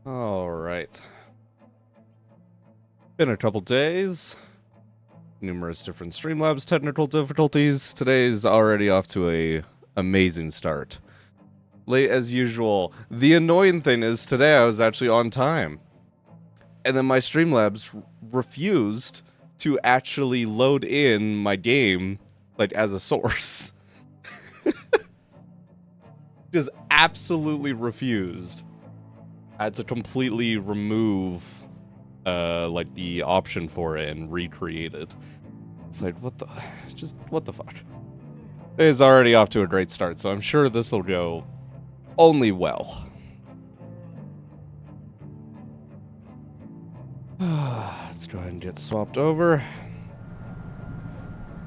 All right. Been a couple days. Numerous different Streamlabs technical difficulties. Today's already off to a amazing start. Late as usual. The annoying thing is today I was actually on time. And then my Streamlabs refused to actually load in my game like as a source. Just absolutely refused. I had to completely remove like the option for it and recreate it. It's like, what the fuck? It is already off to a great start, so I'm sure this will go only well. Let's go ahead and get swapped over.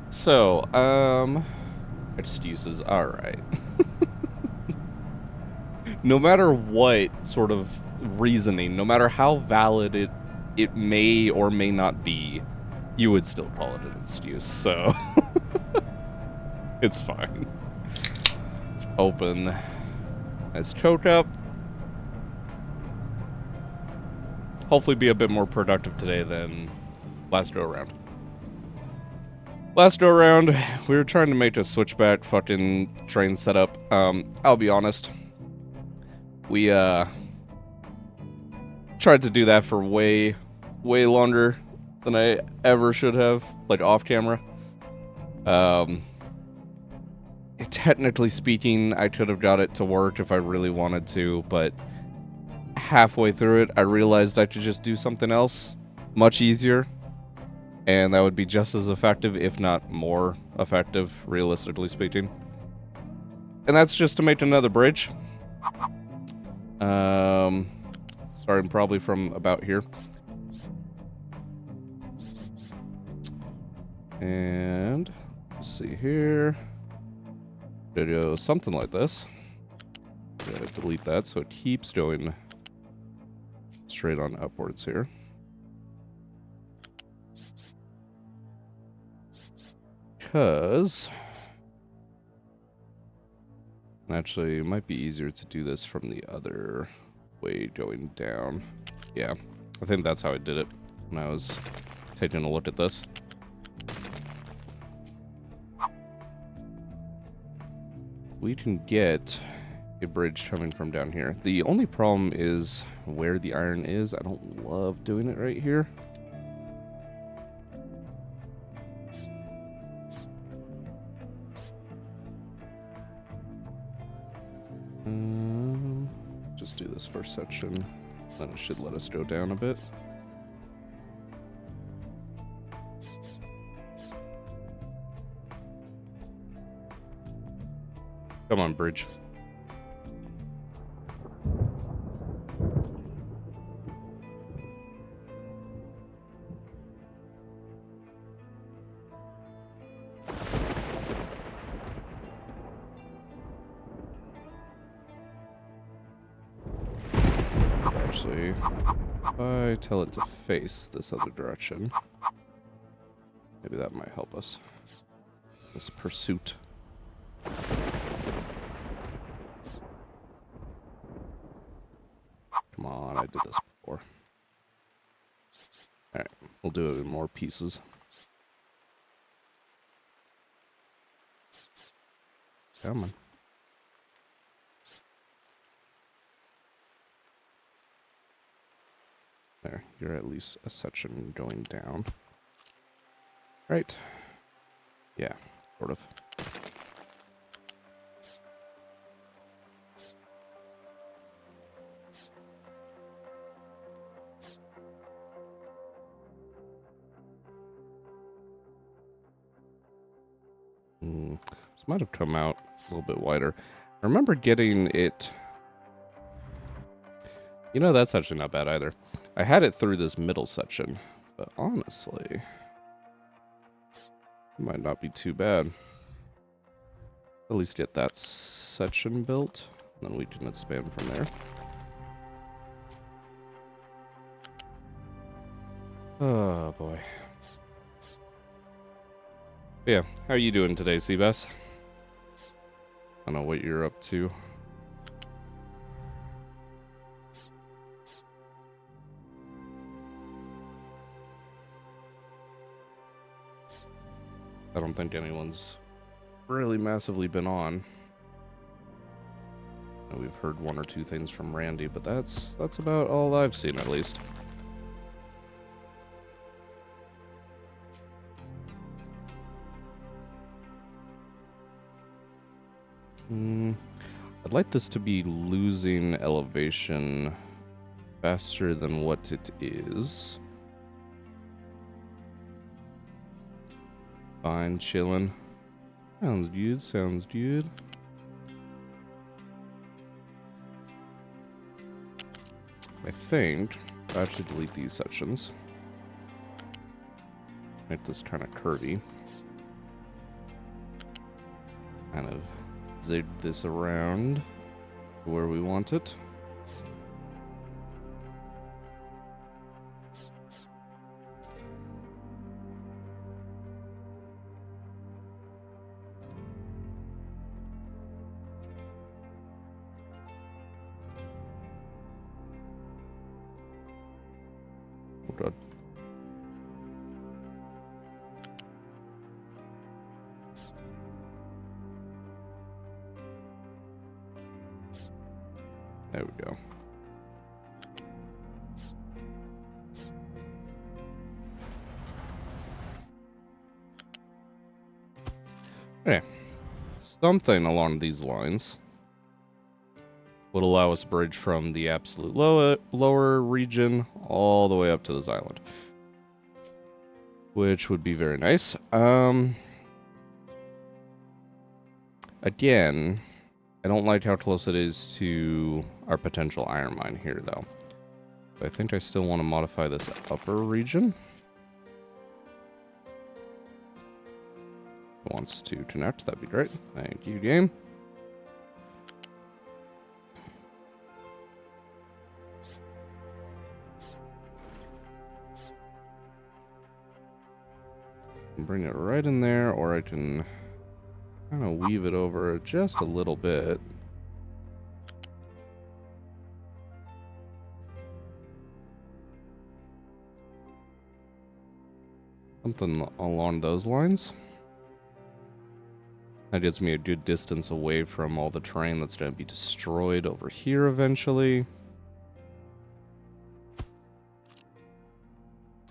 So, excuses, alright. No matter what sort of reasoning, no matter how valid it may or may not be, you would still call it an excuse, so it's fine. Let's open nice choke up. Hopefully be a bit more productive today than last go around. Last go around, we were trying to make a switchback fucking train setup. I'll be honest. We tried to do that for way longer than I ever should have, like off camera. Technically speaking, I could have got it to work if I really wanted to, but halfway through it, I realized I could just do something else much easier, and that would be just as effective, if not more effective, realistically speaking. And that's just to make another bridge. Starting probably from about here. And let's see here. Go something like this. Gotta delete that so it keeps going straight on upwards here. Because actually it might be easier to do this from the other way going down. Yeah, I think that's how I did it when I was taking a look at this. We can get a bridge coming from down here. The only problem is where the iron is. I don't love doing it right here. Just do this first section, then it should let us go down a bit. Come on, bridge. Actually, if I tell it to face this other direction, maybe that might help us. This pursuit. Come on, I did this before. Alright, we'll do it in more pieces. Come on. There, you're at least a section going down. Right. Yeah, sort of. This might have come out a little bit wider. I remember getting it... You know, that's actually not bad either. I had it through this middle section, but honestly, it might not be too bad. At least get that section built, and then we can expand from there. Oh boy. Yeah, how are you doing today, Seabass? I don't know what you're up to. I don't think anyone's really massively been on. We've heard one or two things from Randy, but that's about all I've seen, at least. I'd like this to be losing elevation faster than what it is. Fine, chillin'. Sounds good, sounds good. I think I should delete these sections. Make this kind of curvy. Kind of zig this around to where we want it. Oh god. There we go. Okay. Something along these lines would allow us to bridge from the absolute lower region all the way up to this island, which would be very nice. Again, I don't like how close it is to our potential iron mine here, though. I think I still want to modify this upper region. If it wants to connect, that'd be great. Thank you, game. Bring it right in there, or I can kind of weave it over just a little bit. Something along those lines. That gets me a good distance away from all the terrain that's going to be destroyed over here eventually.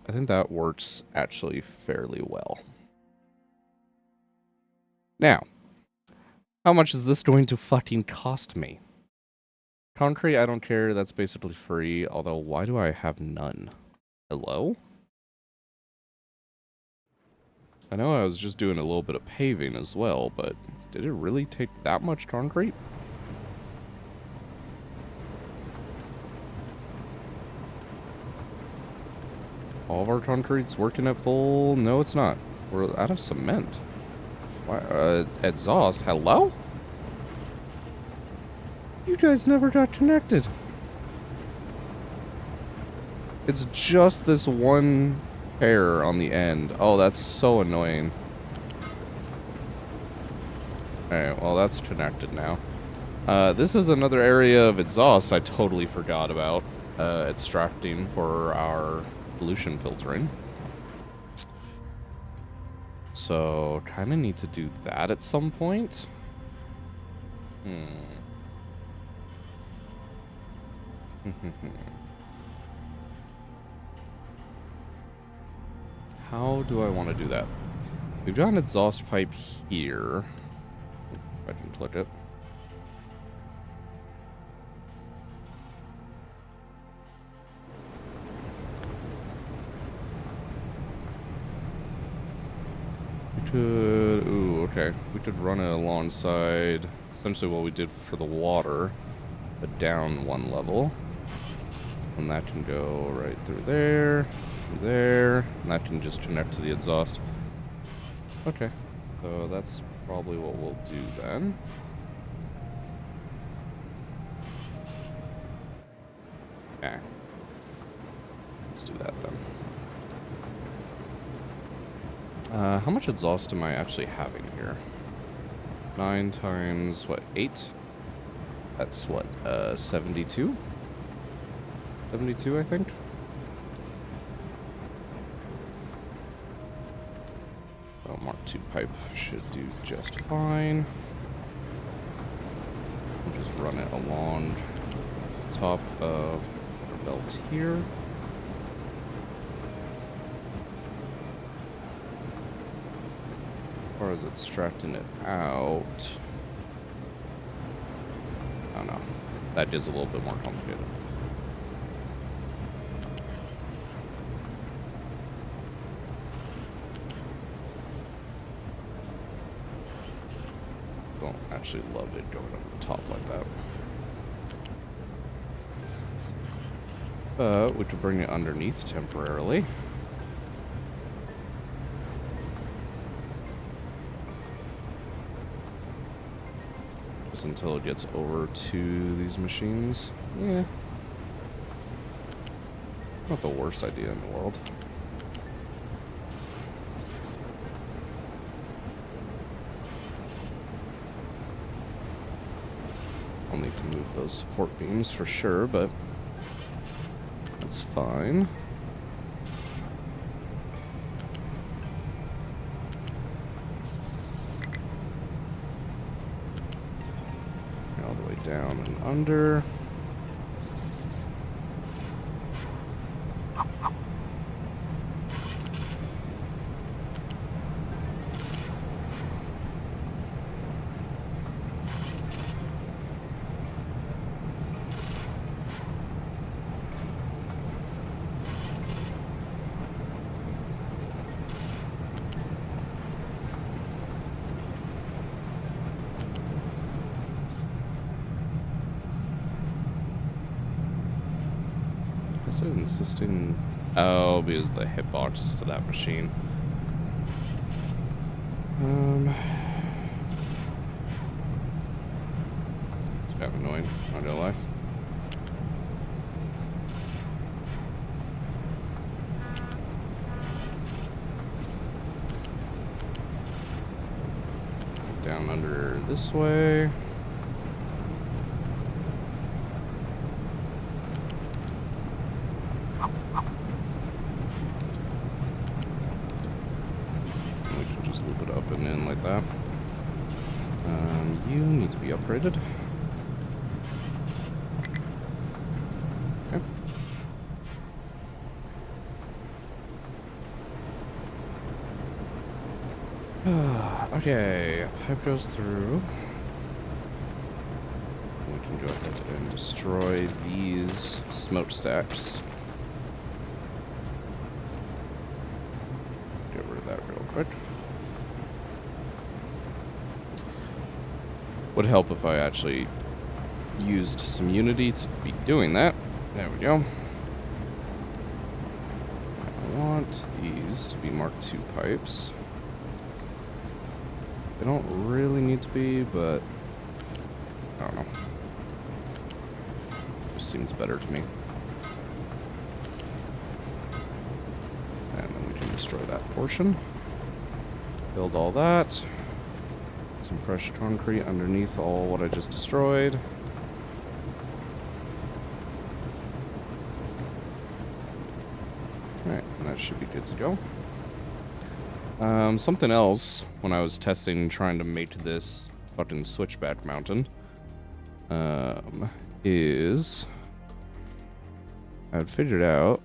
I think that works actually fairly well. Now, how much is this going to fucking cost me? Concrete, I don't care. That's basically free. Although, why do I have none? Hello? I know I was just doing a little bit of paving as well, but did it really take that much concrete? All of our concrete's working at full... No, it's not. We're out of cement. Why, exhaust? Hello? You guys never got connected. It's just this one pair on the end. Oh, that's so annoying. Alright, well, that's connected now. This is another area of exhaust I totally forgot about. Extracting for our pollution filtering. So, kind of need to do that at some point. How do I want to do that? We've got an exhaust pipe here. If I can click it. Ooh, okay. We could run it alongside essentially what we did for the water, but down one level. And that can go right through there, and that can just connect to the exhaust. Okay, so that's probably what we'll do then. Okay. Let's do that then. How much exhaust am I actually having here? 9 times, what, 8? That's what, 72? 72, I think? So Mark II pipe should do just fine. We'll just run it along top of the belt here. As far as extracting it out, I don't know. That is a little bit more complicated. Don't actually love it going over the top like that. But we could bring it underneath temporarily. Just until it gets over to these machines. Yeah. Not the worst idea in the world. I'll need to move those support beams for sure, but that's fine. All the way down and under. Insisting. Oh, because the hitbox to that machine. It's kind of annoying, not gonna lie. Down under this way. Like that. You need to be upgraded. Okay. Okay, pipe goes through. We can go ahead and destroy these smokestacks. Get rid of that real quick. Would help if I actually used some Unity to be doing that. There we go. I want these to be Mark II pipes. They don't really need to be, but I don't know. Just seems better to me. And then we can destroy that portion. Build all that. Some fresh concrete underneath all what I just destroyed. Alright, and that should be good to go. Something else, when I was testing trying to mate this fucking switchback mountain, is I had figured out,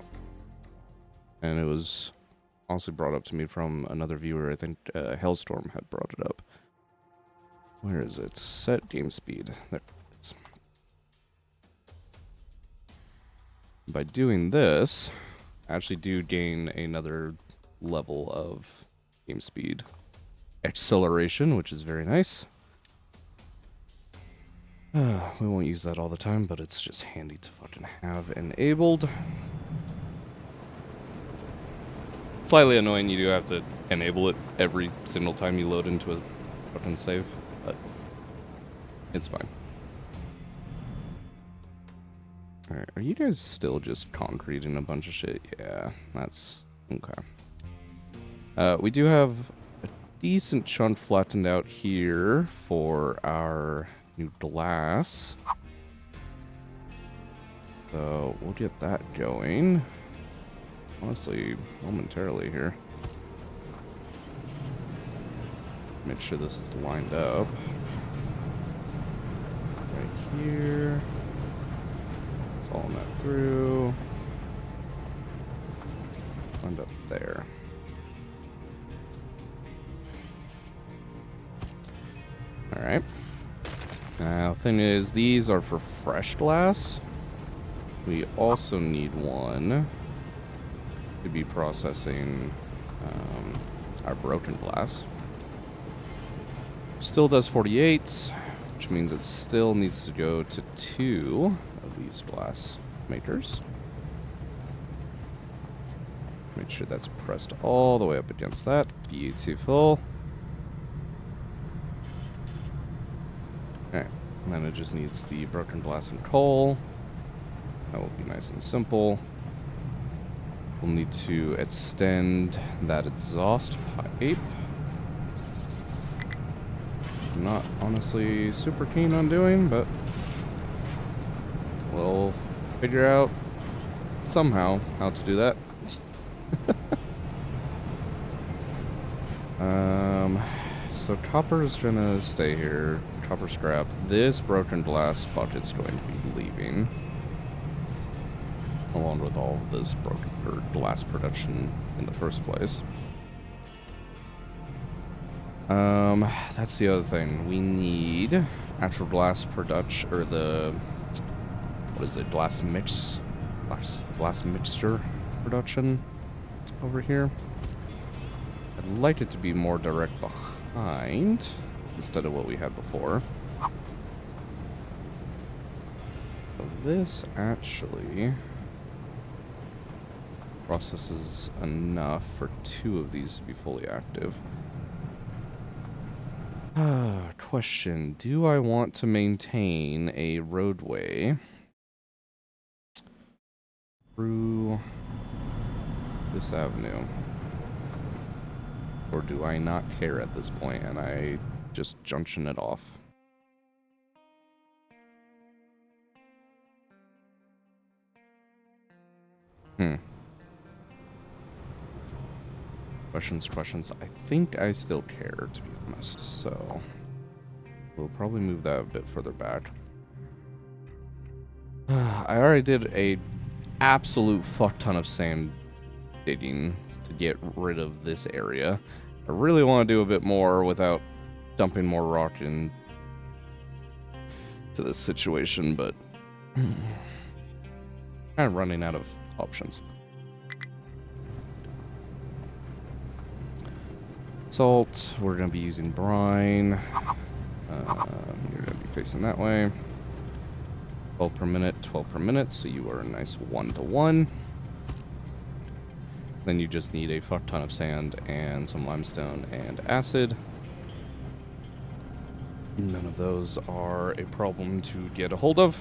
and it was also brought up to me from another viewer, I think Hellstorm had brought it up. Where is it? Set game speed. There it is. By doing this, I actually do gain another level of game speed acceleration, which is very nice. We won't use that all the time, but it's just handy to fucking have enabled. Slightly annoying, you do have to enable it every single time you load into a fucking save. But it's fine. Alright, are you guys still just concreting a bunch of shit? Yeah, that's okay. We do have a decent chunk flattened out here for our new glass. So we'll get that going. Honestly, momentarily here. make sure this is lined up. Right here. Following that through. Lined up there. Alright. Now, thing is, these are for fresh glass. We also need one to be processing our broken glass. Still does 48, which means it still needs to go to 2 of these glass makers. Make sure that's pressed all the way up against that. Beautiful. Alright, and then it just needs the broken glass and coal. That will be nice and simple. We'll need to extend that exhaust pipe. I'm not honestly super keen on doing, but we'll figure out somehow how to do that. So copper is gonna stay here. Copper scrap. This broken glass bucket's going to be leaving, along with all of this broken glass production in the first place. That's the other thing. We need actual glass production, or the, what is it, glass mixture production over here. I'd like it to be more direct behind instead of what we had before. So this actually processes enough for 2 of these to be fully active. Question, do I want to maintain a roadway through this avenue? Or do I not care at this point and I just junction it off? Questions. I think I still care, to be honest, so we'll probably move that a bit further back. I already did a absolute fuck ton of sand digging to get rid of this area. I really want to do a bit more without dumping more rock into this situation, but kind of running out of options. Salt, we're going to be using brine. You're going to be facing that way. 12 per minute, so you are a nice 1-to-1. Then you just need a fuck ton of sand and some limestone and acid. None of those are a problem to get a hold of.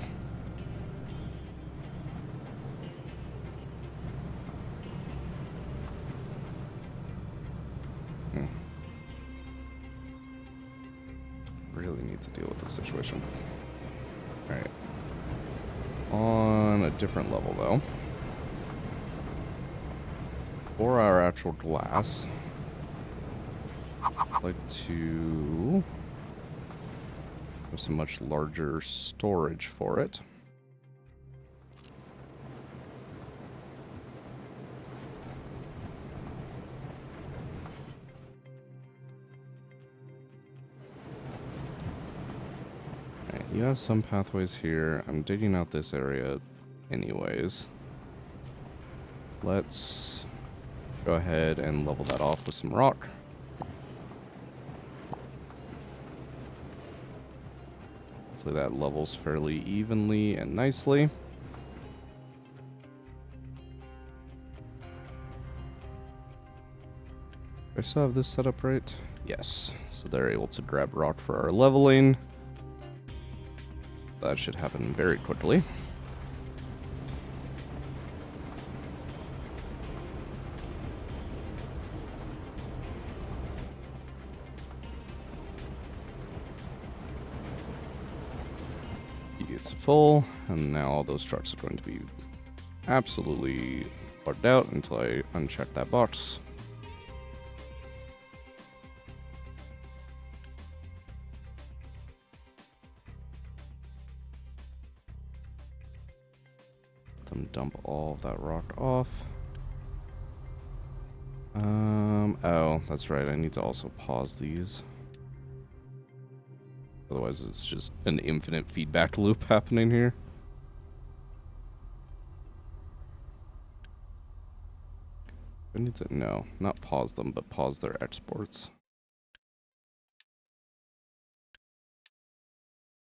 Really need to deal with this situation. Alright. On a different level, though. For our actual glass, I'd like to have some much larger storage for it. You have some pathways here. I'm digging out this area anyways. Let's go ahead and level that off with some rock. Hopefully that levels fairly evenly and nicely. Do I still have this set up right? Yes. So they're able to grab rock for our leveling. That should happen very quickly. It's full, and now all those trucks are going to be absolutely plugged out until I uncheck that box. them dump all of that rock off. Oh, that's right. I need to also pause these. Otherwise, it's just an infinite feedback loop happening here. I need to, no, not pause them, but pause their exports.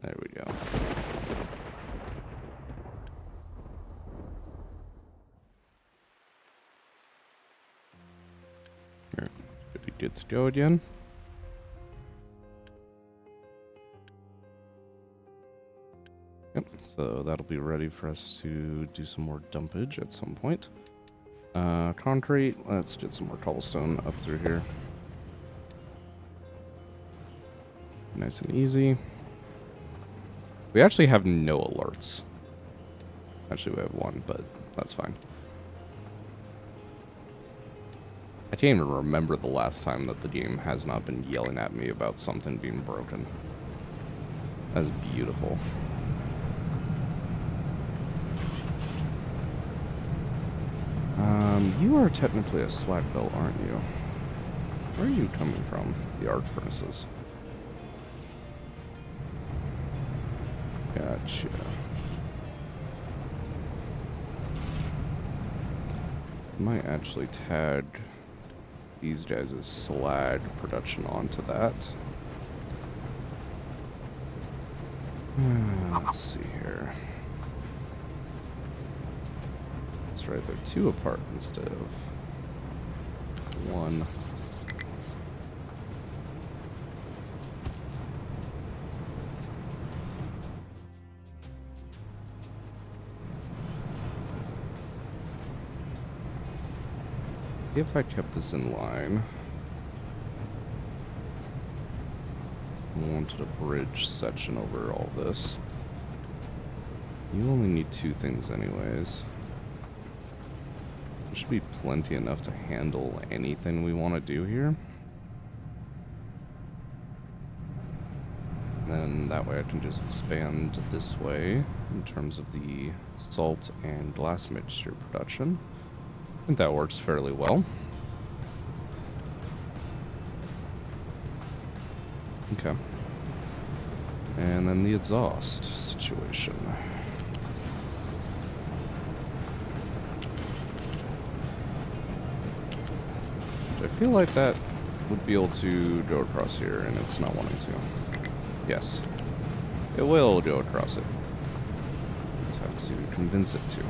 There we go. Here, should be good to go again. Yep, so that'll be ready for us to do some more dumpage at some point. Concrete, let's get some more cobblestone up through here. Nice and easy. We actually have no alerts. Actually, we have one, but that's fine. I can't even remember the last time that the game has not been yelling at me about something being broken. That's beautiful. You are technically a slag belt, aren't you? Where are you coming from? The arc furnaces. Gotcha. Might actually tag these guys' slag production onto that. Let's see here. That's right, they're 2 apart instead of 1. If I kept this in line, I wanted a bridge section over all this. You only need 2 things anyways. There should be plenty enough to handle anything we want to do here. Then that way I can just expand this way in terms of the salt and glass mixture production. I think that works fairly well. Okay. And then the exhaust situation. I feel like that would be able to go across here, and it's not wanting to. Yes. It will go across it. Just have to convince it to.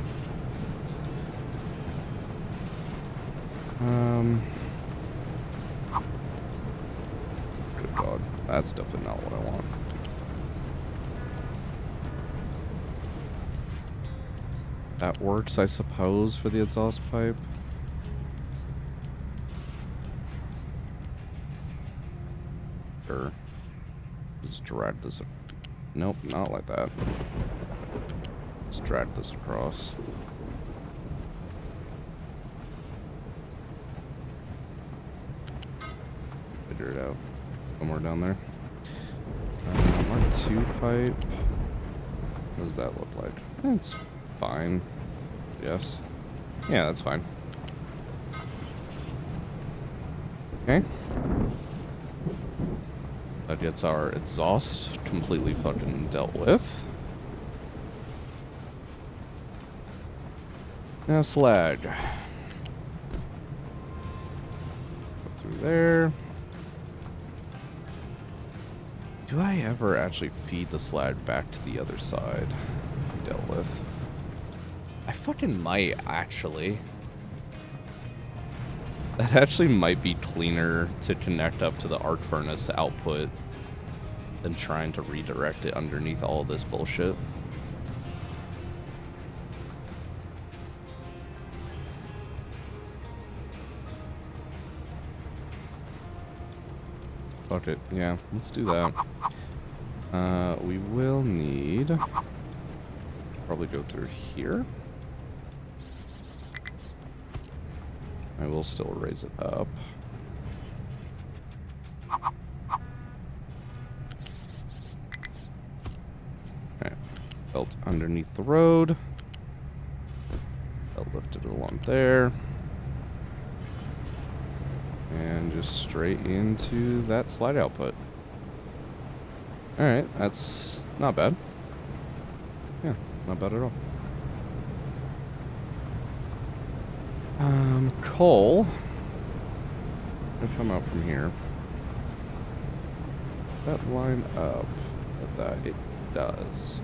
Good God. That's definitely not what I want. That works, I suppose, for the exhaust pipe. Sure. Just drag this. Nope, not like that. Just drag this across. Figure it out. Somewhere down there. Mark 2 pipe. What does that look like? It's fine. Yes. Yeah, that's fine. Okay. That gets our exhaust completely fucking dealt with. Now slag. Go through there. Do I ever actually feed the slag back to the other side? Dealt with. I fucking might, actually. That actually might be cleaner to connect up to the arc furnace output than trying to redirect it underneath all of this bullshit. Fuck it. Yeah, let's do that. We will need... probably go through here. I will still raise it up. Okay. Belt underneath the road. I'll lift it along there. And just straight into that slide output. Alright, that's not bad. Yeah, not bad at all. Coal. Gonna come out from here. That line up with that? It does.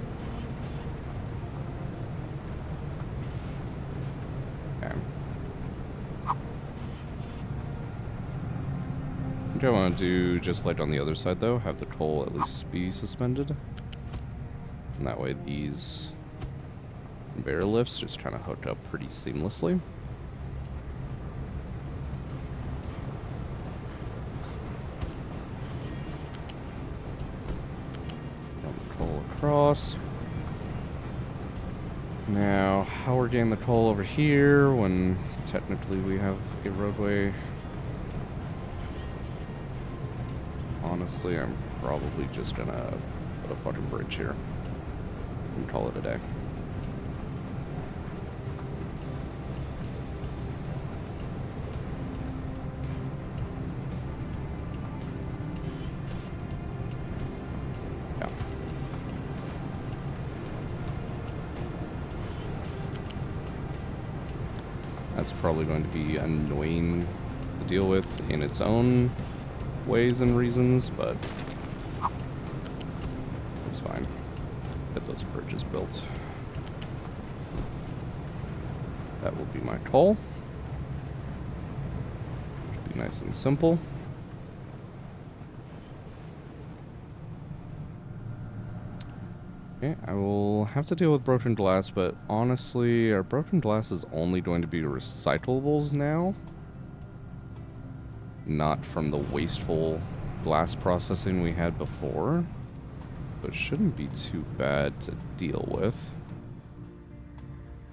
Okay. I think I want to do just like on the other side though, have the coal at least be suspended. And that way these conveyor lifts just kind of hook up pretty seamlessly. Coal across. Now, how we're getting the coal over here when technically we have a roadway? Honestly, I'm probably just gonna put a fucking bridge here and call it a day. Yeah. That's probably going to be annoying to deal with in its own ways and reasons, but it's fine. Get those bridges built. That will be my coal. Should be nice and simple. Okay, I will have to deal with broken glass, but honestly, our broken glass is only going to be recyclables now. Not from the wasteful glass processing we had before. So it shouldn't be too bad to deal with.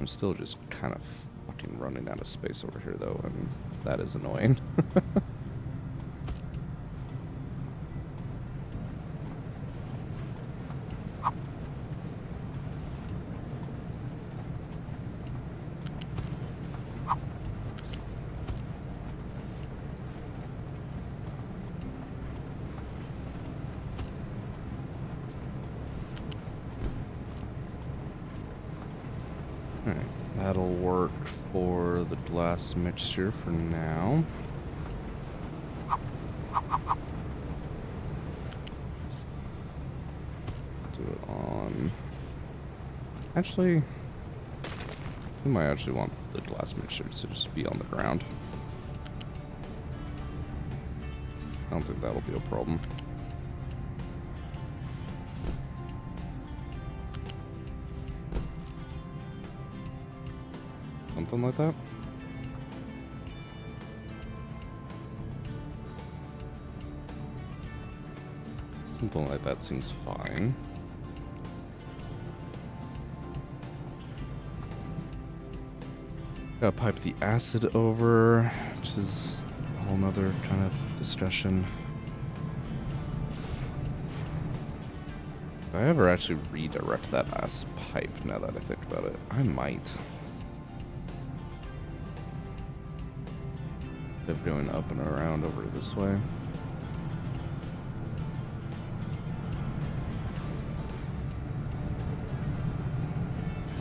I'm still just kind of fucking running out of space over here though, and that is annoying. Alright, that'll work for the glass mixture for now. Do it on... Actually, we might actually want the glass mixture to just be on the ground. I don't think that'll be a problem. Something like that. Something like that seems fine. Gotta pipe the acid over, which is a whole nother kind of discussion. If I ever actually redirect that acid pipe, now that I think about it, I might. Of going up and around over this way.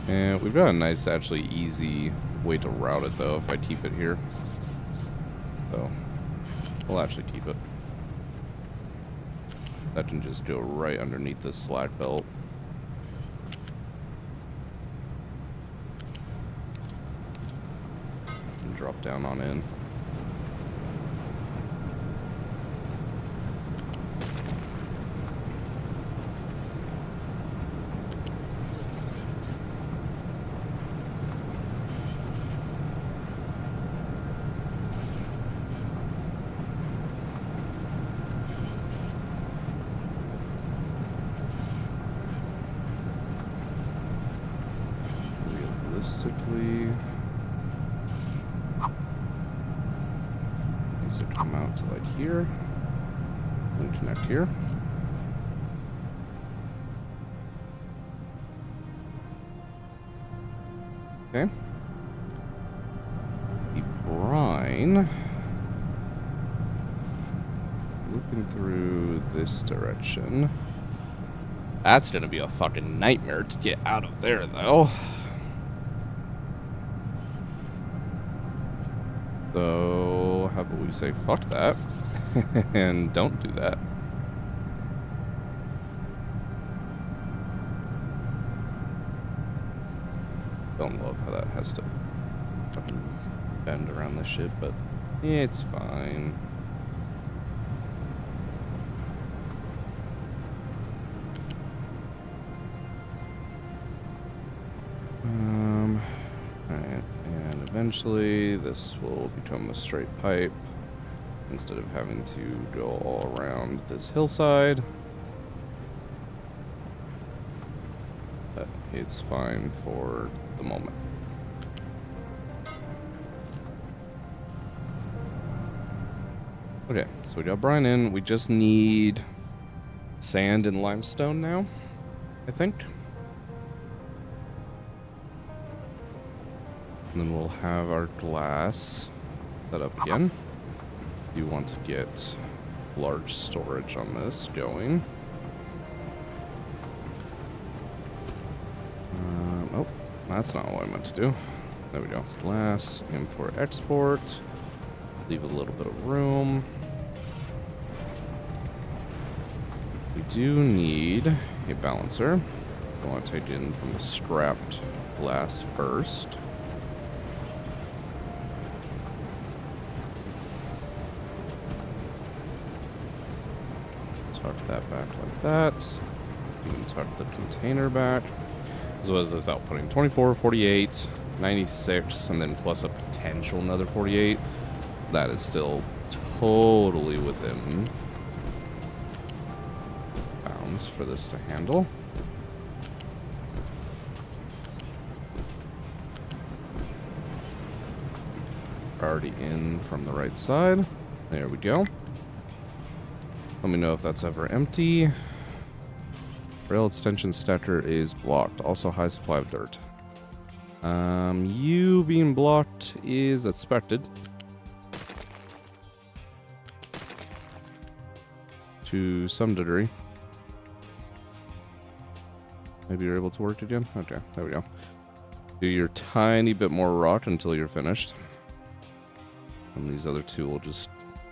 And we've got a nice, actually easy way to route it though if I keep it here. So we'll actually keep it. That can just go right underneath this slack belt. And drop down on in. Realistically, needs to come out to like here and connect here. Okay. fine. Looking through this direction. That's gonna be a fucking nightmare to get out of there, though. So, how about we say fuck that and don't do that. Don't love how that has to fucking bend around this shit, but it's fine. Alright, and eventually this will become a straight pipe instead of having to go all around this hillside. But it's fine for the moment. Okay, so we got brine in. We just need sand and limestone now, I think. And then we'll have our glass set up again. You want to get large storage on this going. Oh, that's not what I meant to do. There we go. Glass, import, export. Leave a little bit of room. We do need a balancer. I want to take in from the scrapped glass first. Tuck that back like that. You can tuck the container back. As well as this outputting 24, 48, 96, and then plus a potential another 48. That is still totally within bounds for this to handle. Already in from the right side. There we go. Let me know if that's ever empty. Rail extension stacker is blocked. Also high supply of dirt. You being blocked is expected. To some degree. Maybe you're able to work again? Okay, there we go. Do your tiny bit more rock until you're finished. And these other two will just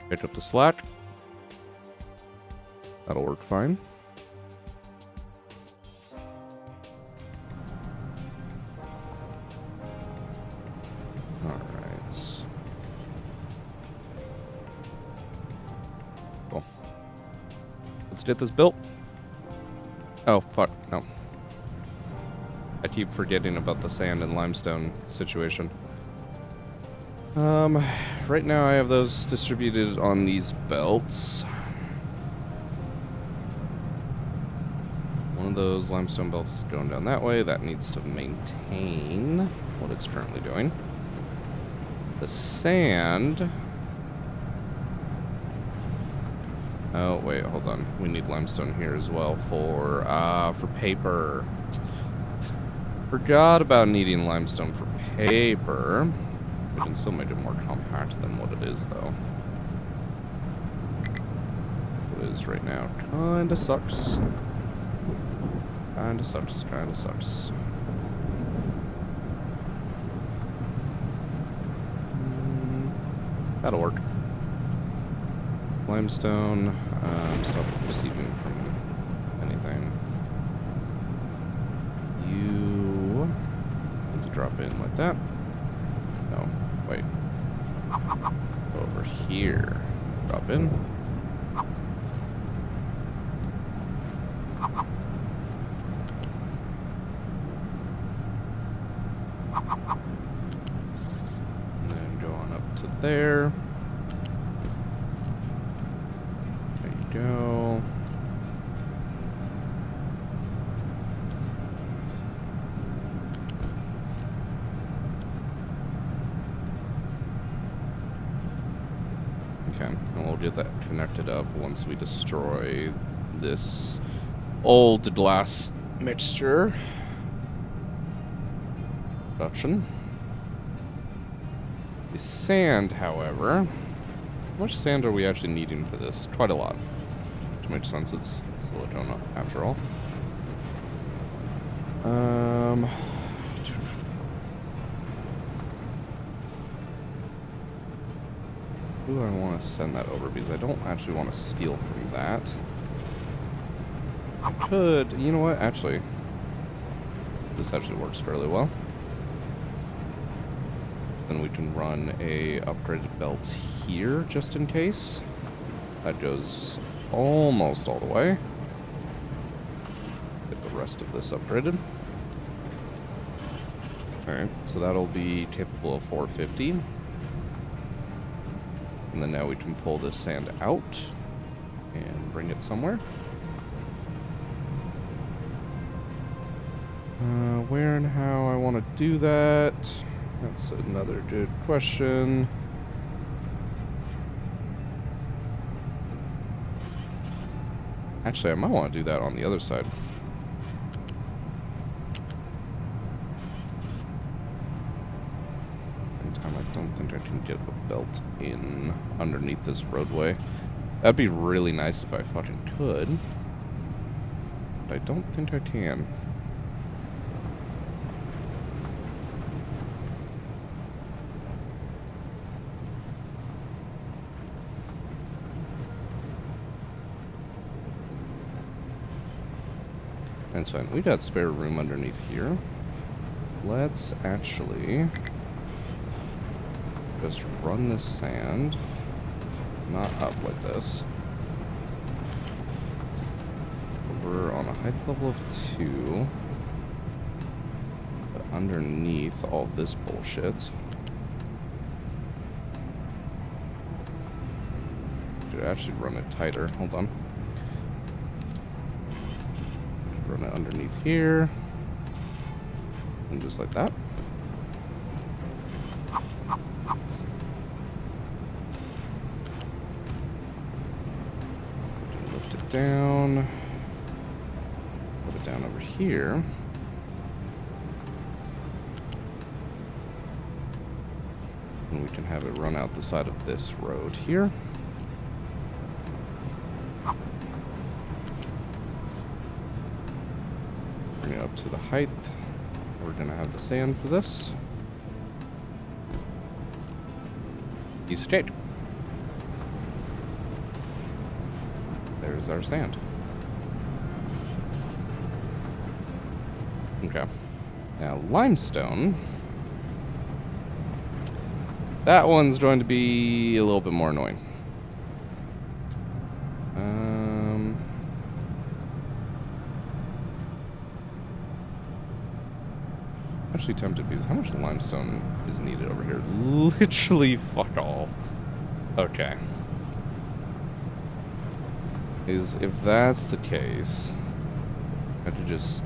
pick up the slack. That'll work fine. Alright. Cool. Let's get this built. Oh, fuck, no. I keep forgetting about the sand and limestone situation. Right now I have those distributed on these belts. One of those limestone belts is going down that way. That needs to maintain what it's currently doing. The sand... Oh, wait, hold on. We need limestone here as well for paper. Forgot about needing limestone for paper. We can still make it more compact than what it is, though. What it is right now kinda sucks. Kinda sucks, kinda sucks. That'll work. Limestone, stop receiving from anything. You need to drop in like that. No, wait. Over here. Drop in. And then go on up to there. There you go. Okay, and we'll get that connected up once we destroy this old glass mixture production. The sand, however... How much sand are we actually needing for this? Quite a lot. Which makes sense, it's silicone after all. Who do I want to send that over? Because I don't actually want to steal from that. Could, you know what, actually. This actually works fairly well. Then we can run a upgraded belt here, just in case. That goes almost all the way. Get the rest of this upgraded. Alright, so that'll be capable of 450. And then now we can pull this sand out and bring it somewhere. Where and how I want to do that? That's another good question. Actually, I might want to do that on the other side. I don't think I can get a belt in underneath this roadway. That'd be really nice if I fucking could. But I don't think I can. That's fine. We got spare room underneath here. Let's actually just run this sand, not up like this, over on a height level of 2, but underneath all this bullshit. Should actually run it tighter. Hold on. Run it underneath here, and just like that. Lift it down, put it down over here. And we can have it run out the side of this road here. Bring it up to the height. We're gonna have the sand for this. Piece of cake. There's our sand. Okay. Now limestone. That one's going to be a little bit more annoying. Actually tempted because how much limestone is needed over here? Literally fuck all. Okay. If that's the case, I could just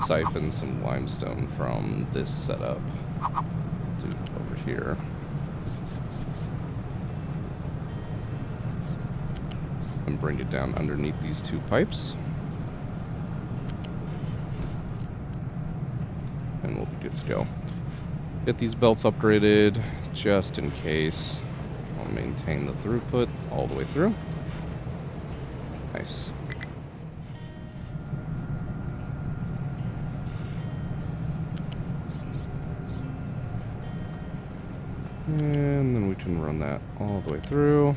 siphon some limestone from this setup to over here. And bring it down underneath these two pipes. And we'll be good to go. Get these belts upgraded just in case. I'll maintain the throughput all the way through. Nice. And then we can run that all the way through.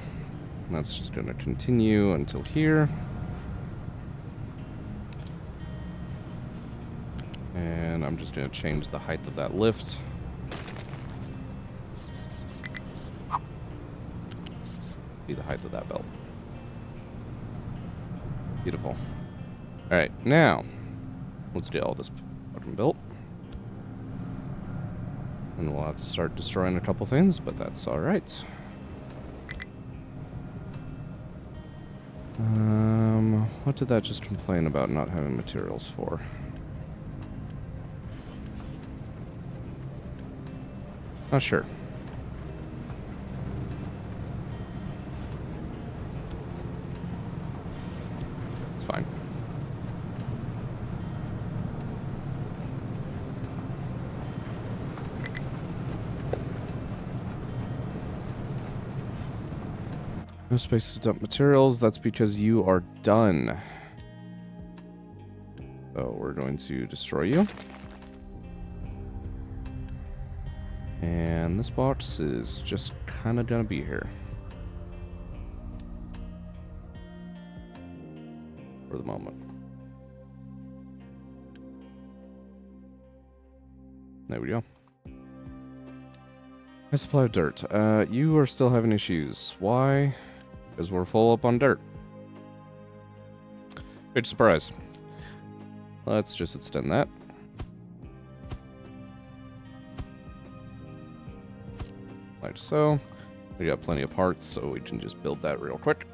And that's just going to continue until here. And I'm just going to change the height of that lift. Be the height of that belt. Beautiful. Alright, now let's get all this fucking built. And we'll have to start destroying a couple things, but that's alright. What did that just complain about not having materials for? Not sure. It's fine. No space to dump materials. That's because you are done. So we're going to destroy you. And this box is just kind of gonna be here. For the moment. There we go. High supply of dirt. You are still having issues. Why? Because we're full up on dirt. Big surprise. Let's just extend that. Like so. We got plenty of parts, so we can just build that real quick.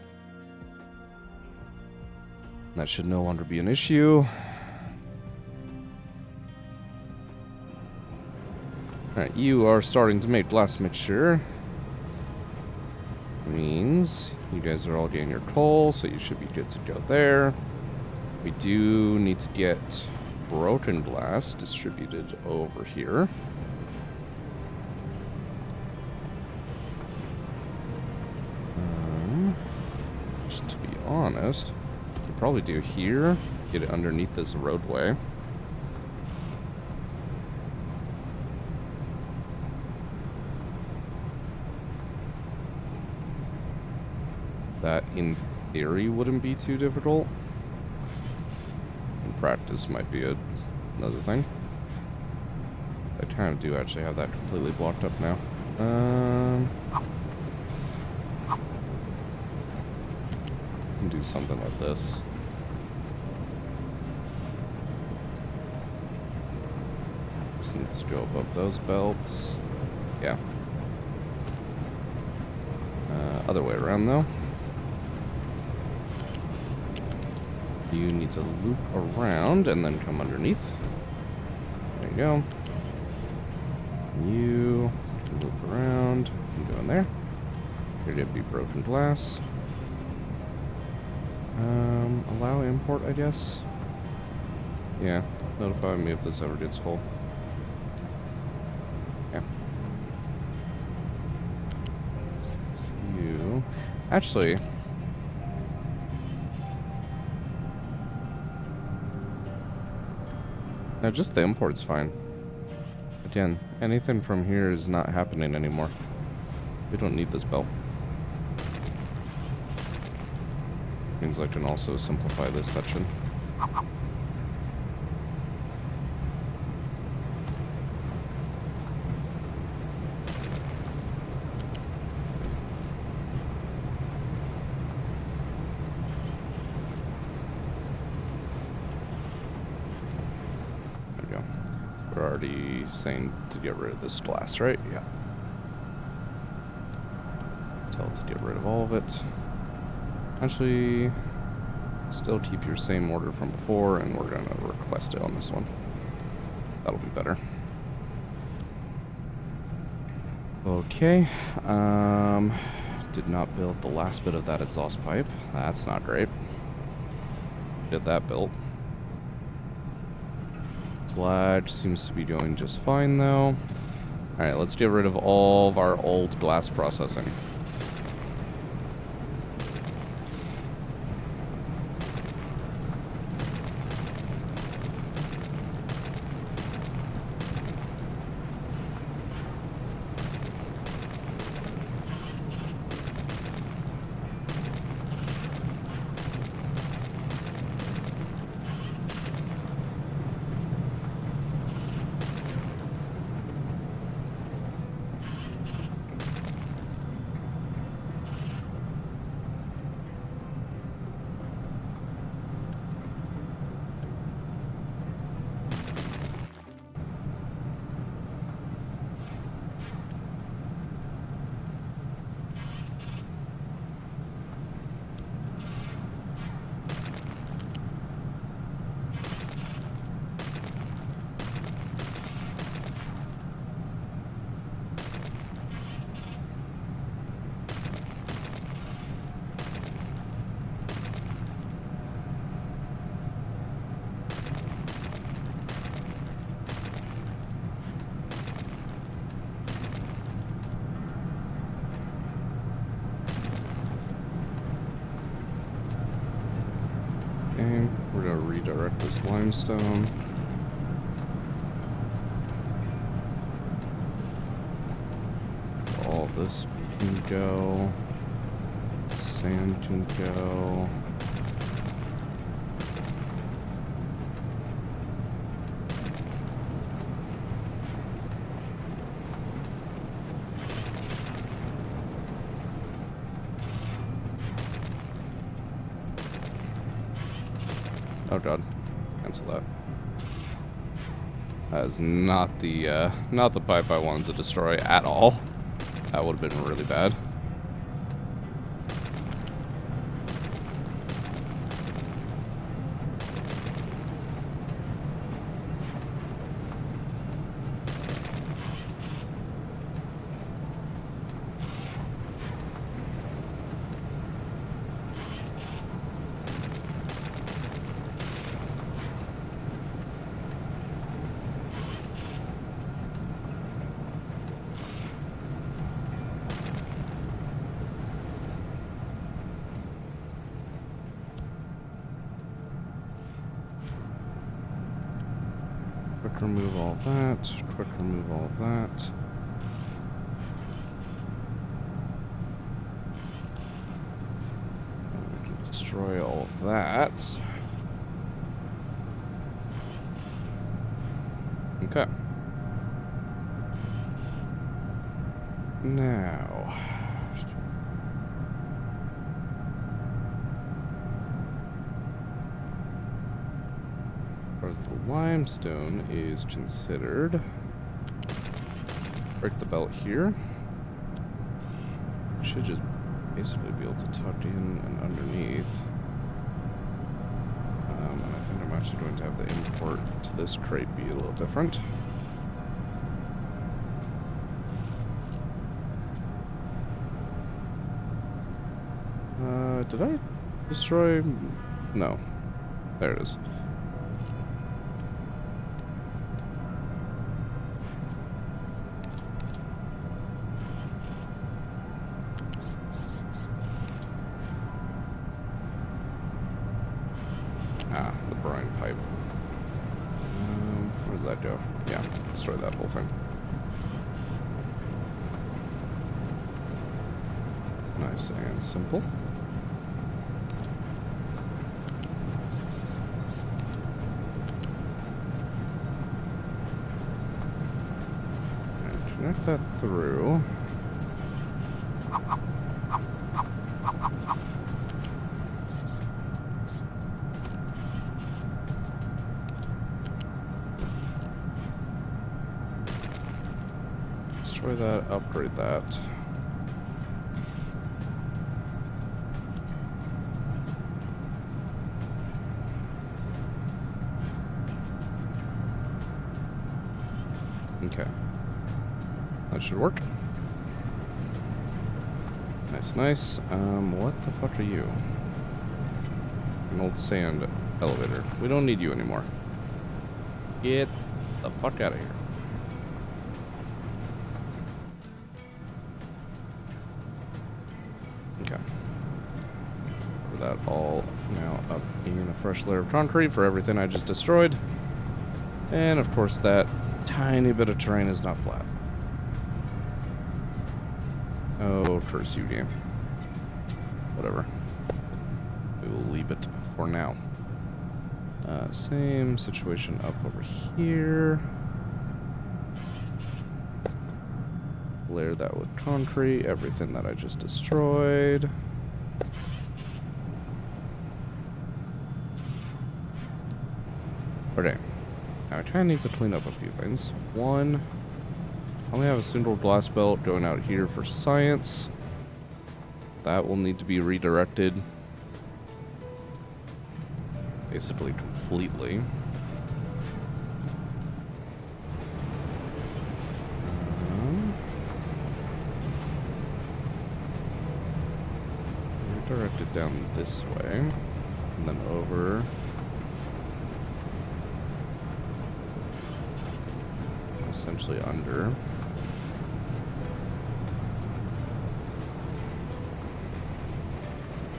That should no longer be an issue. Alright, you are starting to make glass mixture. Means you guys are all getting your coal, so you should be good to go there. We do need to get broken glass distributed over here. Just to be honest, we'll probably do here, get it underneath this roadway. That, in theory, wouldn't be too difficult. In practice, might be another thing. I kind of do actually have that completely blocked up now. Can do something like this. Just needs to go above those belts. Yeah. Other way around, though. You need to loop around and then come underneath. There you go. You loop around and go in there. Here to be broken glass. Allow import, I guess. Yeah, notify me if this ever gets full. Yeah. You actually. No, just the import's fine. Again, anything from here is not happening anymore. We don't need this belt. Means I can also simplify this section. We're already saying to get rid of this glass, right? Yeah. Tell it to get rid of all of it. Actually, still keep your same order from before, and we're gonna request it on this one. That'll be better. Okay. Did not build the last bit of that exhaust pipe. That's not great. Get that built. Sludge seems to be going just fine, though. Alright, let's get rid of all of our old glass processing. limestone. All this can go. Sand can go. Oh god, cancel that. That is not the pipe I wanted to destroy at all. That would have been really bad. Quick remove all that. Quick remove all that. We can destroy all of that. Okay. Now. As the limestone is considered, break the belt here. Should just basically be able to tuck in and underneath. And I think I'm actually going to have the import to this crate be a little different. Did I destroy? No. There it is. Ah, the brine pipe. Where does that go? Yeah, destroy that whole thing. Nice and simple. And connect that through. Destroy that, upgrade that. Okay. That should work. Nice, nice. What the fuck are you? An old sand elevator. We don't need you anymore. Get the fuck out of here. Okay. Put that all now up in a fresh layer of concrete for everything I just destroyed. And of course that tiny bit of terrain is not flat. Oh, curse you, game. Whatever. We will leave it for now. Same situation up over here. Layer that with concrete, everything that I just destroyed. Okay. Now I kind of need to clean up a few things. One, I only have a single glass belt going out here for science. That will need to be redirected. Basically completely. Redirect it down this way. And then over. Essentially under.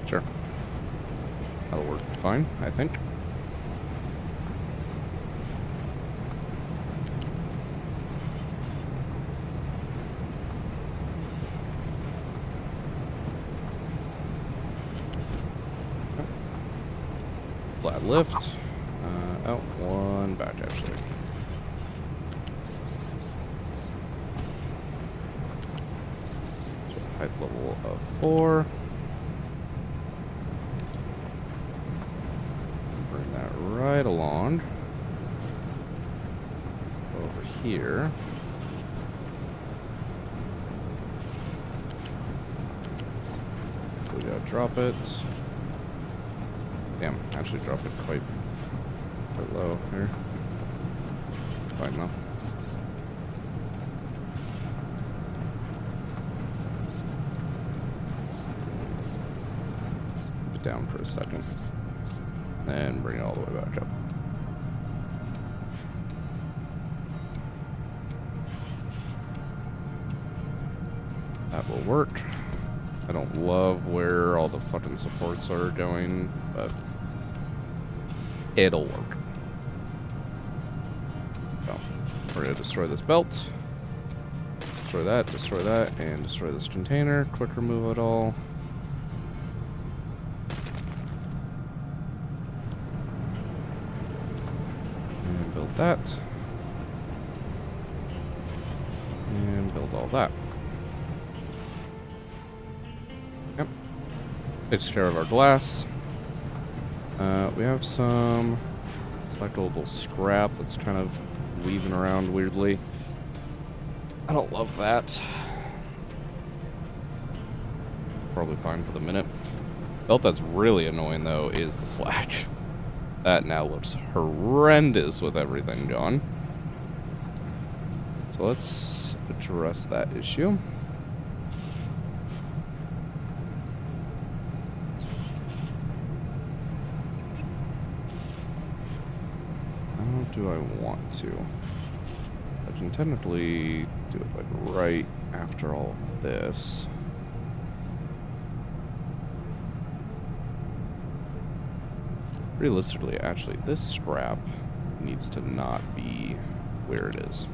Sure. That'll work fine, I think. lift. Oh, one back actually. So height level of 4. Bring that right along. Over here. We gotta drop it. Damn, actually drop it quite low here. Fine now. Keep it down for a second. And bring it all the way back up. That will work. I don't love where all the fucking supports are going, but it'll work. So, we're gonna destroy this belt. Destroy that, and destroy this container. Quick remove it all. And build that. And build all that. Yep. Takes care of our glass. We have some selectable scrap that's kind of weaving around weirdly. I don't love that. Probably fine for the minute. Belt that's really annoying though is the slack. That now looks horrendous with everything gone. So let's address that issue. How do I want to? I can technically do it like right after all of this. Realistically, actually, this scrap needs to not be where it is.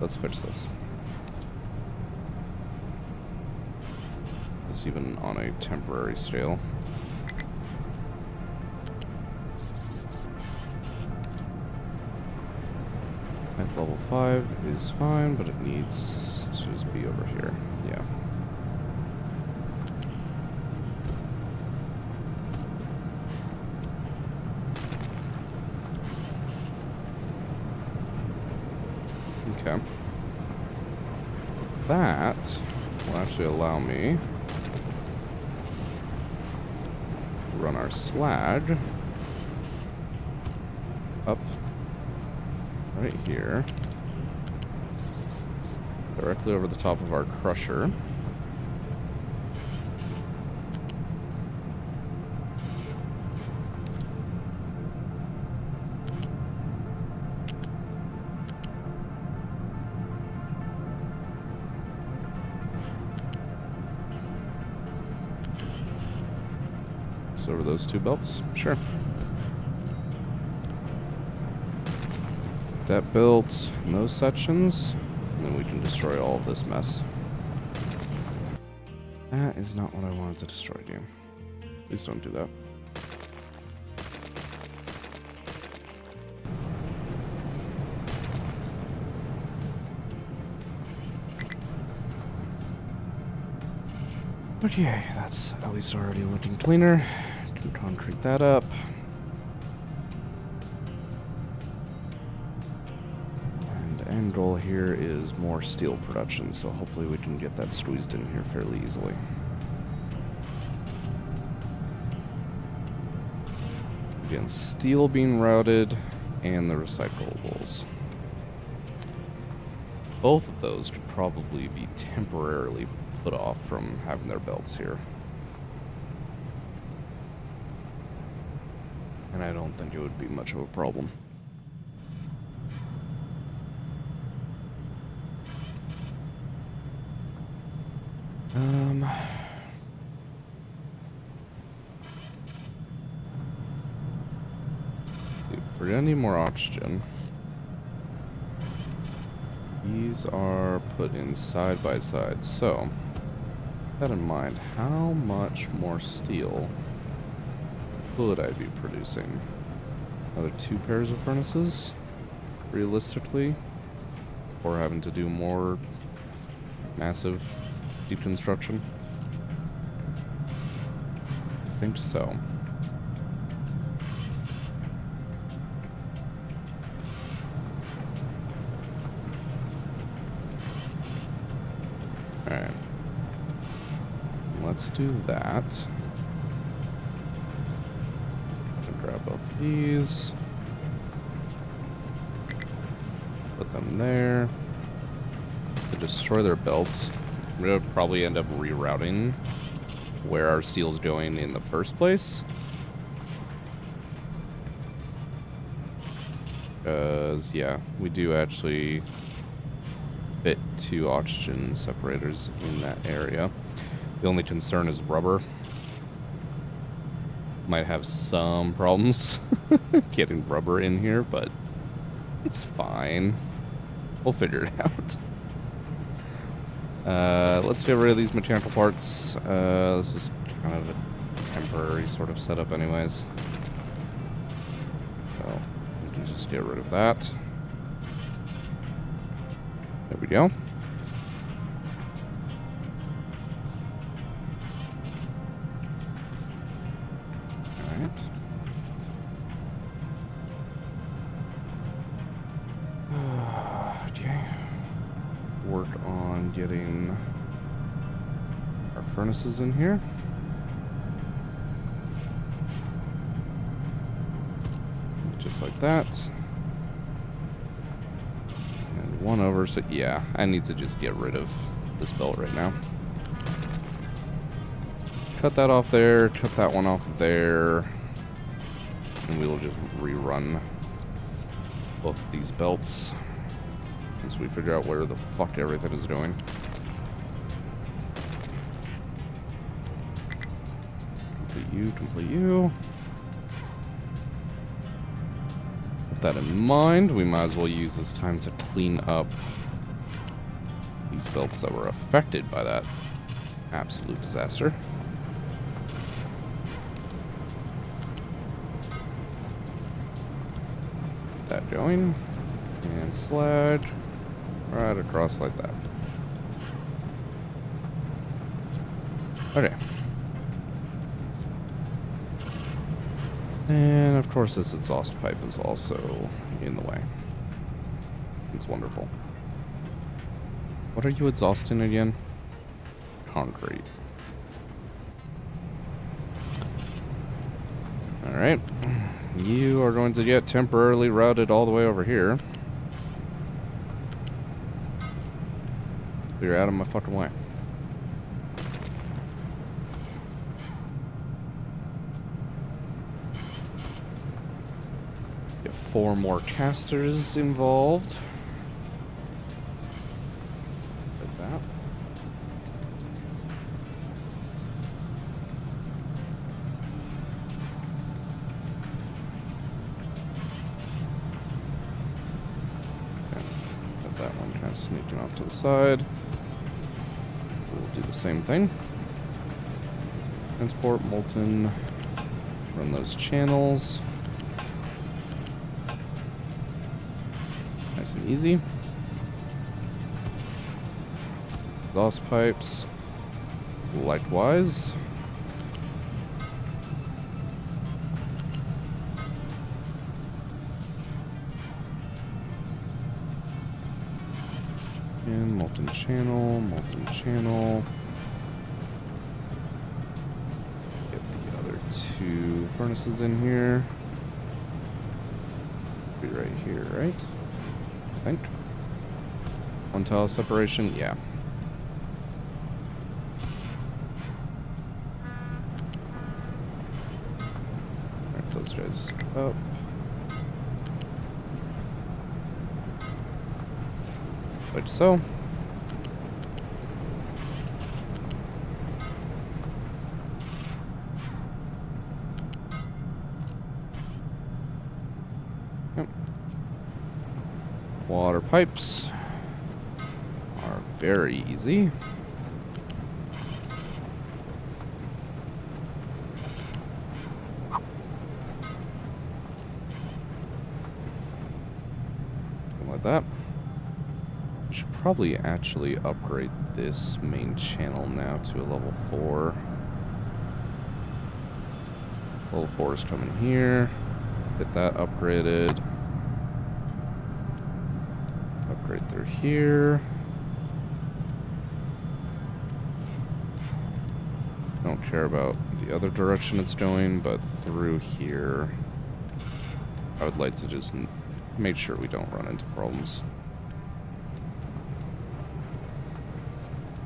Let's fix this. It's even on a temporary scale. At level 5 is fine, but it needs to just be over here. Yeah. Okay. That will actually allow me to run our slag up right here, directly over the top of our crusher. So over those two belts, sure. That built in those sections, and then we can destroy all of this mess. That is not what I wanted to destroy, you. Please don't do that. Okay, that's at least already looking cleaner. Can concrete that up. End goal here is more steel production, so hopefully we can get that squeezed in here fairly easily. Again, steel being routed and the recyclables. Both of those could probably be temporarily put off from having their belts here. And I don't think it would be much of a problem. We're gonna need more oxygen. These are put in side by side, so That in mind, how much more steel could I be producing? Another 2 pairs of furnaces, realistically, or having to do more massive deep construction? I think so. Alright. Let's do that. Grab both these. Put them there. To destroy their belts, we'll probably end up rerouting where our steel's going in the first place. Because, yeah, we do actually fit 2 oxygen separators in that area. The only concern is rubber. Might have some problems getting rubber in here, but it's fine. We'll figure it out. Let's get rid of these mechanical parts. This is kind of a temporary sort of setup anyways. So, we can just get rid of that. There we go. Alright. Okay. Work on getting our furnaces in here. Just like that. And one over, so yeah, I need to just get rid of this belt right now. Cut that off there, cut that one off there, and we will just rerun both of these belts as we figure out where the fuck everything is going. Complete you, complete you. With that in mind, we might as well use this time to clean up these belts that were affected by that absolute disaster. That going, and slide right across like that. Okay. And of course this exhaust pipe is also in the way. It's wonderful. What are you exhausting again? Concrete. Alright. You are going to get temporarily routed all the way over here. You're out of my fucking way. Get 4 more casters involved. Like that. That one kind of sneaking off to the side. We'll do the same thing. Transport, molten, run those channels. Nice and easy. Exhaust pipes, likewise. And molten channel, molten channel. Get the other 2 furnaces in here. Be right here, right? I think. 1 tile separation, yeah. Alright, those guys up. Like so. Yep. Water pipes are very easy. like that. Should probably actually upgrade this main channel now to a level 4. Level 4 is coming here. Get that upgraded. Upgrade through here. Don't care about the other direction it's going, but through here, I would like to just make sure we don't run into problems.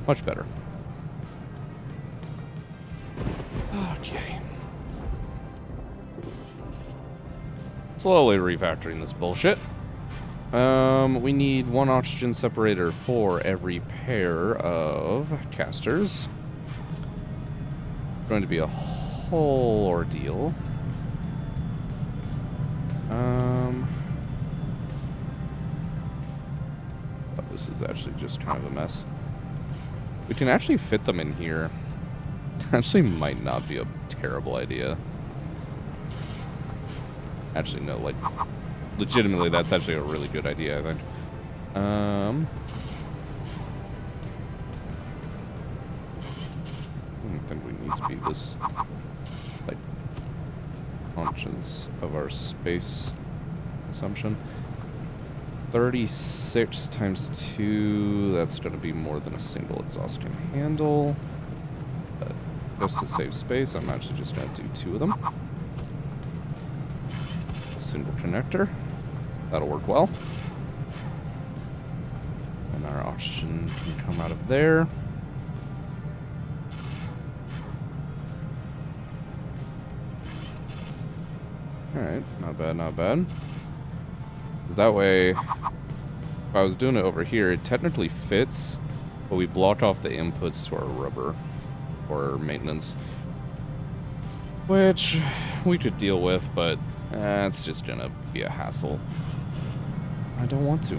Much better. Okay. Slowly refactoring this bullshit. We need 1 oxygen separator for every pair of casters. It's going to be a whole ordeal. Oh, this is actually just kind of a mess. We can actually fit them in here. Actually might not be a terrible idea. Actually, no, like, legitimately, that's actually a really good idea, I think. I don't think we need to be this, like, conscious of our space consumption. 36 times 2, that's going to be more than a single exhaust can handle. But just to save space, I'm actually just going to do 2 of them. A single connector. That'll work well. And our oxygen can come out of there. Alright, not bad, not bad. Because that way, if I was doing it over here, it technically fits, but we block off the inputs to our rubber for maintenance. Which we could deal with, but it's just gonna be a hassle. I don't want to.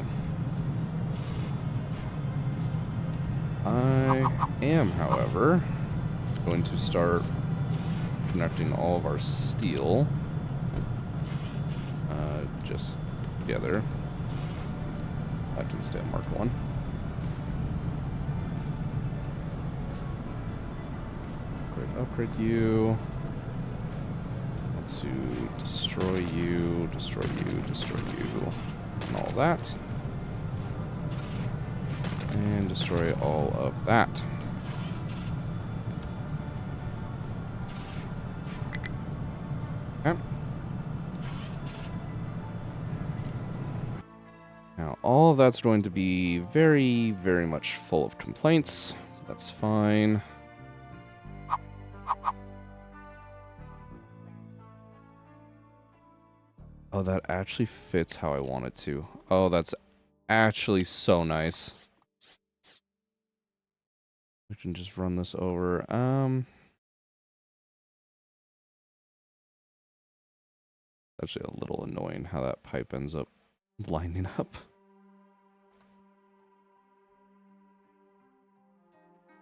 I am, however, going to start connecting all of our steel just together. I can stay at Mark 1. Upgrade you. Want to destroy you, destroy you, destroy you, and all that. And destroy all of that. Okay. Now, all of that's going to be very, very much full of complaints. That's fine. Oh, that actually fits how I want it to. Oh, that's actually so nice. We can just run this over. Actually a little annoying how that pipe ends up lining up.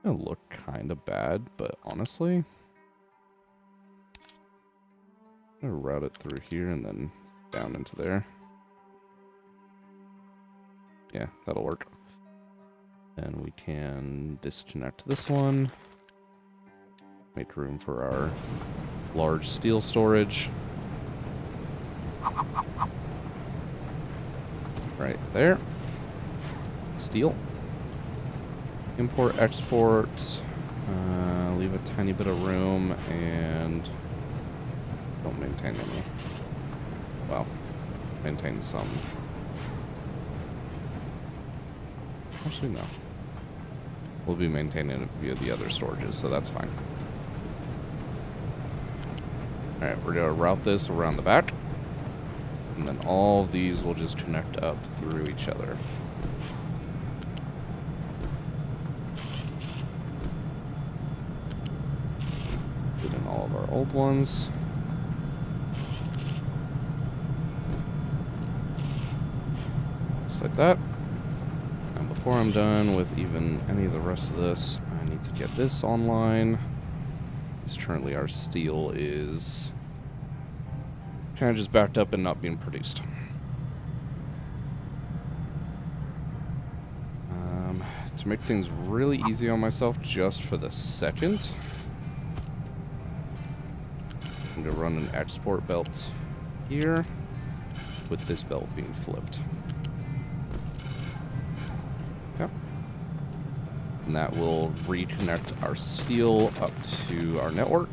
It'll look kind of bad, but honestly, I'm gonna route it through here and then down into there. Yeah, that'll work. And we can disconnect this one. Make room for our large steel storage. Right there. Steel. Import, export. Leave a tiny bit of room and don't maintain any. Well, maintain some. Actually, no. We'll be maintaining it via the other storages, so that's fine. Alright, we're going to route this around the back. And then all of these will just connect up through each other. Put in all of our old ones. Just like that. And before I'm done with even any of the rest of this, I need to get this online. Because currently our steel is kind of just backed up and not being produced. to make things really easy on myself just for the second, I'm going to run an export belt here with this belt being flipped. Okay. And that will reconnect our steel up to our network,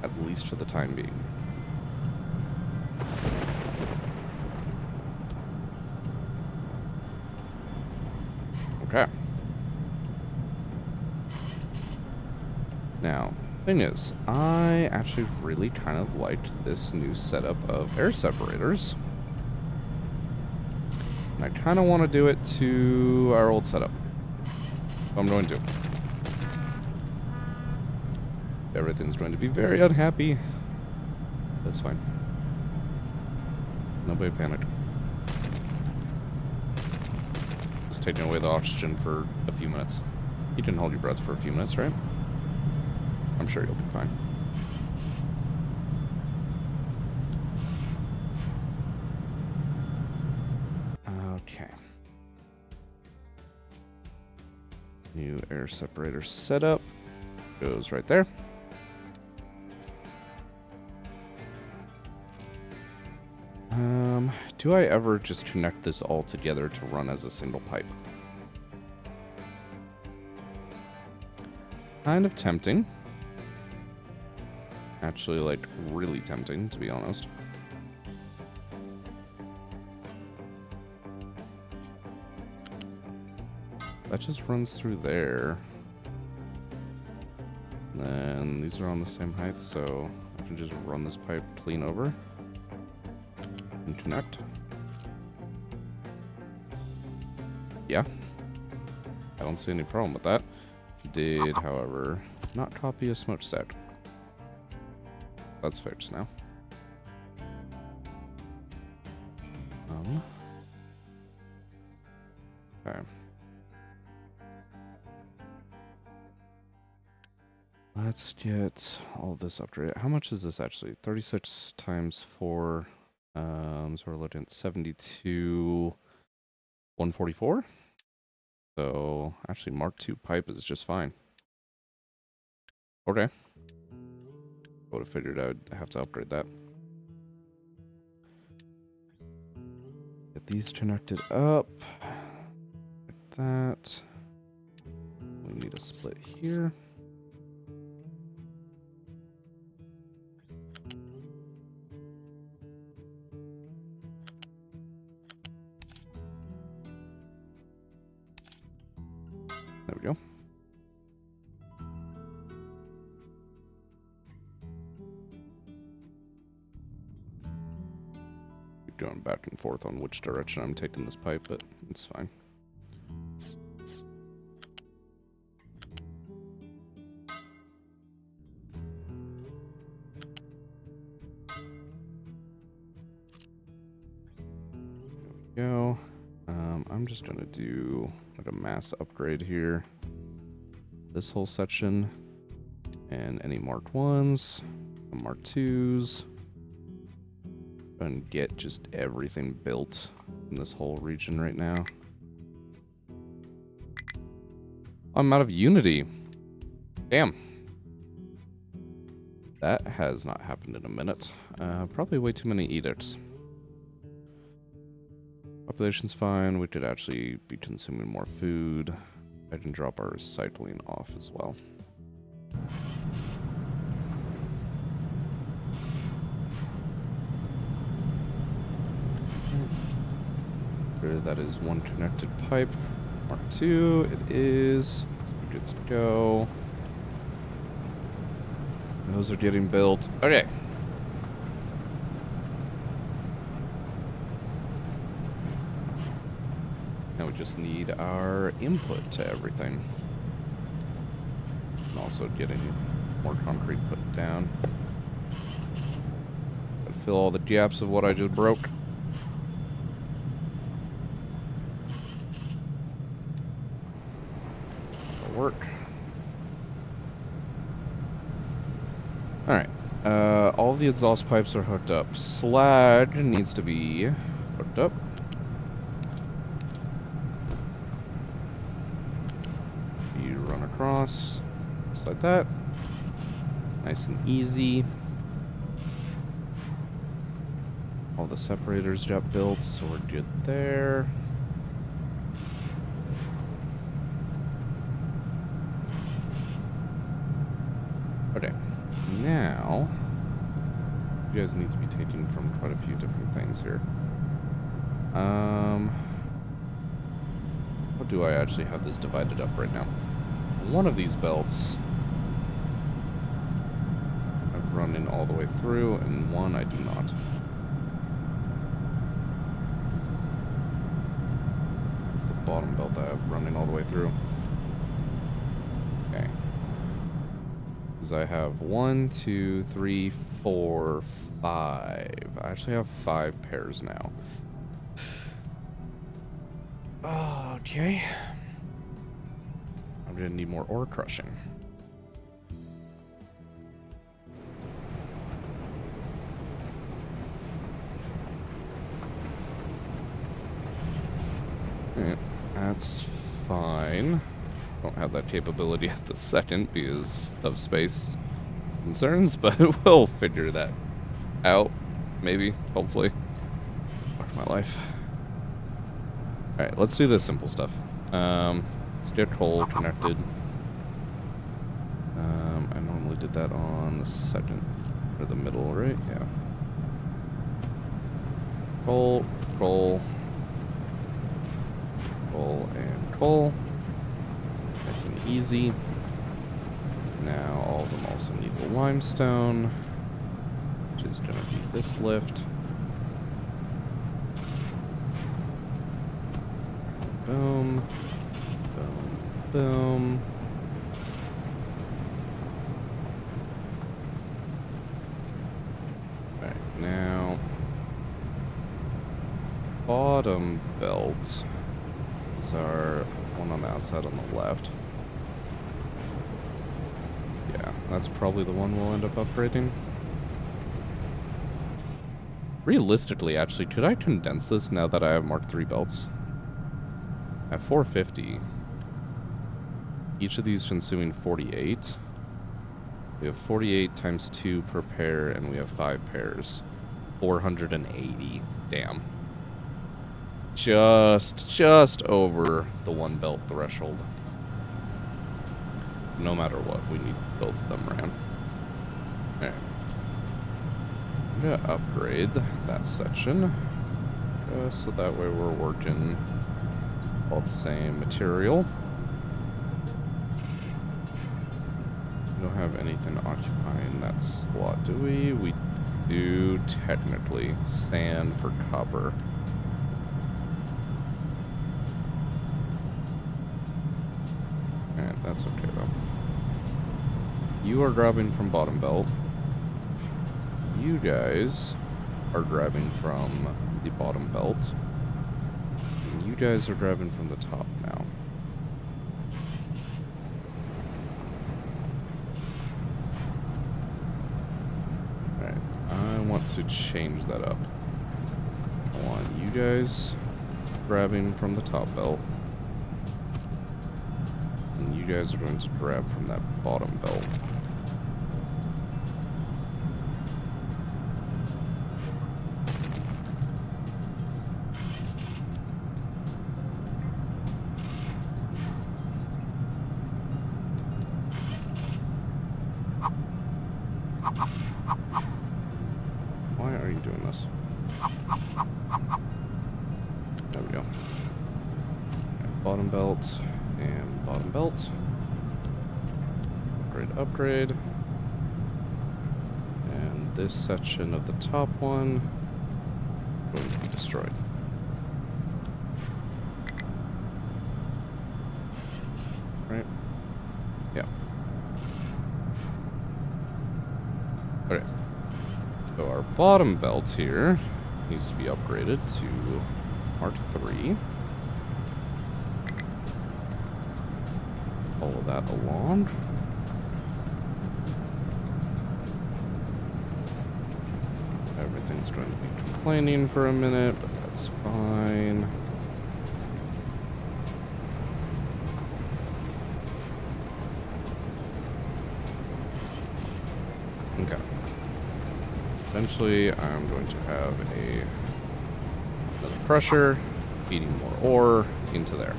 at least for the time being. Okay. Now, thing is, I actually really kind of liked this new setup of air separators. And I kind of want to do it to our old setup. So I'm going to. Everything's going to be very unhappy. That's fine. Nobody panic. Just taking away the oxygen for a few minutes. You can hold your breath for a few minutes, right? I'm sure you'll be fine. Okay. New air separator setup. Goes right there. Do I ever just connect this all together to run as a single pipe? Kind of tempting. Actually, like, really tempting, to be honest. That just runs through there. And then these are on the same height, so I can just run this pipe clean over and connect. Yeah. I don't see any problem with that. Did, however, not copy a smokestack. That's fixed now. Okay. Let's get all this upgraded. How much is this actually? 36 times 4. So we're looking at 72, 144. So actually, Mark II pipe is just fine. Okay. I would have figured I'd have to upgrade that. Get these connected up. Like that. We need a split here. There we go. Keep going back and forth on which direction I'm taking this pipe, but it's fine. There we go. I'm just gonna do like a mass upgrade here. This whole section, and any Mark 1s, Mark 2s, and get just everything built in this whole region right now. I'm out of Unity. Damn. That has not happened in a minute. Probably way too many edicts. Population's fine. We could actually be consuming more food. I can drop our recycling off as well. That is one connected pipe. Mark II, it is. Good to go. Those are getting built. Okay. Now we just need our input to everything. And also getting more concrete put down. Gotta fill all the gaps of what I just broke. That'll work. Alright. All the exhaust pipes are hooked up. Slag needs to be hooked up. across, just like that. Nice and easy. All the separators got built, so we're good there. Okay, now you guys need to be taking from quite a few different things here. What do I actually have this divided up right now? One of these belts I've run in all the way through, and one I do not. It's the bottom belt that I've run in all the way through. Okay. Because I have 1, 2, 3, 4, 5. I actually have 5 pairs now. Okay. I'm gonna need more ore crushing. Alright, that's fine. Don't have that capability at the second because of space concerns, but we'll figure that out. Maybe, hopefully. Fuck my life. Alright, let's do the simple stuff. Let's get coal connected. I normally did that on the second or the middle, right? Yeah. Coal, coal, coal, and coal. Nice and easy. Now all of them also need the limestone, which is going to be this lift. Boom. Boom. Boom. Alright, now bottom belt is our one on the outside on the left. Yeah, that's probably the one we'll end up upgrading. Realistically, actually, could I condense this now that I have Mark III belts? At 450, each of these consuming 48. We have 48 times 2 per pair, and we have 5 pairs. 480. Damn. Just over the 1 belt threshold. No matter what, we need both of them ran. Alright. I'm gonna upgrade that section. So that way we're working all the same material. We don't have anything occupying that slot, do we? We do technically. Sand for copper. Alright, that's okay though. You are grabbing from bottom belt. You guys are grabbing from the bottom belt. You guys are grabbing from the top now. Alright, I want to change that up. I want you guys grabbing from the top belt. And you guys are going to grab from that bottom belt. Why are you doing this? There we go. And bottom belt and bottom belt. Upgrade, upgrade. And this section of the top one going to be destroyed. Right? Yeah. Okay. So our bottom belt here needs to be upgraded to Mark III. Follow that along. Everything's going to be complaining for a minute, but that's fine. eventually I'm going to have another crusher feeding more ore into there.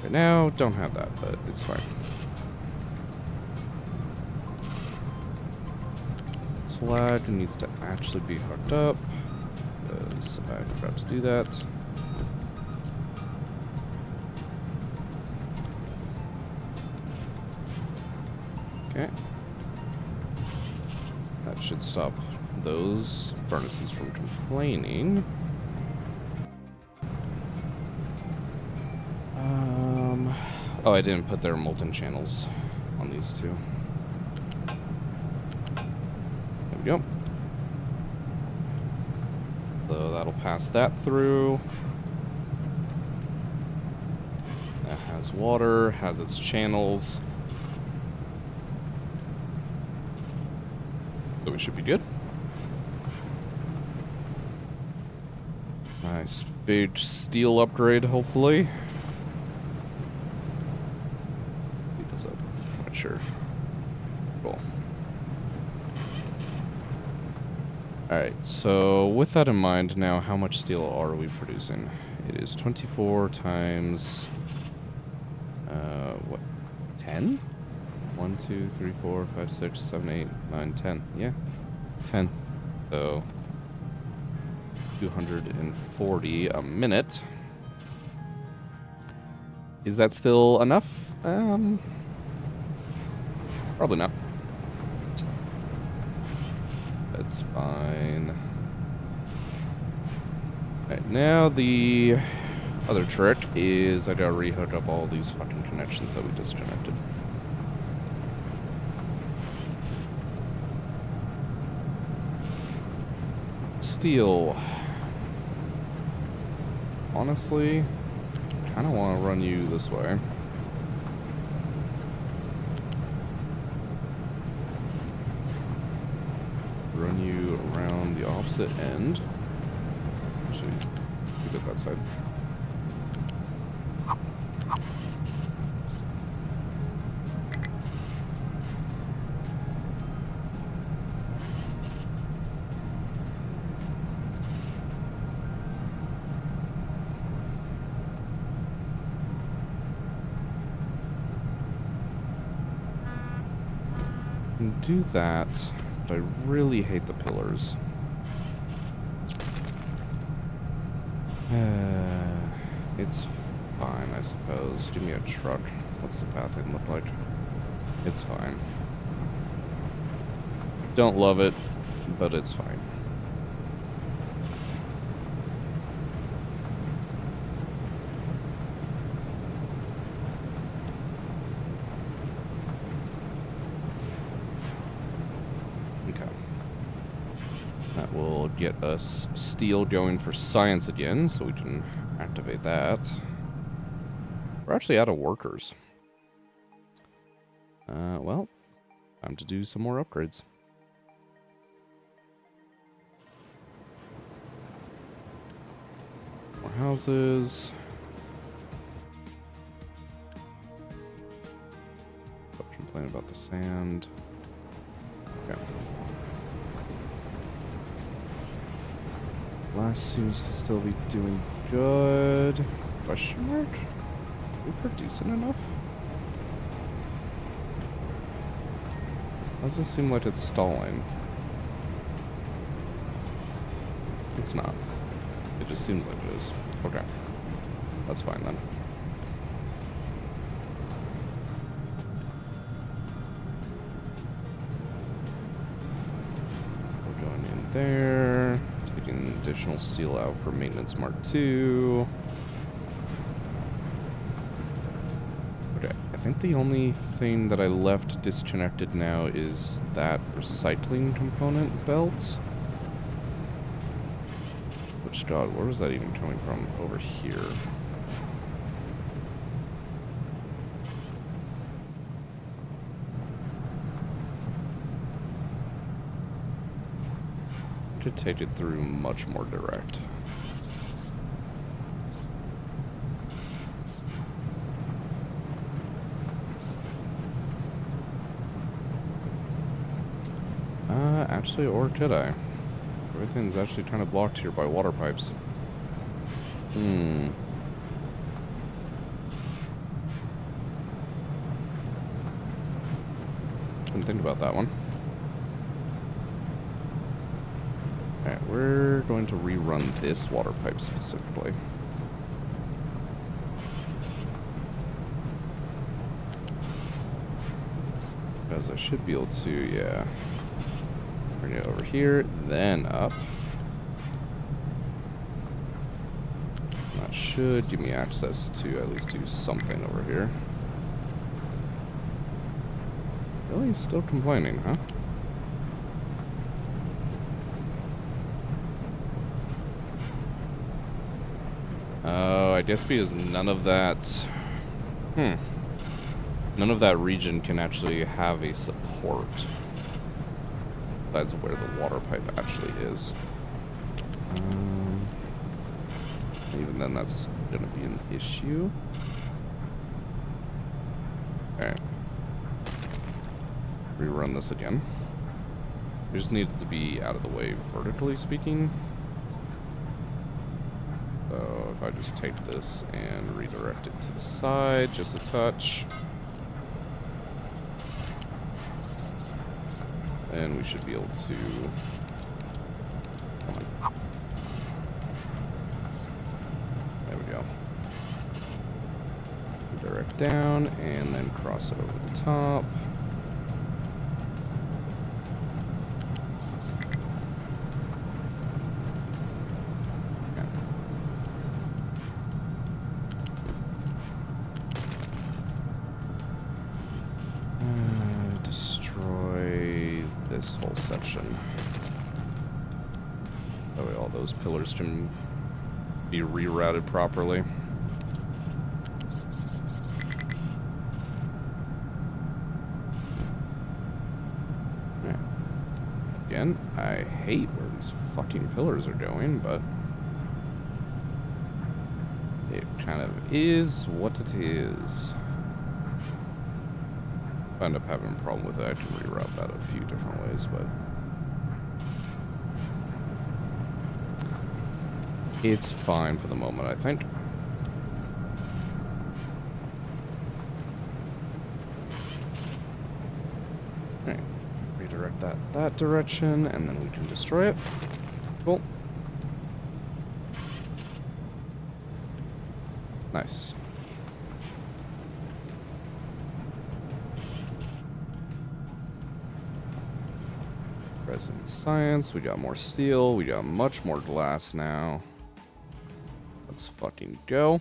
Right now, don't have that, but it's fine. Slag needs to actually be hooked up, because I forgot to do that. Okay. That should stop those furnaces from complaining. Oh, I didn't put their molten channels on these two. There we go. So that'll pass that through. That has water, has its channels. So we should be good. Nice big steel upgrade, hopefully. Keep this up. I'm not sure. Cool. Alright, so with that in mind, now how much steel are we producing? It is 24 times... what? 10? 1, 2, 3, 4, 5, 6, 7, 8, 9, 10. Yeah. 10. So 240 a minute. Is that still enough? Probably not. That's fine. Alright, now the other trick is I gotta rehook up all these fucking connections that we disconnected. Steel. Honestly, I kind of want to run you this way. Run you around the opposite end. Actually, keep it that side. Do that, but I really hate the pillars. It's fine, I suppose. Give me a truck. What's the pathing look like? It's fine. Don't love it, but it's fine. That will get us steel going for science again, so we can activate that. We're actually out of workers. Well, time to do some more upgrades. More houses. Stop complaining about the sand. Okay. Glass seems to still be doing good. Question mark? Are we producing enough? Does it seem like it's stalling? It's not. It just seems like it is. Okay. That's fine then. We're going in there. Taking additional steel out for maintenance Mark II. Okay, I think the only thing that I left disconnected now is that recycling component belt. Which, God, where was that even coming from? Over here. Could take it through much more direct. actually, or could I? Everything's actually kind of blocked here by water pipes. Didn't think about that one. Alright, we're going to rerun this water pipe specifically. Because I should be able to, yeah. Bring it over here, then up. That should give me access to at least do something over here. Really? Still complaining, huh? Oh, I guess because none of that... None of that region can actually have a support. That's where the water pipe actually is. Even then, that's gonna be an issue. Alright. Rerun this again. We just need it to be out of the way vertically speaking. So if I just take this and redirect it to the side, just a touch. And we should be able to... Come on. There we go. Direct down, and then cross it over the top. Destroy this whole section. That way all those pillars can be rerouted properly. Yeah. Again, I hate where these fucking pillars are going, but it kind of is what it is. If I end up having a problem with it, I can reroute that a few different ways, but it's fine for the moment, I think. Alright, redirect that direction, and then we can destroy it. Cool. Nice. Resin science, we got more steel, we got much more glass now. Let's fucking go.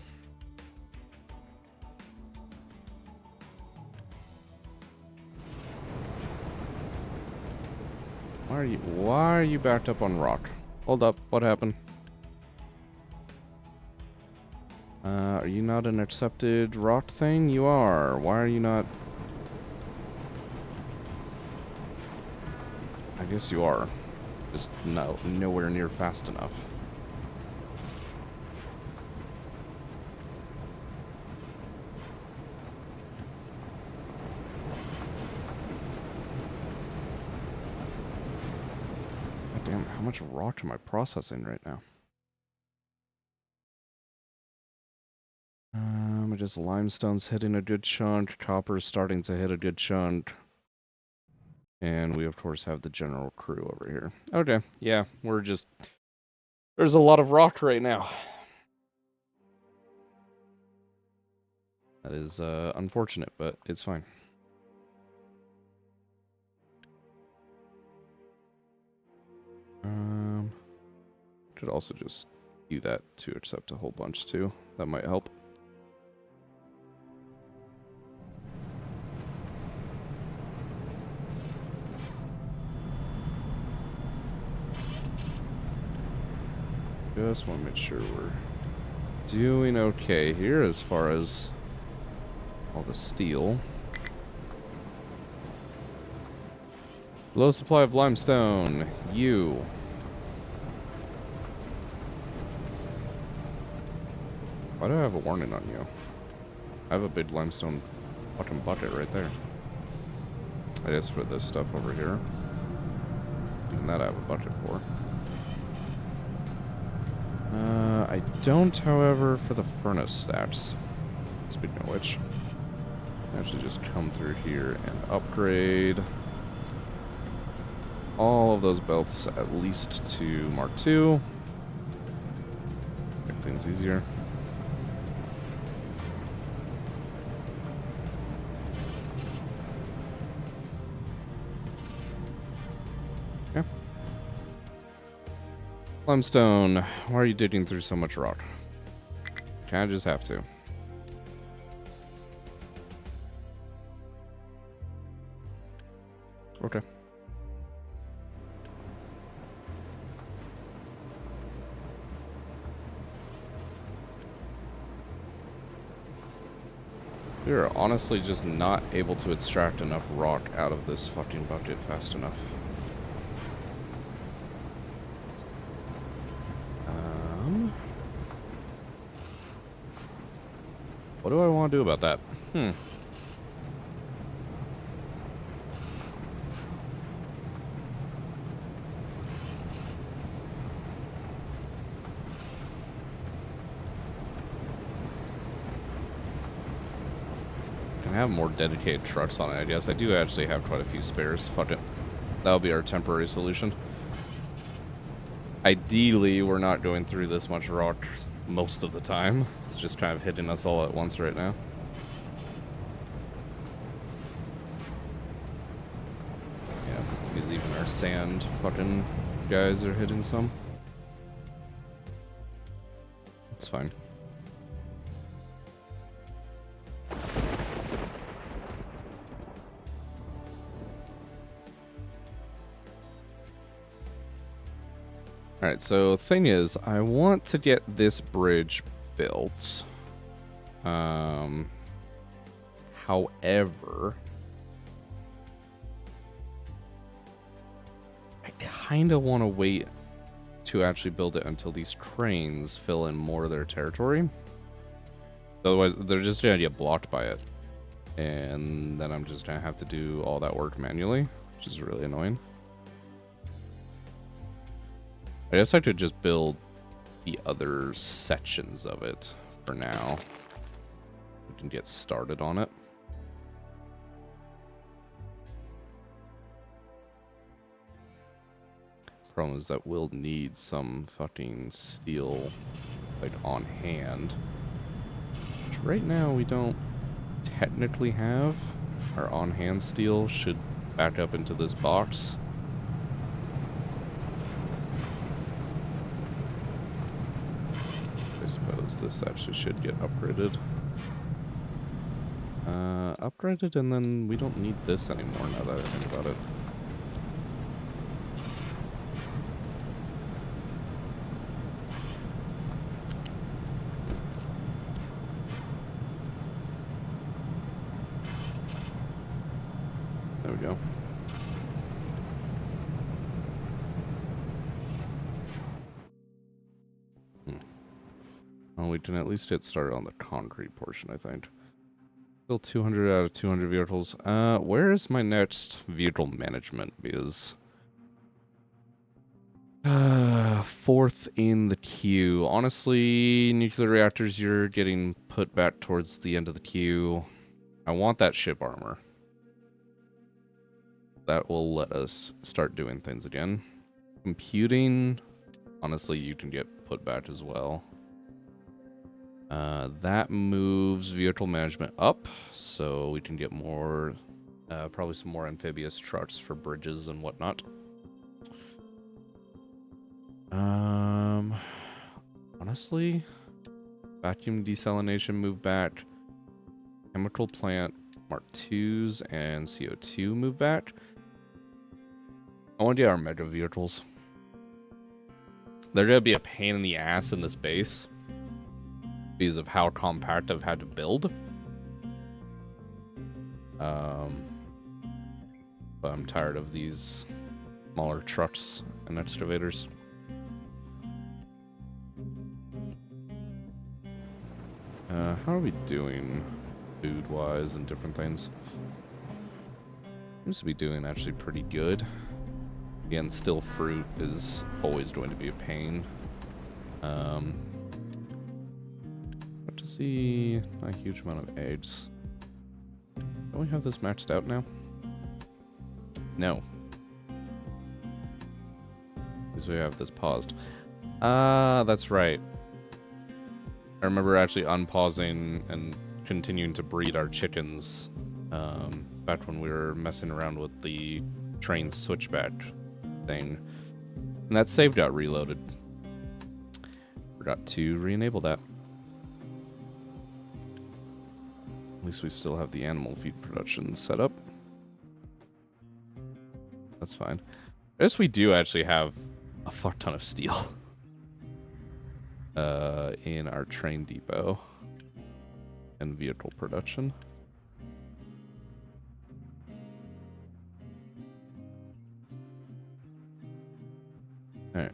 Why are you backed up on rock? Hold up, what happened? Are you not an accepted rock thing? You are. Why are you not? I guess you are. Just nowhere near fast enough. God damn, how much rock am I processing right now? Just limestone's hitting a good chunk, copper's starting to hit a good chunk. And we, of course, have the general crew over here. Okay, yeah, we're just... There's a lot of rock right now. That is unfortunate, but it's fine. Could also just do that to accept a whole bunch, too. That might help. Just want to make sure we're doing okay here as far as all the steel. Low supply of limestone. You. Why do I have a warning on you? I have a big limestone fucking bucket right there. I guess for this stuff over here. Even that I have a budget for. I don't, however, for the furnace stats. Speaking of which, actually just come through here and upgrade all of those belts at least to Mark II. Make things easier. Okay. Limestone, why are you digging through so much rock? Can I just have to? Okay. We are honestly just not able to extract enough rock out of this fucking bucket fast enough. What do I want to do about that? Can have more dedicated trucks on it, I guess. I do actually have quite a few spares. Fuck it. That'll be our temporary solution. Ideally, we're not going through this much rock most of the time. It's just kind of hitting us all at once right now. Yeah, because even our sand fucking guys are hitting some. It's fine. Alright, so thing is, I want to get this bridge built. However, I kind of want to wait to actually build it until these cranes fill in more of their territory. Otherwise, they're just going to get blocked by it. And then I'm just going to have to do all that work manually, which is really annoying. I guess I could just build the other sections of it for now. We can get started on it. Problem is that we'll need some fucking steel, like, on hand. Which right now we don't technically have. Our on-hand steel should back up into this box. I suppose this actually should get upgraded. Upgraded, and then we don't need this anymore now that I think about it. There we go. Well, we can at least get started on the concrete portion, I think. Still 200 out of 200 vehicles. Where is my next vehicle management? Because fourth in the queue. Honestly, nuclear reactors, you're getting put back towards the end of the queue. I want that ship armor. That will let us start doing things again. Computing, honestly, you can get put back as well. That moves vehicle management up, so we can get more, probably some more amphibious trucks for bridges and whatnot. Honestly, vacuum desalination move back. Chemical plant Mark IIs and CO2 move back. I want to get our mega vehicles. They're gonna be a pain in the ass in this base because of how compact I've had to build. But I'm tired of these smaller trucks and excavators. How are we doing food-wise and different things? Seems to be doing actually pretty good. Again, still fruit is always going to be a pain. What to see? Not a huge amount of eggs. Don't we have this maxed out now? No. Because we have this paused. Ah, that's right. I remember actually unpausing and continuing to breed our chickens back when we were messing around with the train switchback thing. And that save got reloaded. Forgot to re-enable that. At least we still have the animal feed production set up. That's fine. I guess we do actually have a fuck ton of steel in our train depot and vehicle production. Alright.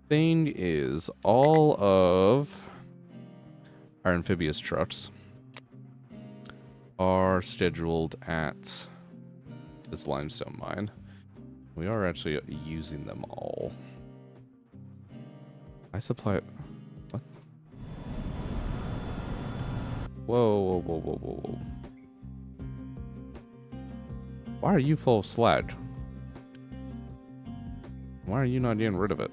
Thing is, all of our amphibious trucks are scheduled at this limestone mine. We are actually using them all. I supply... What? Whoa, whoa, whoa, whoa, whoa, whoa. Why are you full of slag? Why are you not getting rid of it?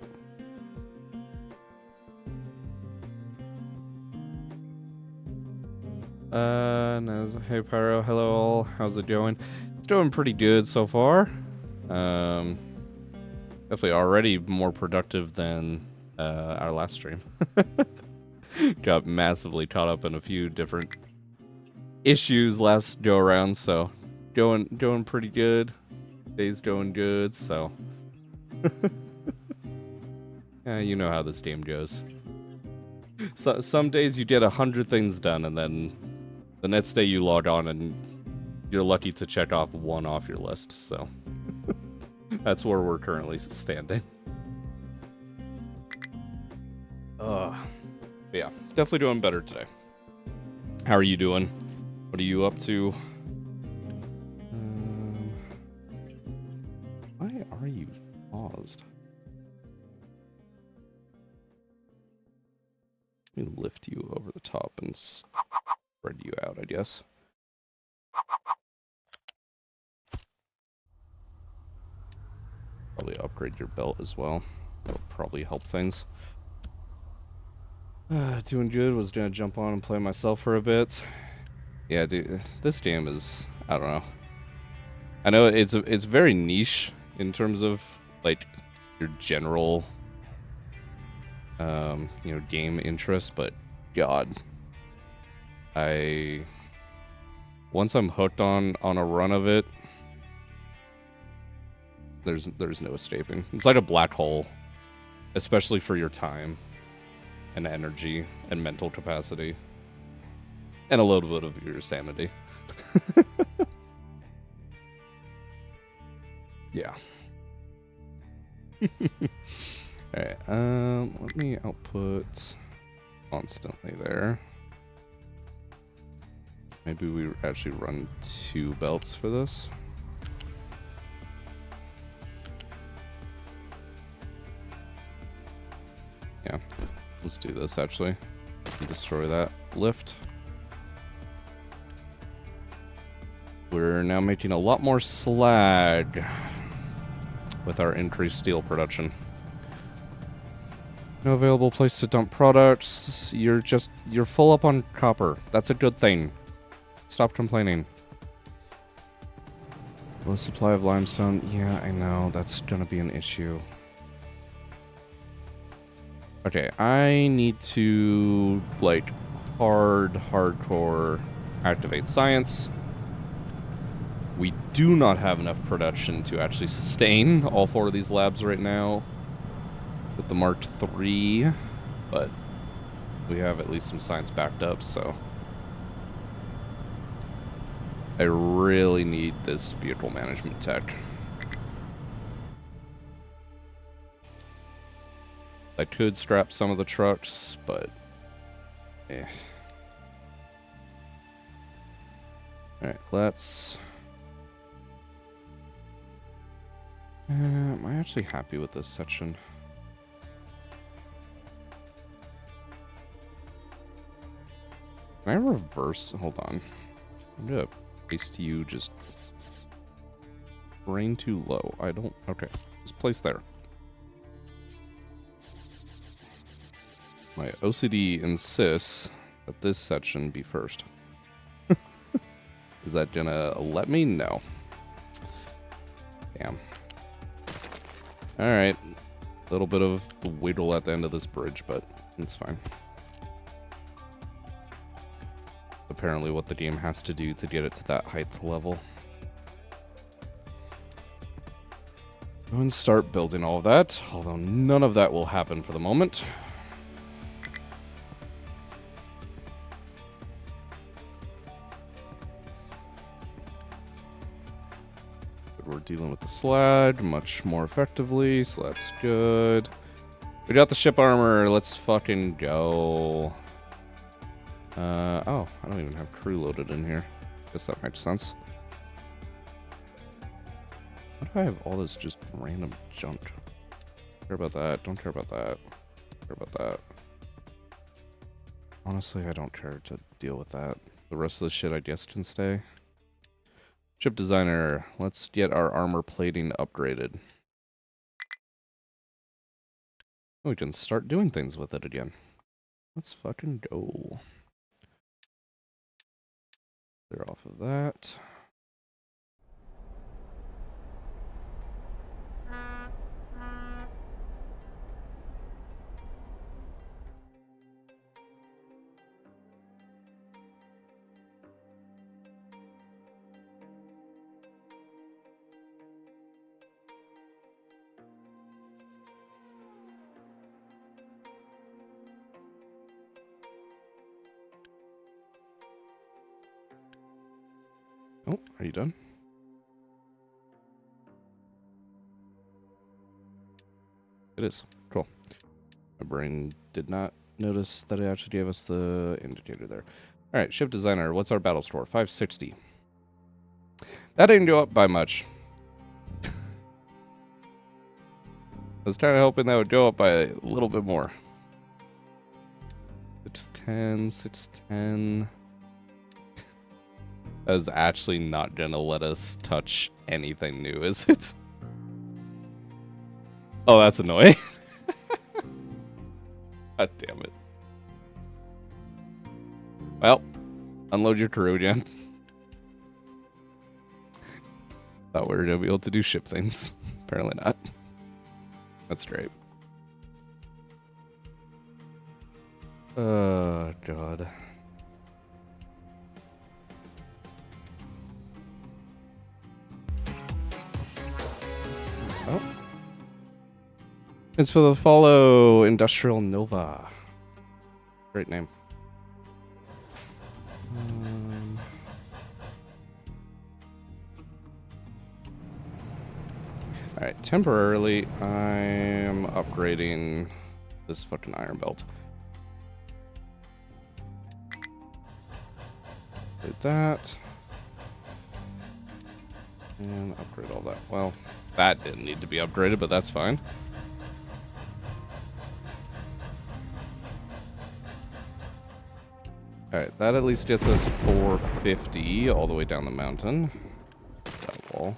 Hey Pyro, hello all. How's it going? It's doing pretty good so far. Definitely already more productive than our last stream. Got massively caught up in a few different issues last go around, so going pretty good. Day's going good, so yeah, you know how this game goes. So some days you get 100 things done, and then the next day you log on and you're lucky to check off one off your list. So that's where we're currently standing. Yeah, definitely doing better today. How are you doing? What are you up to? Why are you paused? Let me lift you over the top and spread you out, I guess. Probably upgrade your belt as well. That'll probably help things. Doing good. Was gonna jump on and play myself for a bit. Yeah, dude, this game is, I don't know. I know it's very niche in terms of like your general you know, game interest, but God, once I'm hooked on a run of it, there's no escaping. It's like a black hole, especially for your time and energy and mental capacity and a little bit of your sanity. Yeah. Alright, let me output constantly there. Maybe we actually run 2 belts for this. Yeah, let's do this actually. And destroy that lift. We're now making a lot more slag with our increased steel production. No available place to dump products. You're full up on copper. That's a good thing. Stop complaining. Low supply of limestone. Yeah, I know. That's gonna be an issue. Okay, I need to, like, hardcore activate science. We do not have enough production to actually sustain all 4 of these labs right now with the Mark III, but we have at least some science backed up, so I really need this vehicle management tech. I could scrap some of the trucks, but eh. Alright, let's Am I actually happy with this section? Can I reverse? Hold on. I'm gonna place you just brain too low. I don't. Okay, just place there. My OCD insists that this section be first. Is that gonna let me? No. Damn. Alright. A little bit of wiggle at the end of this bridge, but it's fine. Apparently what the game has to do to get it to that height level. Go and start building all of that, although none of that will happen for the moment. We're dealing with the sludge much more effectively, so that's good. We got the ship armor. Let's fucking go. Oh, I don't even have crew loaded in here. Guess that makes sense. Why do I have all this just random junk? Care about that. Don't care about that. Care about that. Honestly, I don't care to deal with that. The rest of the shit I guess can stay. Ship designer, let's get our armor plating upgraded. We can start doing things with it again. Let's fucking go. Clear off of that. Oh, are you done? It is. Cool. My brain did not notice that it actually gave us the indicator there. Alright, ship designer, what's our battle score? 560. That didn't go up by much. I was kind of hoping that would go up by a little bit more. 610, 610. That is actually not gonna let us touch anything new, is it? Oh, that's annoying. God damn it. Well, unload your crew again. Thought we were gonna be able to do ship things. Apparently not. That's great. Oh, God. Oh. It's for the follow Industrial Nova. Great name. Alright, temporarily, I'm upgrading this fucking iron belt. Upgrade that. And upgrade all that. Well, that didn't need to be upgraded, but that's fine. Alright, that at least gets us 450 all the way down the mountain. That wall.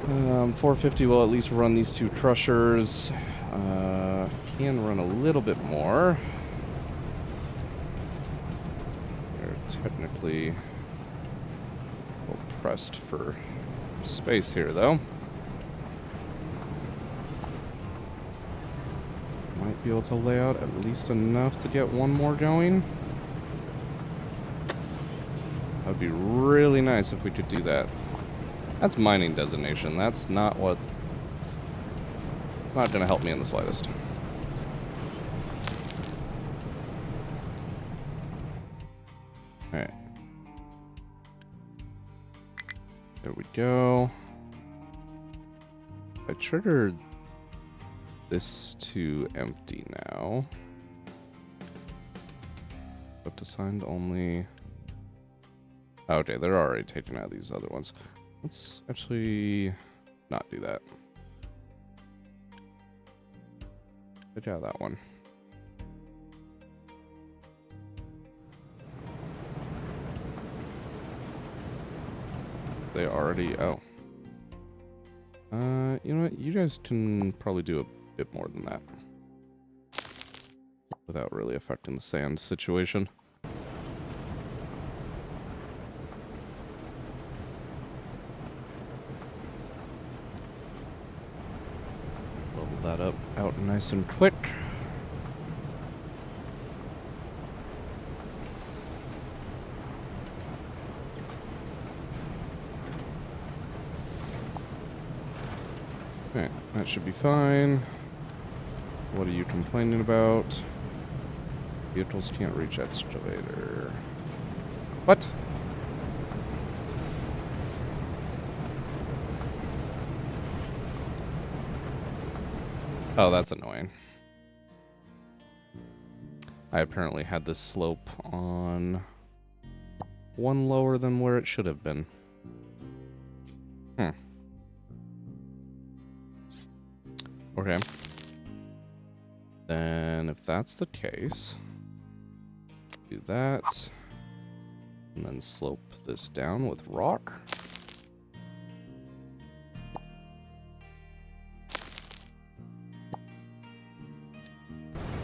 450 will at least run these two crushers. Can run a little bit more. They're technically pressed for space here, though. Might be able to lay out at least enough to get one more going. That would be really nice if we could do that. That's mining designation. That's not what... Not going to help me in the slightest. Alright. There we go. I triggered this to empty now. But assigned only... Okay, they're already taking out these other ones. Let's actually not do that. Take out that one. They already... Oh. You know what? You guys can probably do a bit more than that. Without really affecting the sand situation. Level that up out nice and quick. Okay, that should be fine. What are you complaining about? Vehicles can't reach excavator. What? Oh, that's annoying. I apparently had this slope on one lower than where it should have been. Okay. Then if that's the case, do that. And then slope this down with rock.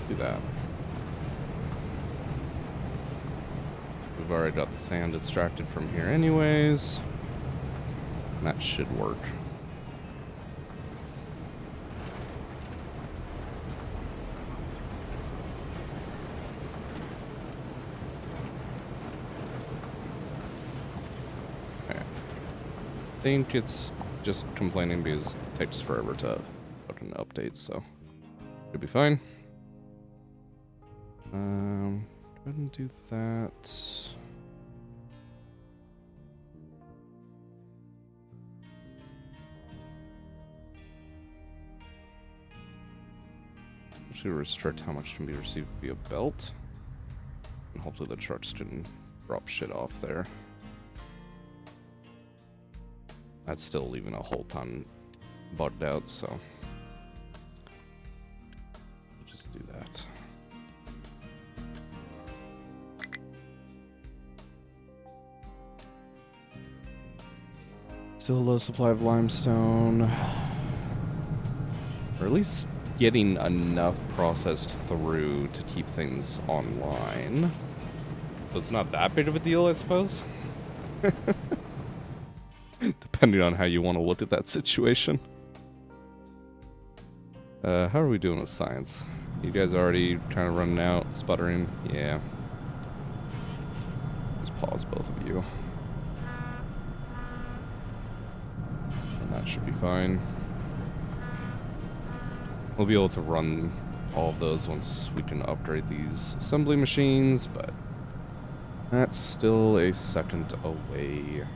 Do that. We've already got the sand extracted from here anyways. And that should work. I think it's just complaining because it takes forever to fucking update, so should be fine. Go ahead and do that. Actually restrict how much can be received via belt. And hopefully the trucks can drop shit off there. That's still leaving a whole ton bugged out, so we'll just do that. Still a low supply of limestone. Or at least getting enough processed through to keep things online. So it's not that big of a deal, I suppose. Depending on how you want to look at that situation. How are we doing with science? You guys already kind of running out, sputtering? Yeah. Just pause both of you. And that should be fine. We'll be able to run all of those once we can upgrade these assembly machines, but that's still a second away.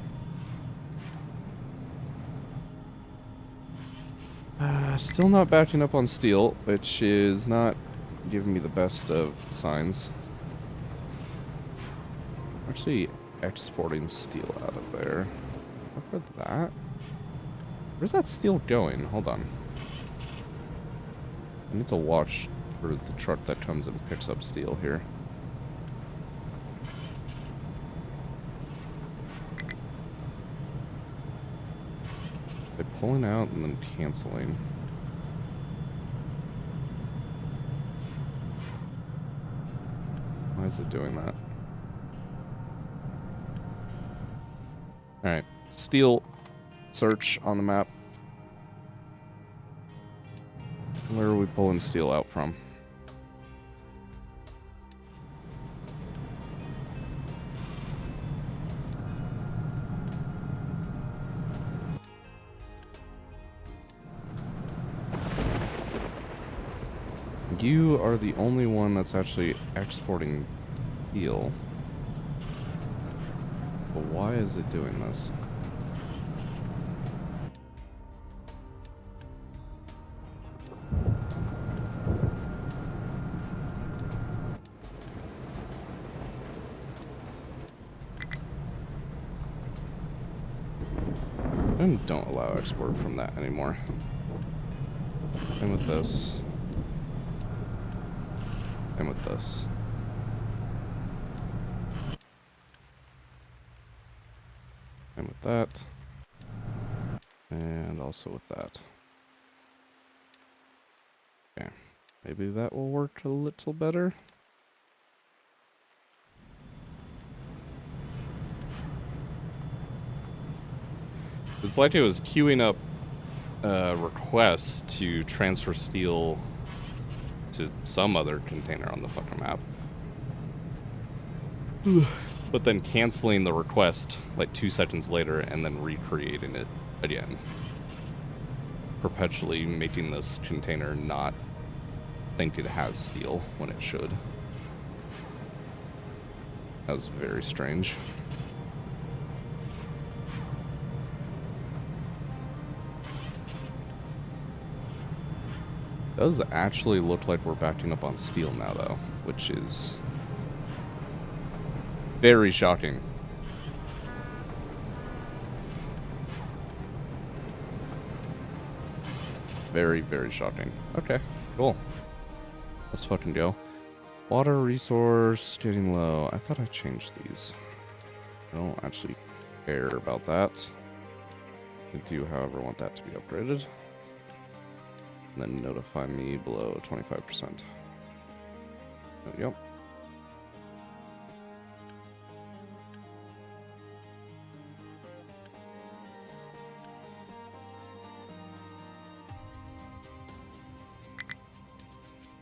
Still not backing up on steel, which is not giving me the best of signs. Actually exporting steel out of there. For that? Where's that steel going? Hold on. I need to watch for the truck that comes and picks up steel here. They're pulling out and then canceling. Why is it doing that? Alright. Steel search on the map. Where are we pulling steel out from? You are the only one that's actually exporting steel. But why is it doing this? and don't allow export from that anymore. Same with this. Same with this. Same with that. And also with that. Okay. Maybe that will work a little better. It's like it was queuing up requests to transfer steel to some other container on the fucking map. But then canceling the request like 2 seconds later and then recreating it again. Perpetually making this container not think it has steel when it should. That was very strange. Does actually look like we're backing up on steel now, though, which is very shocking. Very, very shocking. Okay, cool. Let's fucking go. Water resource getting low. I thought I changed these. I don't actually care about that. I do, however, want that to be upgraded. And then notify me below 25%. There we go.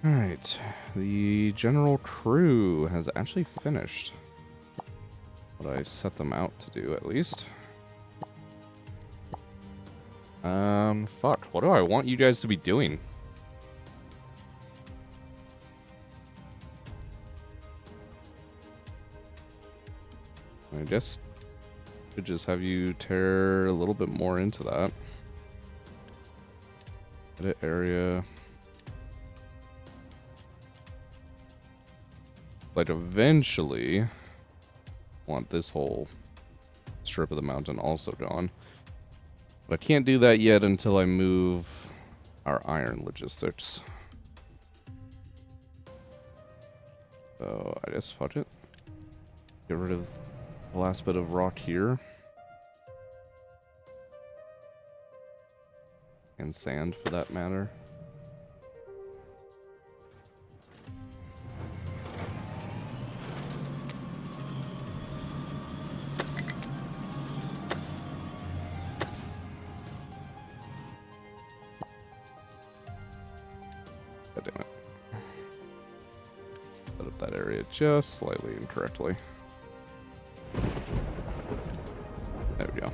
Alright, the general crew has actually finished what I set them out to do, at least. Fuck, what do I want you guys to be doing? I guess could just have you tear a little bit more into that. Edit area. Like, eventually want this whole strip of the mountain also gone. But I can't do that yet until I move our iron logistics. So I guess fuck it. Get rid of the last bit of rock here. And sand, for that matter. God damn it. Set up that area just slightly incorrectly. There we go.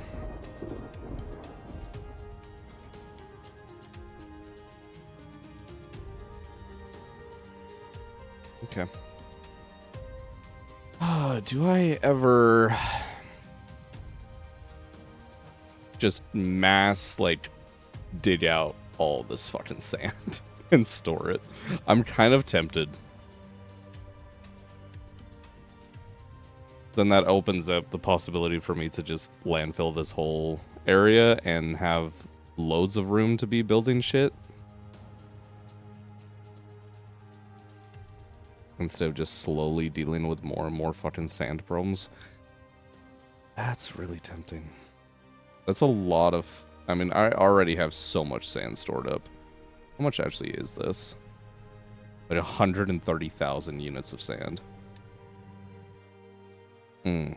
Okay. Do I ever just mass, like, dig out all this fucking sand and store it? I'm kind of tempted. Then that opens up the possibility for me to just landfill this whole area and have loads of room to be building shit. Instead of just slowly dealing with more and more fucking sand problems. That's really tempting. That's a lot of... I mean, I already have so much sand stored up. How much actually is this? Like 130,000 units of sand. I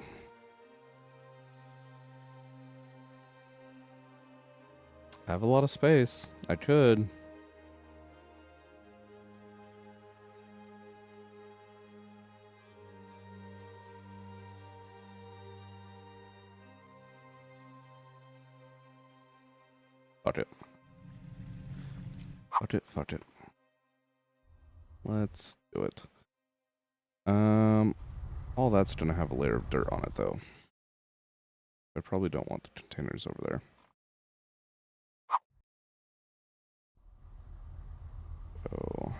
have a lot of space. I could. Fuck it. Fuck it, fuck it. Let's do it. All that's gonna have a layer of dirt on it, though. I probably don't want the containers over there. So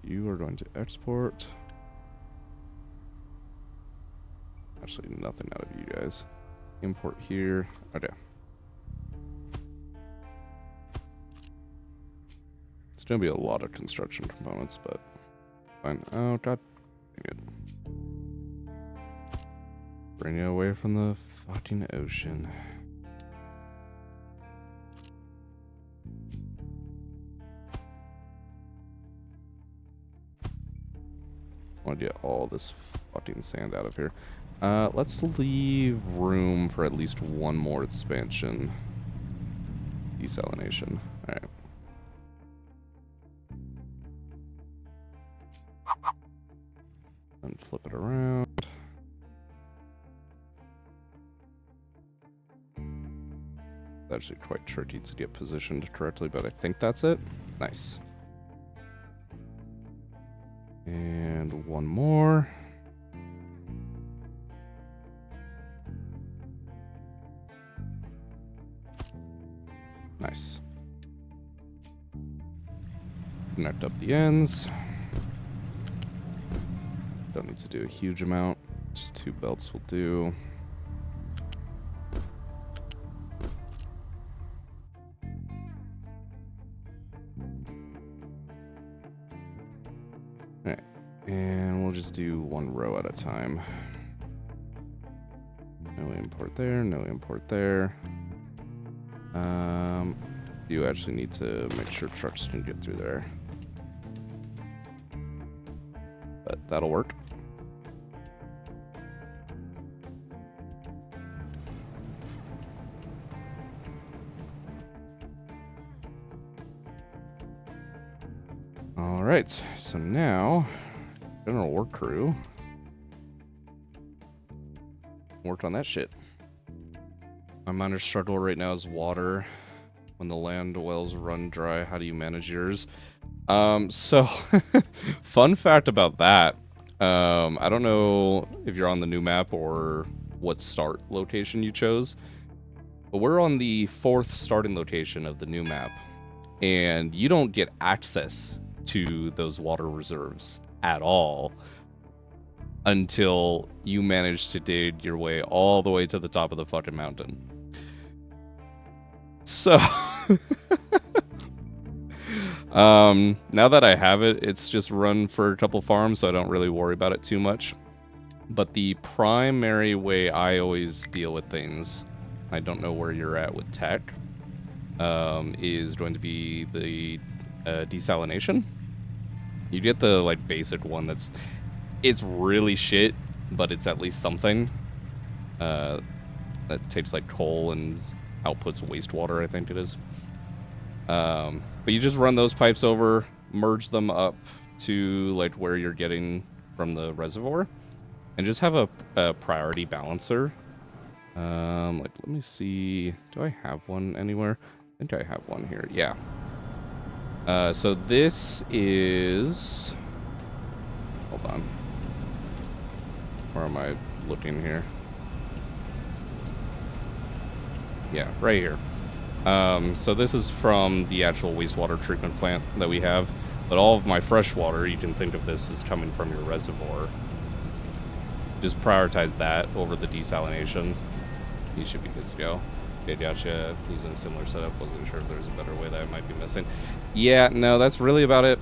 you are going to export. Actually, nothing out of you guys. Import here. Okay. It's gonna be a lot of construction components, but fine. Oh god, dang it. Bring you away from the fucking ocean. I want to get all this fucking sand out of here. Let's leave room for at least one more expansion. Desalination. Alright. And flip it around. It's actually quite tricky to get positioned correctly, but I think that's it. Nice. And one more. Nice. Connect up the ends. Don't need to do a huge amount. Just 2 belts will do. Alright. And we'll just do 1 row at a time. No import there, no import there. You actually need to make sure trucks can get through there. But that'll work. Alright, so now, general work crew worked on that shit. My minor struggle right now is water. When the land wells run dry, how do you manage yours? So, fun fact about that. I don't know if you're on the new map or what start location you chose, but we're on the 4th starting location of the new map, and you don't get access to those water reserves at all until you manage to dig your way all the way to the top of the fucking mountain. So, now that I have it, it's just run for a couple farms, so I don't really worry about it too much. But the primary way I always deal with things, I don't know where you're at with tech, is going to be the desalination. You get the like basic one it's really shit, but it's at least something. That takes like coal and outputs wastewater, I think it is. But you just run those pipes over, merge them up to like where you're getting from the reservoir, and just have a priority balancer. Like, let me see. Do I have one anywhere? I think I have one here. Yeah. So this is... Hold on. Where am I looking here? Yeah, right here. So this is from the actual wastewater treatment plant that we have. But all of my fresh water, you can think of this as coming from your reservoir. Just prioritize that over the desalination. You should be good to go. Okay, gotcha. Using a similar setup. Wasn't sure if there's a better way that I might be missing. Yeah, no, that's really about it.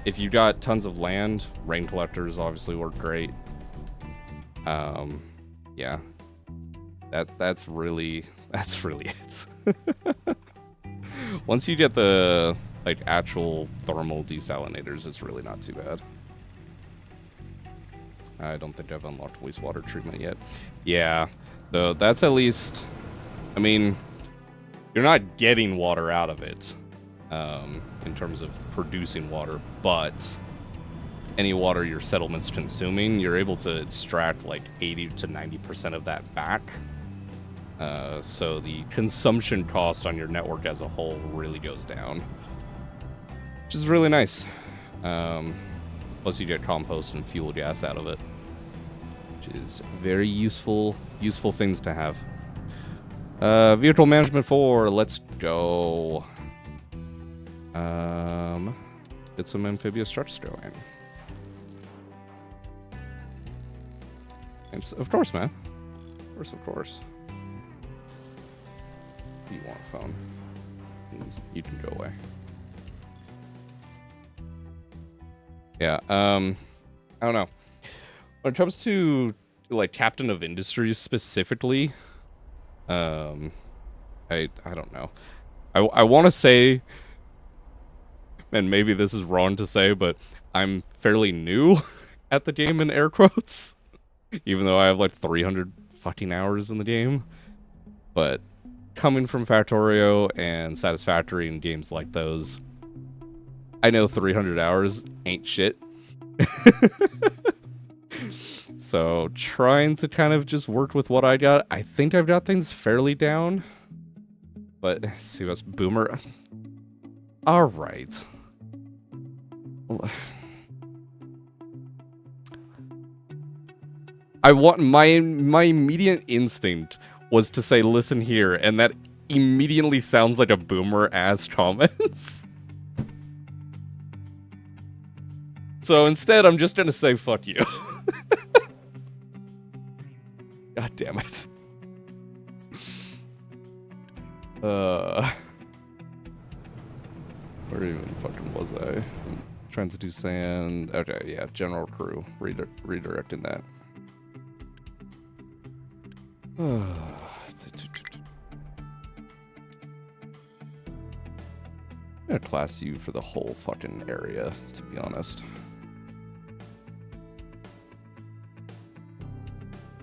If you got tons of land, rain collectors obviously work great. Yeah. That's really it. Once you get the like actual thermal desalinators, it's really not too bad. I don't think I've unlocked wastewater treatment yet. Yeah, so that's at least, I mean, you're not getting water out of it in terms of producing water, but any water your settlement's consuming, you're able to extract like 80 to 90% of that back. So the consumption cost on your network as a whole really goes down, which is really nice. Plus you get compost and fuel gas out of it, which is very useful things to have. Vehicle management 4, let's go. Get some amphibious trucks going. Of course, man. Of course. You want a phone? You can go away. Yeah. I don't know. When it comes to like Captain of Industries specifically, I don't know. I want to say, and maybe this is wrong to say, but I'm fairly new at the game in air quotes, even though I have like 300 fucking hours in the game. But coming from Factorio and Satisfactory and games like those, I know 300 hours ain't shit. So trying to kind of just work with what I got. I think I've got things fairly down. But let's see what's Boomer. All right. I want my immediate instinct was to say, listen here, and that immediately sounds like a Boomer ass comments. So instead, I'm just gonna say fuck you. God damn it. Where even fucking was I? I'm trying to do sand. Okay, yeah, general crew. Redirecting that. I'm gonna class you for the whole fucking area, to be honest.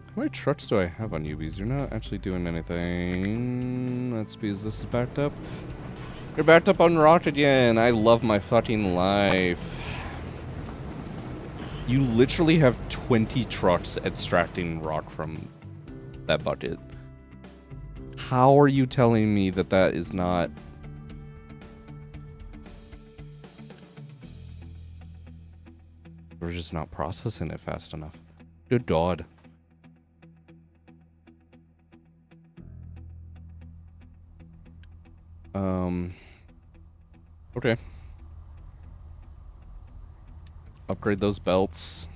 How many trucks do I have on UBs? You're not actually doing anything. That's because this is backed up. You're backed up on rock again. I love my fucking life. You literally have 20 trucks extracting rock from that bucket. How are you telling me that that is not... We're just not processing it fast enough. Good God. Okay. Upgrade those belts.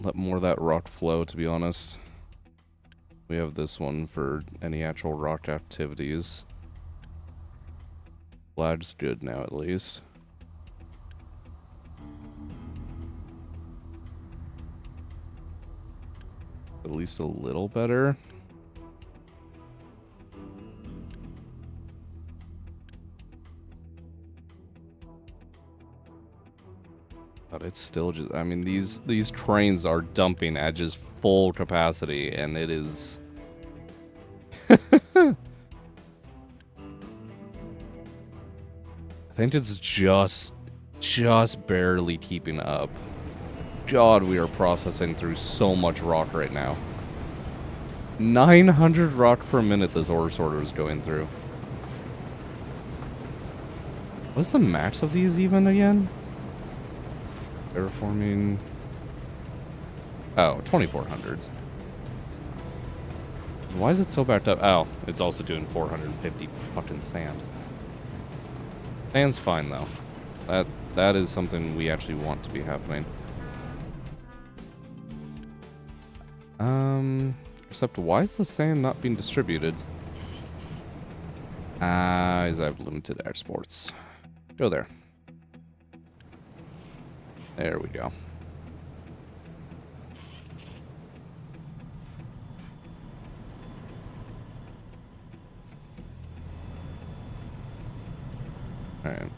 Let more of that rock flow, to be honest. We have this one for any actual rock activities. Flag's good now, at least. At least a little better. But it's still just, I mean, these trains are dumping at just full capacity, and it is... I think it's just barely keeping up. God, we are processing through so much rock right now. 900 rock per minute this ore sorter is going through. What's the max of these even again? Terraforming. Oh, 2400. Why is it so backed up? Oh, it's also doing 450 fucking sand. Sand's fine though. That is something we actually want to be happening. Except why is the sand not being distributed? As I have limited exports. Go there. There we go. Alright.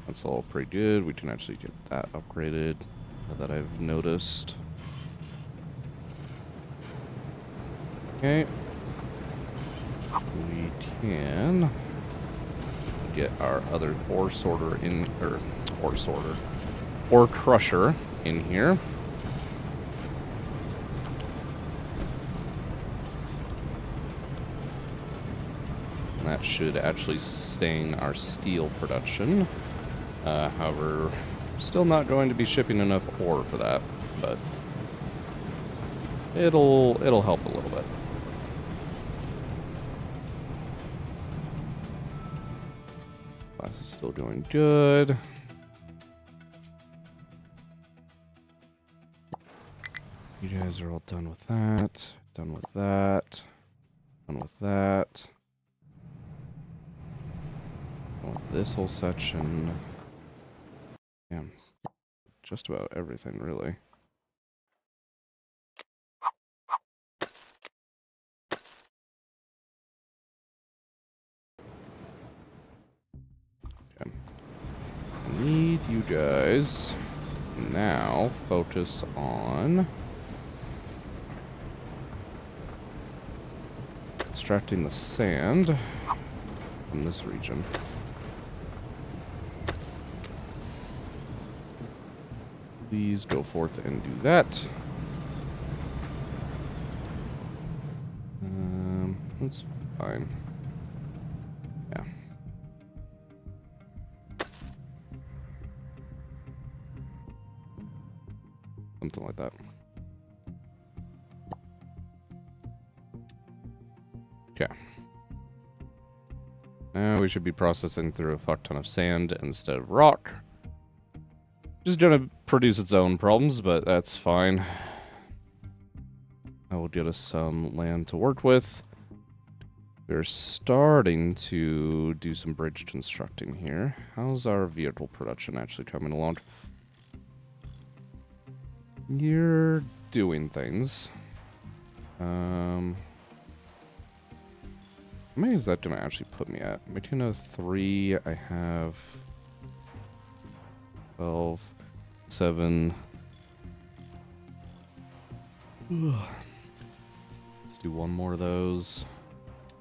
That's all pretty good. We can actually get that upgraded that I've noticed. Okay. We can get our other ore sorter in, or ore sorter. Ore crusher in here. And that should actually sustain our steel production. However, still not going to be shipping enough ore for that, but it'll help a little bit. Class is still going good. You guys are all done with that. Done with that. Done with that. Done with this whole section. Damn. Just about everything, really. Okay. I need you guys now focus on extracting the sand from this region. Please go forth and do that. That's fine. Yeah. Something like that. Okay. Now we should be processing through a fuck ton of sand instead of rock. Just gonna produce its own problems, but that's fine. That will get us some land to work with. We're starting to do some bridge constructing here. How's our vehicle production actually coming along? You're doing things. How many is that gonna actually put me at? Between a 3, I have 12, 7. Let's do one more of those.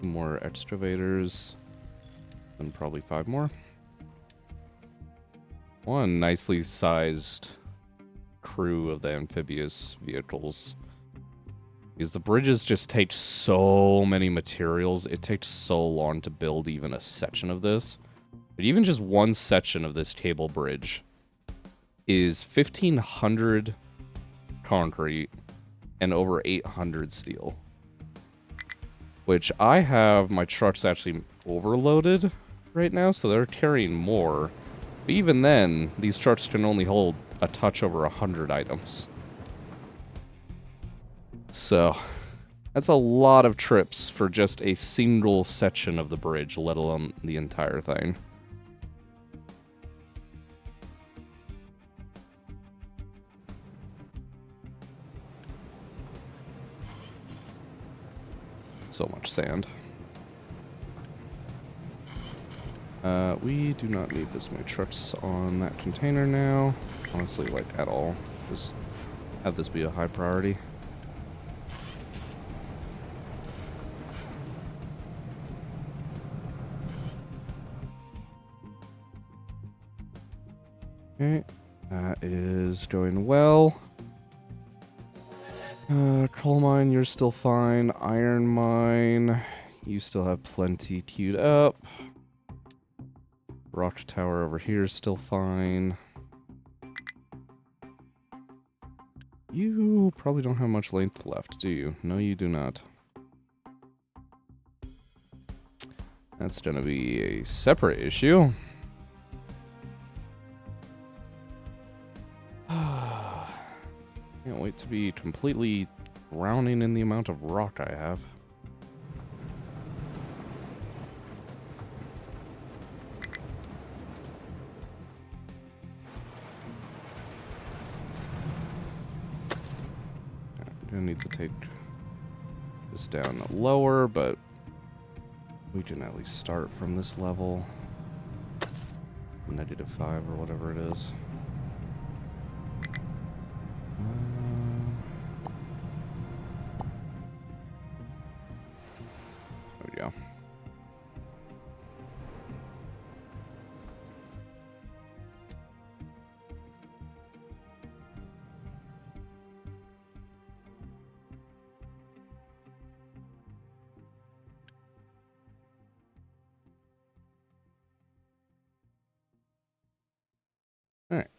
2 more excavators. And probably 5 more. One nicely sized crew of the amphibious vehicles. Because the bridges just take so many materials. It takes so long to build even a section of this. But even just one section of this cable bridge is 1,500 concrete and over 800 steel. Which I have my trucks actually overloaded right now, so they're carrying more. But even then, these trucks can only hold a touch over 100 items. So, that's a lot of trips for just a single section of the bridge, let alone the entire thing. So much sand. We do not need this many trucks on that container now. Honestly, like, at all. Just have this be a high priority. Okay, that is going well. Coal mine, you're still fine. Iron mine, you still have plenty queued up. Rock tower over here is still fine. You probably don't have much length left, do you? No, you do not. That's gonna be a separate issue. Can't wait to be completely drowning in the amount of rock I have. I'm gonna need to take this down lower, but we can at least start from this level. -5 or whatever it is. There we go. Alright.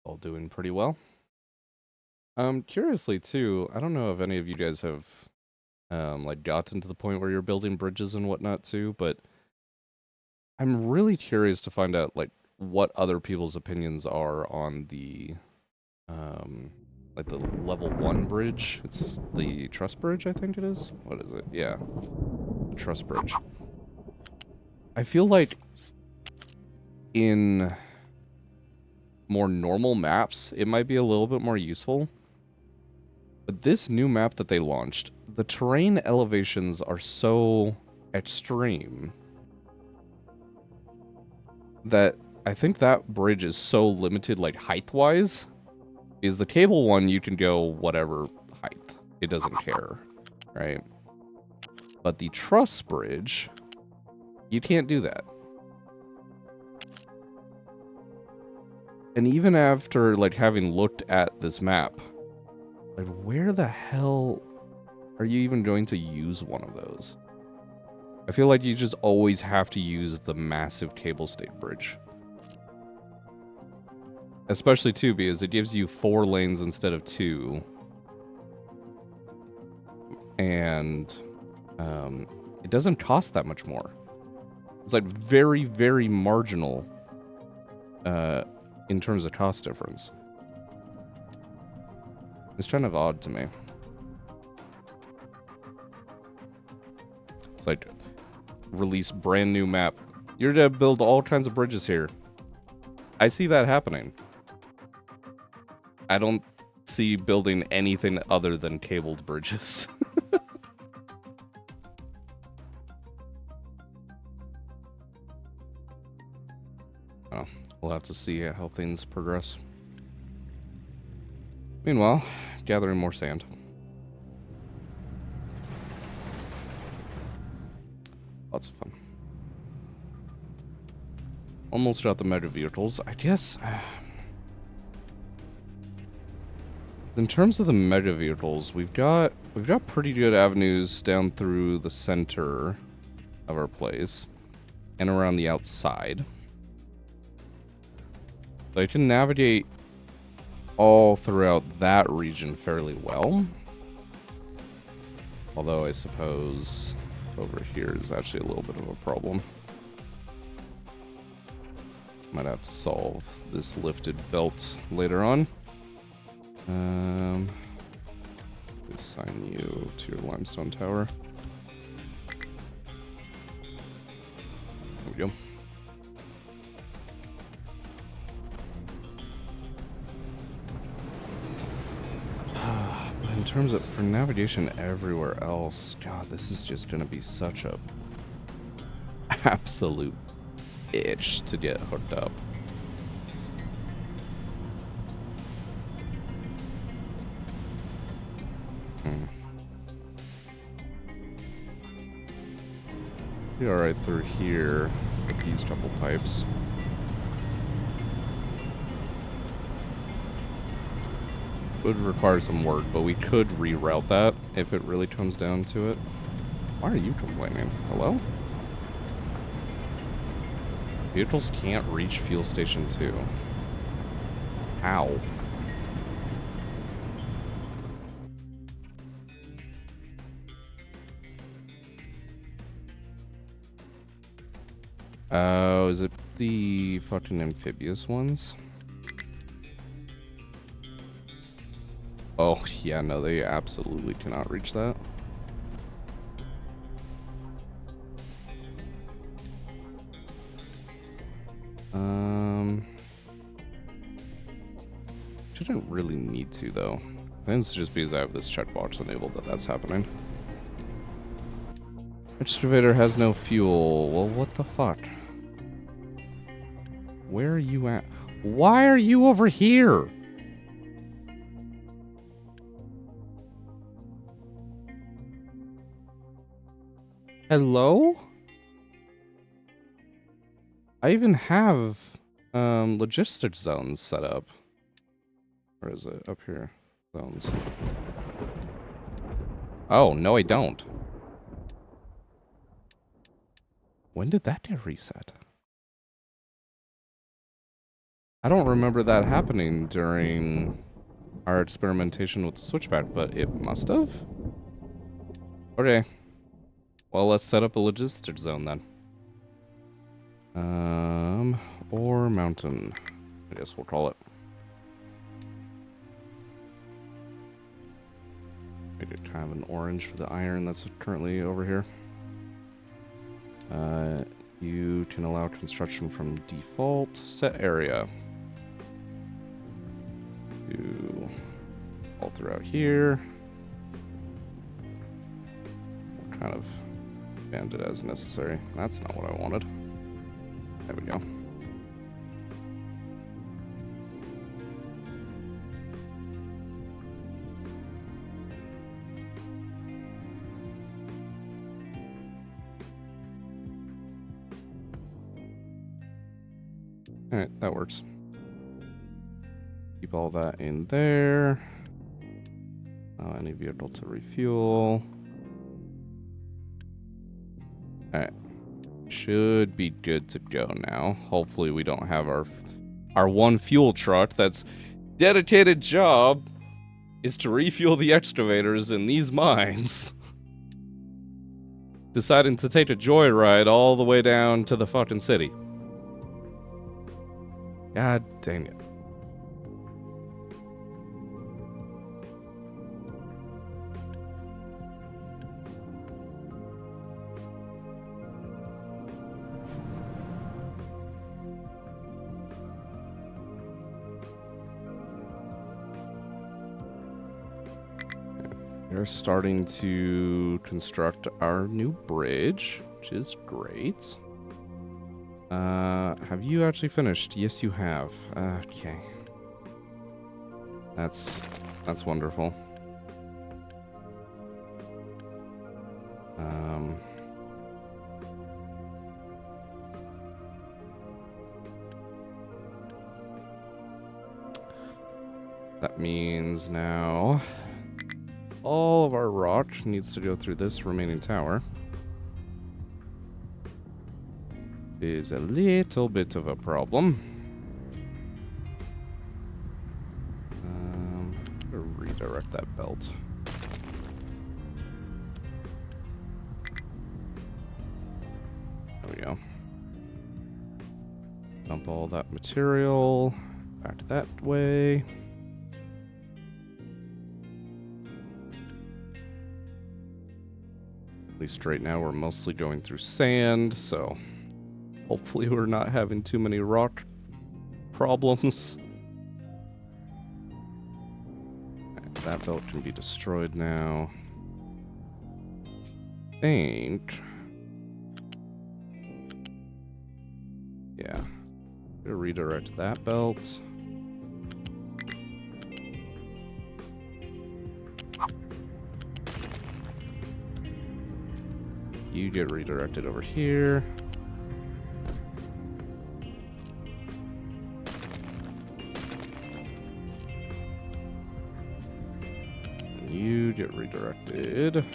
All doing pretty well. Curiously too, I don't know if any of you guys have like gotten to the point where you're building bridges and whatnot too, but I'm really curious to find out like what other people's opinions are on the like the level 1 bridge. It's the truss bridge, I think it is. What is it? Yeah, the truss bridge. I feel like in more normal maps, it might be a little bit more useful. But this new map that they launched, the terrain elevations are so extreme that I think that bridge is so limited, like, height-wise. Is the cable one, you can go whatever height. It doesn't care, right? But the truss bridge, you can't do that. And even after, like, having looked at this map, like, where the hell are you even going to use one of those? I feel like you just always have to use the massive cable stayed bridge. Especially, too, because it gives you 4 lanes instead of 2. And it doesn't cost that much more. It's, like, very, very marginal in terms of cost difference. It's kind of odd to me. It's like, release brand new map. You're to build all kinds of bridges here. I see that happening. I don't see building anything other than cabled bridges. Oh, we'll have to see how things progress. Meanwhile, gathering more sand. Lots of fun. Almost got the mega vehicles, I guess. In terms of the mega vehicles, we've got pretty good avenues down through the center of our place and around the outside. So I can navigate all throughout that region fairly well. Although I suppose over here is actually a little bit of a problem. Might have to solve this lifted belt later on. Assign you to your limestone tower. There we go. But in terms of for navigation everywhere else, God, this is just gonna be such a absolute itch to get hooked up. Be alright through here with these couple pipes. Would require some work, but we could reroute that if it really comes down to it. Why are you complaining? Hello? Vehicles can't reach fuel station 2. How? Oh, is it the fucking amphibious ones? Oh, yeah, no, they absolutely cannot reach that. Shouldn't really need to, though. I think it's just because I have this checkbox enabled that that's happening. Excavator has no fuel. Well, what the fuck? Where are you at? Why are you over here? Hello? I even have logistics zones set up. Where is it? Up here. Zones. Oh, no I don't. When did that get reset? I don't remember that happening during our experimentation with the switchback, but it must have? Okay. Well, let's set up a logistics zone then. Or mountain, I guess we'll call it. Make it kind of an orange for the iron that's currently over here. You can allow construction from default. Set area. Do all throughout here. We'll kind of expand it as necessary. That's not what I wanted. There we go. Alright, that works. Keep all that in there. Any vehicle to refuel. Alright. Should be good to go now. Hopefully we don't have our one fuel truck that's dedicated job is to refuel the excavators in these mines. Deciding to take a joyride all the way down to the fucking city. God dang it. We're starting to construct our new bridge, which is great. Have you actually finished? Yes, you have. Okay. That's wonderful. That means now all of our rock needs to go through this remaining tower. Is a little bit of a problem. Redirect that belt. There we go. Dump all that material back that way. At least right now we're mostly going through sand, so hopefully we're not having too many rock problems. That belt can be destroyed now. Think. Yeah. Gonna redirect that belt. You get redirected over here. You get redirected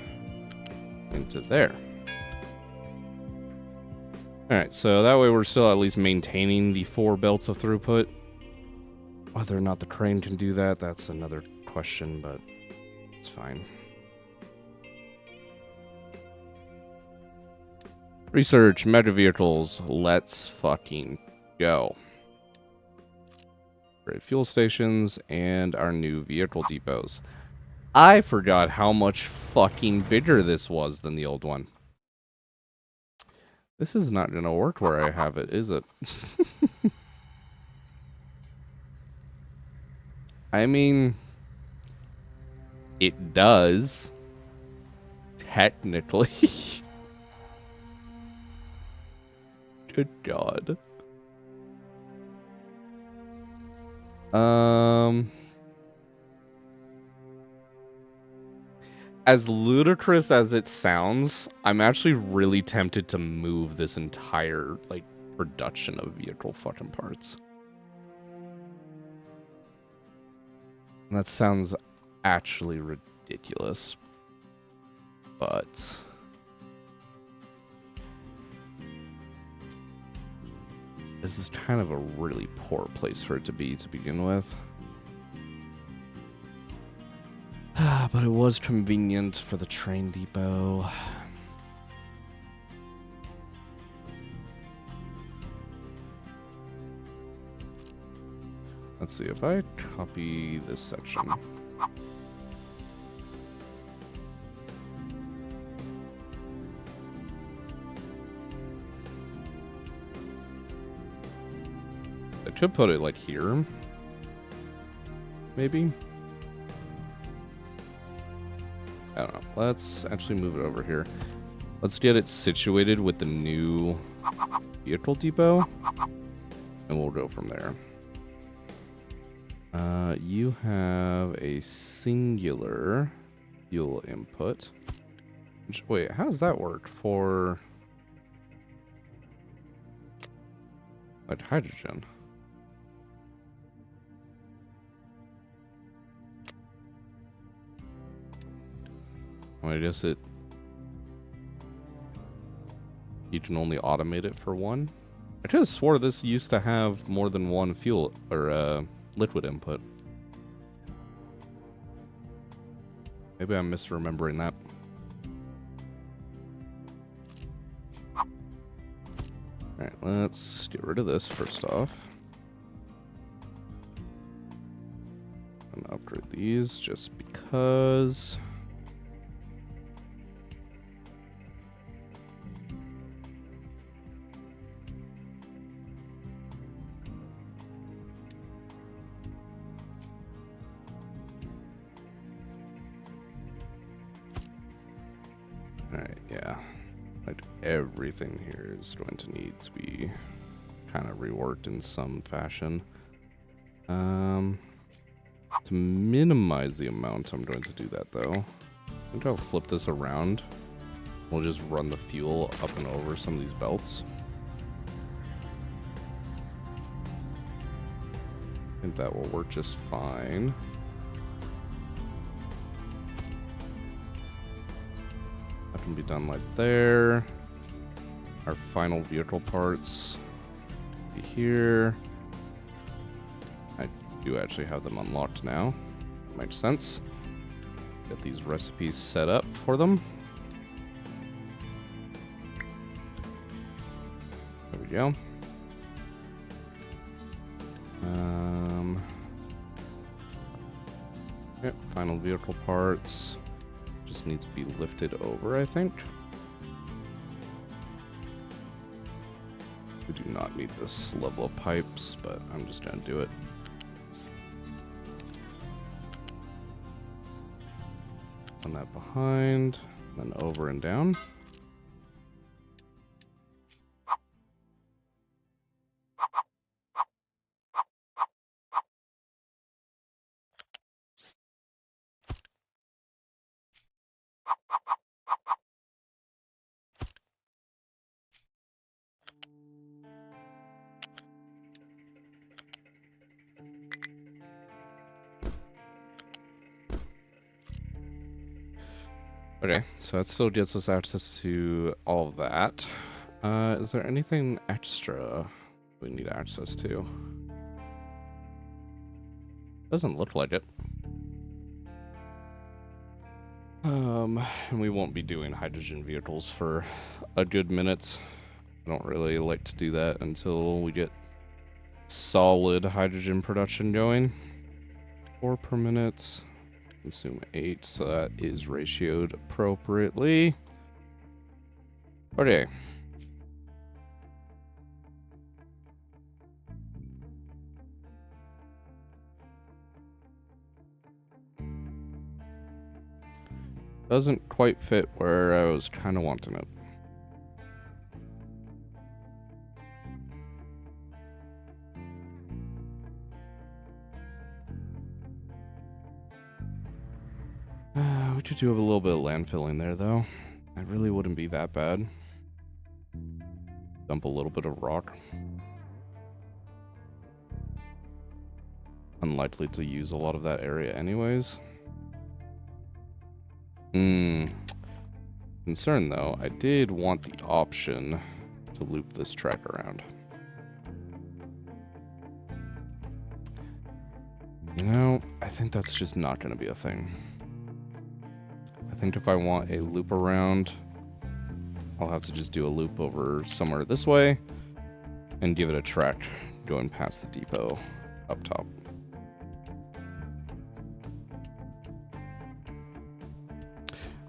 into there. Alright, so that way we're still at least maintaining the 4 belts of throughput. Whether or not the crane can do that, that's another question, but it's fine. Research mega vehicles. Let's fucking go. Great fuel stations and our new vehicle depots. I forgot how much fucking bigger this was than the old one. This is not gonna work where I have it, is it? I mean, it does. Technically. Good God. As ludicrous as it sounds, I'm actually really tempted to move this entire, like, production of vehicle fucking parts. And that sounds actually ridiculous. But this is kind of a really poor place for it to be to begin with. But it was convenient for the train depot. Let's see if I copy this section. could put it like here. Maybe. I don't know. Let's actually move it over here. Let's get it situated with the new vehicle depot. And we'll go from there. You have a singular fuel input. Wait, how does that work for like hydrogen? I guess you can only automate it for one. I could have swore this used to have more than one fuel or liquid input. Maybe I'm misremembering that. Alright, let's get rid of this first off. I'm gonna upgrade these just because. Alright, yeah. Like everything here is going to need to be kind of reworked in some fashion. To minimize the amount, I'm going to do that though. I think I'll flip this around. We'll just run the fuel up and over some of these belts. I think that will work just fine. That can be done like there. Our final vehicle parts be here. I do actually have them unlocked now. Makes sense. Get these recipes set up for them. There we go. Yep, final vehicle parts. Just needs to be lifted over, I think. We do not need this level of pipes, but I'm just gonna do it. On that behind, then over and down. Okay, so that still gets us access to all of that. Is there anything extra we need access to? Doesn't look like it. And we won't be doing hydrogen vehicles for a good minute. I don't really like to do that until we get solid hydrogen production going. 4 per minute. Consume 8, so that is ratioed appropriately. Okay. Doesn't quite fit where I was kind of wanting it. We could do a little bit of landfilling there, though. It really wouldn't be that bad. Dump a little bit of rock. Unlikely to use a lot of that area anyways. Concern, though, I did want the option to loop this track around. You know, I think that's just not going to be a thing. I think if I want a loop around, I'll have to just do a loop over somewhere this way and give it a track going past the depot up top.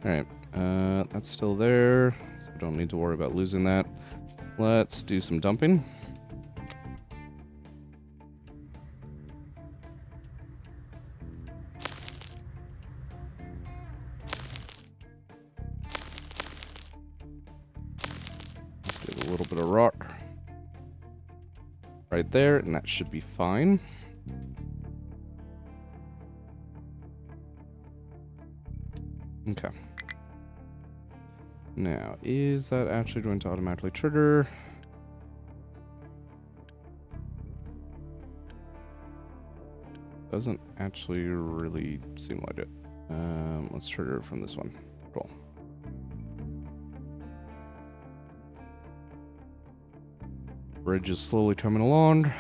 Alright, that's still there, so we don't need to worry about losing that. Let's do some dumping. a little bit of rock right there, and that should be fine. Okay. Now, is that actually going to automatically trigger? Doesn't actually really seem like it. Let's trigger it from this one. Cool. Bridge is slowly coming along.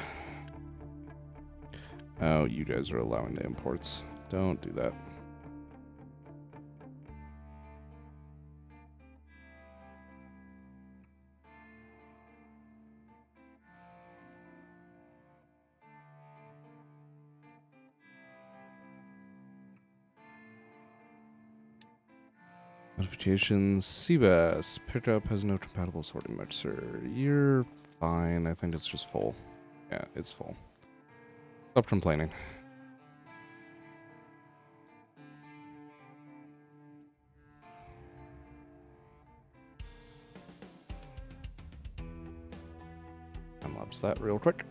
Oh, you guys are allowing the imports. Don't do that. Notifications. Seabass. Pickup has no compatible sorting mixer. You're fine. I think it's just full. Yeah, it's full. Stop complaining. Time-lapse that real quick.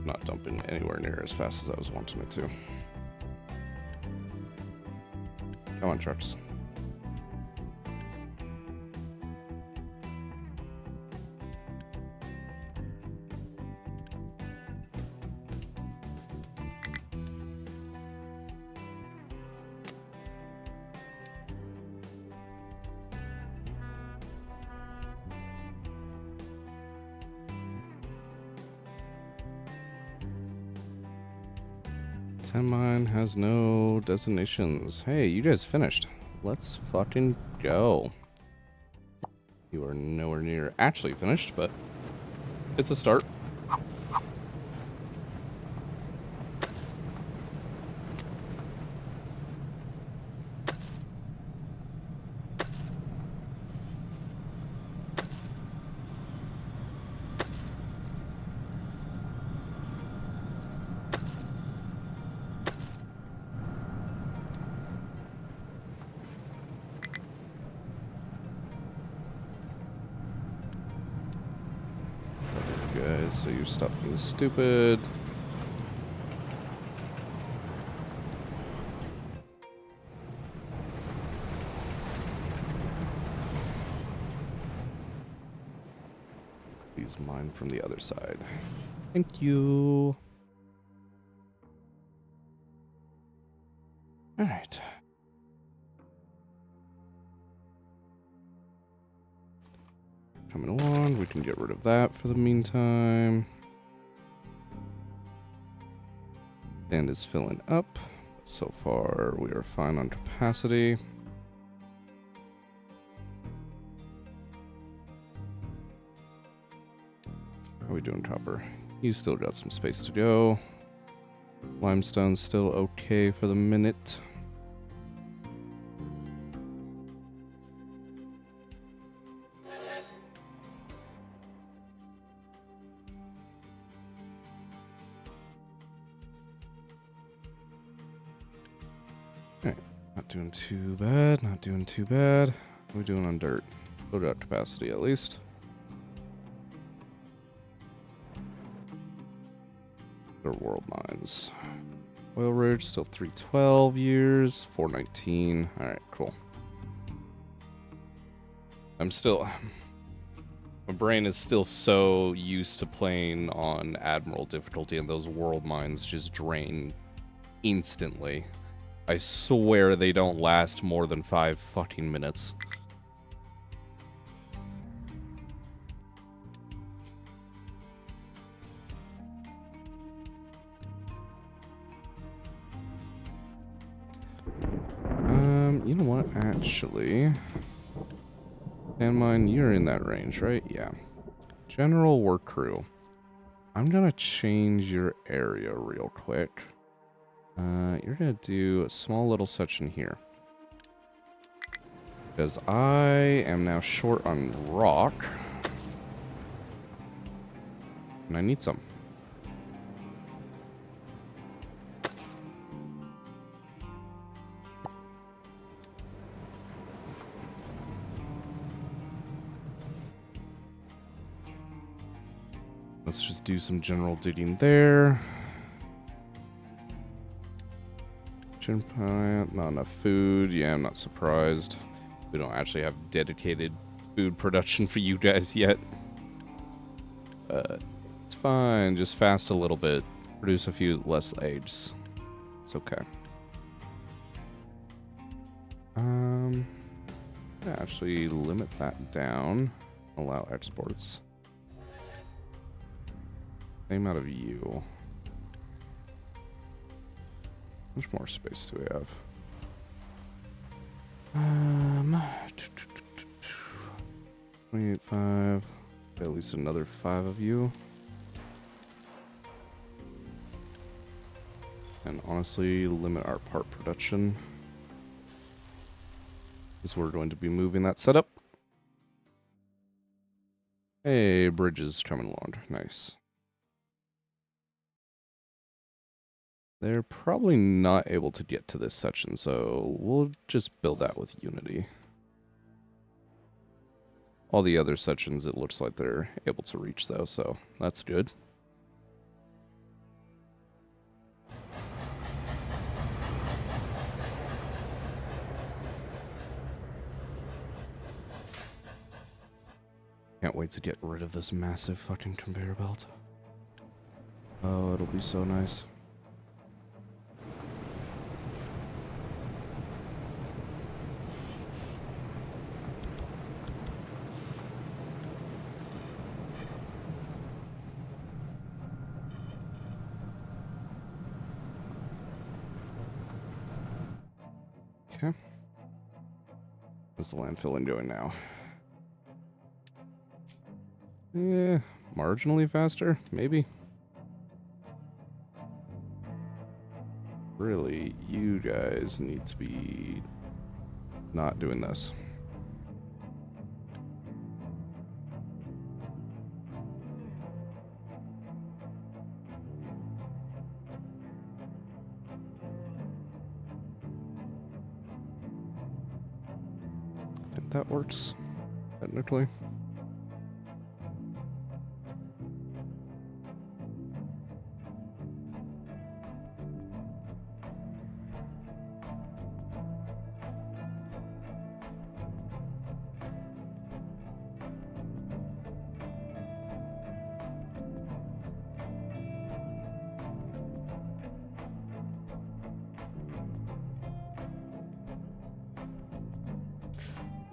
Not dumping anywhere near as fast as I was wanting it to. Come on, trucks. Sand mine has no designations. Hey, you guys finished. Let's fucking go. You are nowhere near actually finished, but it's a start. So you stop being stupid. Please mine from the other side. Thank you. All right. Coming along, we can get rid of that for the meantime. Sand is filling up. So far, we are fine on capacity. How are we doing, copper? You still got some space to go. Limestone's still okay for the minute. Not doing too bad, not doing too bad. What are we doing on dirt? Load out capacity at least. They're world mines. Oil rig, still 312 years, 419. Alright, cool. I'm still... My brain is still so used to playing on Admiral difficulty, and those world mines just drain instantly. I swear they don't last more than 5 fucking minutes. You know what, actually... Landmine, you're in that range, right? Yeah. General work crew. I'm gonna change your area real quick. You're gonna do a small little section here. Because I am now short on rock. And I need some. Let's just do some general digging there. Gym plant, not enough food. Yeah, I'm not surprised. We don't actually have dedicated food production for you guys yet. It's fine. Just fast a little bit. Produce a few less eggs. It's okay. Actually limit that down. Allow exports. Same out of you. How much more space do we have? 28.5. At least another 5 of you. And honestly, limit our part production. Because we're going to be moving that setup. Hey, bridge is coming along. Nice. They're probably not able to get to this section, so we'll just build that with Unity. All the other sections, it looks like they're able to reach, though, so that's good. Can't wait to get rid of this massive fucking conveyor belt. Oh, it'll be so nice. Okay. How's the landfilling doing now? Yeah, marginally faster, maybe. Really, you guys need to be not doing this. I think that works, technically.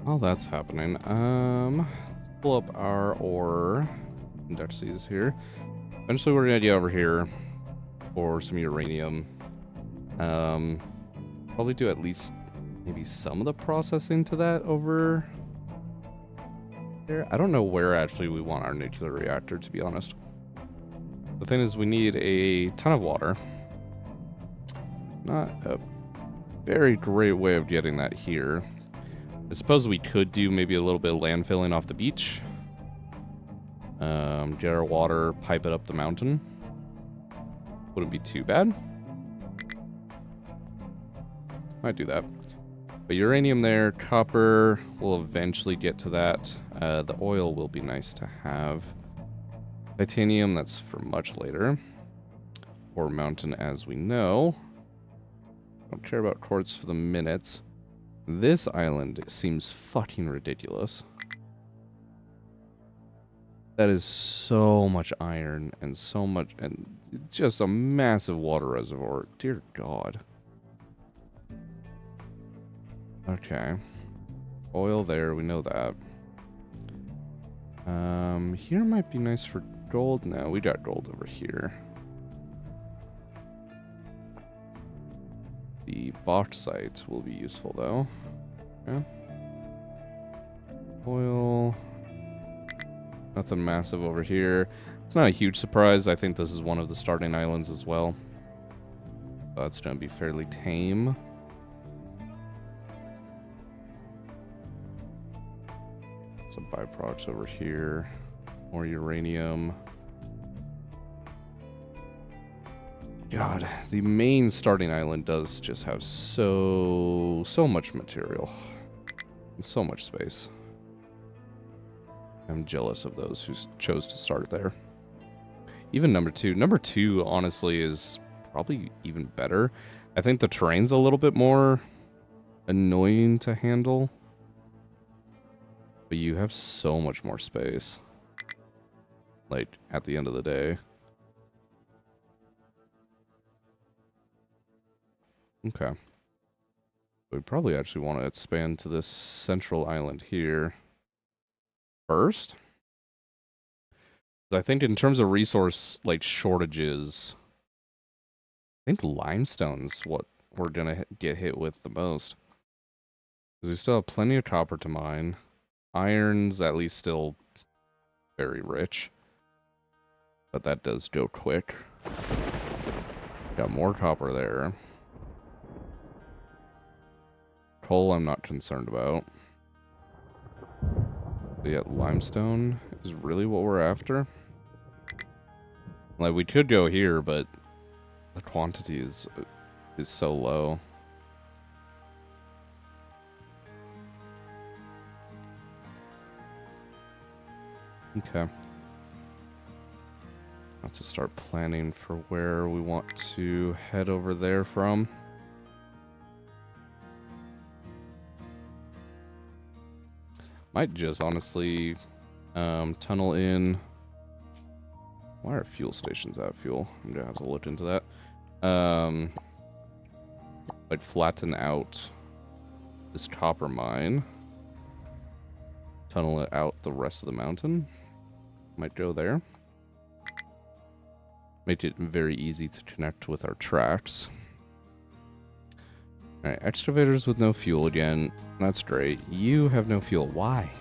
While that's happening, let's pull up our ore indexes here. Eventually we're gonna get over here for some uranium. Probably do at least maybe some of the processing to that over there. I don't know where actually we want our nuclear reactor, to be honest. The thing is, we need a ton of water. Not a very great way of getting that here. I suppose we could do maybe a little bit of landfilling off the beach. Get our water, pipe it up the mountain. Wouldn't be too bad. Might do that. But uranium there, copper, we'll eventually get to that. The oil will be nice to have. Titanium, that's for much later. Ore mountain, as we know. Don't care about quartz for the minutes. This island seems fucking ridiculous. That is so much iron and so much, and just a massive water reservoir. Dear God. Okay. Oil there, we know that. Here might be nice for gold. No, we got gold over here. The bauxite will be useful though. Okay. Oil. Nothing massive over here. It's not a huge surprise. I think this is one of the starting islands as well. So it's going to be fairly tame. Some byproducts over here. More uranium. God, the main starting island does just have so much material. And so much space. I'm jealous of those who chose to start there. Even number 2. Number 2, honestly, is probably even better. I think the terrain's a little bit more annoying to handle. But you have so much more space. Like, at the end of the day. Okay. We probably actually want to expand to this central island here first. I think in terms of resource, like, shortages, I think limestone's what we're gonna get hit with the most. Because we still have plenty of copper to mine. Iron's at least still very rich. But that does go quick. Got more copper there. Coal I'm not concerned about. But yeah, limestone is really what we're after. Like, we could go here, but the quantity is so low. Okay. Let's start planning for where we want to head over there from. Might just honestly tunnel in. Why are fuel stations out of fuel? I'm gonna have to look into that. Like flatten out this copper mine. Tunnel it out the rest of the mountain. Might go there. Make it very easy to connect with our tracks. Alright, excavators with no fuel again. That's great. You have no fuel. Why?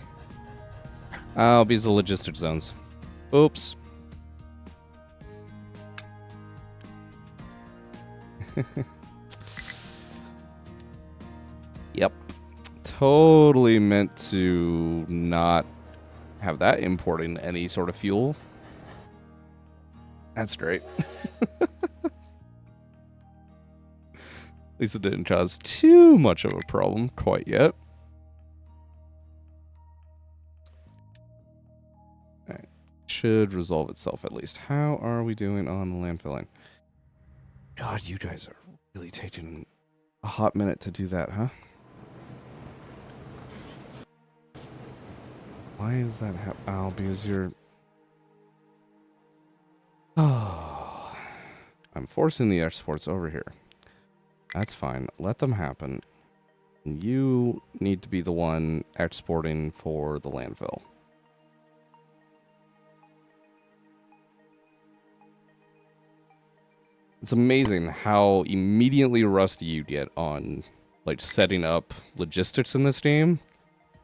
Oh, because of logistic zones. Oops. Yep. Totally meant to not have that importing any sort of fuel. That's great. At least it didn't cause too much of a problem quite yet. Alright. Should resolve itself at least. How are we doing on the landfilling? God, you guys are really taking a hot minute to do that, huh? Why is that oh, because you're... Oh. I'm forcing the exports over here. That's fine. Let them happen. You need to be the one exporting for the landfill. It's amazing how immediately rusty you get on, like, setting up logistics in this game,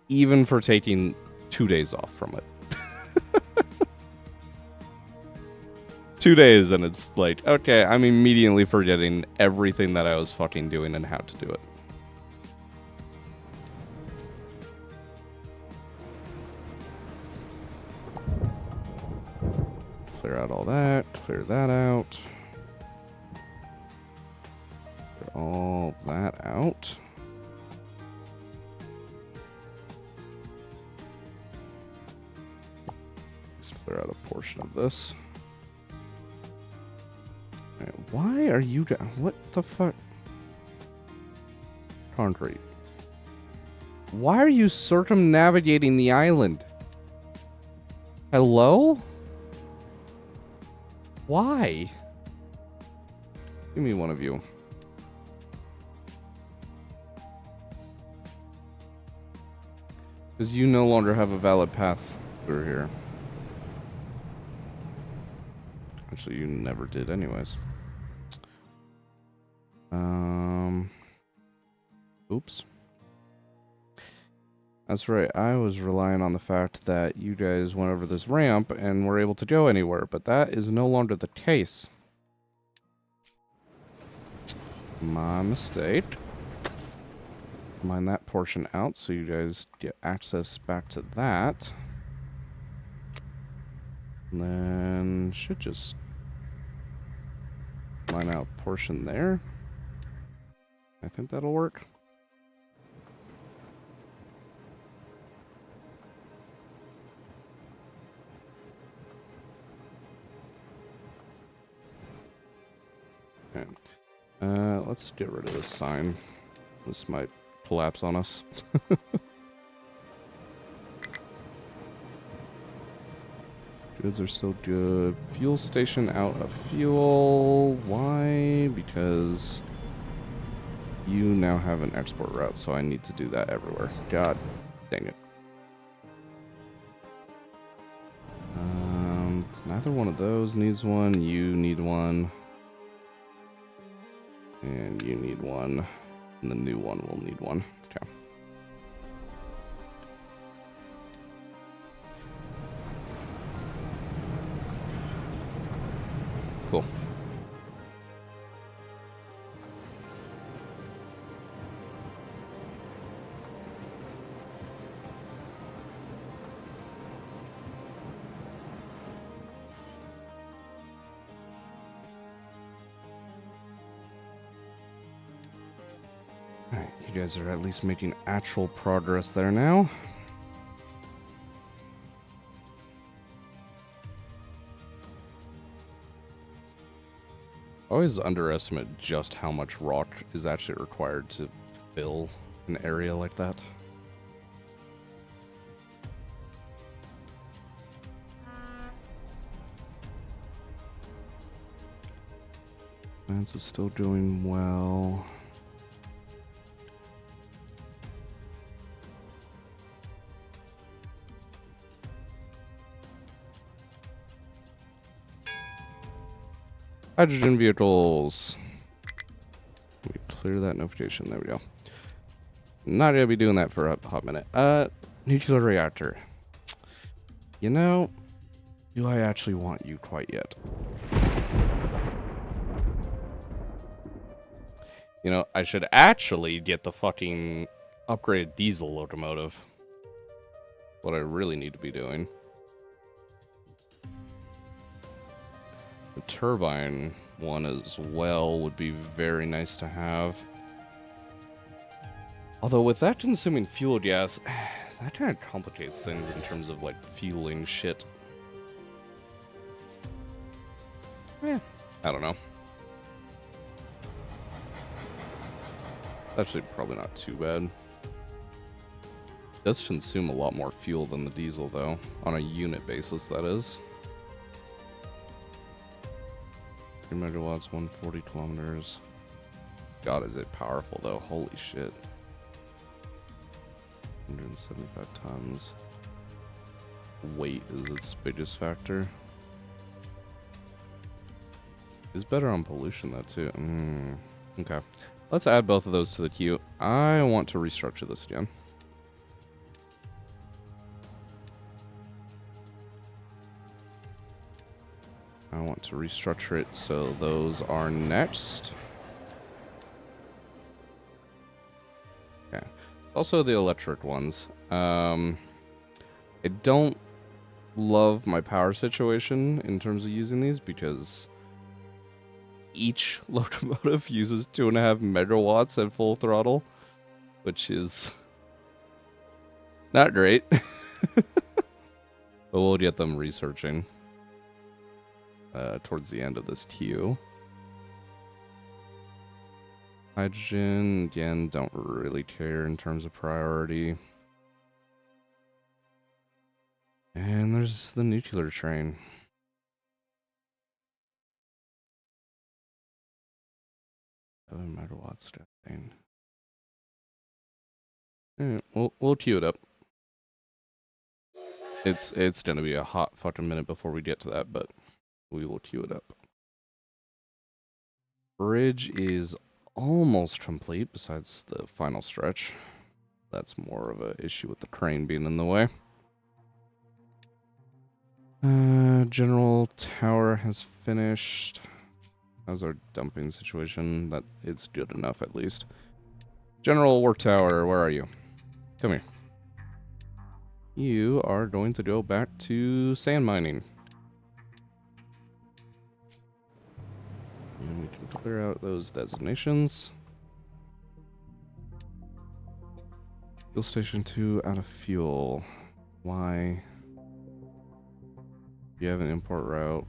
even for taking 2 days off from it. 2 days and it's like, okay, I'm immediately forgetting everything that I was fucking doing and how to do it. Clear out all that, clear that out. Clear all that out. Let's clear out a portion of this. Why are you... What the fuck? concrete. Why are you circumnavigating the island? Hello? Why? Give me one of you. Because you no longer have a valid path through here. Actually, you never did anyways. Oops. That's right, I was relying on the fact that you guys went over this ramp and were able to go anywhere, but that is no longer the case. My mistake. Mine that portion out so you guys get access back to that. And then should just mine out portion there. I think that'll work. Okay. Let's get rid of this sign. This might collapse on us. Goods are still good. Fuel station out of fuel. Why? Because you now have an export route, so I need to do that everywhere. God dang it. Neither one of those needs one. You need one. And you need one. And the new one will need one. Okay. Cool. Alright, you guys are at least making actual progress there now. I always underestimate just how much rock is actually required to fill an area like that. Lance is still doing well. Hydrogen vehicles. Let me clear that notification. There we go. Not gonna be doing that for a hot minute. Nuclear reactor. You know, do I actually want you quite yet? You know, I should actually get the fucking upgraded diesel locomotive. What I really need to be doing. The turbine one as well would be very nice to have. Although with that consuming fuel gas, that kind of complicates things in terms of like fueling shit. Yeah, I don't know. Actually, probably not too bad. It does consume a lot more fuel than the diesel though, on a unit basis that is. 3 megawatts, 140 kilometers. God, is it powerful though? Holy shit. 175 tons. Weight is its biggest factor. It's better on pollution though too. Okay. Let's add both of those to the queue. I want to restructure this again. I want to restructure it so those are next. Okay. Also the electric ones. I don't love my power situation in terms of using these because each locomotive uses 2.5 megawatts at full throttle, which is not great. But we'll get them researching towards the end of this queue. Hydrogen, again, don't really care in terms of priority. And there's the nuclear train. 7 megawatts thing. Alright, we'll queue it up. It's gonna be a hot fucking minute before we get to that, but we will queue it up. Bridge is almost complete, besides the final stretch. That's more of an issue with the crane being in the way. General tower has finished. How's our dumping situation? That it's good enough, at least. General War Tower, where are you? Come here. You are going to go back to sand mining. And we can clear out those designations. Fuel station 2 out of fuel. Why? You have an import route.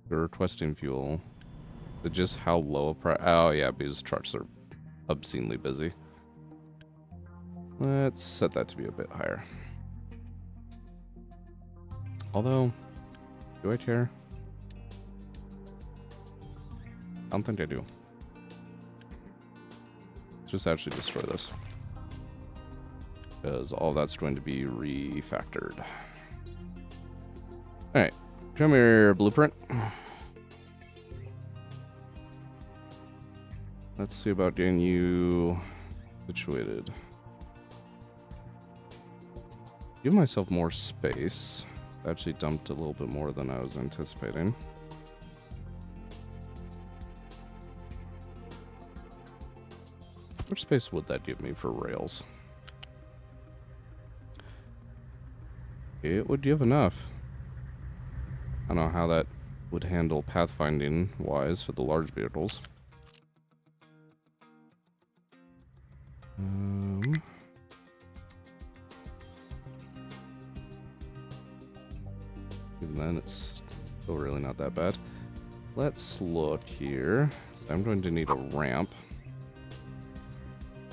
You're requesting fuel. But just how low a price? Oh yeah, because trucks are obscenely busy. Let's set that to be a bit higher. Although, do I care? I don't think I do. Let's just actually destroy this. Because all that's going to be refactored. Alright, come here, blueprint. Let's see about getting you situated. Give myself more space. Actually dumped a little bit more than I was anticipating. Which space would that give me for rails? It would give enough. I don't know how that would handle pathfinding wise for the large vehicles. Even then, it's still really not that bad. Let's look here. So I'm going to need a ramp.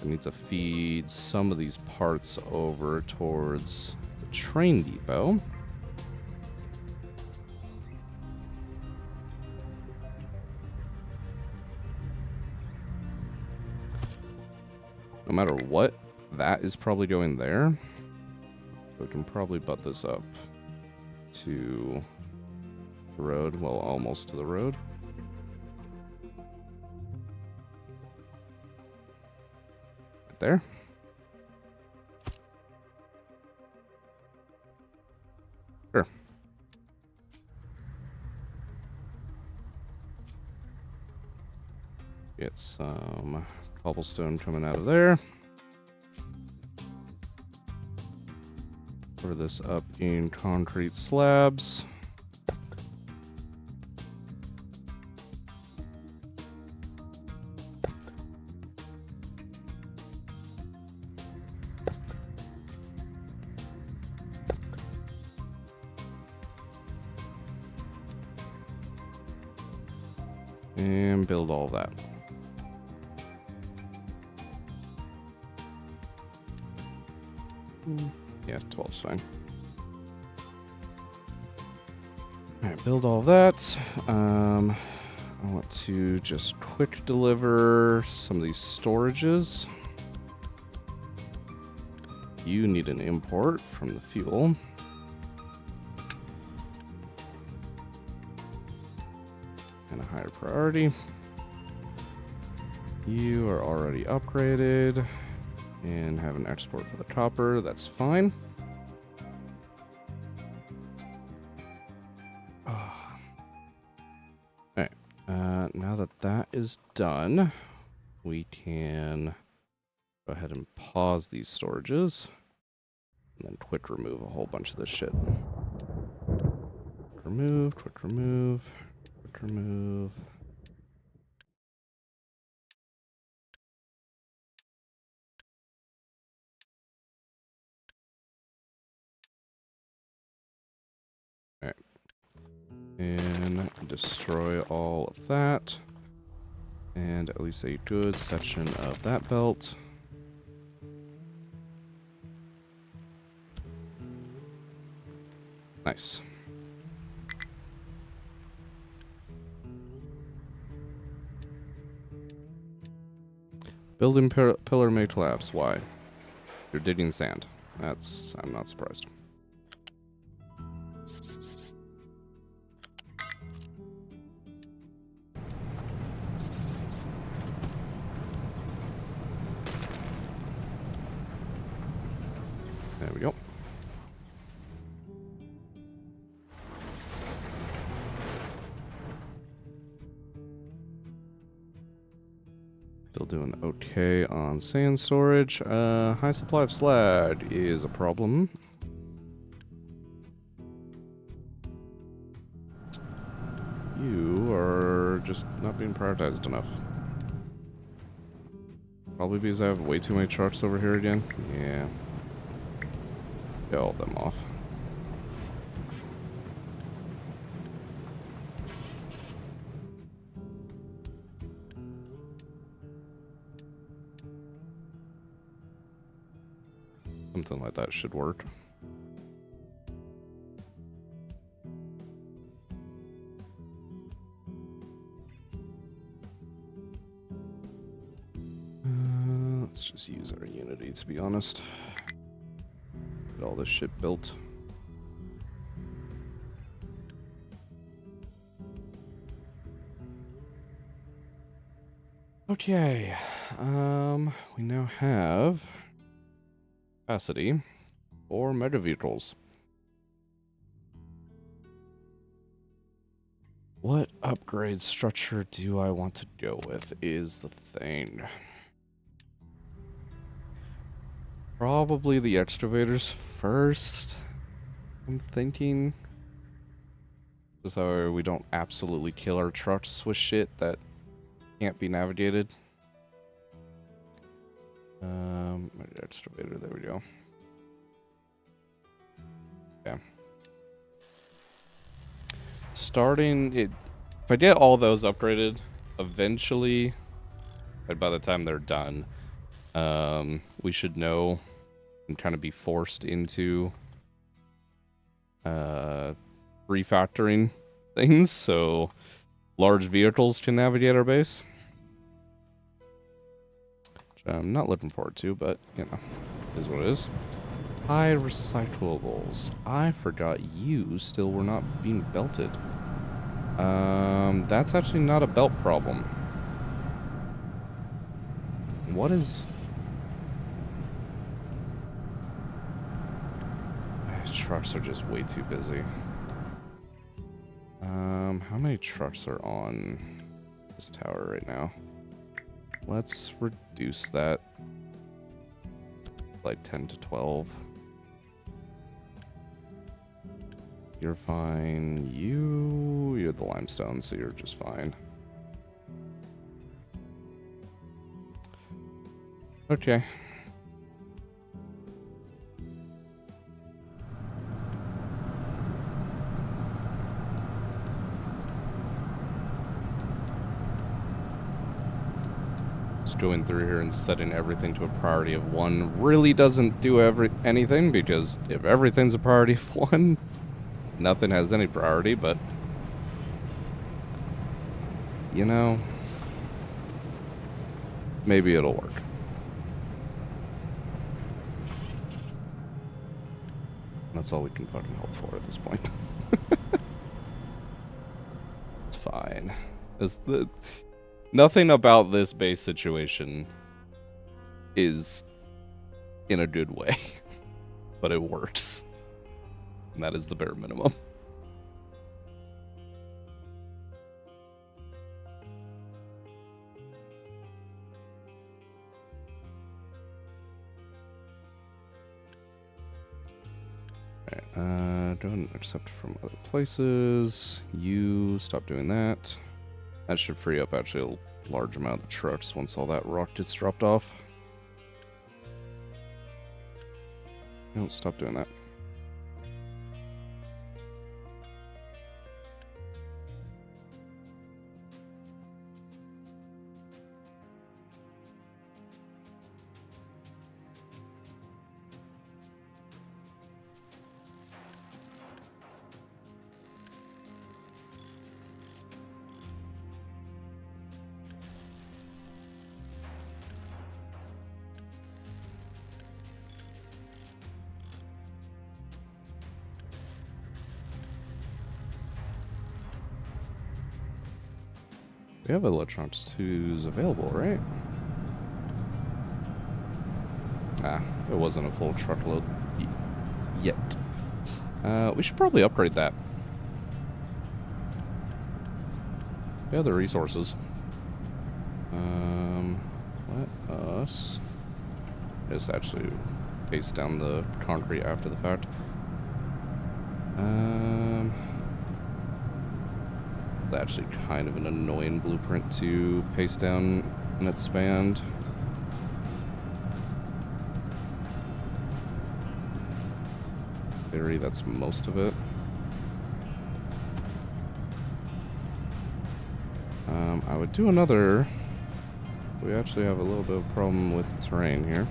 I need to feed some of these parts over towards the train depot. No matter what, that is probably going there. So we can probably butt this up to the road. Well, almost to the road. Right there. Sure. Get some cobblestone coming out of there. Pour this up in concrete slabs. And build all that. Yeah, 12's fine. Alright, build all that. I want to just quick deliver some of these storages. You need an import from the fuel. And a higher priority. You are already upgraded and have an export for the copper. That's fine. Alright, now that that is done, we can go ahead and pause these storages and then quick remove a whole bunch of this shit. Quick remove, quick remove, quick remove. Alright. And destroy all of that. And at least a good section of that belt. Nice. Building pillar may collapse. Why? You're digging sand. I'm not surprised. There we go. Still doing okay on sand storage. High supply of slag is a problem. You are just not being prioritized enough. Probably because I have way too many trucks over here again. Yeah. Get all of them off. Something like that should work. Let's just use our Unity, to be honest. Get all this shit built. Okay. We now have capacity for mega vehicles. What upgrade structure do I want to go with is the thing. Probably the excavators first, I'm thinking. So we don't absolutely kill our trucks with shit that can't be navigated. Excavator, there we go. Okay. Starting it, if I get all those upgraded, eventually, but by the time they're done, we should know and kind of be forced into refactoring things so large vehicles can navigate our base. Which I'm not looking forward to, but you know, is what it is. High recyclables. I forgot you still were not being belted. That's actually not a belt problem. What is... Trucks are just way too busy. How many trucks are on this tower right now? Let's reduce that like 10 to 12. You're fine. You're the limestone, so you're just fine. Okay. Just going through here and setting everything to a priority of 1 really doesn't do anything, because if everything's a priority of 1, nothing has any priority, but you know, maybe it'll work. That's all we can fucking hope for at this point. It's fine. Nothing about this base situation is in a good way, but it works. And that is the bare minimum. Don't accept from other places. You stop doing that. That should free up actually a large amount of trucks once all that rock gets dropped off. Don't stop doing that. We have electronics 2s available, right? Ah, it wasn't a full truckload yet. We should probably upgrade that. We have the resources. Let us just actually paste down the concrete after the fact. It's actually kind of an annoying blueprint to paste down and expand. Theory, that's most of it. I would do another. We actually have a little bit of a problem with the terrain here.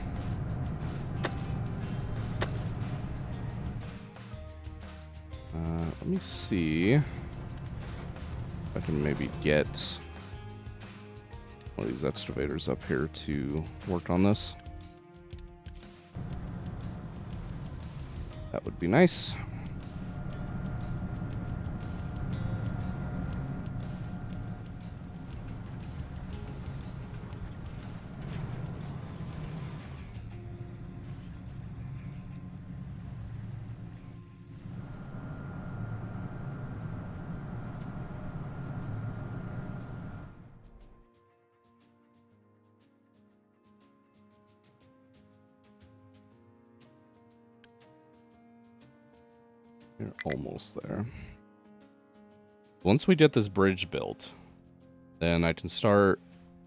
Let me see if I can maybe get one of these excavators up here to work on this. That would be nice. You're almost there. Once we get this bridge built, then I can start.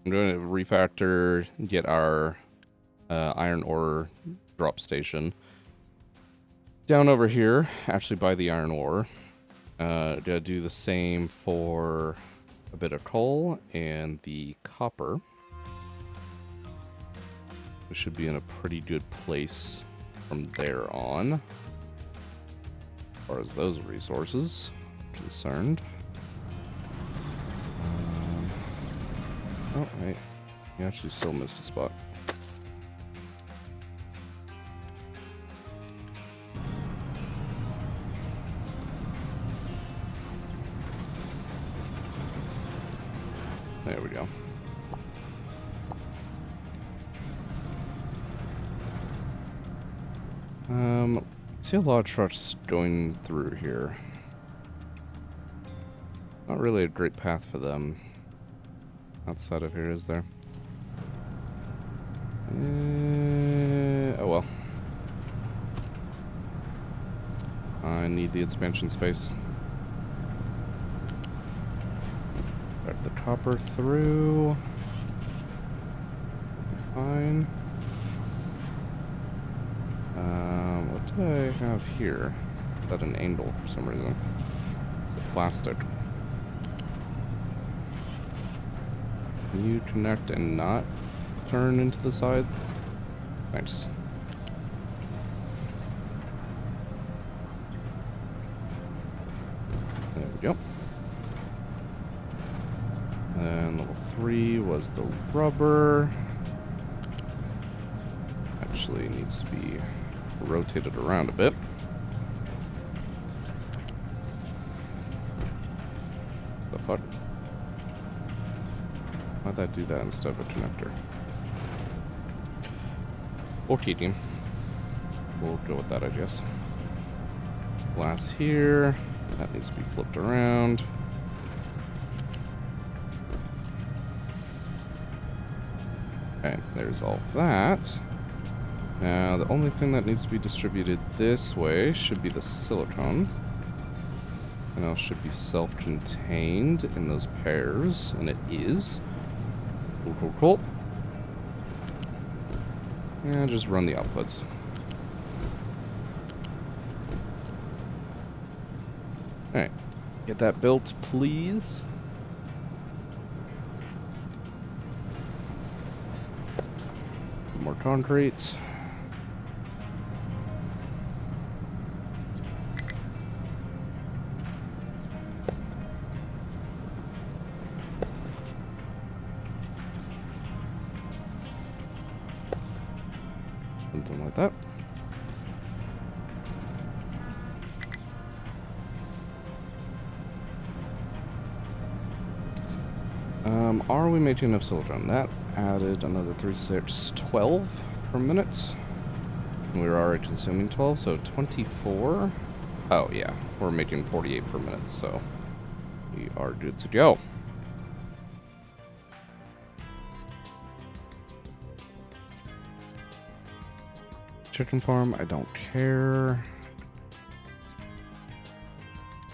I'm going to refactor, get our iron ore drop station down over here, actually by the iron ore. Gonna do the same for a bit of coal and the copper. We should be in a pretty good place from there on. As far as those resources concerned. Oh, wait. You actually still missed a spot. There we go. See a lot of trucks going through here. Not really a great path for them. Outside of here, is there? Oh well. I need the expansion space. Got the copper through. Fine. What do I have here? Is that an angle for some reason? It's the plastic. Can you connect and not turn into the side? Thanks. There we go. And level 3 was the rubber. Actually needs to be rotated around a bit. The fuck? Why'd that do that instead of a connector? Okay, team. We'll go with that, I guess. Glass here. That needs to be flipped around. Okay, there's all that. Now, the only thing that needs to be distributed this way should be the silicone. And it should be self-contained in those pairs, and it is. Cool, cool, cool. And just run the outputs. Alright, get that built, please. More concrete. Something like that. Are we making enough silicon? That added another 3, 6, 12 per minute. We were already consuming 12, so 24. Oh, yeah. We're making 48 per minute, so we are good to go. Chicken farm, I don't care.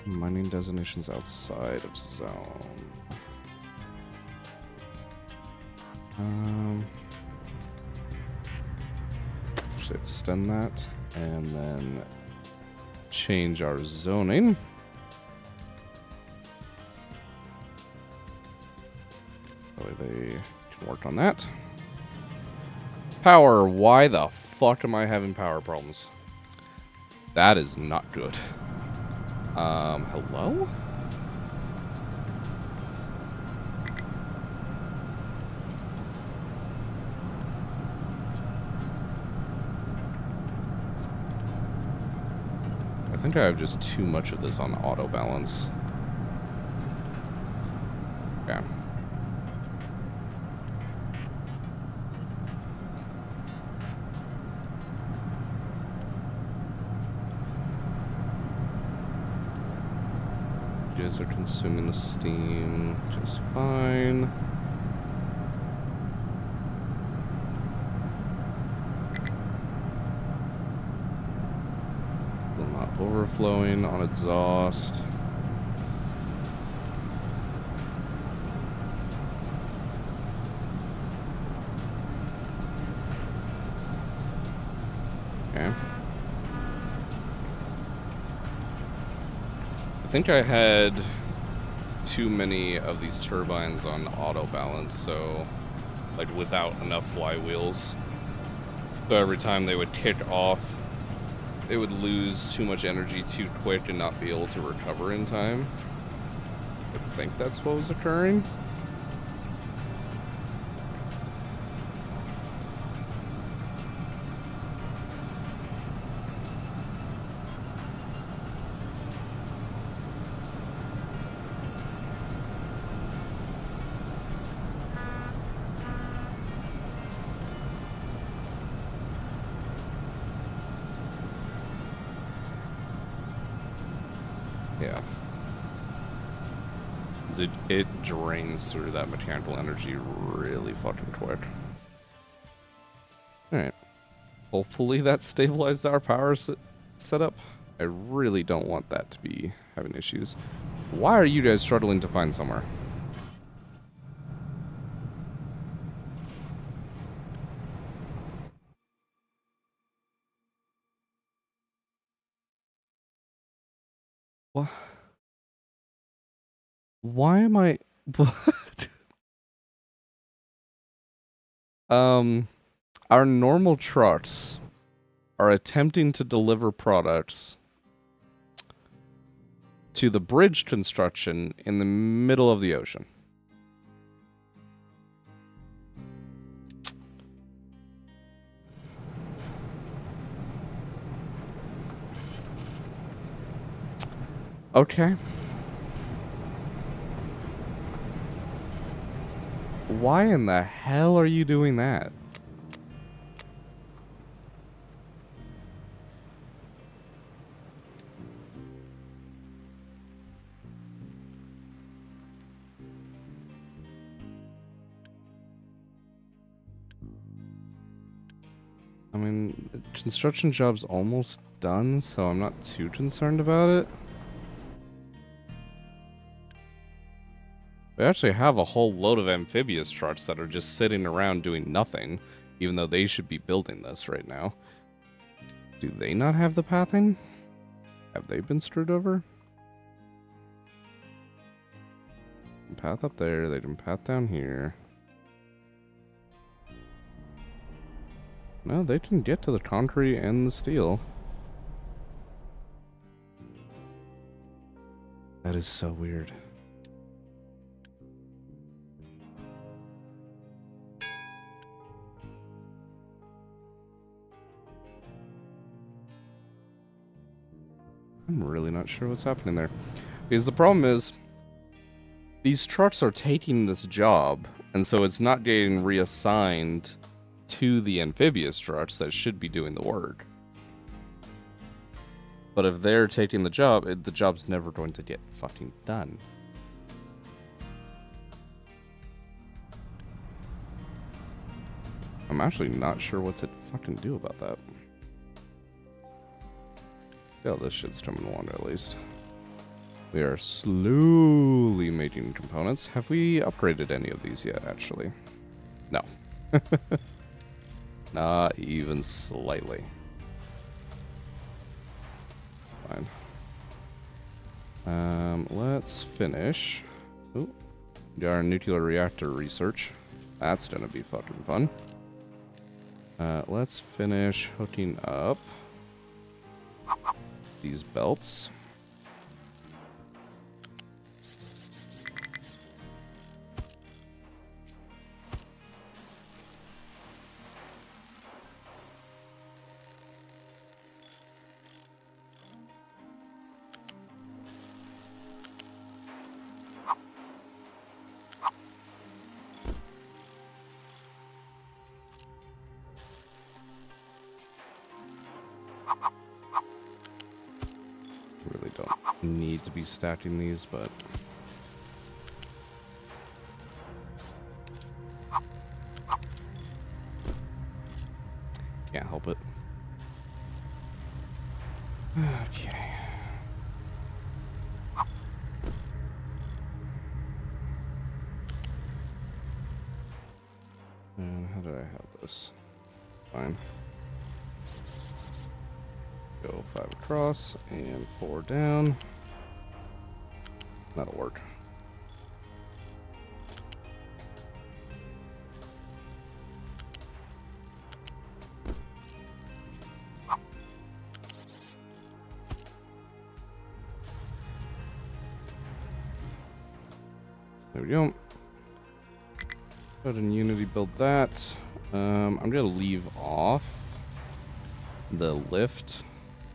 Mining designations outside of zone. Should extend that and then change our zoning. That way they can work on that. Power, why the fuck am I having power problems? That is not good. Hello? I think I have just too much of this on auto balance. Yeah. You guys are consuming the steam just fine. Overflowing on exhaust. Okay. I think I had too many of these turbines on auto balance, so like without enough flywheels. So every time they would kick off, it would lose too much energy too quick and not be able to recover in time. I think that's what was occurring. Yeah. It drains through that mechanical energy really fucking quick. Alright. Hopefully that stabilized our power setup. I really don't want that to be having issues. Why are you guys struggling to find somewhere? What? Why am I... What? Our normal trucks are attempting to deliver products to the bridge construction in the middle of the ocean. Okay. Why in the hell are you doing that? I mean, construction job's almost done, so I'm not too concerned about it. We actually have a whole load of amphibious trucks that are just sitting around doing nothing, even though they should be building this right now. Do they not have the pathing? Have they been screwed over? Path up there, they can path down here. No, they can get to the concrete and the steel. That is so weird. I'm really not sure what's happening there. Because the problem is, these trucks are taking this job, and so it's not getting reassigned to the amphibious trucks that should be doing the work. But if they're taking the job, the job's never going to get fucking done. I'm actually not sure what to fucking do about that. Yeah, this shit's turning on at least. We are slowly making components. Have we upgraded any of these yet, actually? No. Not even slightly. Fine. Let's finish. Ooh, got our nuclear reactor research. That's gonna be fucking fun. Let's finish hooking up these belts. Really don't need to be stacking these, but can't help it. Okay. And how did I have this? Fine. Go 5 across and 4 down. That'll work. There we go. Go ahead and Unity build that. I'm gonna leave off the lift.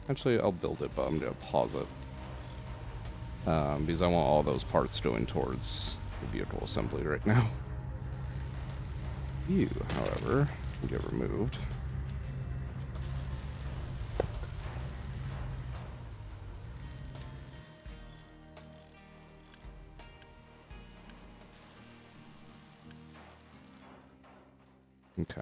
Actually, I'll build it, but I'm gonna pause it. Because I want all those parts going towards the vehicle assembly right now. You, however, can get removed. Okay.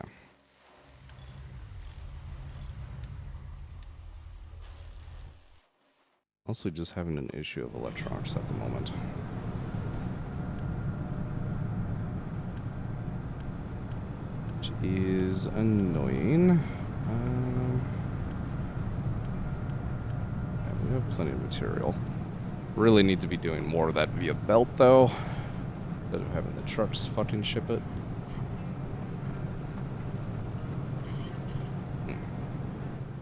Mostly just having an issue of electronics at the moment. Which is annoying. Yeah, we have plenty of material. Really need to be doing more of that via belt, though. Instead of having the trucks fucking ship it.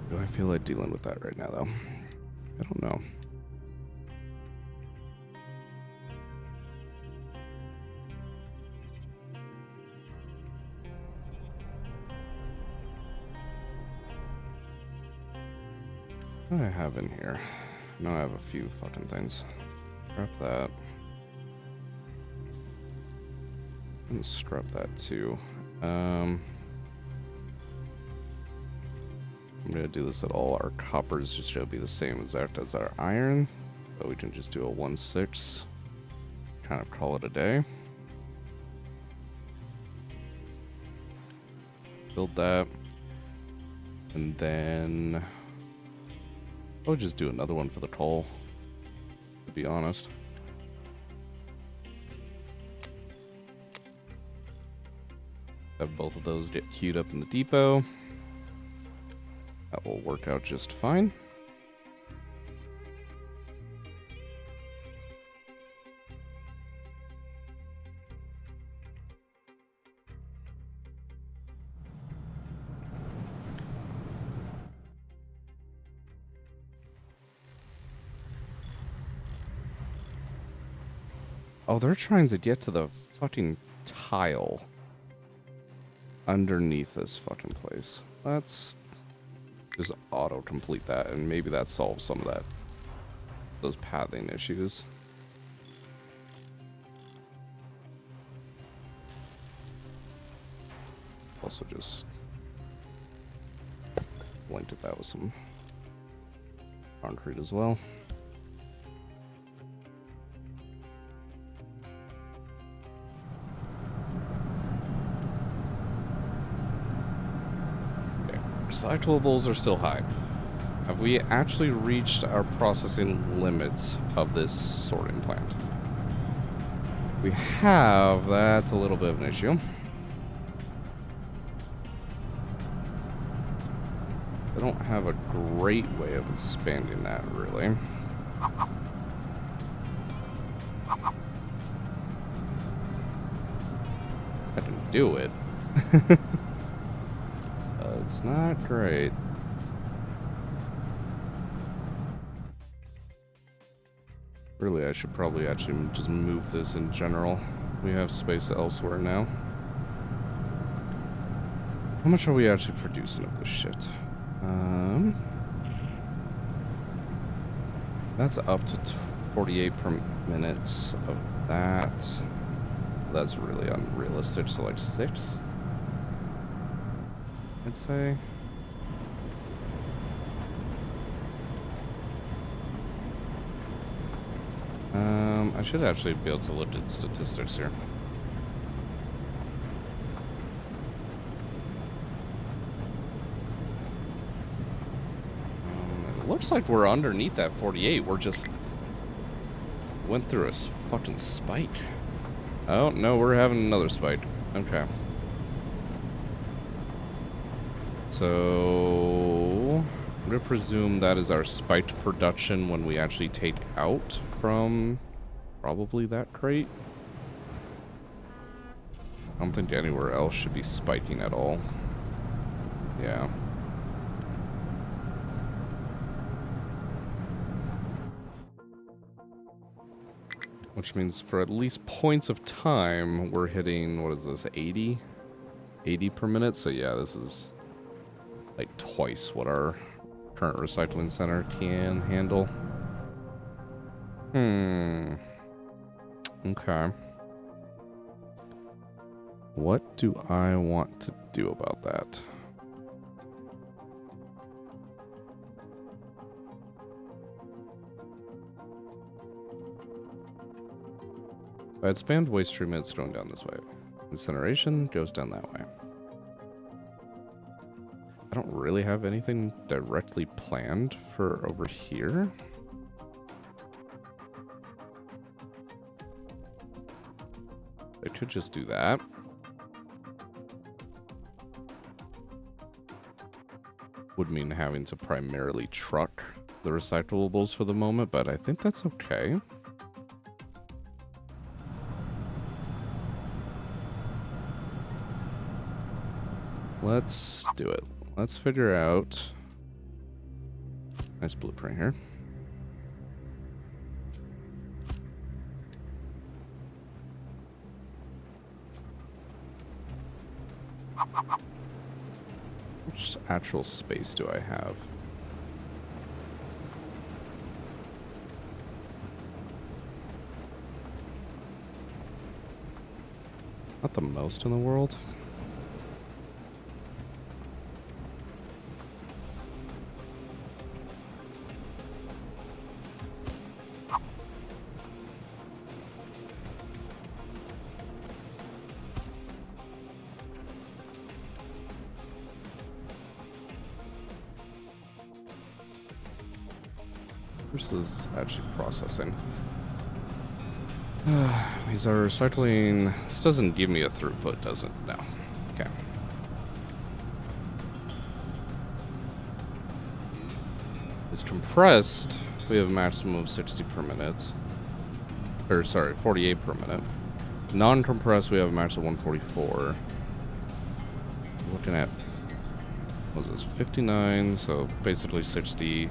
Do I feel like dealing with that right now, though? I don't know. What do I have in here? No, I have a few fucking things. Scrap that. And scrap that too. I'm gonna do this at all. Our coppers just should be the same exact as our iron. So we can just do a 1/6. Kind of call it a day. Build that. And then I'll just do another one for the coal, to be honest. Have both of those get queued up in the depot. That will work out just fine. Oh, they're trying to get to the fucking tile underneath this fucking place. Let's just auto-complete that, and maybe that solves some of those pathing issues. also just blanket that with some concrete as well. Okay, recyclables are still high. Have we actually reached our processing limits of this sorting plant? We have. That's a little bit of an issue. I don't have a great way of expanding that, really. I can do it. It's not great. Really, I should probably actually just move this in general. We have space elsewhere now. How much are we actually producing of this shit? That's up to 48 per minute of that. That's really unrealistic, so like 6? I'd say. I should actually be able to look at statistics here. It looks like we're underneath that 48. We're just went through a fucking spike. Oh, no, we're having another spike. Okay. So I'm going to presume that is our spiked production when we actually take out from probably that crate. I don't think anywhere else should be spiking at all. Yeah. Which means for at least points of time, we're hitting, what is this, 80? 80 per minute? So yeah, this is like twice what our current recycling center can handle. Okay. What do I want to do about that? If I expand waste treatment, it's going down this way. Incineration goes down that way. I don't really have anything directly planned for over here. I could just do that. Would mean having to primarily truck the recyclables for the moment, but I think that's okay. Let's do it. Let's figure out. Nice blueprint here. Which actual space do I have? Not the most in the world. Versus actually processing. These are recycling. This doesn't give me a throughput, does it? No. Okay. It's compressed. We have a maximum of 60 per minute. Or, sorry, 48 per minute. Non-compressed, we have a max of 144. Looking at, what was this, 59, so basically 60,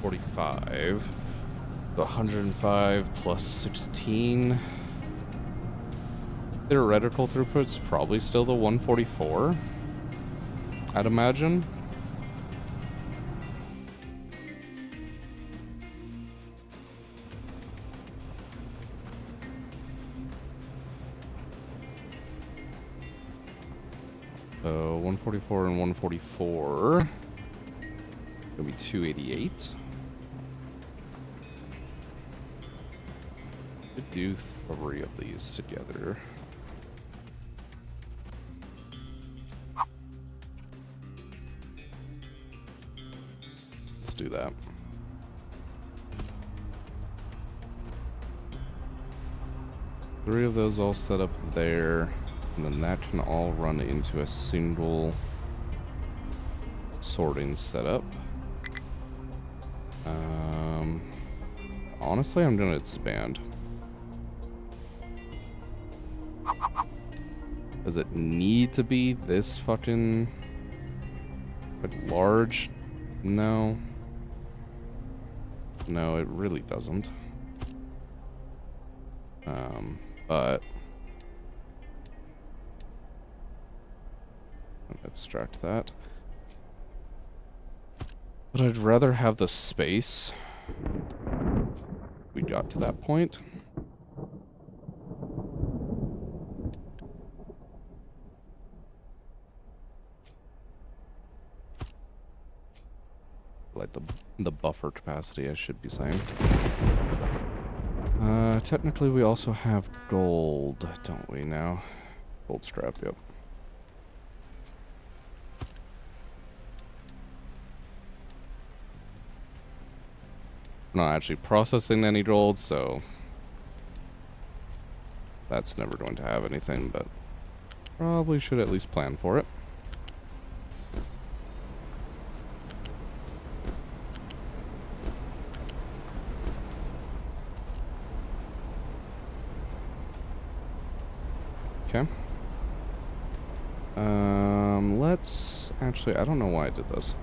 45. 105 plus 16. Theoretical throughput's probably still the 144, I'd imagine. So 144 and 144. Gonna be 288. Could do 3 of these together. Let's do that. Three of those all set up there, and then that can all run into a single sorting setup. Honestly, I'm gonna expand. Does it need to be this fucking large? No. No, it really doesn't. But extract that. But I'd rather have the space. We got to that point. Like the buffer capacity, I should be saying. Technically we also have gold, don't we now? Gold scrap, yep. I'm not actually processing any gold, so that's never going to have anything, but probably should at least plan for it. Okay. Let's actually, I don't know why I did this.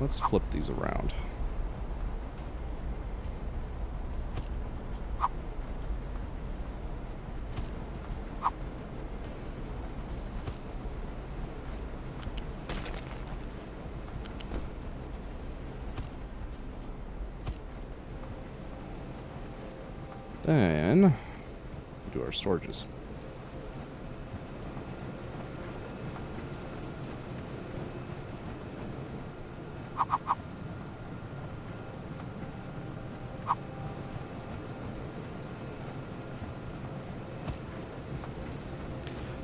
Let's flip these around. Then do our storages.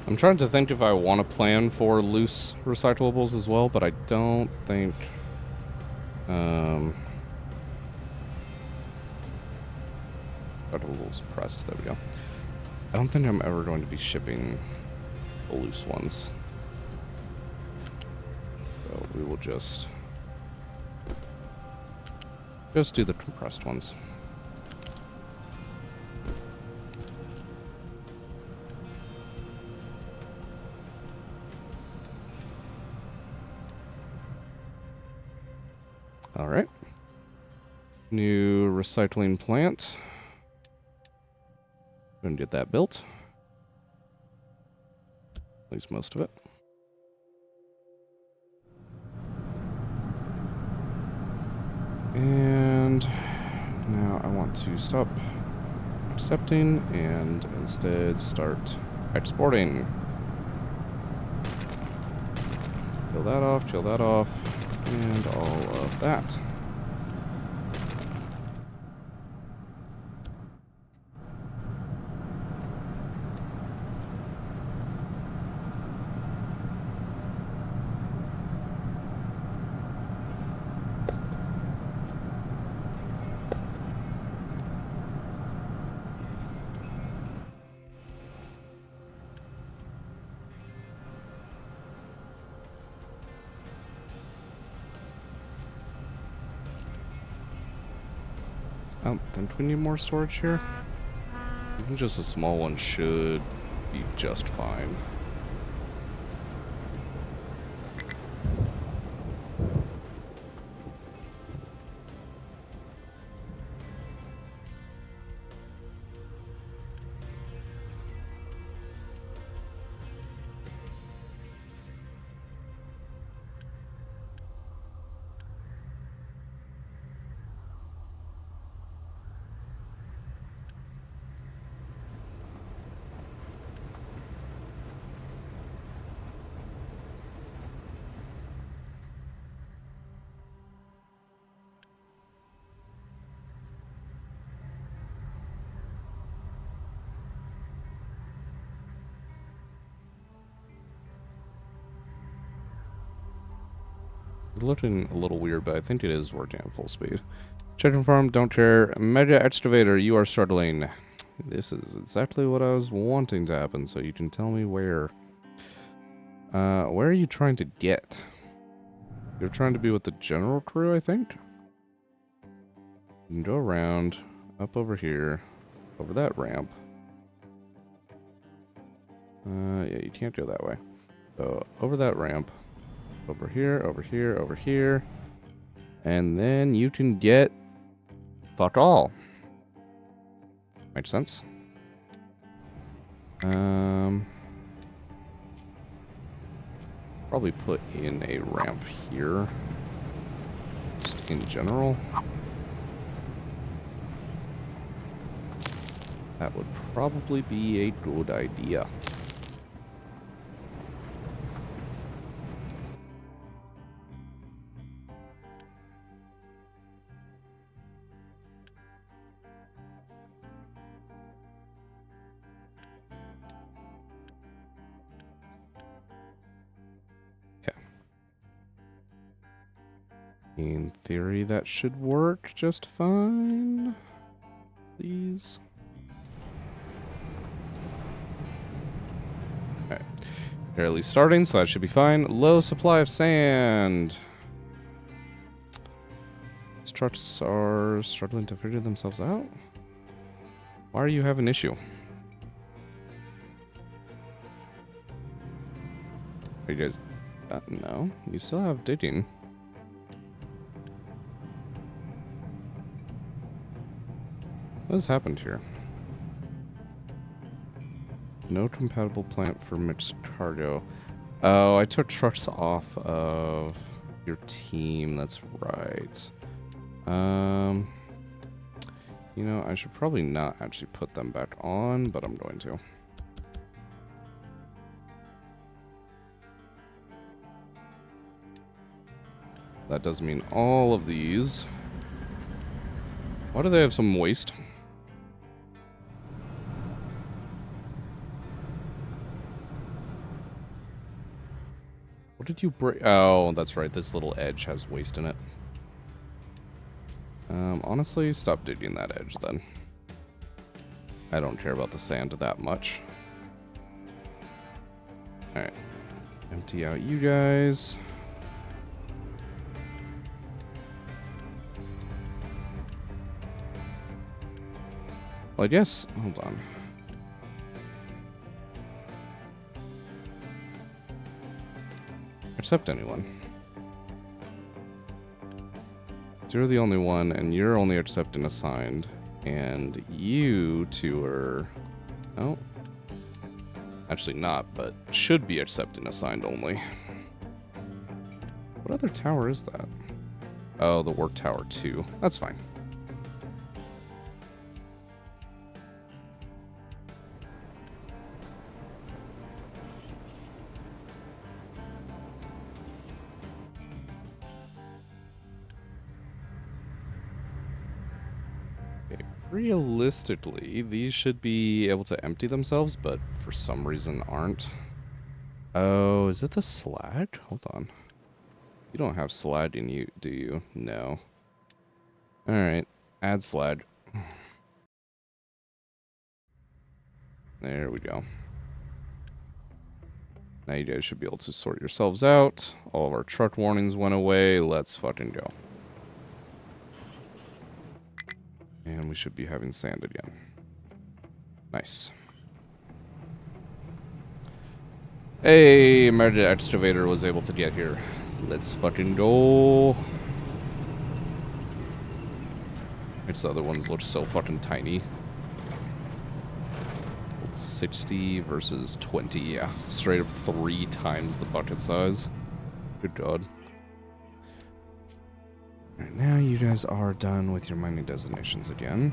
I'm trying to think if I want to plan for loose recyclables as well, but I don't think recyclables pressed, there we go. I don't think I'm ever going to be shipping the loose ones. So we will just do the compressed ones. All right. New recycling plant. Gonna get that built. At least most of it. And now I want to stop accepting and instead start exporting. Kill that off, and all of that. I don't think we need more storage here. Even just a small one should be just fine. looking a little weird, but I think it is working at full speed. Chicken farm, don't care. Mega excavator, you are struggling. This is exactly what I was wanting to happen, so you can tell me where. Where are you trying to get? You're trying to be with the general crew, I think? You can go around, up over here, over that ramp. Yeah, you can't go that way. So, over that ramp, over here, over here, over here. And then you can get fuck all. Makes sense. Probably put in a ramp here. Just in general. That would probably be a good idea. In theory, that should work just fine. Please. Okay. Barely starting, so that should be fine. Low supply of sand. These trucks are struggling to figure themselves out. Why are you having an issue? Are you guys... no. You still have digging. What has happened here? No compatible plant for mixed cargo. Oh, I took trucks off of your team. That's right. You know, I should probably not actually put them back on, but I'm going to. That does mean all of these. Why do they have some waste? What did you break? Oh, that's right. This little edge has waste in it. Honestly, stop digging that edge then. I don't care about the sand that much. Alright. Empty out you guys. Well, I guess... hold on. Accept anyone. You're the only one, and you're only accepting assigned. And you two are... oh. Actually not, but should be accepting assigned only. What other tower is that? Oh, the work tower 2. That's fine. Realistically, these should be able to empty themselves, but for some reason aren't. Oh, is it the slag? Hold on. You don't have slag in you, do you? No. Alright, add slag. There we go. Now you guys should be able to sort yourselves out. All of our truck warnings went away. Let's fucking go. And we should be having sand again. Nice. Hey, Murder Excavator was able to get here. Let's fucking go. Its other ones look so fucking tiny. 60 versus 20, yeah. Straight up 3 times the bucket size. Good God. Alright, now you guys are done with your mining designations again.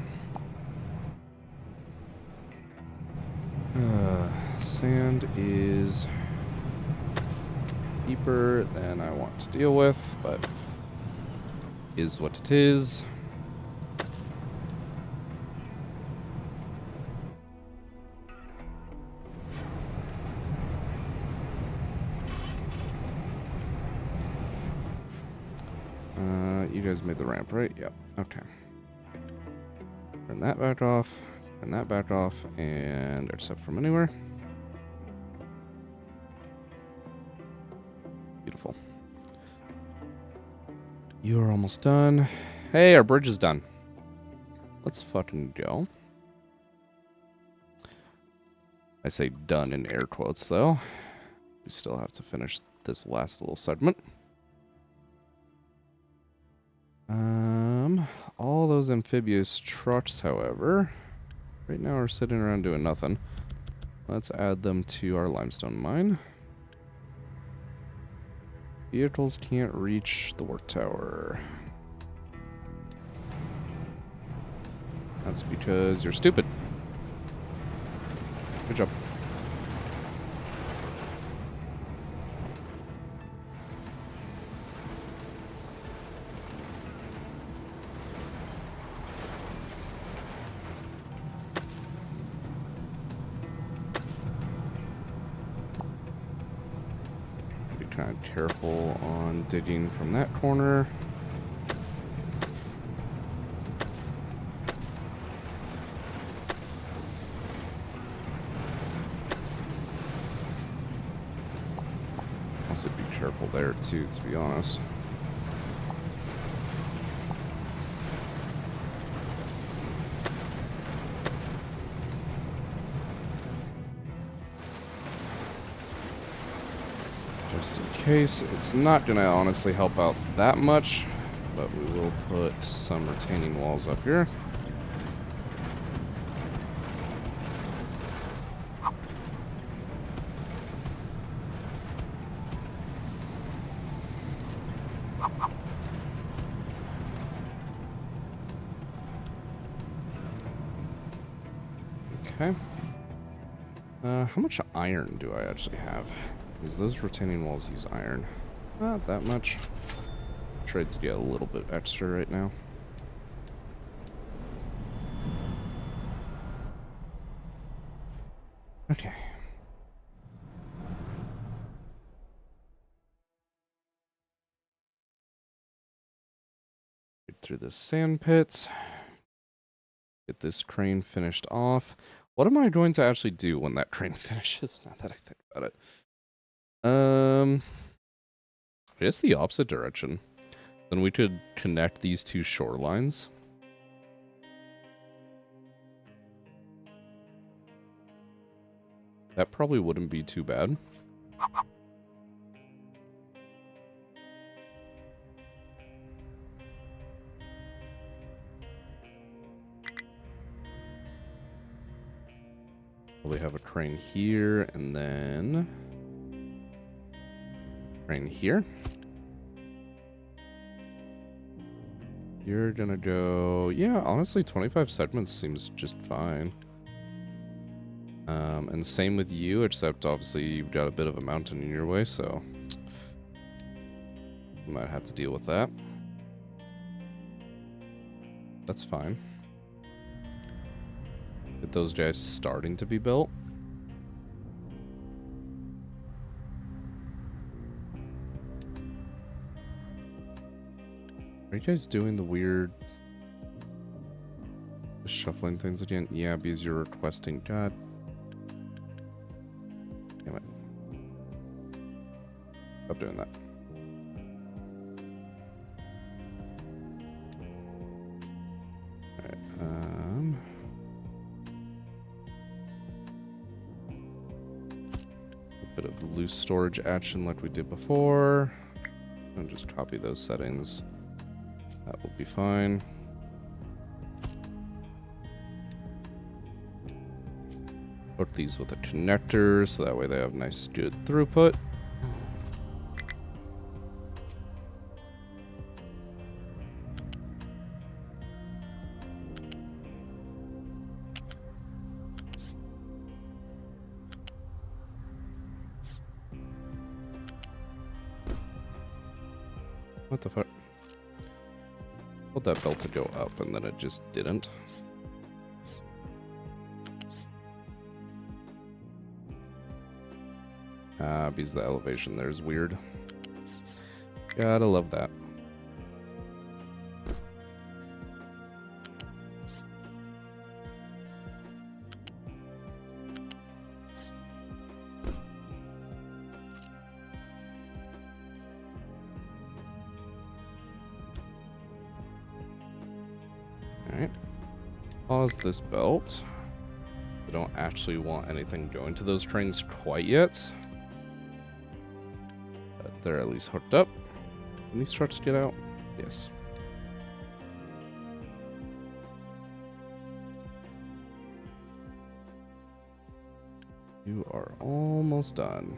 Sand is deeper than I want to deal with, but is what it is. You guys made the ramp, right? Yep. Okay. Turn that back off. Turn that back off. And intercept from anywhere. Beautiful. You are almost done. Hey, our bridge is done. Let's fucking go. I say done in air quotes, though. We still have to finish this last little segment. All those amphibious trucks, however, right now are sitting around doing nothing. Let's add them to our limestone mine. Vehicles can't reach the work tower. That's because you're stupid. Good job. Be kind of careful on digging from that corner. Also be careful there too, to be honest. Just in case. It's not going to honestly help out that much, but we will put some retaining walls up here. Okay. How much iron do I actually have? Because those retaining walls use iron. Not that much. Trade to get a little bit extra right now. Okay. Get through the sand pits. Get this crane finished off. What am I going to actually do when that crane finishes, now that I think about it? I guess the opposite direction. Then we could connect these two shorelines. That probably wouldn't be too bad. We have a crane here, and then crane here. You're gonna go, yeah, honestly, 25 segments seems just fine. And same with you, except obviously you've got a bit of a mountain in your way, so you might have to deal with that. That's fine. Get those guys starting to be built. Are you guys doing the weird shuffling things again? Yeah, because you're requesting. God. Damn it. Stop doing that. Alright, a bit of loose storage action like we did before. And just copy those settings. That will be fine. Hook these with a connector so that way they have nice, good throughput. What the fuck? Told that belt to go up and then it just didn't. Because the elevation there is weird. Gotta love that. Alright. Pause this belt. I don't actually want anything going to those trains quite yet. But they're at least hooked up. Can these trucks get out? Yes. You are almost done.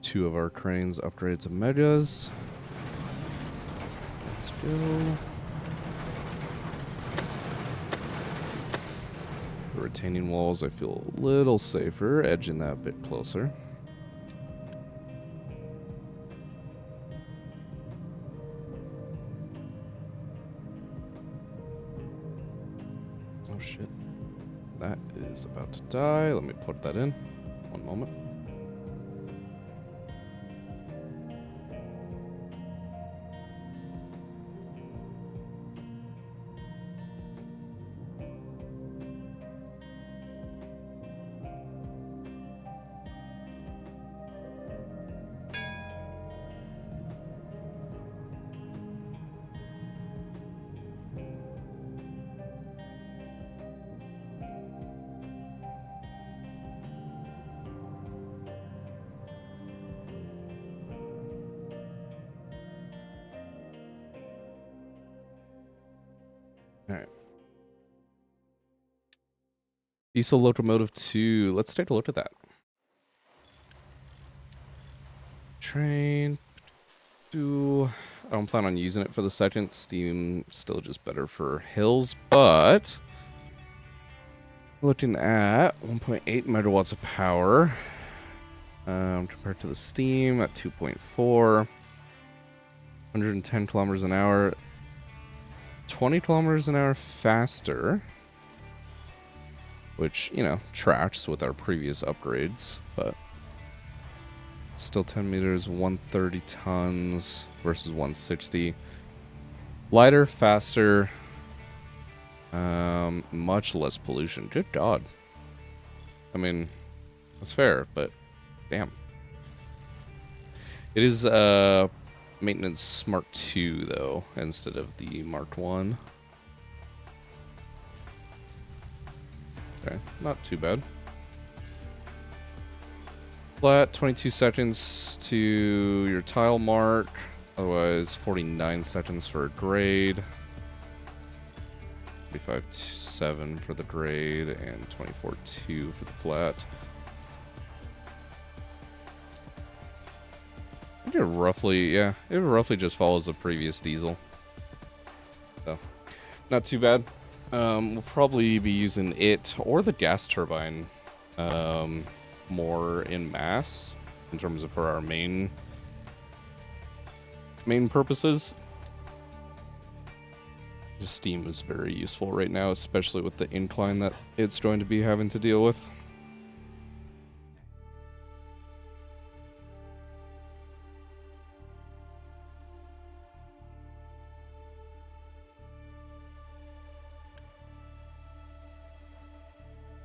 Two of our trains upgraded to megas. Let's go. The retaining walls, I feel a little safer, edging that a bit closer. Oh shit. That is about to die. Let me plug that in. One moment. All right. Diesel locomotive 2. Let's take a look at that. Train 2. I don't plan on using it for the second. Steam still just better for hills, but looking at 1.8 megawatts of power compared to the steam at 2.4, 110 kilometers an hour, 20 kilometers an hour faster, which, you know, tracks with our previous upgrades, but still 10 meters, 130 tons versus 160. Lighter, faster, much less pollution. Good God. I mean, that's fair, but damn. It is maintenance Mark II, though, instead of the Mark 1. Okay, not too bad. Flat, 22 seconds to your tile mark. Otherwise, 49 seconds for a grade. 45.7 for the grade and 24.2 for the flat. I think it roughly, yeah, it roughly just follows the previous diesel. So, not too bad. We'll probably be using it or the gas turbine more in mass in terms of for our main purposes. Just steam is very useful right now, especially with the incline that it's going to be having to deal with.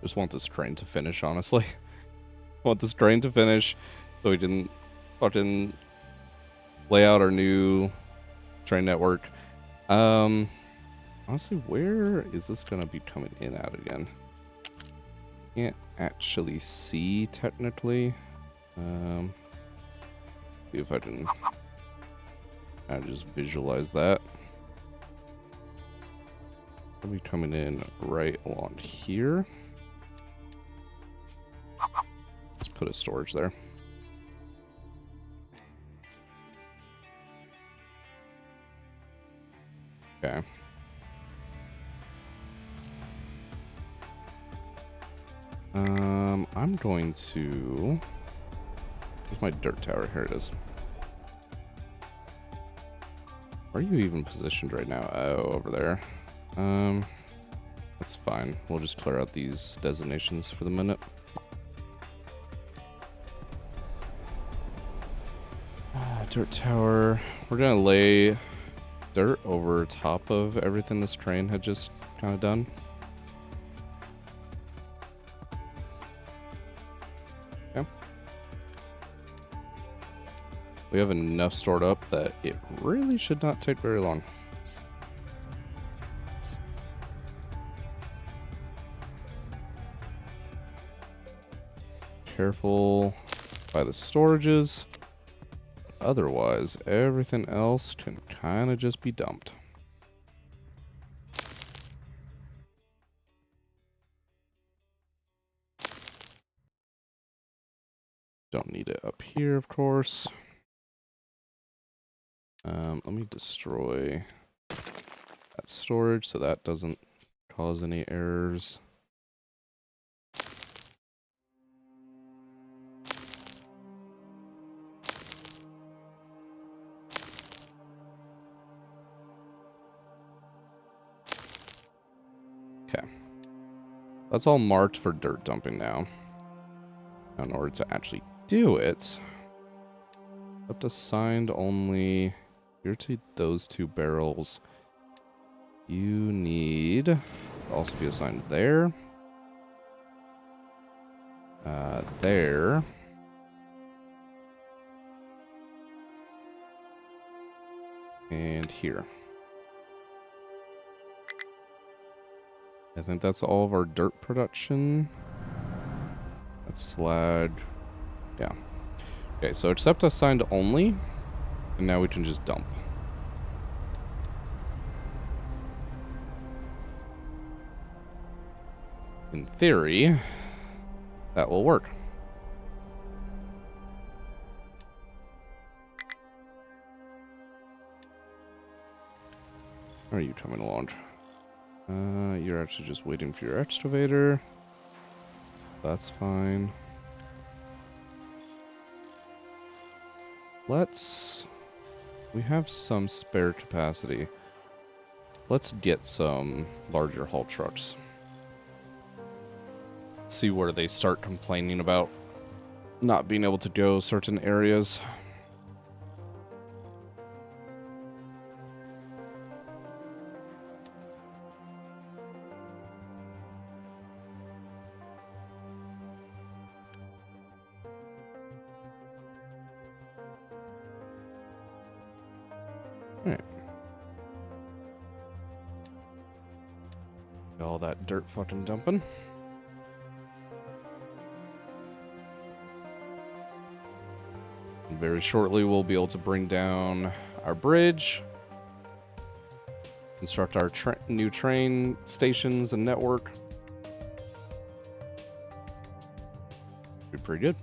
Just want this train to finish, honestly. I want this train to finish so we can fucking lay out our new train network. Honestly, where is this gonna be coming in at again? Can't actually see technically. See if I can just visualize that. It'll be coming in right along here. Let's put a storage there. Okay. I'm going to... Where's my dirt tower? Here it is. Where are you even positioned right now? Oh, over there. That's fine. We'll just clear out these designations for the minute. Dirt tower. We're gonna lay dirt over top of everything this train had just kind of done. We have enough stored up that it really should not take very long. Careful by the storages. Otherwise, everything else can kind of just be dumped. Don't need it up here, of course. Let me destroy that storage so that doesn't cause any errors. Okay. That's all marked for dirt dumping now. Now in order to actually do it, up to signed only here to those 2 barrels. You need to also be assigned there. There. And here. I think that's all of our dirt production. That's slag. Yeah. Okay, so accept assigned only. And now we can just dump. In theory, that will work. How are you coming along? You're actually just waiting for your excavator. That's fine. We have some spare capacity. Let's get some larger haul trucks. See where they start complaining about not being able to go certain areas. Alright. All that dirt fucking dumping. And very shortly we'll be able to bring down our bridge. Construct our new train stations and network. Be pretty good.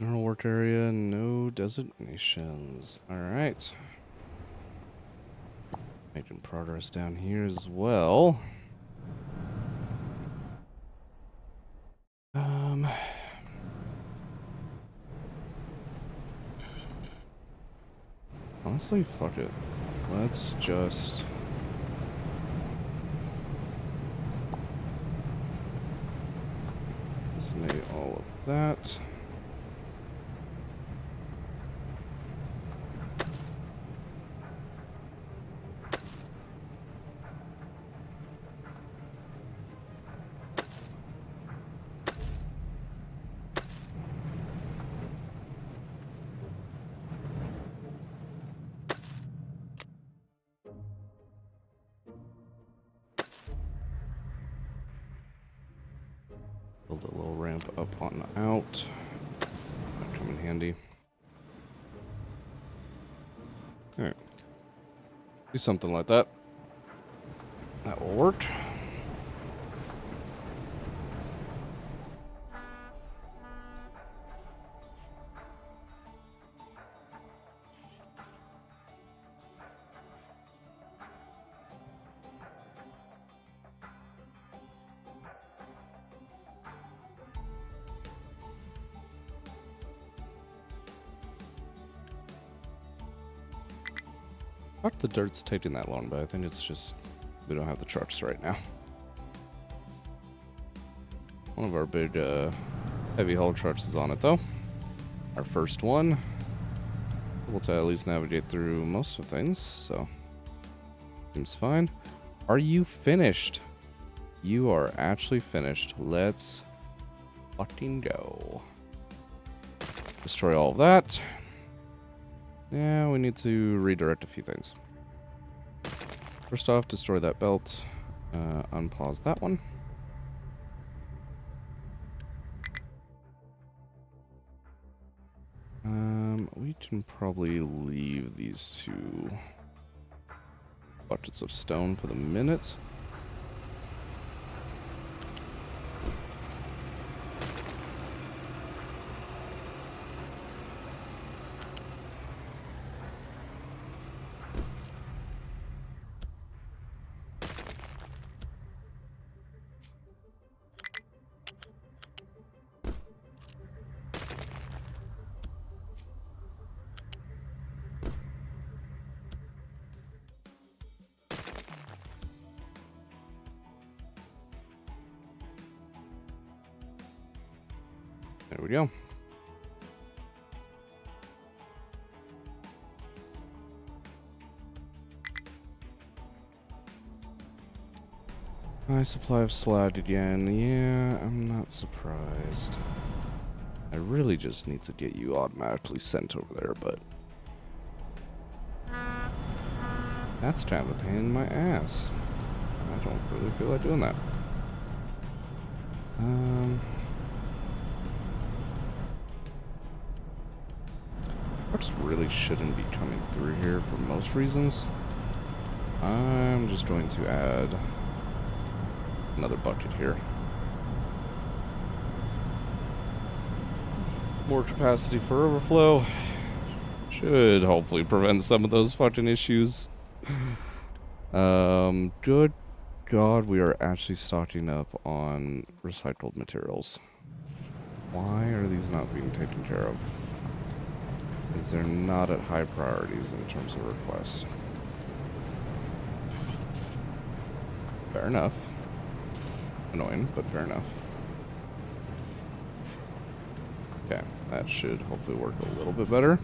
General work area, no designations. Alright. Making progress down here as well. Honestly, fuck it. Let's just... designate all of that. Build a little ramp up on out. That come in handy. Okay. Do something like that. That will work. Not the dirt's taking that long, but I think it's just we don't have the trucks right now. One of our big heavy haul trucks is on it though. Our first one. Able to at least navigate through most of things, so seems fine. Are you finished? You are actually finished. Let's fucking go. Destroy all of that. Yeah, we need to redirect a few things. First off, destroy that belt. Unpause that one. We can probably leave these two buckets of stone for the minute. There we go. High supply of slag again. Yeah, I'm not surprised. I really just need to get you automatically sent over there, but that's kind of a pain in my ass. I don't really feel like doing that. Trucks really shouldn't be coming through here for most reasons. I'm just going to add another bucket here. More capacity for overflow. Should hopefully prevent some of those fucking issues. Good God, we are actually stocking up on recycled materials. Why are these not being taken care of? Because they're not at high priorities in terms of requests. Fair enough. Annoying, but fair enough. Okay, that should hopefully work a little bit better.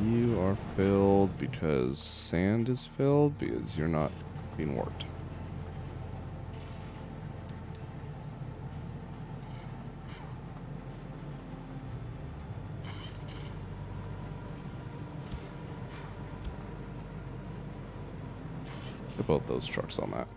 You are filled because sand is filled because you're not being worked. Get both those trucks on that.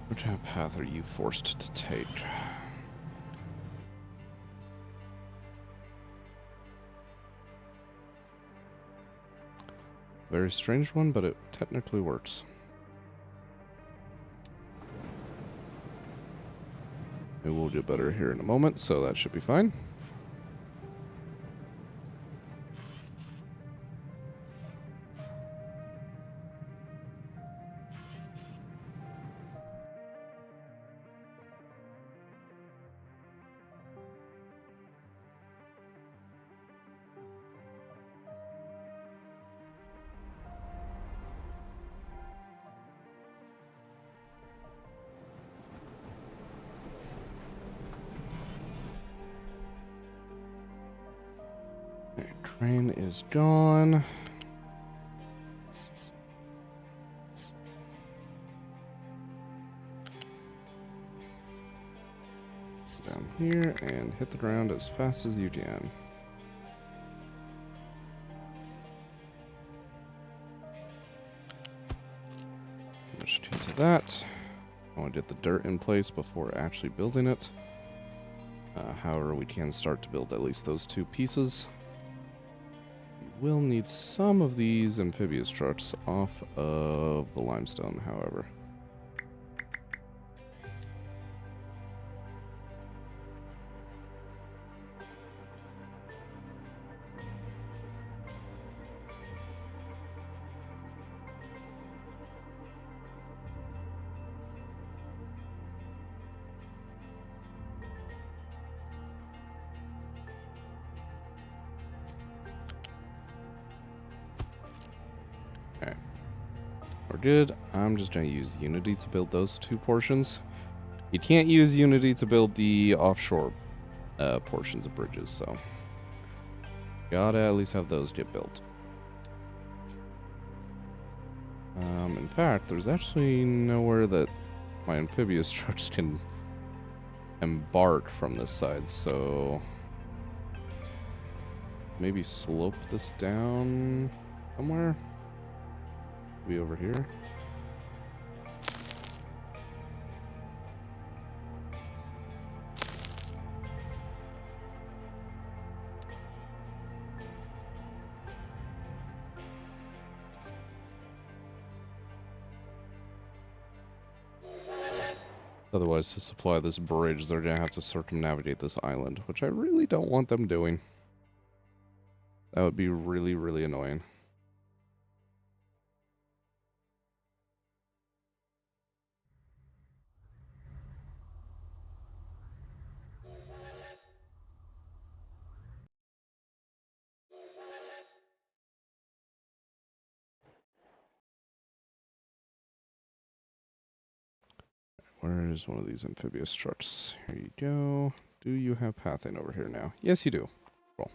Which path are you forced to take? Very strange one, but it technically works. It will do better here in a moment, so that should be fine. Okay, train is gone. Down here and hit the ground as fast as you can. Finish into that. I want to get the dirt in place before actually building it. However, we can start to build at least those two pieces. We will need some of these amphibious trucks off of the limestone, however. Okay, we're good. I'm just going to use Unity to build those two portions. You can't use Unity to build the offshore portions of bridges, so gotta at least have those get built. In fact, there's actually nowhere that my amphibious trucks can embark from this side, so maybe slope this down somewhere. Be over here. Otherwise, to supply this bridge, they're gonna have to circumnavigate this island, which I really don't want them doing. That would be really, really annoying. Where is one of these amphibious trucks? Here you go. Do you have pathing over here now? Yes, you do. Cool.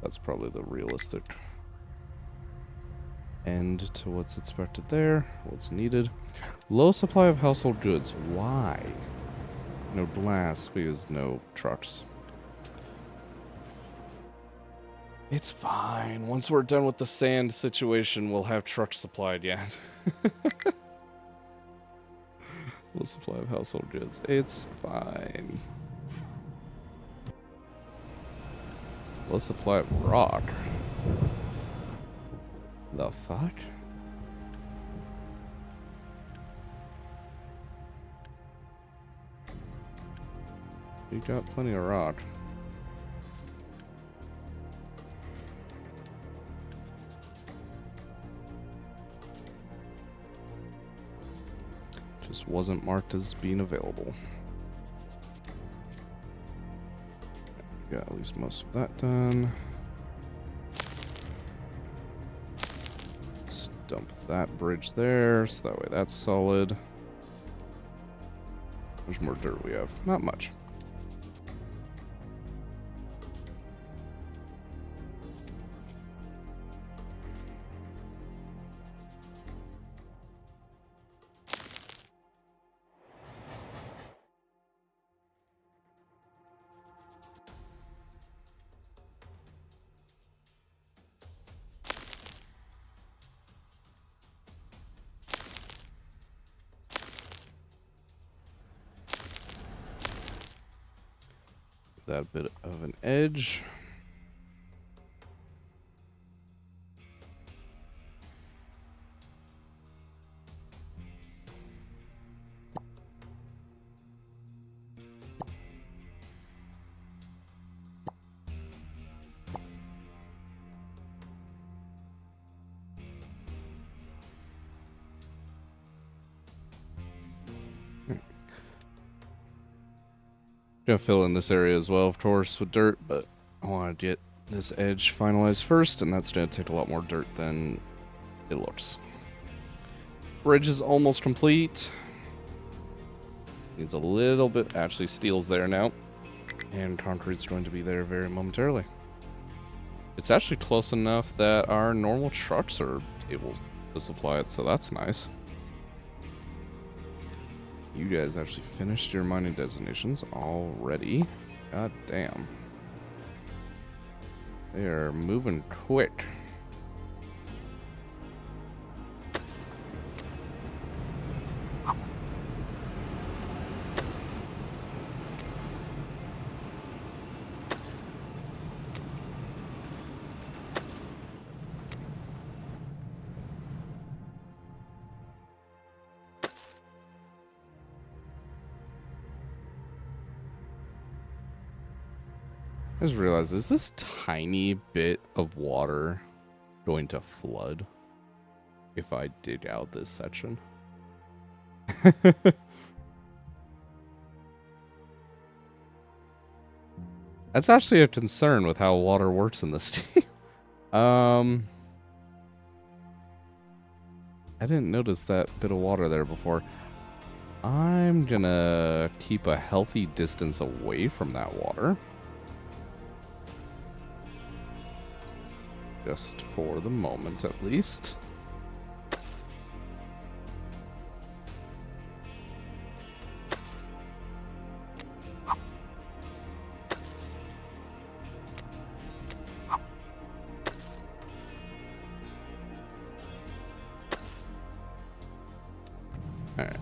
That's probably the realistic end to what's expected there. What's needed. Low supply of household goods. Why? No glass because no trucks. It's fine. Once we're done with the sand situation, we'll have trucks supplied yet. Low supply of household goods. It's fine. Low supply of rock. The fuck? You got plenty of rock. Just wasn't marked as being available. Got at least most of that done. Let's dump that bridge there, so that way that's solid. How much more dirt we have? Not much. That bit of an edge. Gonna fill in this area as well, of course, with dirt, but I want to get this edge finalized first, and that's gonna take a lot more dirt than it looks. Bridge is almost complete. Needs a little bit. Actually, steel's there now, and concrete's going to be there very momentarily. It's actually close enough that our normal trucks are able to supply it, so that's nice. You guys actually finished your mining designations already. God damn. They are moving quick. I just realized, is this tiny bit of water going to flood if I dig out this section? That's actually a concern with how water works in this game. I didn't notice that bit of water there before. I'm gonna keep a healthy distance away from that water. Just for the moment, at least. All right.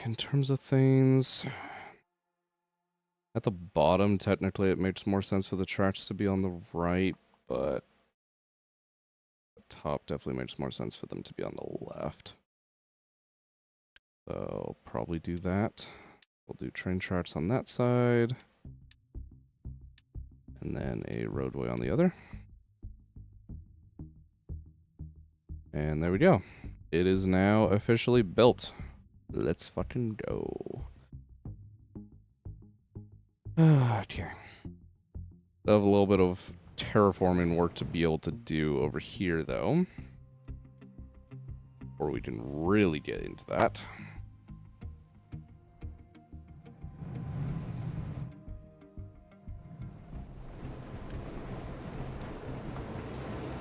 In terms of things, at the bottom, technically it makes more sense for the tracks to be on the right, but the top definitely makes more sense for them to be on the left. So probably do that. We'll do train tracks on that side, and then a roadway on the other. And there we go. It is now officially built. Let's fucking go. Okay. I have a little bit of terraforming work to be able to do over here, though. Before we can really get into that.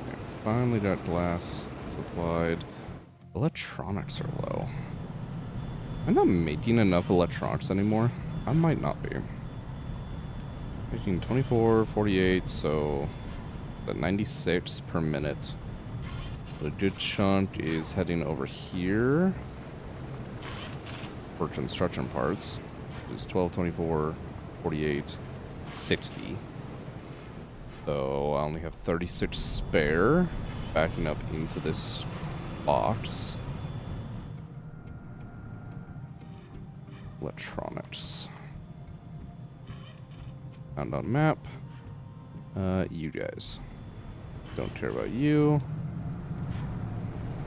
Okay, finally got glass supplied. Electronics are low. I'm not making enough electronics anymore. I might not be. Making 24, 48, so the 96 per minute. The good chunk is heading over here for construction parts. It's 12, 24, 48, 60. So I only have 36 spare backing up into this box. Electronics. Found on map. You guys. Don't care about you.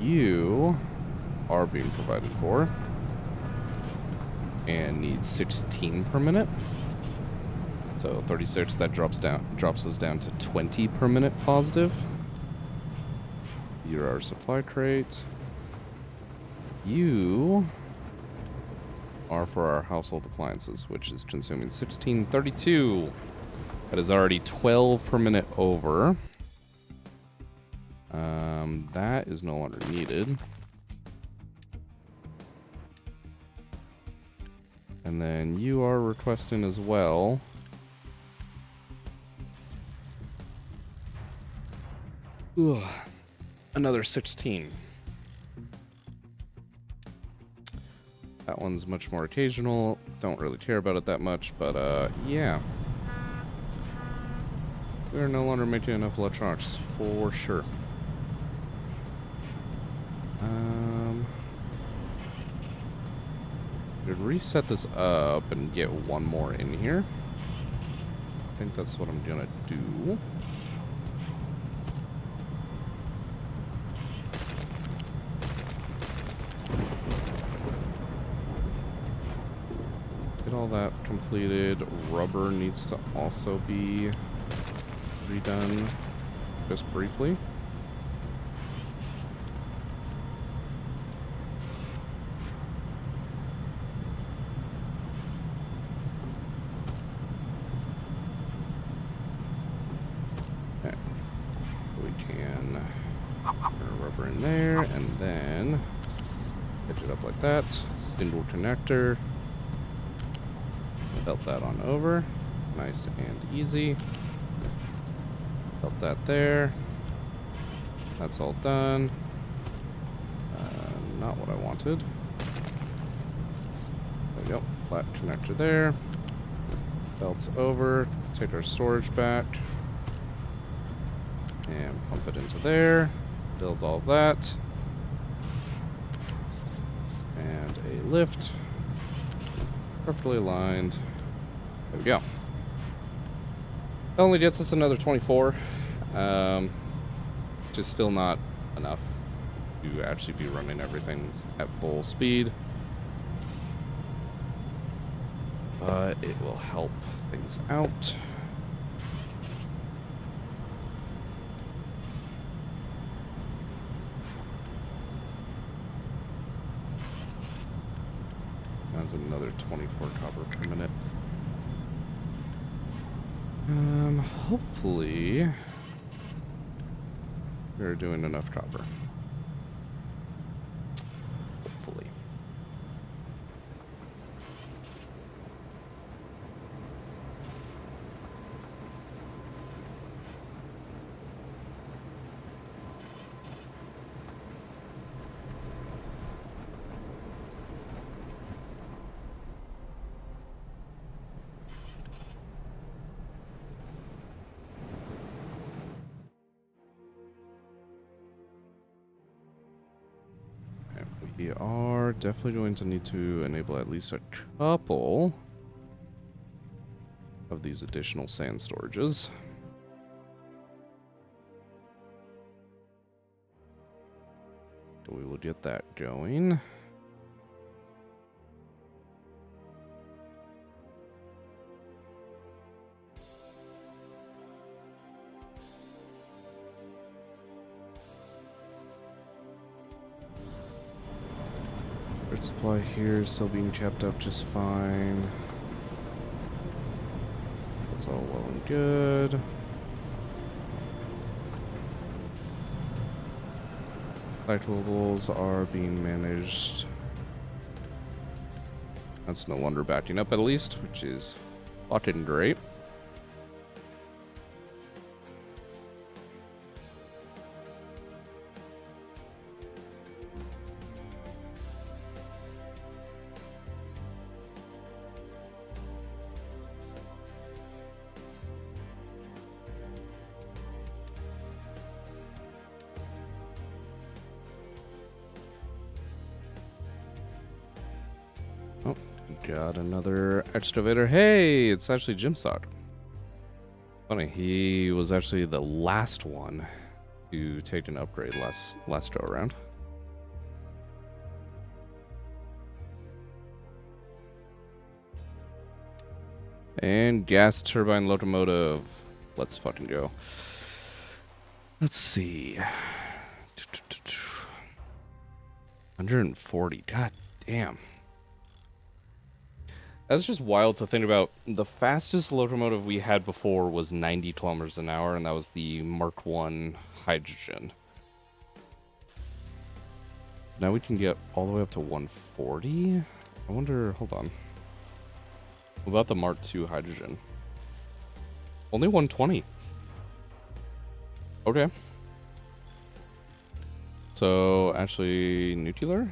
You are being provided for. And need 16 per minute. So 36, that drops us down to 20 per minute positive. You're our supply crate. You are for our household appliances, which is consuming 1632. That is already 12 per minute over. That is no longer needed. And then you are requesting as well. Ugh. Another 16. That one's much more occasional. Don't really care about it that much, but yeah. We're no longer making enough electronics, for sure. You're should reset this up and get one more in here. I think that's what I'm gonna do. Get all that completed. Rubber needs to also be redone just briefly. Okay. We can put our rubber in there and then edge it up like that. Single connector. Belt that on over. Nice and easy. Belt that there. That's all done. Not what I wanted. There we go. Flat connector there. Belts over. Take our storage back. And pump it into there. Build all that. And a lift. Perfectly aligned. There we go. That only gets us another 24. Which is still not enough to actually be running everything at full speed. But it will help things out. That's another 24 copper per minute. Hopefully we're doing enough copper. Hopefully. We are definitely going to need to enable at least a couple of these additional sand storages. So we will get that going. Supply here is still being kept up just fine. That's all well and good. Cyclables are being managed. That's no longer backing up at least, which is fucking great. Oh, got another excavator. Hey, it's actually Jim Sock. Funny, he was actually the last one to take an upgrade last go around. And gas turbine locomotive. Let's fucking go. Let's see. 140. God damn. That's just wild to think about. The fastest locomotive we had before was 90 kilometers an hour, and that was the Mark I hydrogen. Now we can get all the way up to 140? I wonder, hold on. What about the Mark II hydrogen? Only 120. Okay. So, actually, nuclear?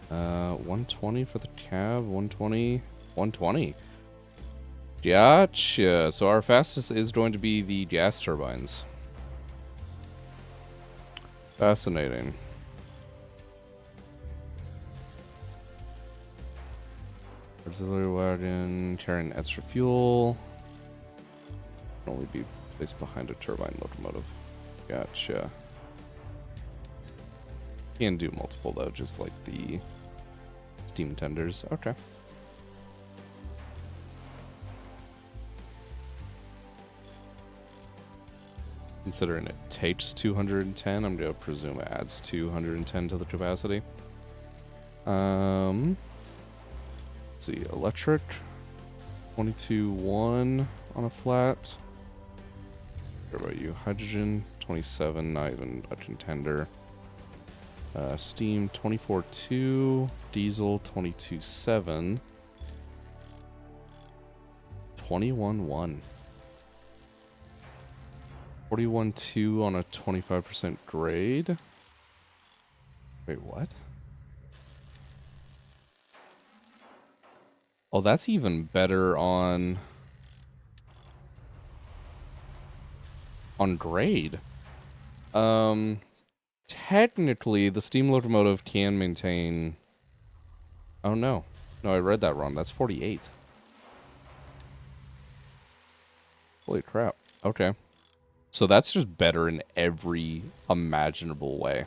120 for the cab, 120, 120. Gotcha. So our fastest is going to be the gas turbines. Fascinating. Auxiliary wagon carrying extra fuel. Can only be placed behind a turbine locomotive. Gotcha. Can do multiple though, just like the steam tenders. Okay. Considering it takes 210, I'm gonna presume it adds 210 to the capacity. Let's see, electric 22.1 on a flat. What about you? Hydrogen 27, not even a contender. Steam 24.2, diesel 22.7, 21.1. 41.2 on a 25% grade. Wait, what? Oh, that's even better on grade. Technically, the steam locomotive can maintain... Oh, no. No, I read that wrong. That's 48. Holy crap. Okay. So that's just better in every imaginable way.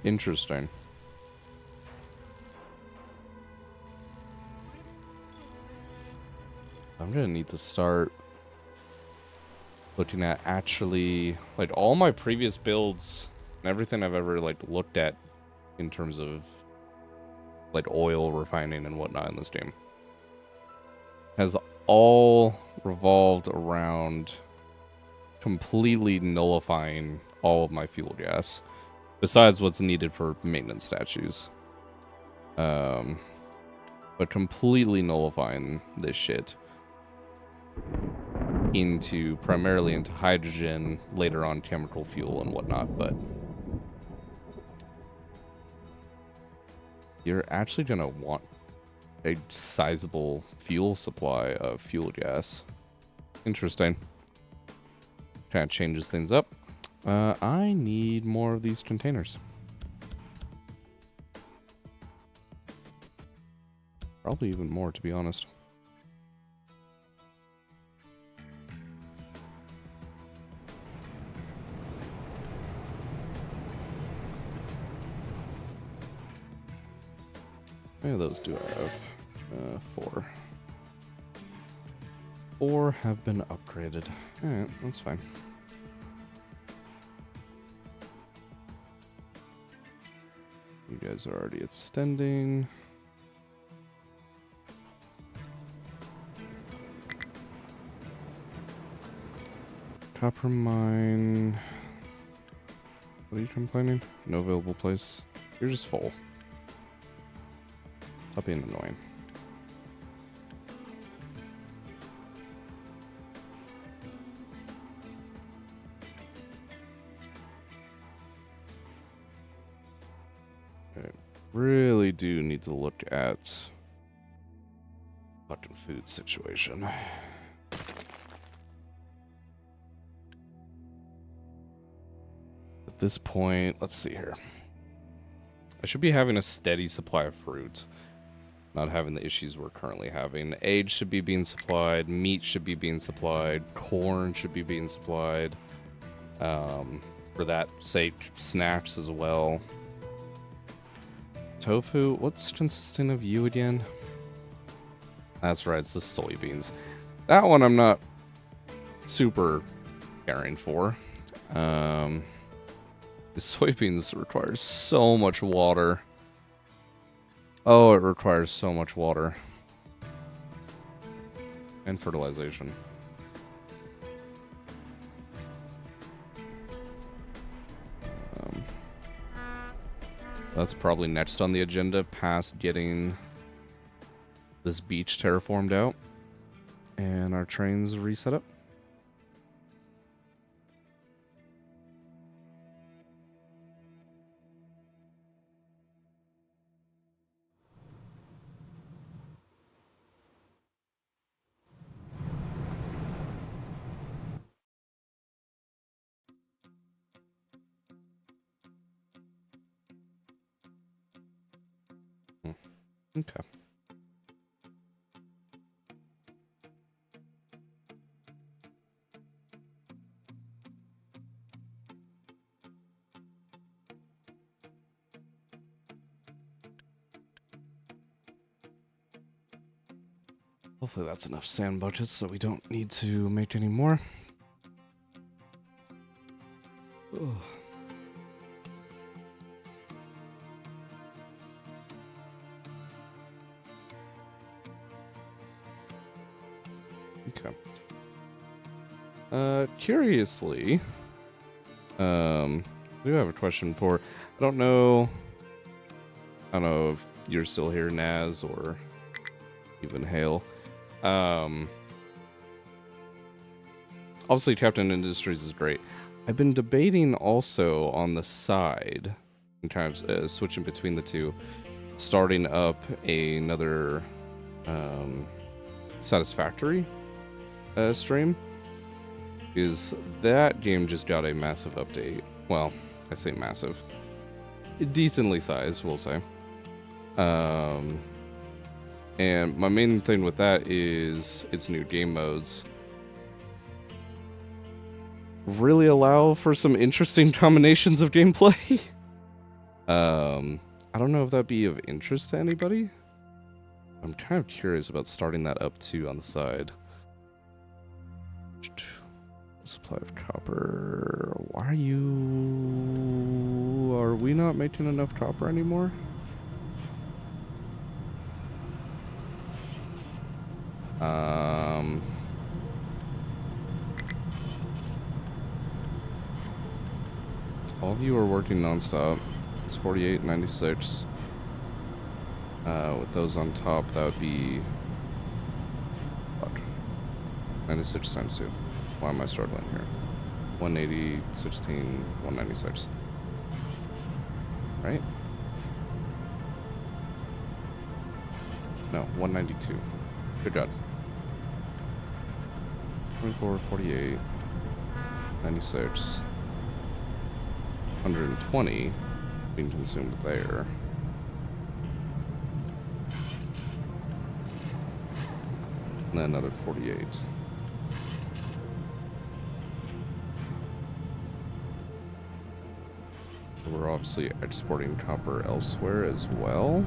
Interesting. I'm gonna need to start looking at actually, like, all my previous builds and everything I've ever, like, looked at in terms of, like, oil refining and whatnot in this game has all revolved around completely nullifying all of my fuel gas, besides what's needed for maintenance statues. But completely nullifying this shit primarily into hydrogen, later on chemical fuel and whatnot, but you're actually gonna want a sizable fuel supply of fuel gas. Interesting. Kind of changes things up. I need more of these containers. Probably even more, to be honest. How many of those do I have? 4. 4 have been upgraded. Alright, that's fine. You guys are already extending. Copper mine. What are you complaining? No available place. You're just full. Stop being annoying. I really do need to look at fucking food situation. At this point, let's see here. I should be having a steady supply of fruit. Not having the issues we're currently having. Eggs should be being supplied. Meat should be being supplied. Corn should be being supplied. For that sake, snacks as well. Tofu, what's consisting of you again? That's right, it's the soybeans. That one I'm not super caring for. The soybeans require so much water. Oh, it requires so much water. And fertilization. That's probably next on the agenda, past getting this beach terraformed out and our trains reset up. Okay. Hopefully that's enough sand buckets so we don't need to make any more. Ugh. Okay. Curiously, I do have a question for, I don't know if you're still here, Naz, or even Hale. Obviously Captain Industries is great. I've been debating also on the side, in terms of switching between the two, starting up another Satisfactory stream, because that game just got a massive update. Well, I say massive, decently sized, we'll say. And my main thing with that is its new game modes really allow for some interesting combinations of gameplay. I don't know if that'd be of interest to anybody. I'm kind of curious about starting that up too on the side. Supply of copper. Why are we not making enough copper anymore? All of you are working nonstop. It's 48.96. With those on top, that would be 96 times 2. Why am I struggling here? 180, 16, 196. Right? No, 192. Good God. 24, 48, 96, 120 being consumed there. And then another 48. We're obviously exporting copper elsewhere as well.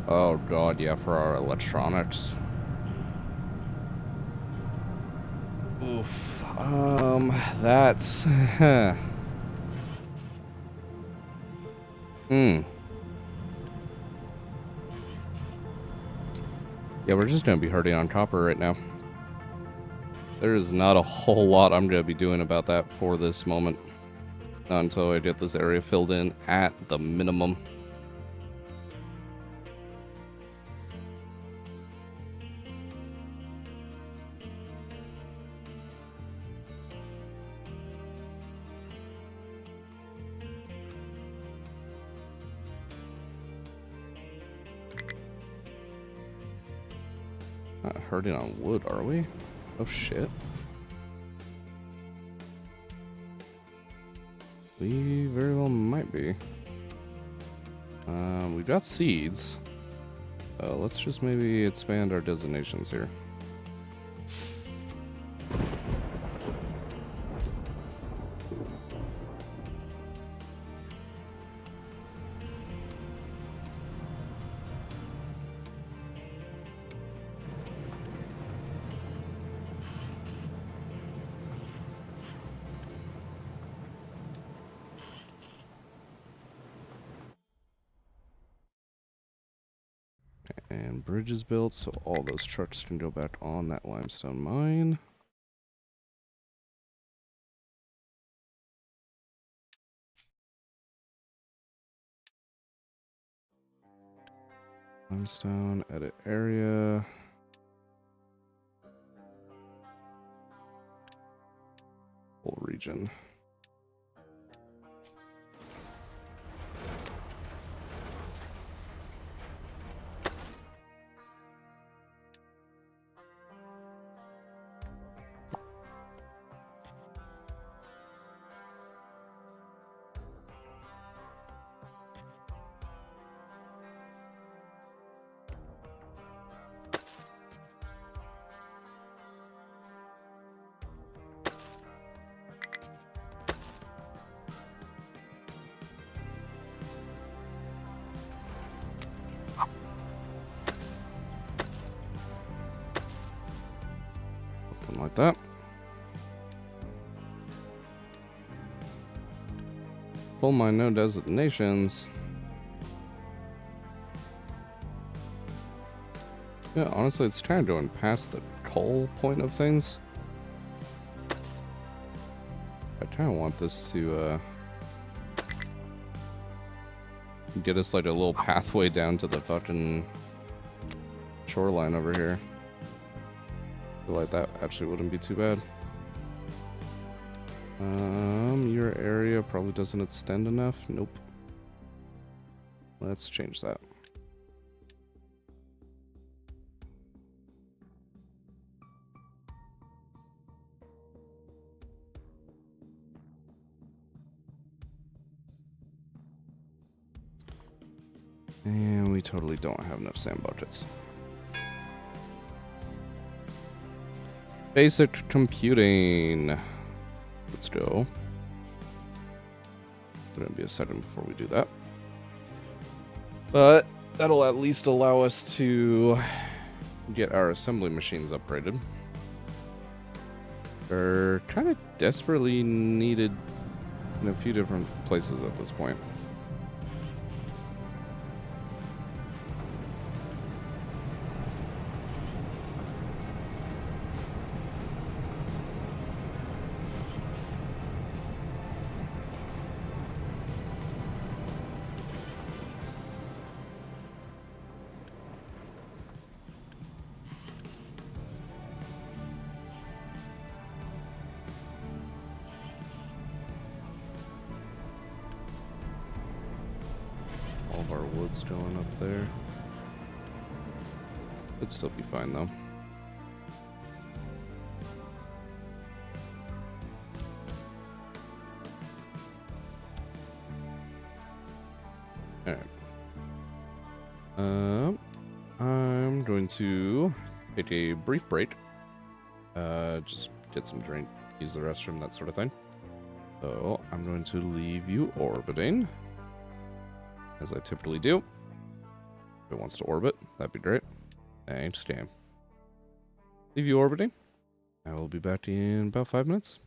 Oh God, yeah, for our electronics. Oof. That's... Yeah, we're just gonna be hurting on copper right now. There is not a whole lot I'm gonna be doing about that for this moment. Not until I get this area filled in at the minimum. Not hurting on wood, are we? Oh shit. We very well might be. We've got seeds. Let's just maybe expand our designations here. And bridge is built, so all those trucks can go back on that limestone mine. Limestone, edit area. Whole region. Something like that. Coal mine, no designations. Yeah, honestly, it's kind of going past the coal point of things. I kind of want this to get us like a little pathway down to the fucking shoreline over here. I feel like that actually wouldn't be too bad. Your area probably doesn't extend enough. Nope. Let's change that. And we totally don't have enough sand buckets. Basic computing. Let's go. It's gonna be a second before we do that. But that'll at least allow us to get our assembly machines upgraded. They're kind of desperately needed in a few different places at this point. All of our wood's going up there. It'd still be fine though. Alright. I'm going to take a brief break. Just get some drink, use the restroom, that sort of thing. So I'm going to leave you orbiting, as I typically do. If it wants to orbit, that'd be great. Thanks, game. Leave you orbiting. I will be back in about 5 minutes.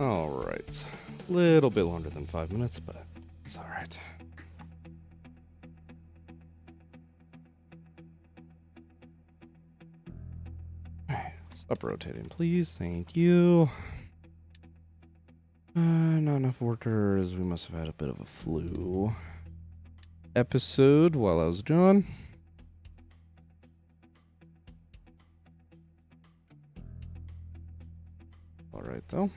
Alright. Little bit longer than 5 minutes, but it's alright. Stop rotating, please. Thank you. Not enough workers. We must have had a bit of a flu episode while I was gone. Alright, though.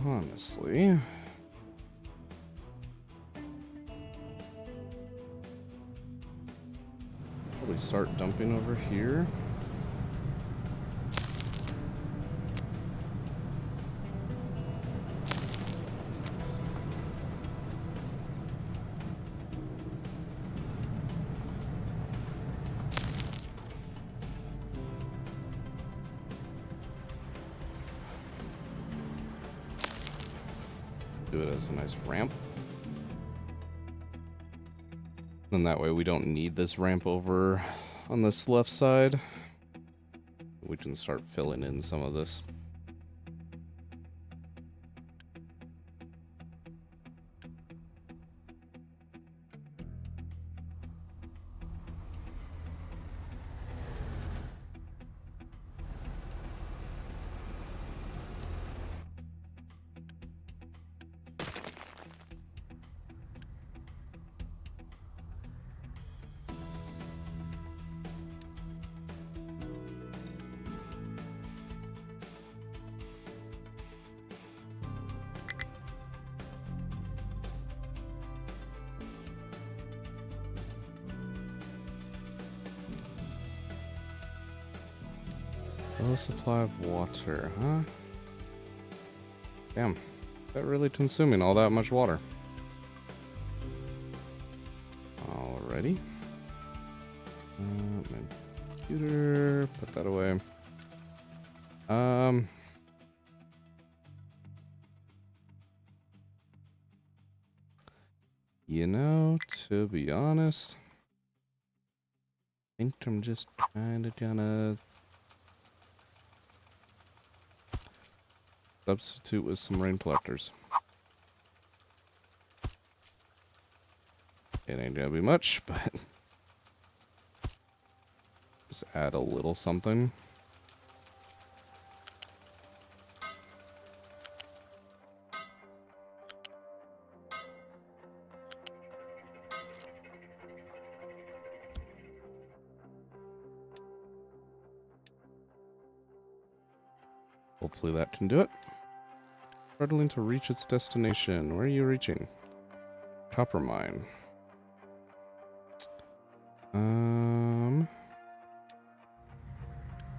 Honestly, probably start dumping over here. Do it as a nice ramp. Then that way we don't need this ramp over on this left side. We can start filling in some of this. Low supply of water, huh? Damn, is that really consuming all that much water? Alrighty. My computer, put that away. You know, to be honest, I think I'm just kind of gonna substitute with some rain collectors. It ain't gonna be much, but just add a little something. Hopefully that can do it. Struggling to reach its destination. Where are you reaching? Copper mine.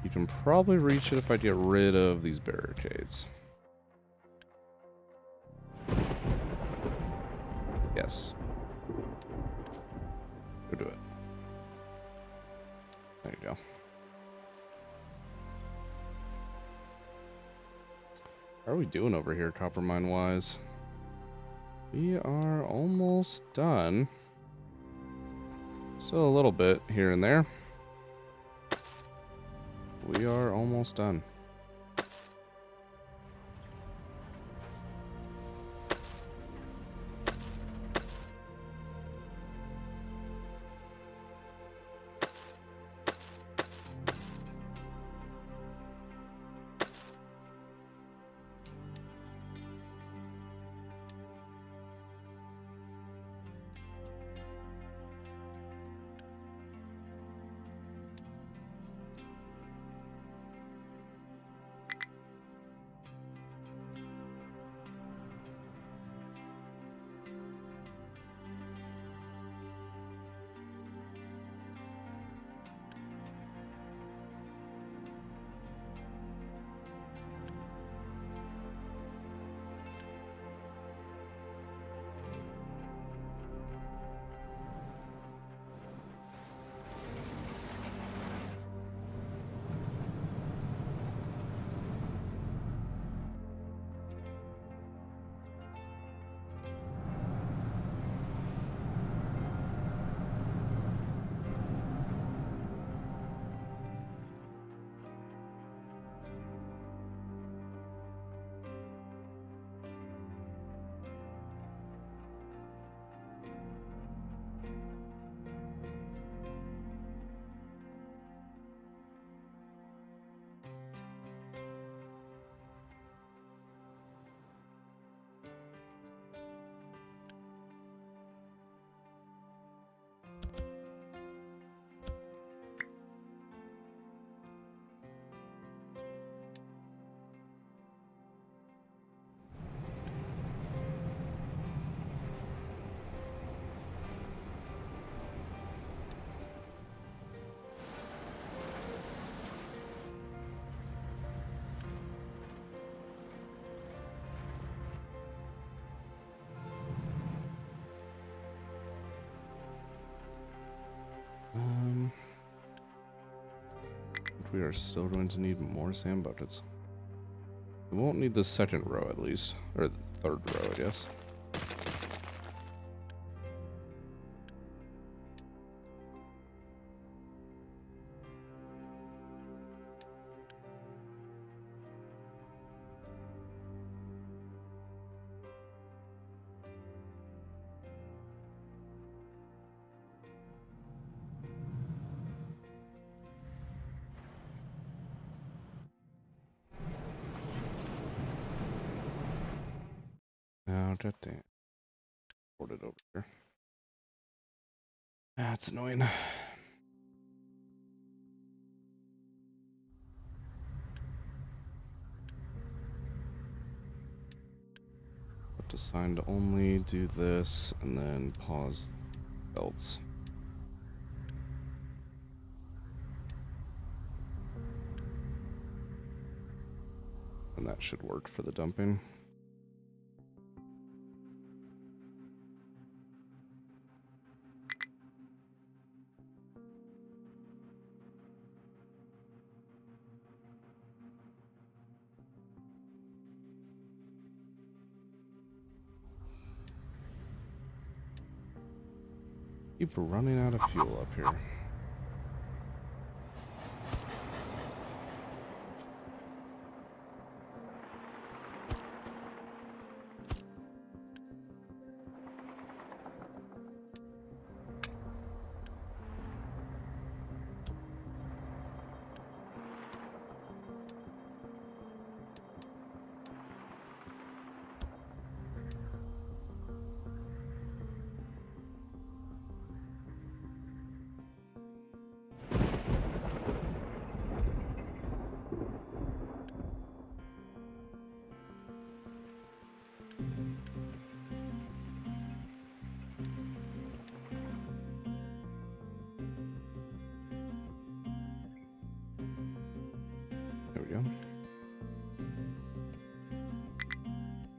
You can probably reach it if I get rid of these barricades. Yes. Go do it. There you go. How are we doing over here, copper mine wise? We are almost done. Still a little bit here and there. We are almost done. we are still going to need more sand buckets. We won't need the second row at least, or the third row, I guess. Now, that damn. Port it over here. That's annoying. Assigned only, do this, and then pause belts. And that should work for the dumping. Keep running out of fuel up here. There we go.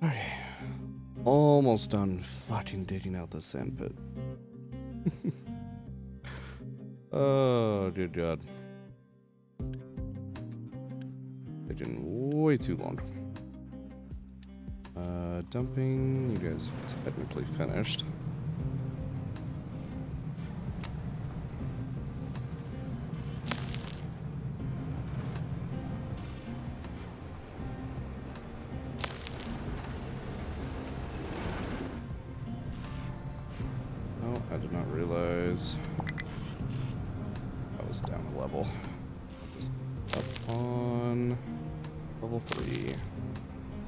Okay. Almost done fucking digging out the sand pit. Oh, good God. Taking way too long. Dumping, you guys are technically finished. Oh, I did not realize I was down a level. Up on level 3.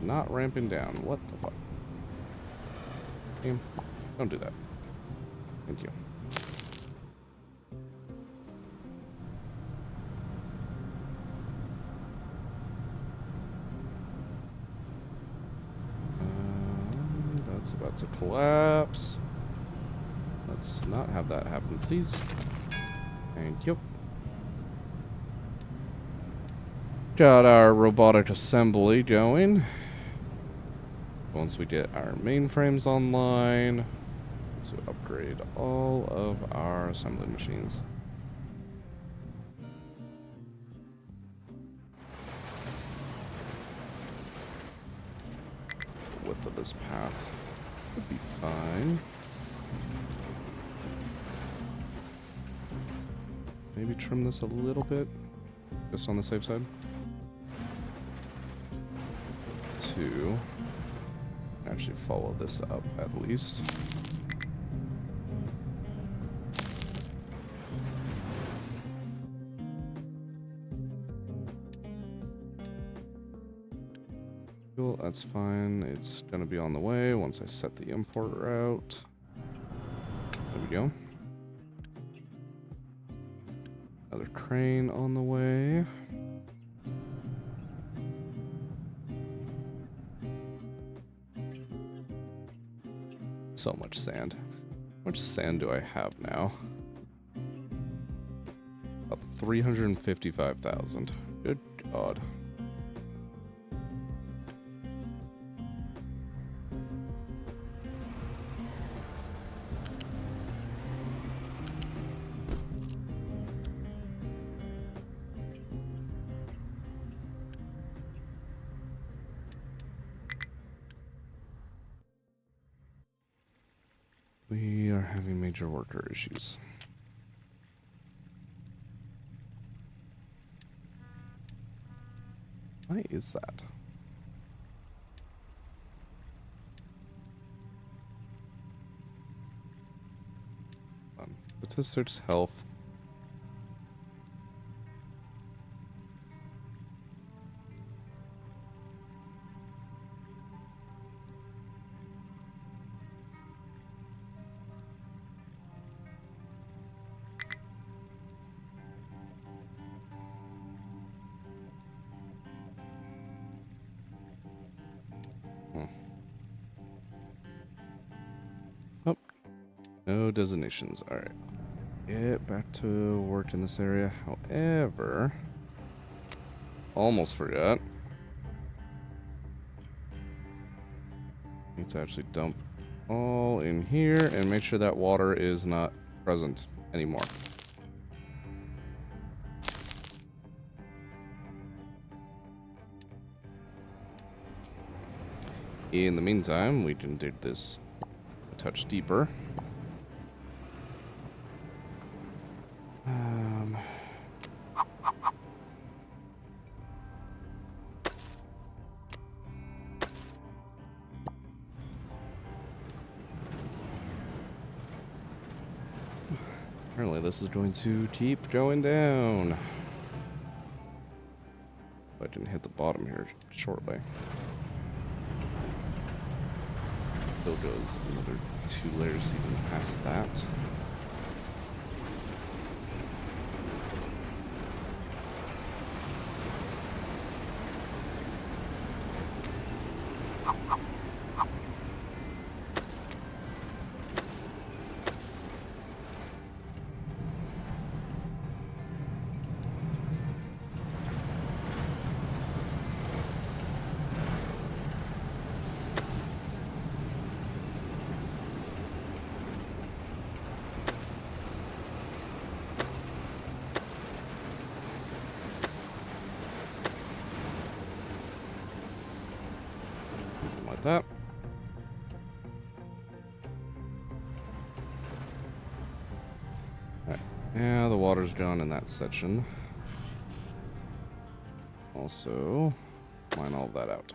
Not ramping down. What the fuck? Game, don't do that. Thank you. That's about to collapse. Let's not have that happen, please. Thank you. Got our robotic assembly going. Once we get our mainframes online, to upgrade all of our assembly machines. The width of this path would be fine. Maybe trim this a little bit, just on the safe side. 2. Actually follow this up at least. Cool, that's fine. It's gonna be on the way once I set the import route. There we go. Another crane on the way. So much sand. How much sand do I have now? About 355,000. Good God. We are having major worker issues. Why is that? Statistics, health. Oh, no designations. All right. Get back to work in this area. However, almost forgot. Need to actually dump all in here and make sure that water is not present anymore. In the meantime, we can dig this a touch deeper. Apparently this is going to keep going down. I didn't hit the bottom here shortly. Still goes another 2 layers even past that. Like that. Alright, yeah, the water's gone in that section. Also, mine all that out.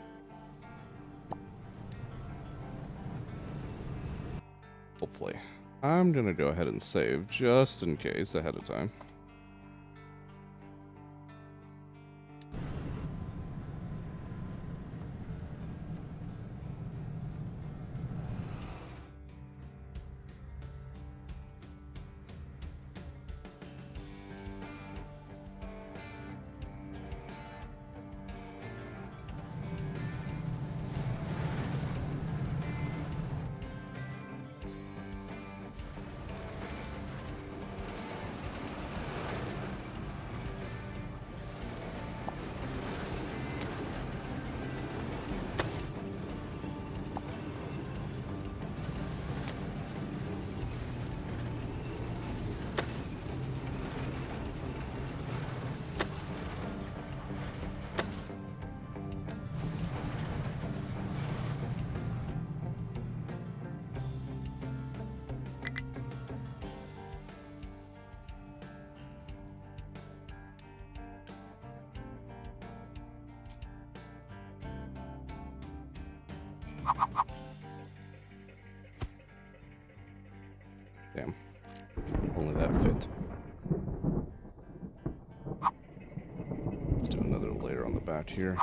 Hopefully. I'm gonna go ahead and save, just in case, ahead of time. Damn. Only that fit. Let's do another layer on the back here.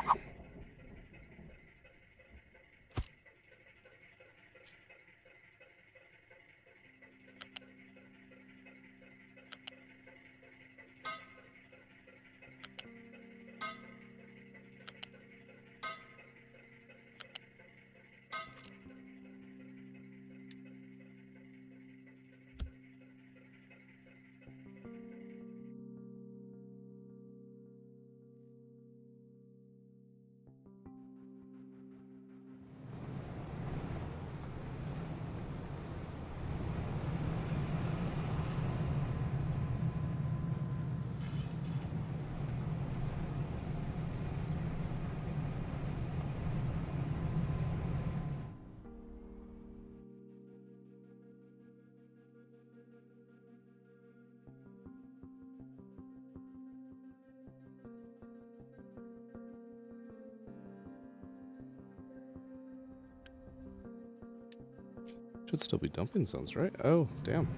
Should still be dumping zones, right? Oh, damn.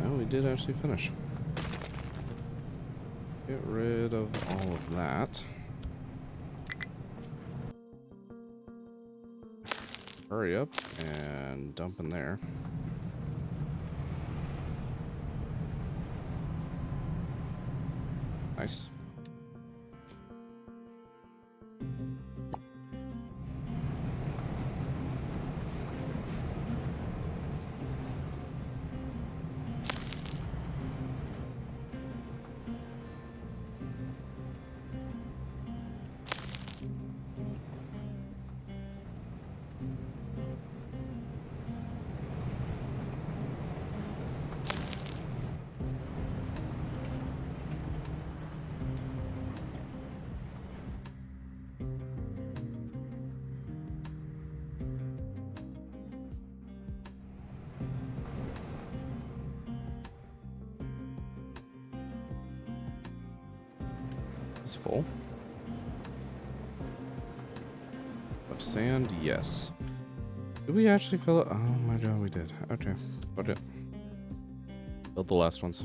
No, we did actually finish. Get rid of all of that. Hurry up and dump in there. Nice. It's full. Of sand, yes. Did we actually fill it? Oh my god, we did. Okay, got it. Build the last ones.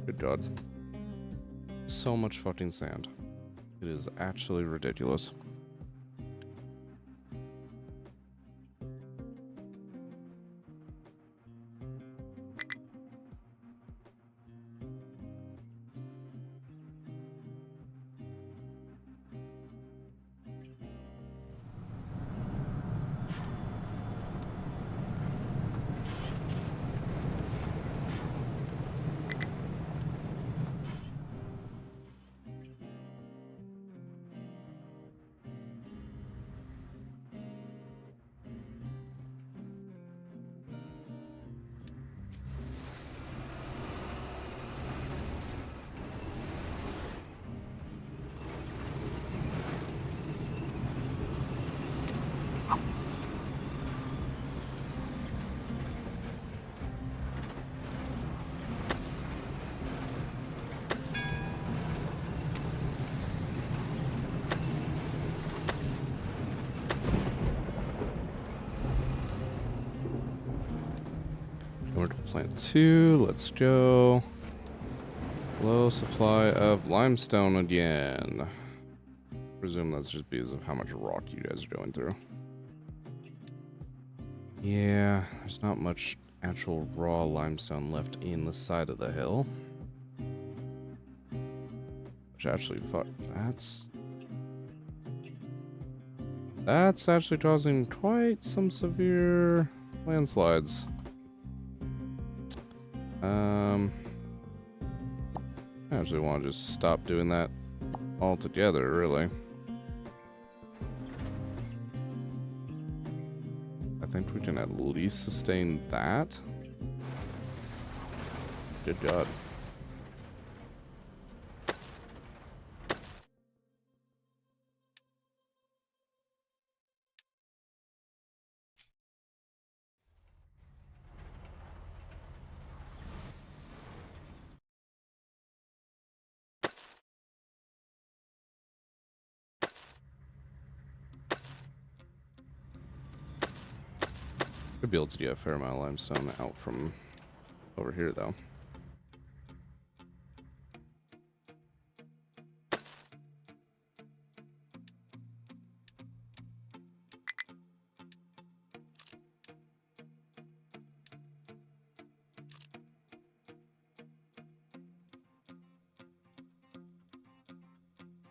Good god. So much fucking sand. It is actually ridiculous. Over to plant 2, let's go. Low supply of limestone again. Presume that's just because of how much rock you guys are going through. Yeah, there's not much actual raw limestone left in the side of the hill. Which actually, fuck, that's actually causing quite some severe landslides. I actually want to just stop doing that altogether, really. I think we can at least sustain that. Good God. Could be able to get a fair amount of limestone out from over here, though.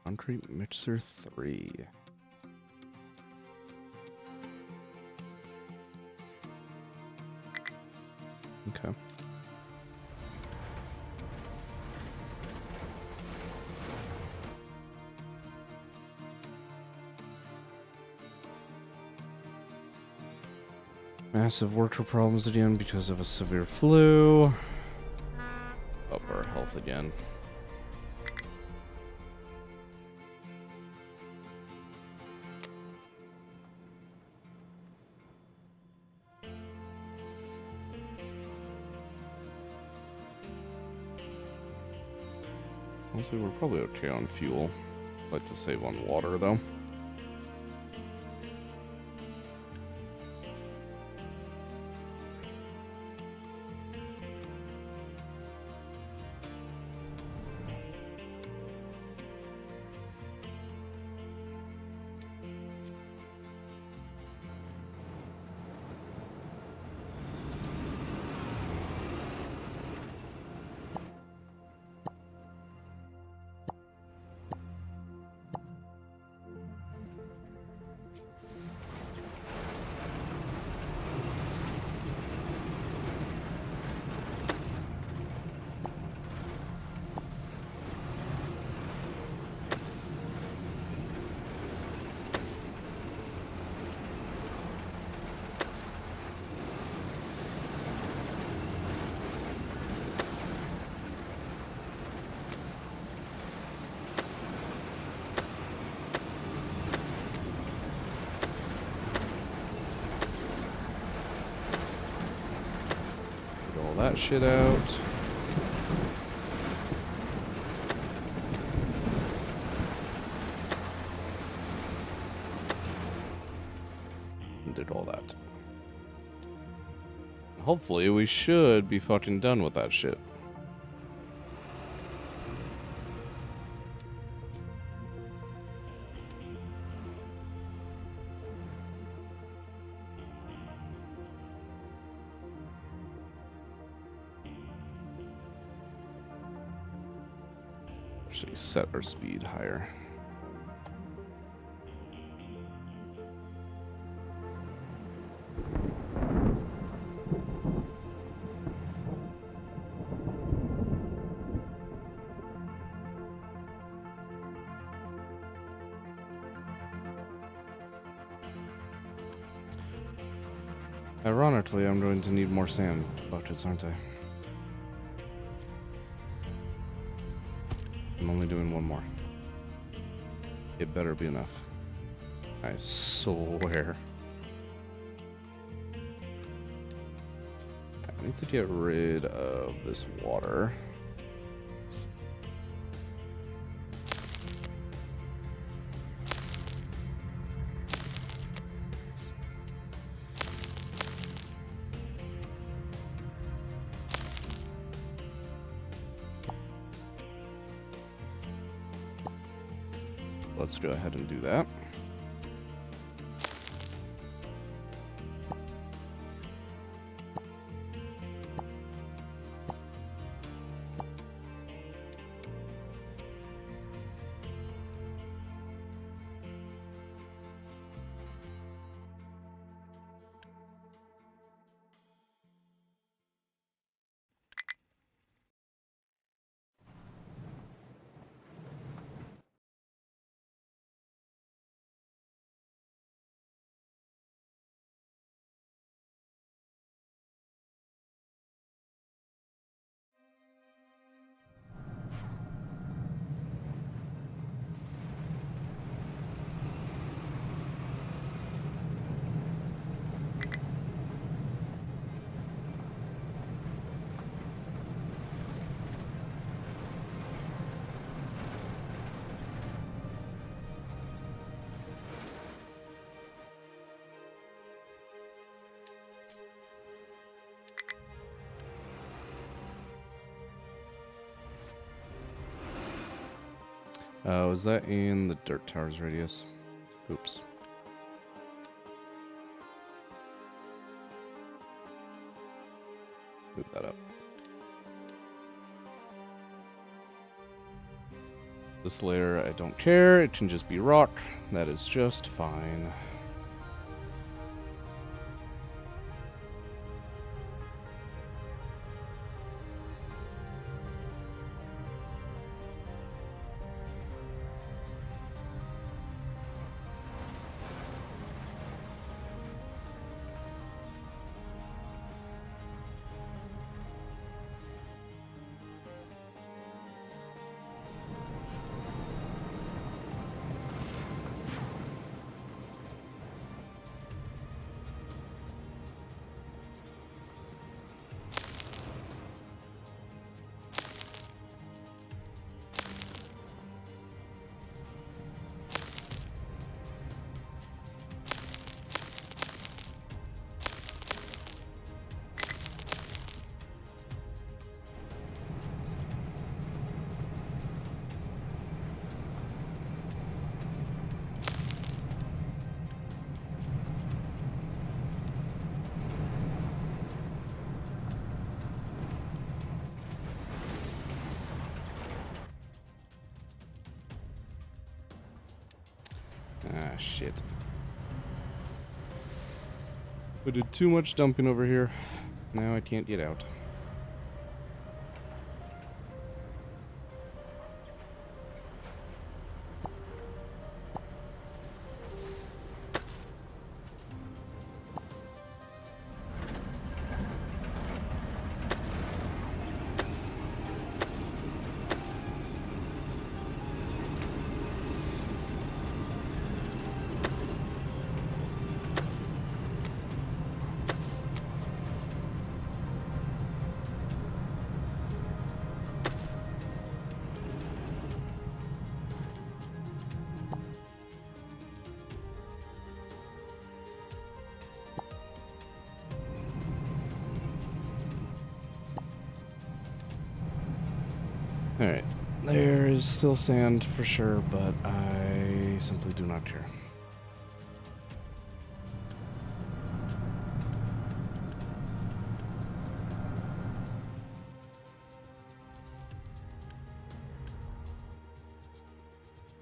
Concrete mixer 3. Okay. Massive worker problems again because of a severe flu. Up our health again. Honestly, we're probably okay on fuel. I'd like to save on water, though. all that shit out. And did all that. Hopefully we should be fucking done with that shit. Actually set our speed higher. Ironically, I'm going to need more sand buckets, aren't I? I'm only doing one more. It better be enough. I swear. I need to get rid of this water. Let's go ahead and do that. Was that in the dirt towers radius? Oops. Move that up. This layer, I don't care. It can just be rock. That is just fine. Ah, shit. I did too much dumping over here. Now I can't get out. Alright. There is still sand for sure, but I simply do not care.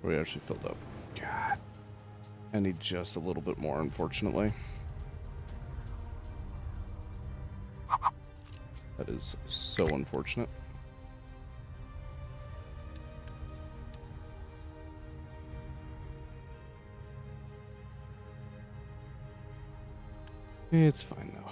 We actually filled up. God. I need just a little bit more, unfortunately. That is so unfortunate. It's fine though.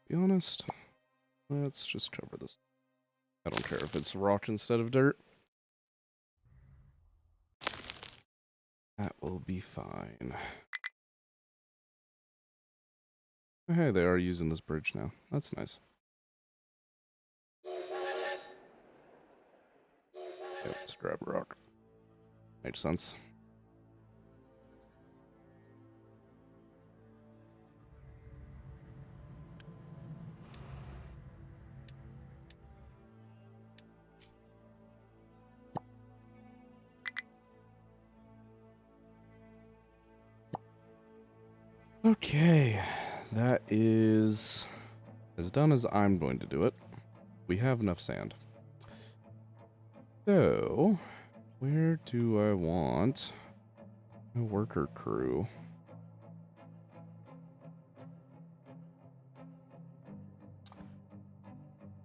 Be honest, let's just cover this. I don't care if it's rock instead of dirt. That will be fine. Hey, they are using this bridge now. That's nice. Yeah, let's grab a rock. Makes sense. Okay, that is as done as I'm going to do it. We have enough sand. So, where do I want a worker crew?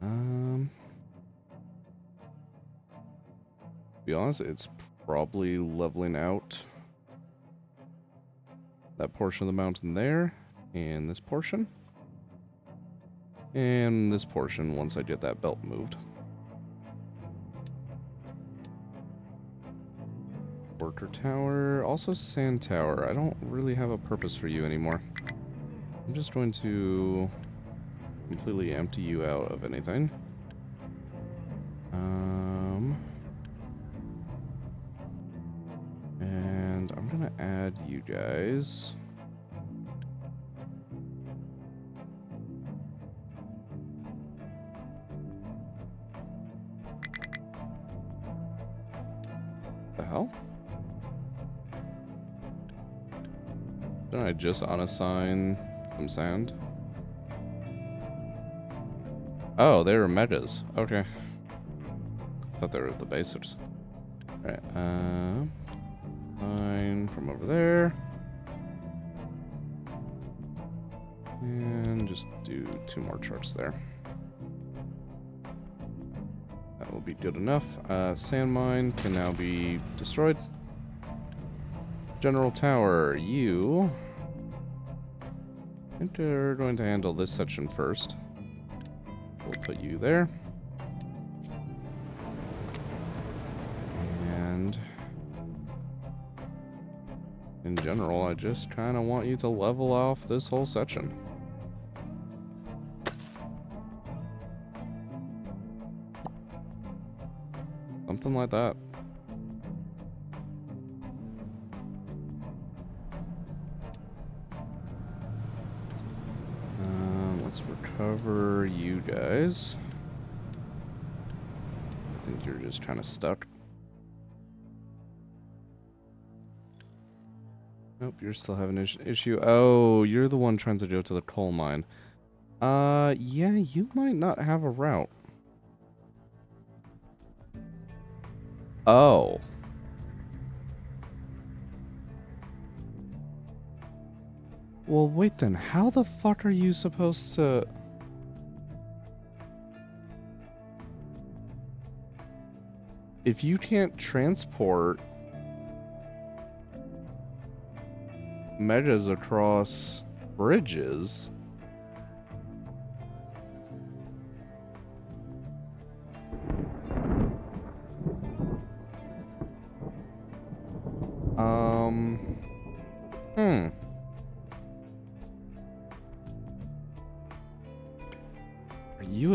To be honest, it's probably leveling out that portion of the mountain there, and this portion, and this portion once I get that belt moved. Worker tower, also sand tower. I don't really have a purpose for you anymore. I'm just going to completely empty you out of anything. And I'm gonna add you guys. The hell? Didn't I just unassign some sand? Oh, they were metas. Okay. I thought they were the basics. Alright, line from over there. And just do 2 more trucks there. That will be good enough. Sand mine can now be destroyed. General tower, you... I think we're going to handle this section first. We'll put you there. And in general, I just kind of want you to level off this whole section. Something like that. Let's recover you guys. I think you're just kind of stuck. Nope, you're still having an issue. Oh, you're the one trying to go to the coal mine. Yeah, you might not have a route. Oh. Well, wait then. How the fuck are you supposed to... If you can't transport megas across bridges...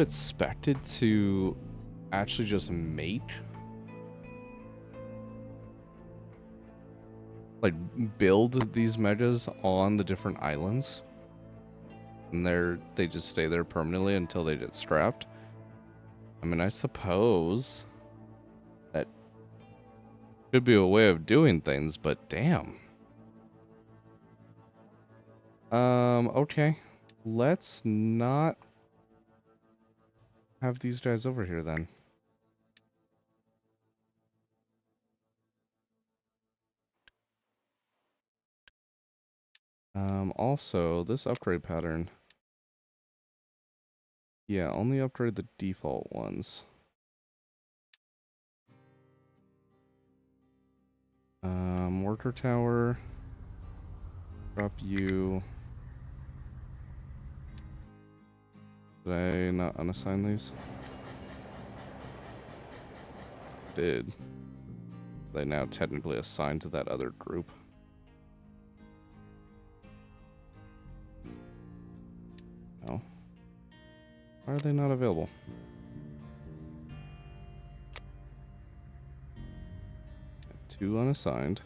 expected to actually just make, like, build these megas on the different islands, and they just stay there permanently until they get scrapped. I mean, I suppose that could be a way of doing things, but damn. Okay. Let's not have these guys over here then. Also, this upgrade pattern. Yeah, only upgrade the default ones. Worker tower. Drop you. Did I not unassign these? Did. They now technically assigned to that other group. No. Why are they not available? Two unassigned.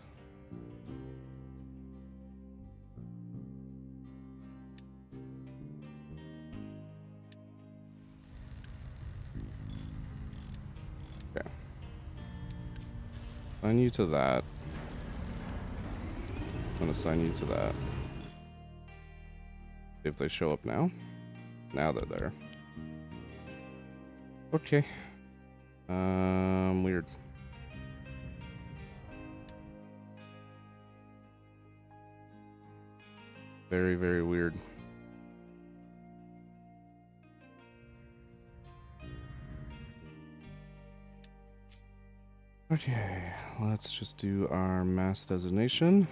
Okay. Assign you to that. I'm gonna assign you to that. See if they show up now. Now they're there. Okay. Weird. Very, very weird. Okay, let's just do our mass designation.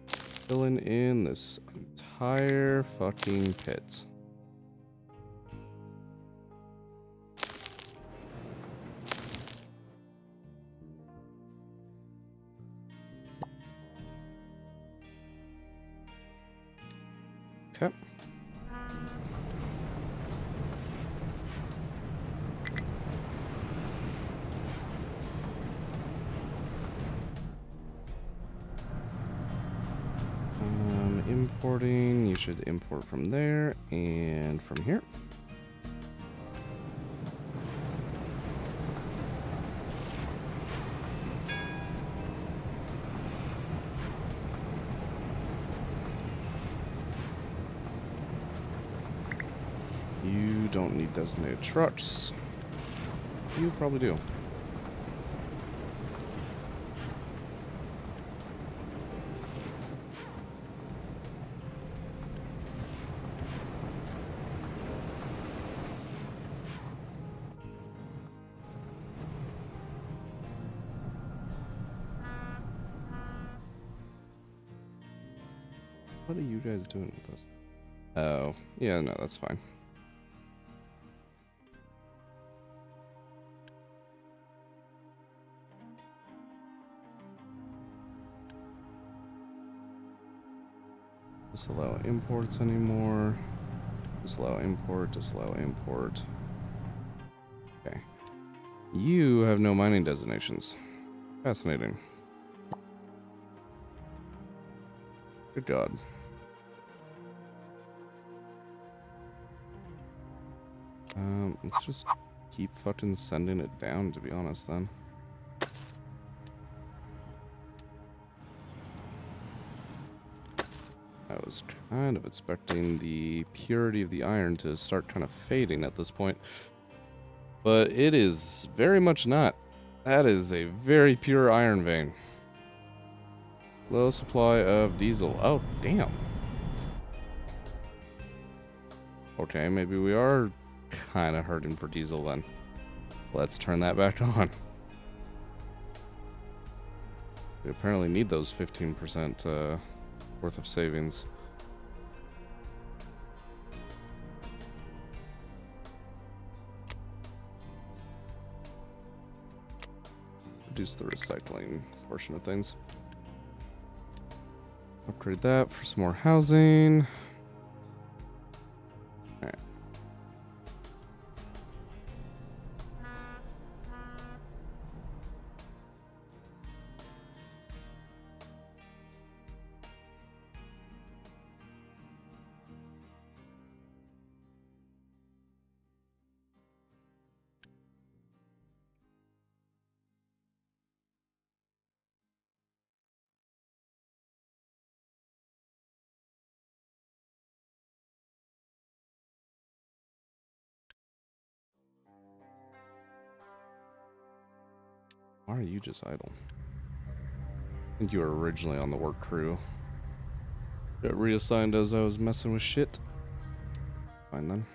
Filling in this entire fucking pit. Okay. Importing, you should import from there and from here. You don't need designated trucks. You probably do. What are you guys doing with this? Oh, yeah, no, that's fine. Disallow imports anymore. Disallow import, disallow import. Okay. You have no mining designations. Fascinating. Good God. Let's just keep fucking sending it down, to be honest, then. I was kind of expecting the purity of the iron to start kind of fading at this point. But it is very much not. That is a very pure iron vein. Low supply of diesel. Oh, damn. Okay, maybe we are kind of hurting for diesel then. Let's turn that back on. We apparently need those 15% worth of savings. Reduce the recycling portion of things. Upgrade that for some more housing. Why are you just idle? I think you were originally on the work crew. Got reassigned as I was messing with shit. Fine then.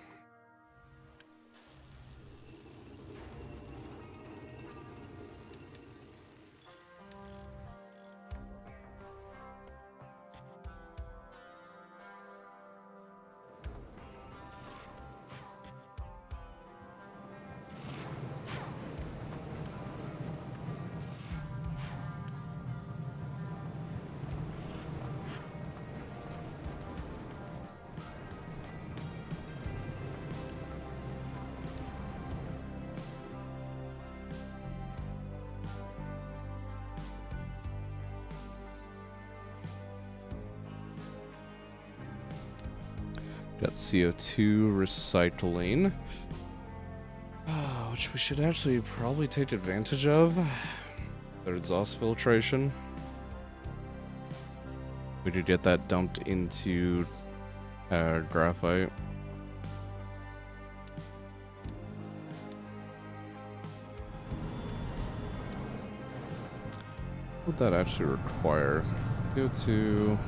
Got CO2 recycling, which we should actually probably take advantage of. Their exhaust filtration. We could get that dumped into graphite. What would that actually require? CO2.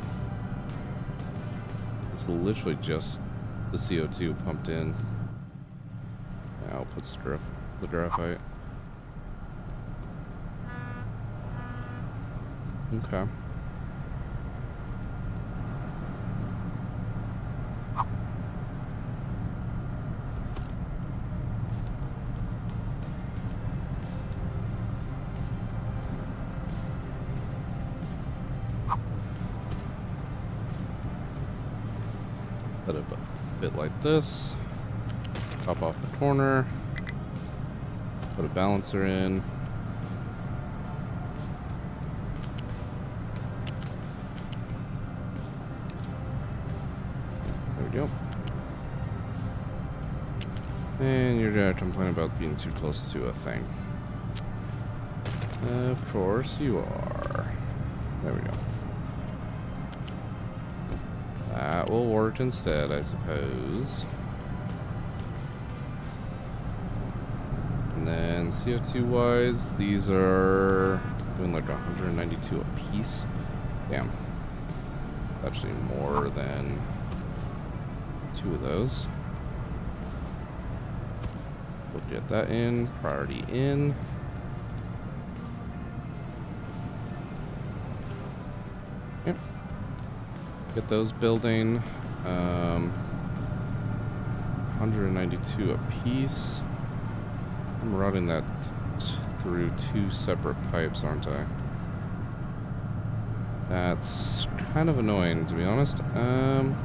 It's literally just the CO2 pumped in. Outputs the graphite. Okay. Set it up a bit like this. Top off the corner. Put a balancer in. There we go. And you're gonna complain about being too close to a thing. Of course you are. There we go. That will work instead, I suppose. And then CO2 wise, these are doing like 192 a piece. Damn. Actually more than 2 of those. We'll get that in. Priority in. Yep. Get those building. 192 a piece. I'm routing that through 2 separate pipes, aren't I? That's kind of annoying, to be honest. I'm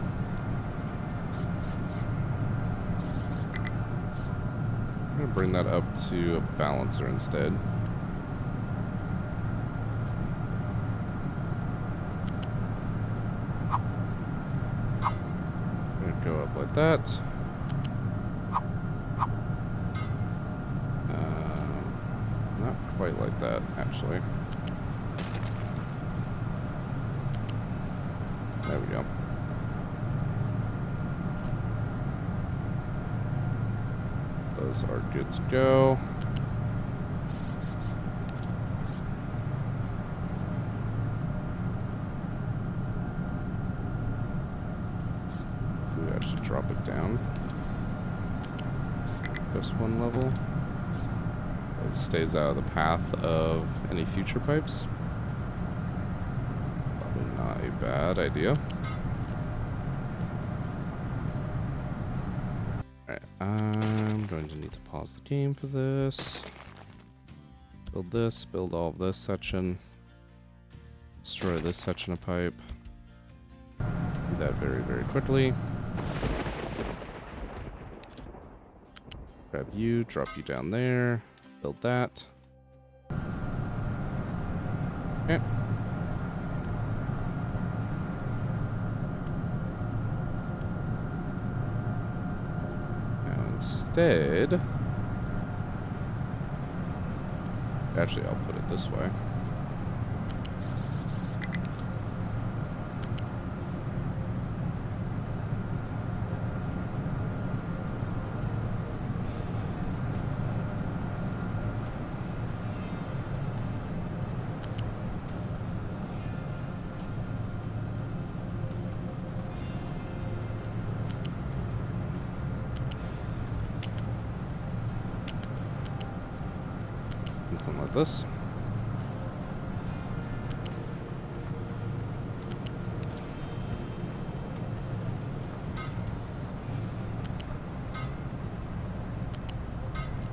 gonna bring that up to a balancer instead. Gonna go up like that. Not quite like that, actually. There we go. Those are good to go. We actually drop it down. Just 1 level. It stays out of the path of any future pipes. Probably not a bad idea. Alright, I'm going to need to pause the game for this. Build this, build all of this section. Destroy this section of pipe. Do that very, very quickly. Grab you, drop you down there. Build that. Okay. Now instead, actually I'll put it this way. Something like this.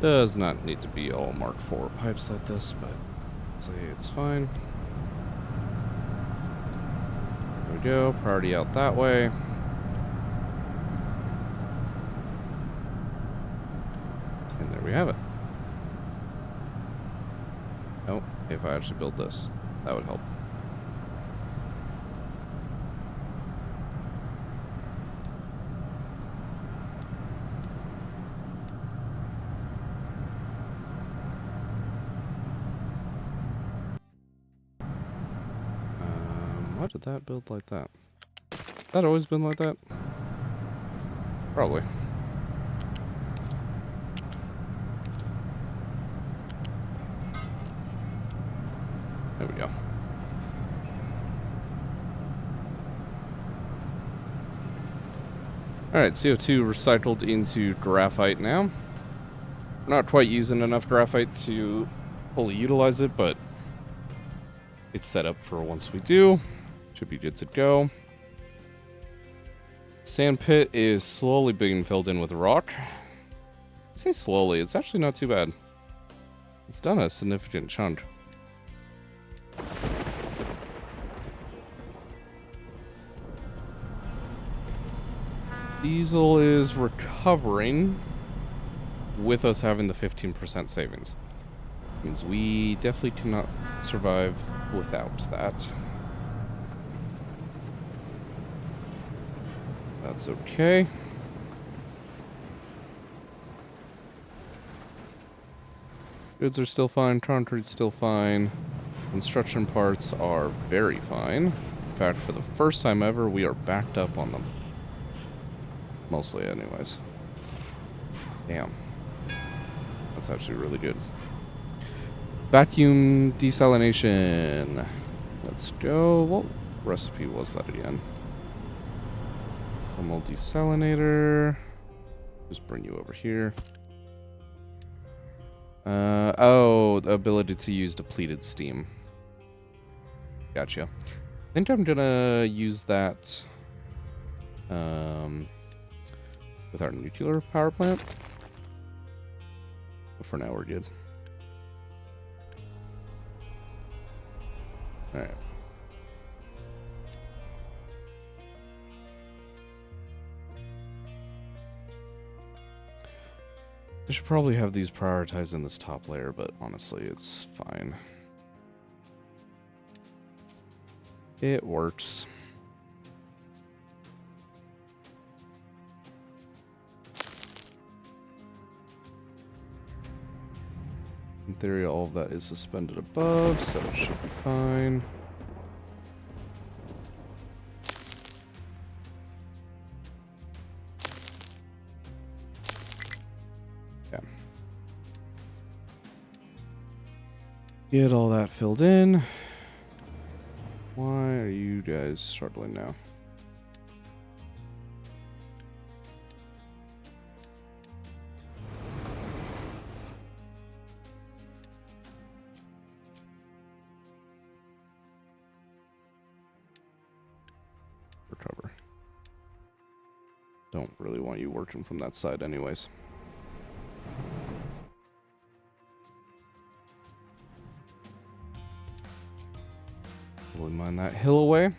Does not need to be all Mark IV pipes like this, but say it's fine. There we go. Priority out that way. And there we have it. Oh, if I actually build this, that would help. Why did that build like that? That always been like that? Probably. There we go. Alright, CO2 recycled into graphite now. We're not quite using enough graphite to fully utilize it, but it's set up for once we do. Should be good to go. Sand pit is slowly being filled in with rock. I say slowly, it's actually not too bad. It's done a significant chunk. Diesel is recovering with us having the 15% savings. Means we definitely cannot survive without that. That's okay. Goods are still fine, concrete's still fine. Construction parts are very fine. In fact, for the first time ever, we are backed up on them. Mostly, anyways. Damn. That's actually really good. Vacuum desalination. Let's go. What recipe was that again? Thermal desalinator. Just bring you over here. Oh, the ability to use depleted steam. Gotcha. I think I'm gonna use that with our nuclear power plant. But for now, we're good. Alright. I should probably have these prioritized in this top layer, but honestly, it's fine. It works. In theory, all of that is suspended above, so it should be fine. Yeah. Get all that filled in. Why are you guys struggling now? Recover. Don't really want you working from that side anyways. We'll mine that hill away.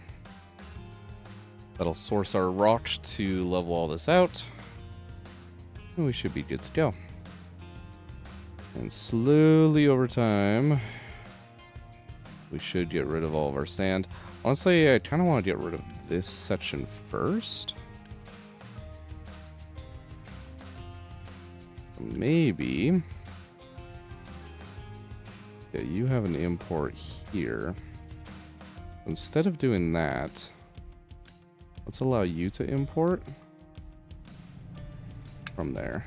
That'll source our rocks to level all this out. And we should be good to go. And slowly over time, we should get rid of all of our sand. Honestly, I kind of want to get rid of this section first. Maybe. Yeah, you have an import here. Instead of doing that, let's allow you to import from there.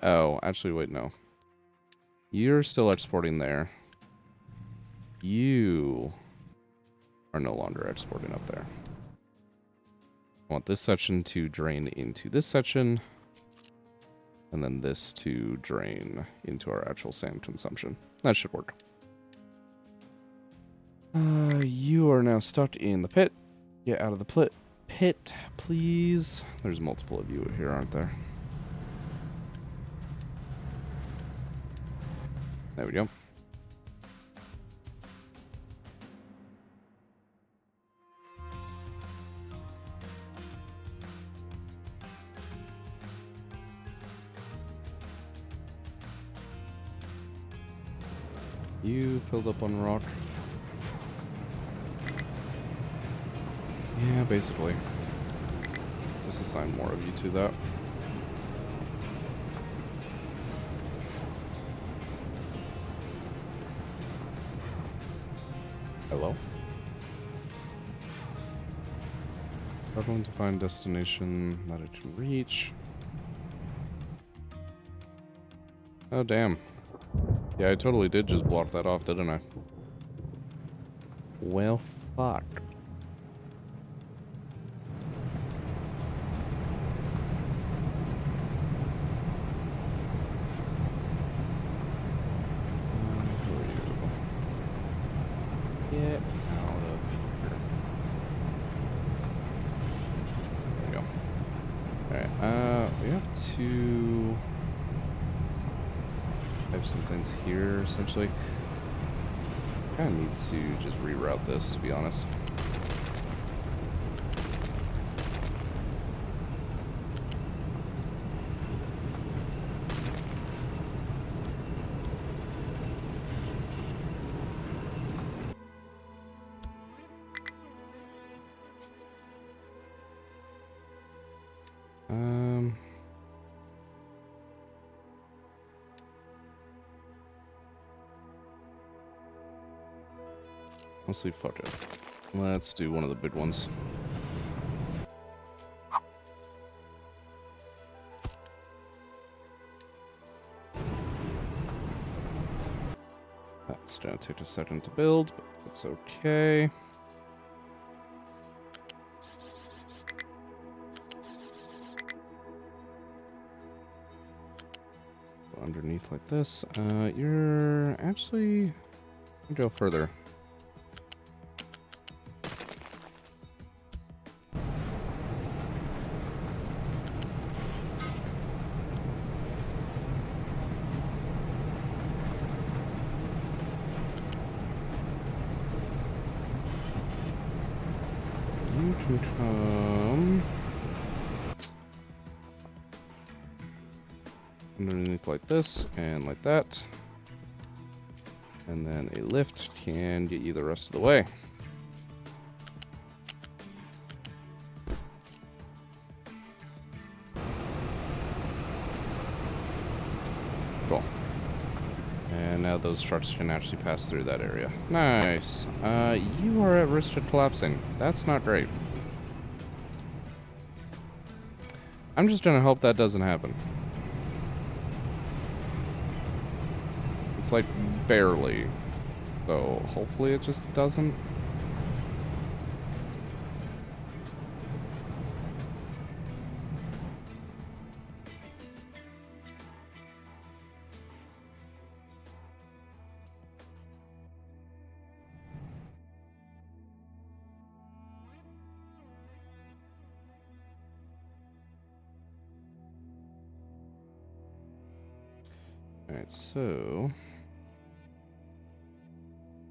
Oh, actually, wait, no. You're still exporting there. You are no longer exporting up there. I want this section to drain into this section, and then this to drain into our actual sand consumption. That should work. You are now stuck in the pit. Get out of the pit, please. There's multiple of you here, aren't there? There we go. You filled up on rock. Yeah, basically. Just assign more of you to that. Hello? Struggling to find destination that it can reach. Oh, damn. Yeah, I totally did just block that off, didn't I? Well, fuck. Get out of here. There we go. Alright, we have to type some things here, essentially. Kind of need to just reroute this, to be honest. Honestly, fuck it. Let's do one of the big ones. That's gonna take a second to build, but that's okay. Go underneath like this. You're actually go further. You can come underneath like this and like that. And then a lift can get you the rest of the way. Cool. And now those trucks can actually pass through that area. Nice. You are at risk of collapsing. That's not great. I'm just gonna hope that doesn't happen. It's like barely. So hopefully it just doesn't. Alright, so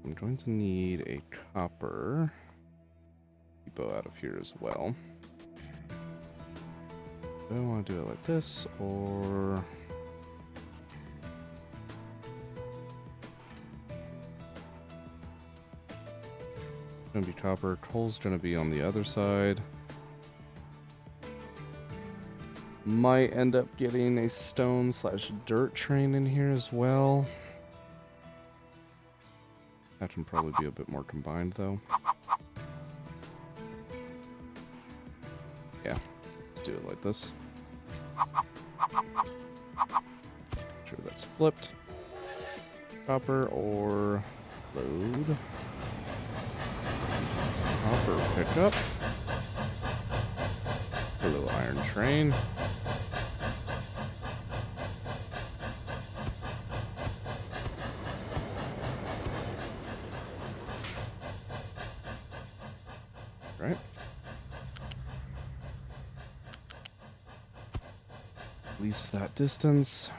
I'm going to need a copper depot out of here as well. Do I want to do it like this, or gonna be copper, coal's gonna be on the other side. Might end up getting a stone/dirt train in here as well. That can probably be a bit more combined though. Yeah, let's do it like this. Sure that's flipped. Copper or load. copper pickup. A little iron train. Right. At least that distance.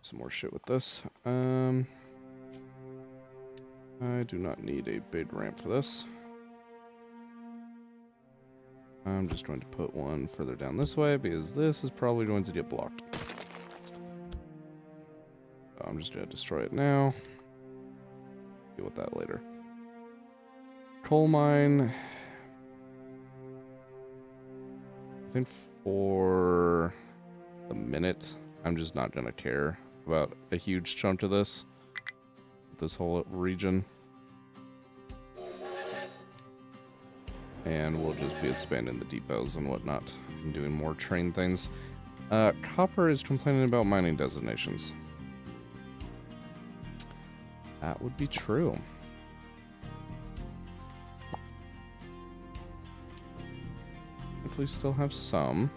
Some more shit with this. I do not need a big ramp for this. I'm just going to put one further down this way because this is probably going to get blocked. I'm just going to destroy it now. Deal with that later. Coal mine. I think for a minute, I'm just not going to care about a huge chunk of this whole region. And we'll just be expanding the depots and whatnot and doing more train things. Copper is complaining about mining designations. That would be true. We still have some.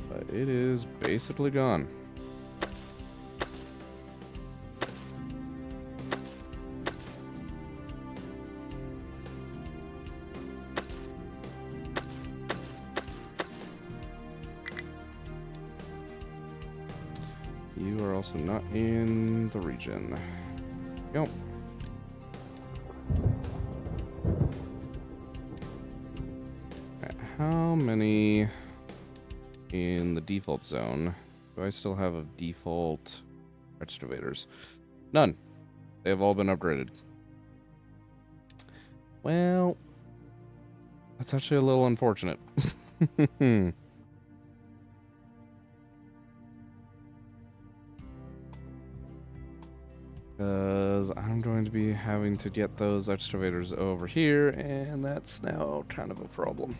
But it is basically gone. You are also not in the region. Yep. How many in the default zone do I still have of default excavators? None. They have all been upgraded. Well, that's actually a little unfortunate. Because I'm going to be having to get those excavators over here, and that's now kind of a problem.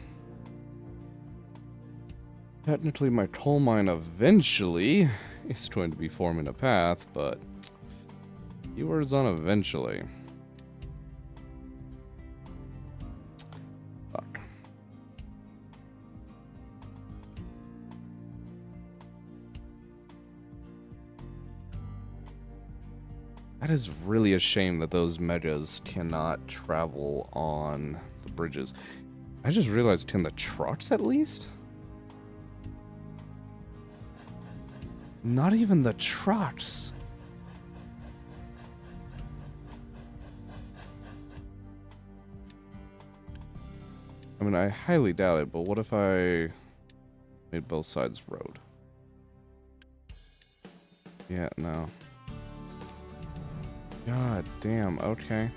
Technically, my coal mine eventually is going to be forming a path, but keywords on eventually. Fuck. That is really a shame that those megas cannot travel on the bridges. I just realized, can the trucks at least? Not even the trucks. I mean, I highly doubt it, but what if I made both sides road? Yeah, no. God damn, okay.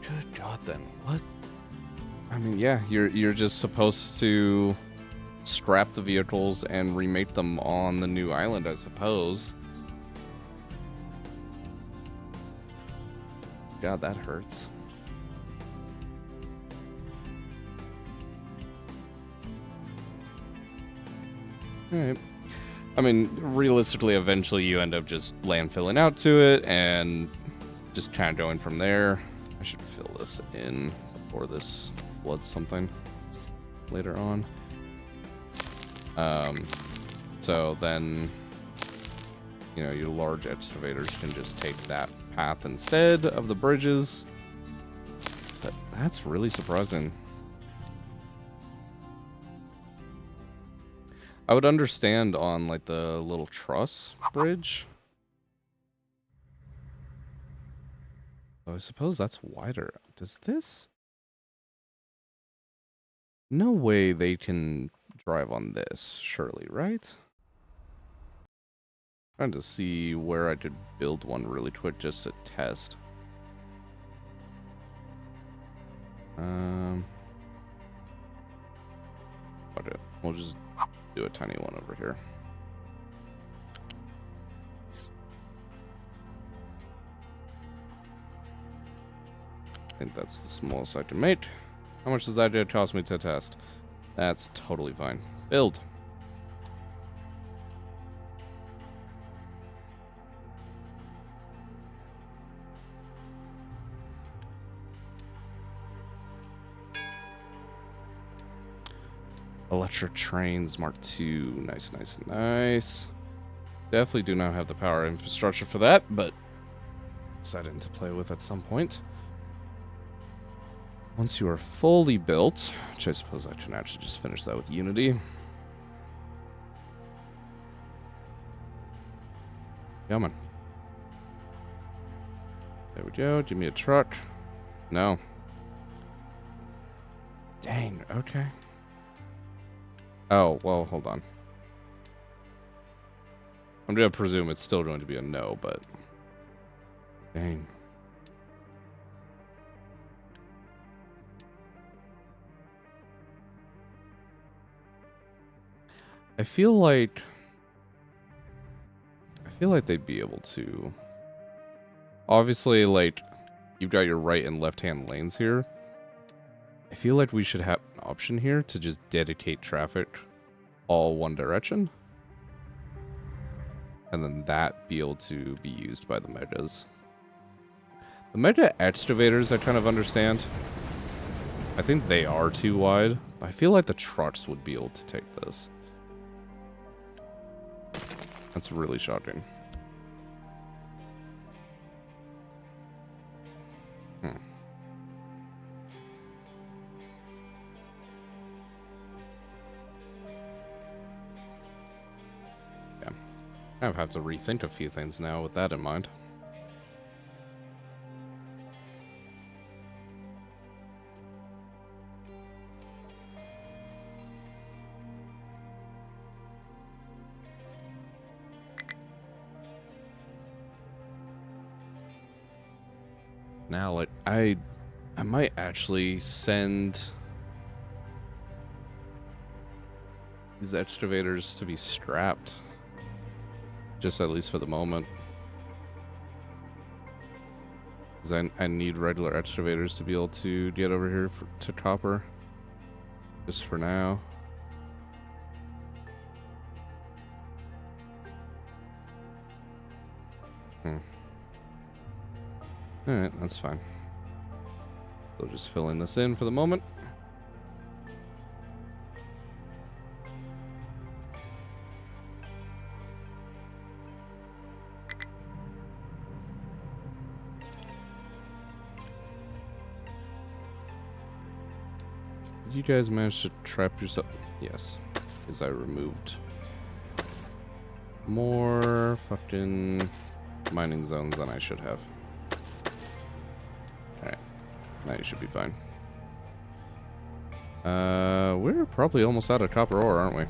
Good God, then. What? I mean, yeah, you're just supposed to scrap the vehicles and remake them on the new island, I suppose. God, that hurts. Alright. I mean, realistically, eventually you end up just landfilling out to it and just kind of going from there. I should fill this in before this floods something later on. So then, you know, your large excavators can just take that path instead of the bridges. But that's really surprising. I would understand on like the little truss bridge. Oh, I suppose that's wider. Does this? No way they can drive on this, surely, right? Trying to see where I could build one really quick just to test. Okay, we'll just do a tiny one over here. I think that's the smallest I can make. How much does that cost me to test? That's totally fine. Build. Electric trains, Mark II. Nice, nice, nice. Definitely do not have the power infrastructure for that, but exciting to play with at some point. Once you are fully built, which I suppose I can actually just finish that with Unity. Come on. There we go. Give me a truck. No. Dang, okay. Oh, well, hold on. I'm going to presume it's still going to be a no, but... Dang. I feel like they'd be able to... Obviously, like, you've got your right and left-hand lanes here. I feel like we should have an option here to just dedicate traffic all one direction. And then that be able to be used by the megas. The mega excavators I kind of understand. I think they are too wide. But I feel like the trucks would be able to take this. That's really shocking. Yeah. I have to rethink a few things now with that in mind. Now, like, I might actually send these excavators to be scrapped. Just at least for the moment. Because I need regular excavators to be able to get over here to copper. Just for now. Alright, that's fine. So just filling this in for the moment. Did you guys manage to trap yourself? Yes. Because I removed more fucking mining zones than I should have. Alright. Now you should be fine. We're probably almost out of copper ore, aren't we?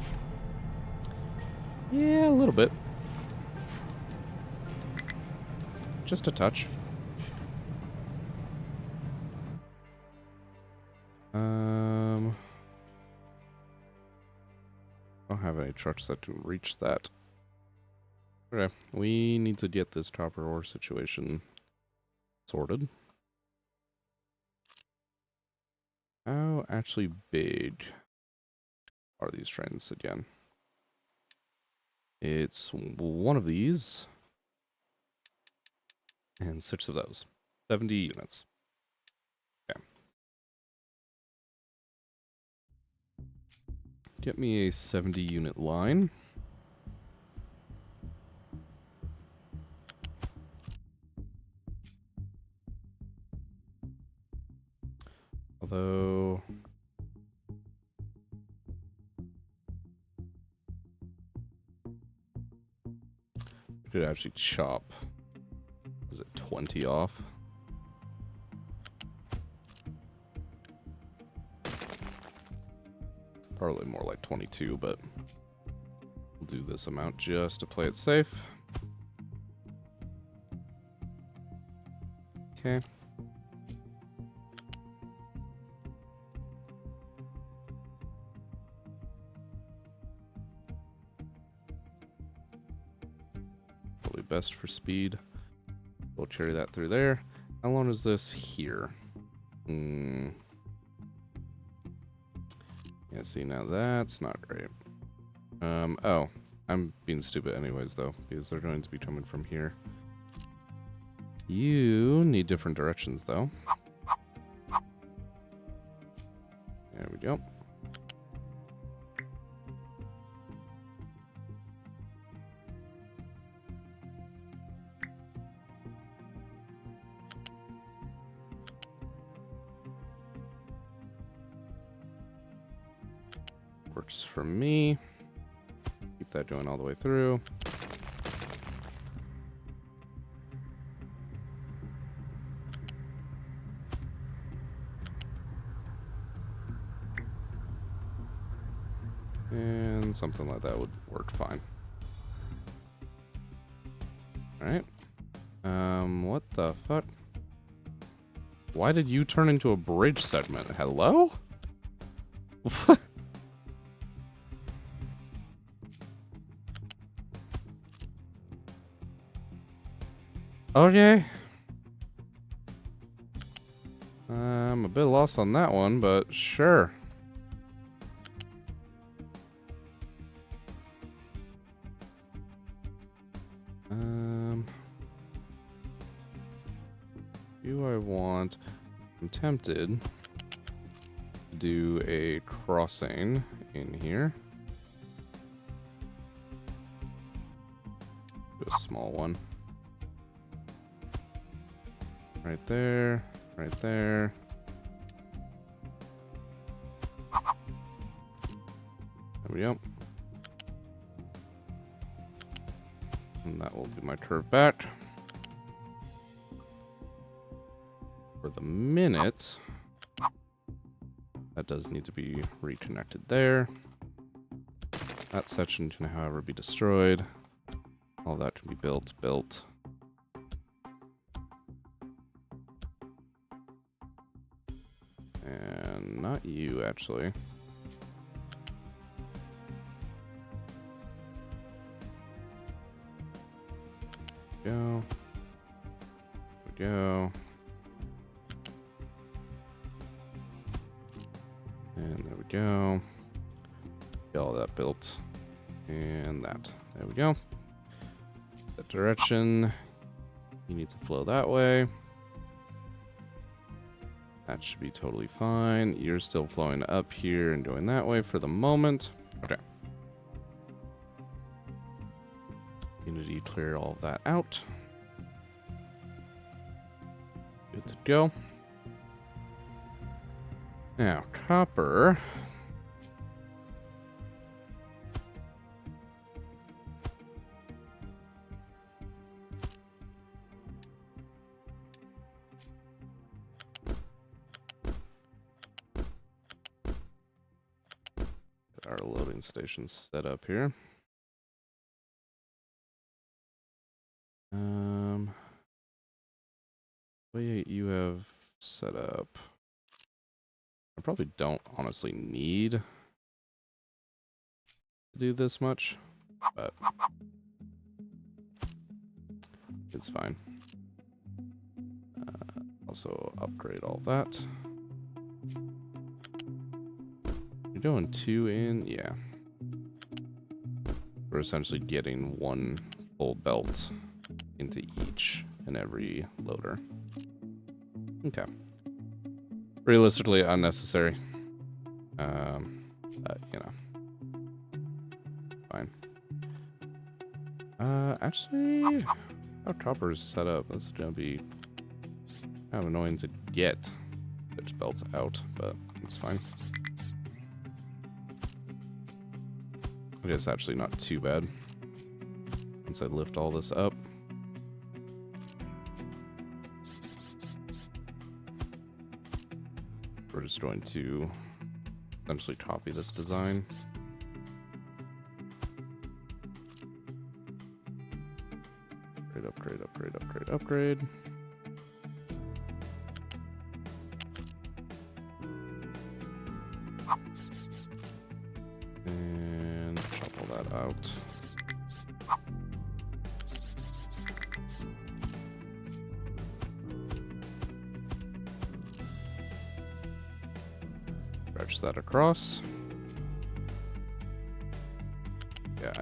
Yeah, a little bit. Just a touch. I don't have any trucks that can reach that. Okay, we need to get this copper ore situation sorted. How actually big are these trains again? It's one of these and 6 of those. 70 units. Okay. Get me a 70 unit line. Although we could actually chop. Is it 20 off? Probably more like 22, but we'll do this amount just to play it safe. Okay. Probably best for speed. We'll carry that through there. How long is this here? Yeah, see, now that's not great. Oh, I'm being stupid anyways, though, because they're going to be coming from here. You need different directions, though. There we go. Works for me. Keep that going all the way through. And something like that would work fine. Alright. What the fuck? Why did you turn into a bridge segment? Hello? What? Okay. I'm a bit lost on that one, but sure. Do I want... I'm tempted to do a crossing in here. Do a small one. Right there, right there. There we go. And that will be my curve back. For the minute, that does need to be reconnected there. That section can, however, be destroyed. All that can be built. And not you, actually. Go. There we go. And there we go. Get all that built. And that. There we go. That direction. You need to flow that way. That should be totally fine. You're still flowing up here and going that way for the moment. Okay. Unity, clear all of that out. Good to go. Now, copper. Get our loading station set up here. What you have set up. I probably don't honestly need to do this much, but it's fine. Also upgrade all that. You're doing 2 in? Yeah. We're essentially getting 1 full belt into each and every loader. Okay. Realistically unnecessary. But, you know. Fine. Actually, how copper is set up, that's gonna be kind of annoying to get pitch belts out, but it's fine. I guess actually not too bad. Once I lift all this up. We're just going to essentially copy this design. Upgrade. And shuffle that out. Stretch that across.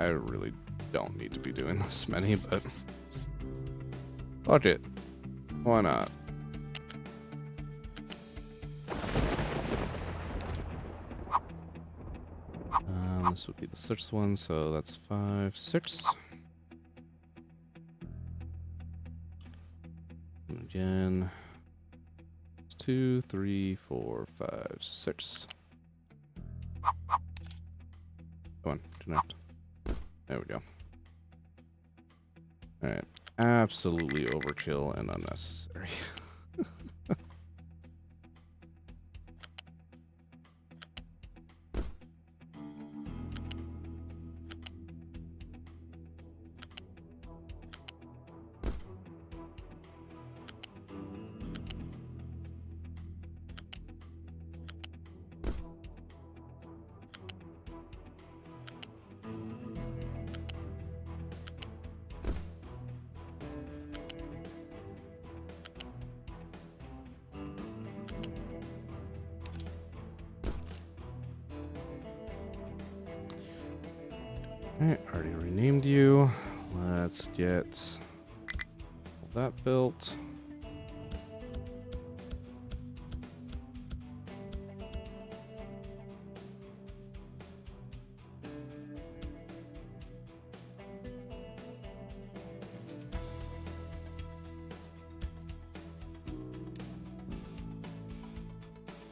I really don't need to be doing this many, but fuck it. Why not? This would be the 6th one, so that's 5, 6. And again, 2, 3, 4, 5, 6. Come on, connect. There we go. Alright. Absolutely overkill and unnecessary. Alright, already renamed you. Let's get that built.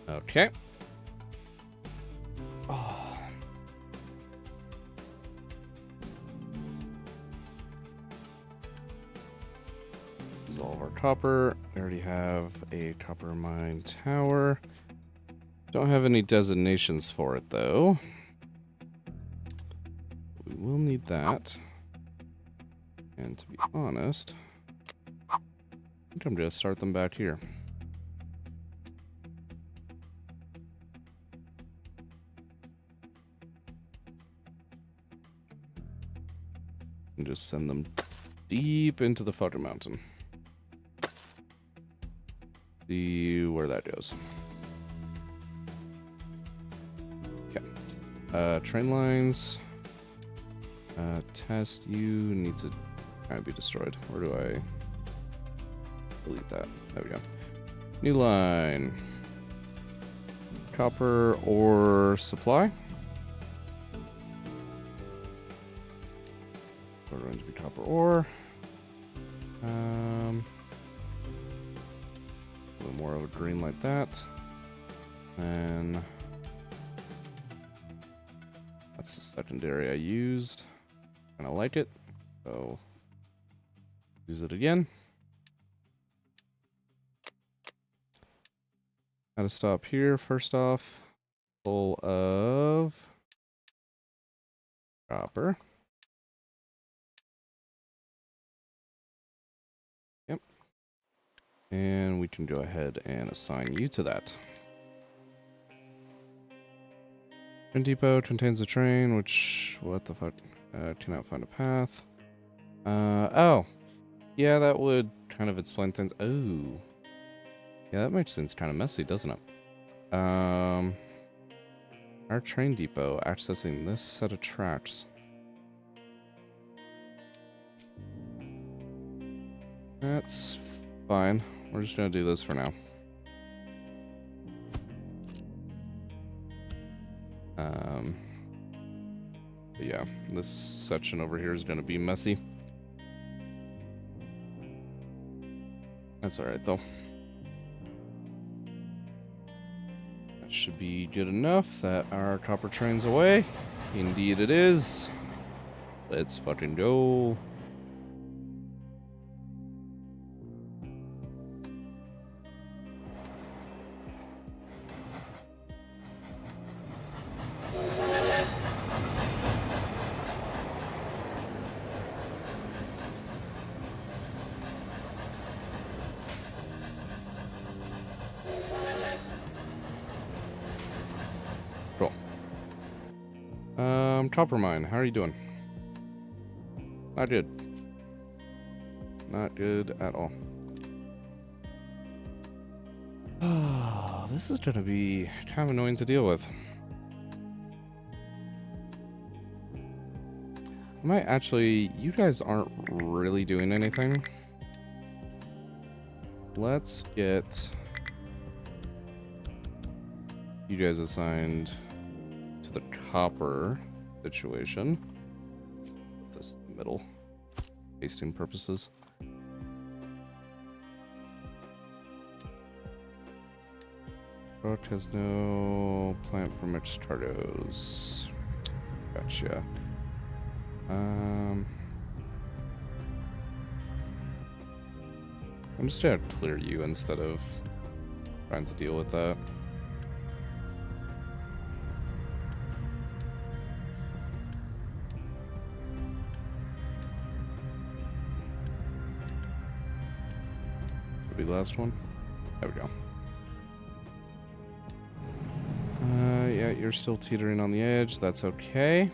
Okay. Oh. This is all of our copper. We already have a copper mine tower. Don't have any designations for it though. We will need that. And to be honest, I think I'm gonna start them back here. And just send them deep into the fucking mountain. See where that goes. Okay. Train lines. Test you needs to kind of be destroyed. Where do I delete that? There we go. New line. Copper ore supply. We're going to be copper ore. A little more of a green like that. And that's the secondary I used. Kind of like it. So use it again. Gotta stop here first off. Full of copper. Yep. And we can go ahead and assign you to that. Train depot contains a train, which, what the fuck? Cannot find a path. Oh. Yeah, that would kind of explain things. Oh. Yeah, that makes sense. Kind of messy, doesn't it? Our train depot accessing this set of tracks. That's fine. We're just gonna do this for now. But yeah, this section over here is gonna be messy. That's alright though. That should be good enough that our copper train's away. Indeed it is. Let's fucking go. Cool. Copper mine, how are you doing? Not good. Not good at all. Oh, this is gonna be kind of annoying to deal with. I might actually... You guys aren't really doing anything. Let's get you guys assigned to the copper situation. Put this in the middle. Tasting purposes. Rock has no plant for Mextardos. Gotcha. I'm just gonna clear you instead of trying to deal with that. Be the last one. There we go. Yeah, you're still teetering on the edge. That's okay.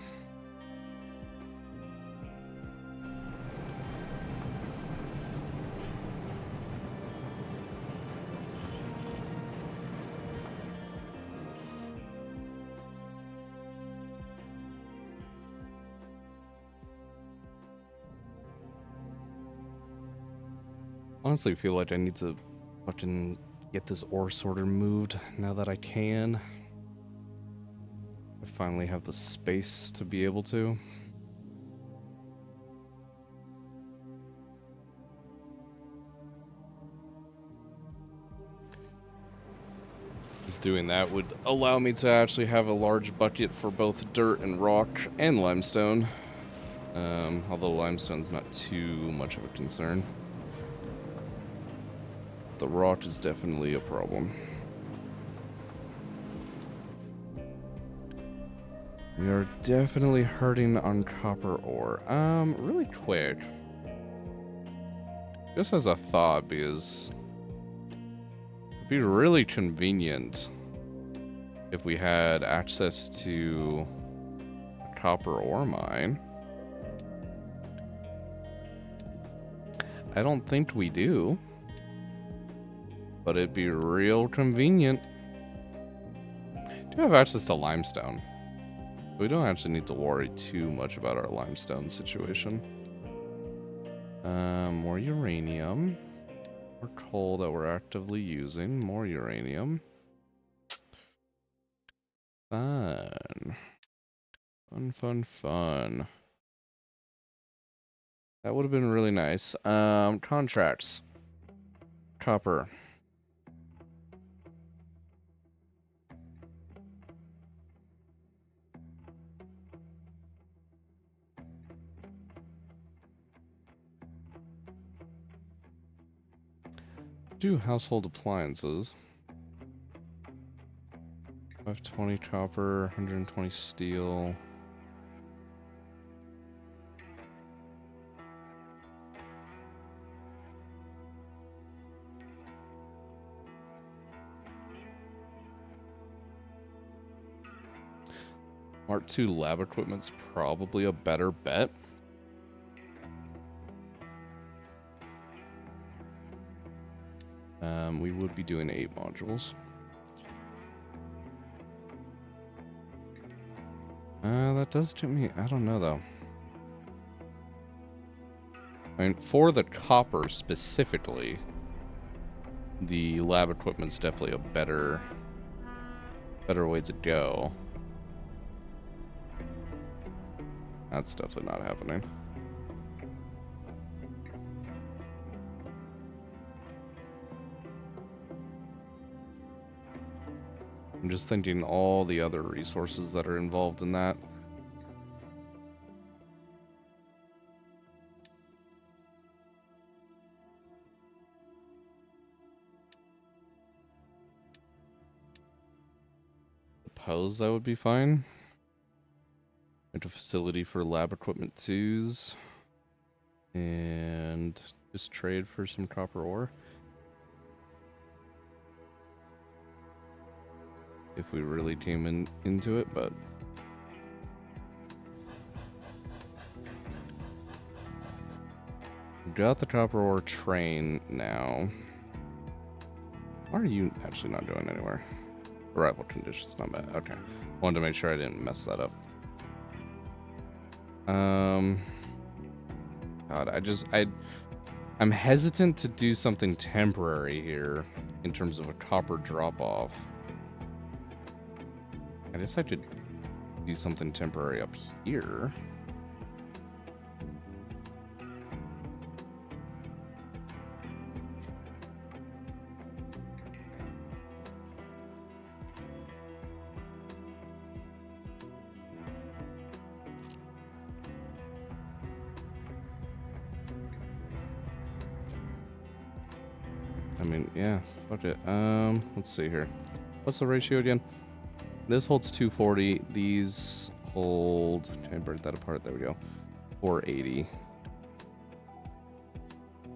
Honestly, feel like I need to fucking get this ore sorter moved now that I can. I finally have the space to be able to. Just doing that would allow me to actually have a large bucket for both dirt and rock and limestone. Although limestone's not too much of a concern. The rock is definitely a problem. We are definitely hurting on copper ore. Really quick. Just as a thought, because it'd be really convenient if we had access to a copper ore mine. I don't think we do, but it'd be real convenient. We do have access to limestone. We don't actually need to worry too much about our limestone situation. More uranium. More coal that we're actively using. More uranium. Fun. Fun, fun, fun. That would have been really nice. Contracts. Copper. Do household appliances. 520 copper, 120 steel. Mark II lab equipment's probably a better bet. We would be doing 8 modules. That does get me... I don't know, though. I mean, for the copper specifically, the lab equipment's definitely a better way to go. That's definitely not happening. I'm just thinking all the other resources that are involved in that. Suppose that would be fine. Make a facility for lab equipment 2s. And just trade for some copper ore. If we really came into it, but... We've got the copper ore train now. Why are you actually not going anywhere? Arrival conditions not bad. Okay. Wanted to make sure I didn't mess that up. God, I'm hesitant to do something temporary here in terms of a copper drop-off. I guess I could do something temporary up here. I mean, yeah, fuck it. Let's see here. What's the ratio again? This holds 240. These hold... Can I break that apart? There we go. 480.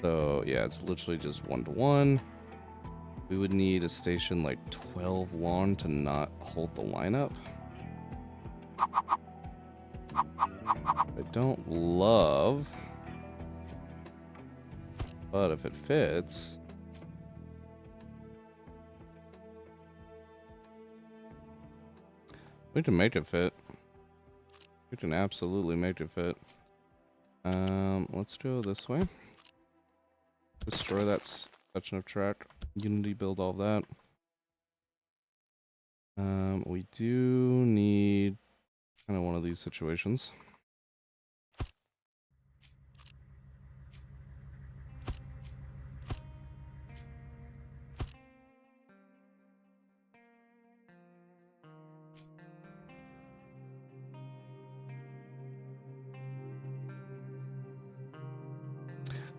So, yeah, it's literally just 1-to-1. We would need a station like 12 long to not hold the lineup. I don't love... But if it fits... We can make it fit. We can absolutely make it fit. Let's go this way. Destroy that section of track. Unity build all that. We do need kind of one of these situations.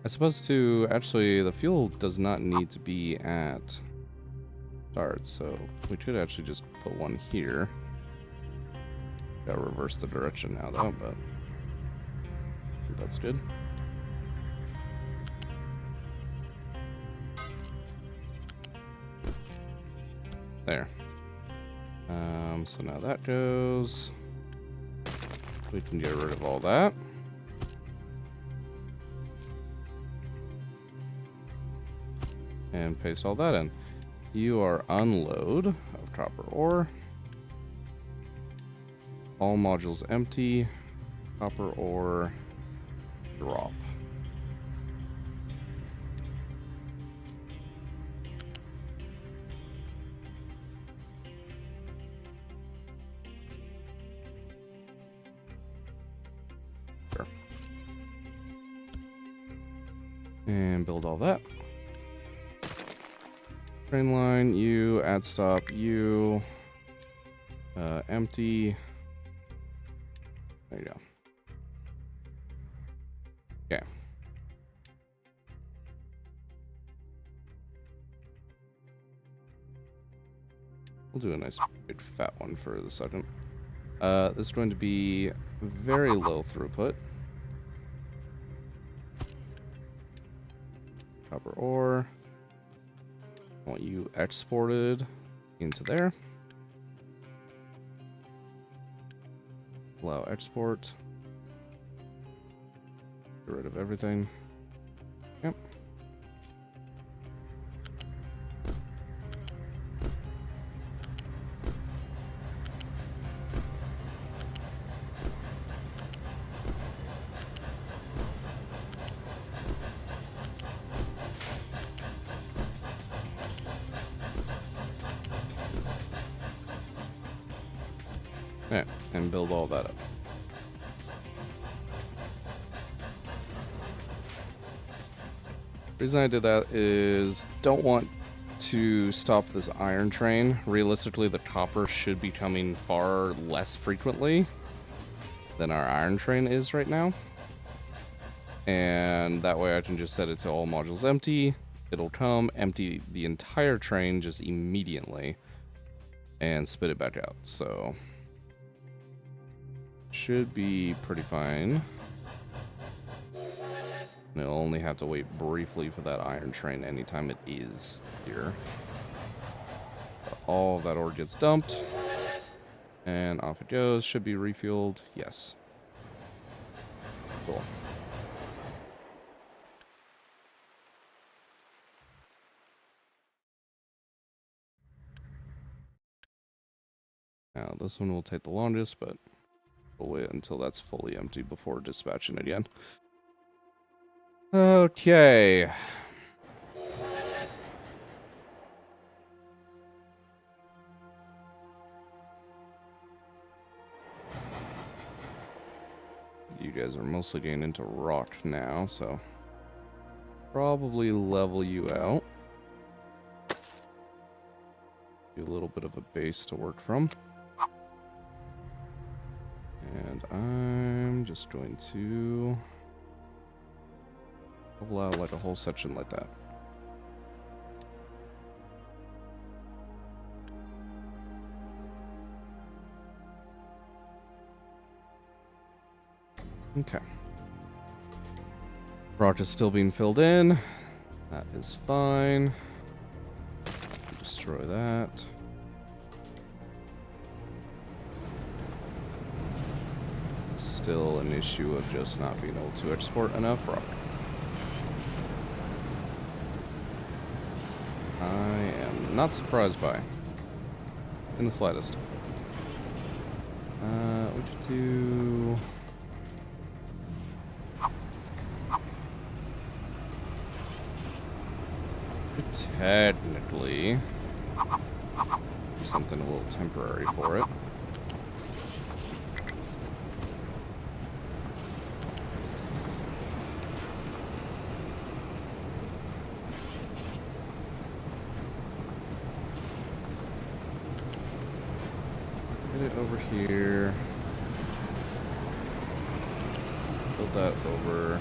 I suppose to actually, the fuel does not need to be at start, so we could actually just put one here. Gotta reverse the direction now though, but that's good. There. So now that goes. We can get rid of all that. And paste all that in. You are unload of copper ore. All modules empty. Copper ore drop. Sure. And build all that. Train line, you, add stop, you, empty. There you go. Okay. We'll do a nice big fat one for the second. This is going to be very low throughput. Copper ore. I want you exported into there. Allow export. Get rid of everything. Yep. Yeah, and build all that up. The reason I did that is don't want to stop this iron train. Realistically, the copper should be coming far less frequently than our iron train is right now. And that way I can just set it to all modules empty. It'll come, empty the entire train just immediately, and spit it back out. So should be pretty fine. And it'll only have to wait briefly for that iron train anytime it is here. All of that ore gets dumped. And off it goes. Should be refueled. Yes. Cool. Now this one will take the longest, but We'll wait until that's fully empty before dispatching it again. Okay. You guys are mostly getting into rock now, so probably level you out. A little bit of a base to work from. And I'm just going to level out like a whole section like that. Okay. Rock is still being filled in. That is fine. Destroy that. Still an issue of just not being able to export enough rock. I am not surprised by. In the slightest. We could do... technically do something a little temporary for it. Get it over here. Build that over.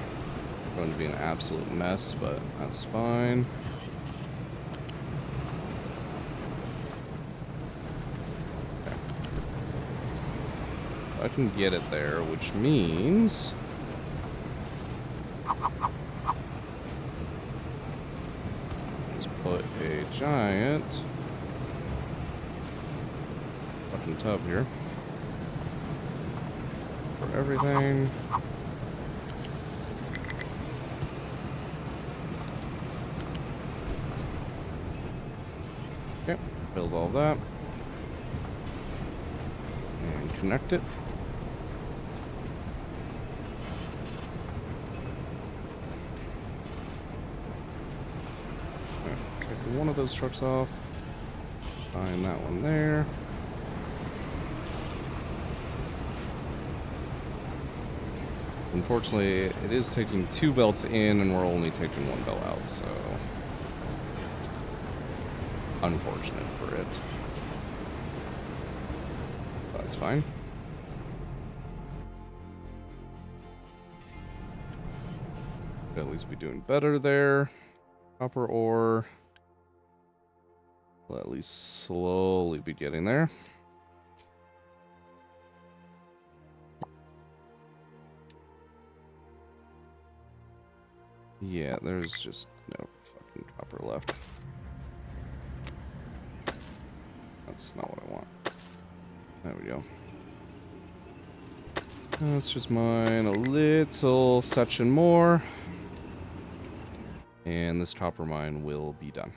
It's going to be an absolute mess, but that's fine. I can get it there, which means just put a giant fucking tub here for everything. Okay, build all that and connect it. One of those trucks off. Find that one there. Unfortunately, it is taking 2 belts in, and we're only taking 1 belt out, so unfortunate for it. That's fine. Could at least be doing better there. Copper ore. We'll at least slowly be getting there. Yeah, there's just no fucking copper left. That's not what I want. There we go. Let's just mine a little section more. And this copper mine will be done.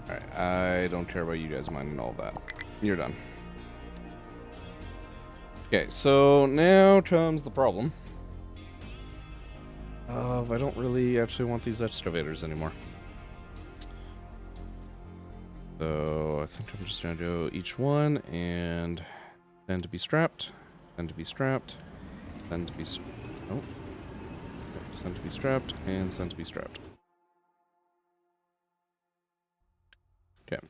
Alright, I don't care about you guys mining all that. You're done. Okay, so now comes the problem of I don't really actually want these excavators anymore. So I think I'm just gonna do each one and then to be strapped, then to be strapped, then to be send to be strapped, and send to be strapped. Okay,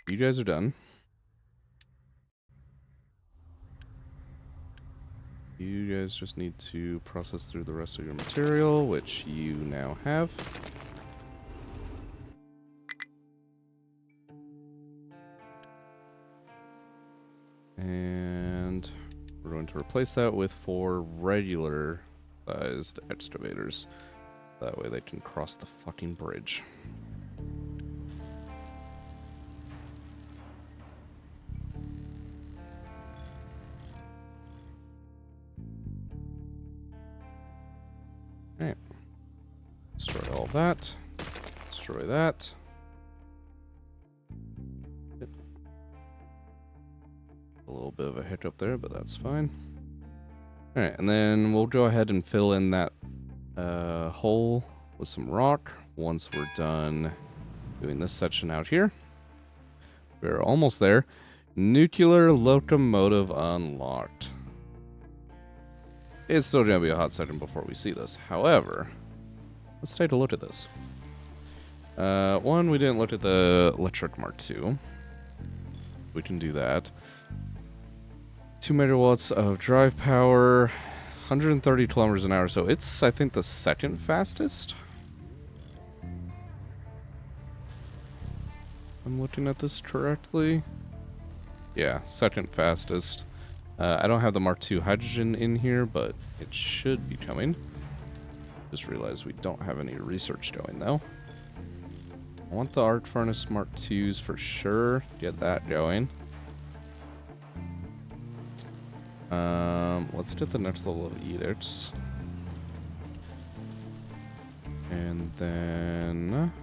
you guys are done. You guys just need to process through the rest of your material, which you now have. And we're going to replace that with 4 regular sized excavators. That way they can cross the fucking bridge. Alright. Destroy all that. Destroy that. A little bit of a hiccup there, but that's fine. Alright, and then we'll go ahead and fill in that hole with some rock once we're done doing this section out here. We're almost there. Nuclear locomotive unlocked. It's still going to be a hot second before we see this. However, let's take a look at this. One, we didn't look at the electric Mark II. We can do that. 2 megawatts of drive power, 130 kilometers an hour. So it's, I think, the second fastest. I'm looking at this correctly. Yeah, second fastest. I don't have the Mark II hydrogen in here, but it should be coming. Just realized we don't have any research going, though. I want the arc furnace Mark IIs for sure. Get that going. Let's get the next level of edicts. And then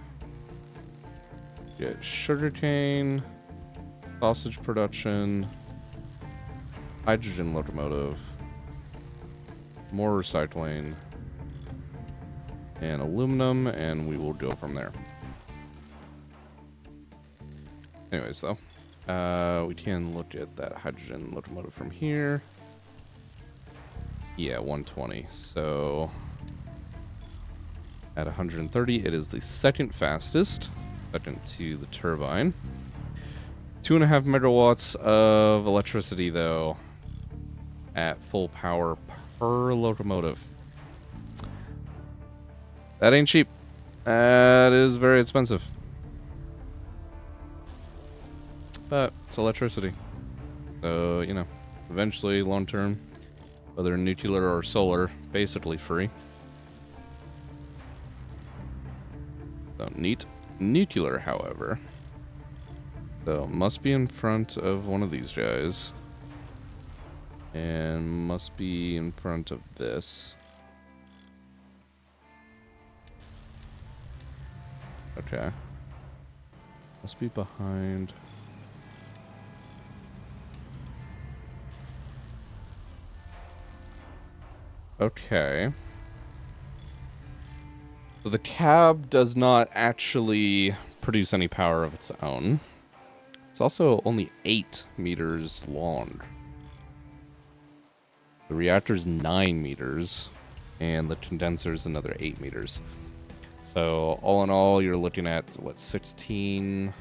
get sugarcane, sausage production, hydrogen locomotive, more recycling, and aluminum, and we will go from there. Anyways, though, we can look at that hydrogen locomotive from here. Yeah, 120. So at 130, it is the second fastest, second to the turbine. 2.5 megawatts of electricity, though, at full power per locomotive. That ain't cheap. That is very expensive. But it's electricity. So, you know, eventually, long term, whether nuclear or solar, basically free. So, neat. Nuclear, however. So, must be in front of one of these guys. And must be in front of this. Okay. Must be behind. Okay. So the cab does not actually produce any power of its own. It's also only 8 meters long. The reactor's 9 meters, and the condenser's another 8 meters. So all in all, you're looking at, what, 16,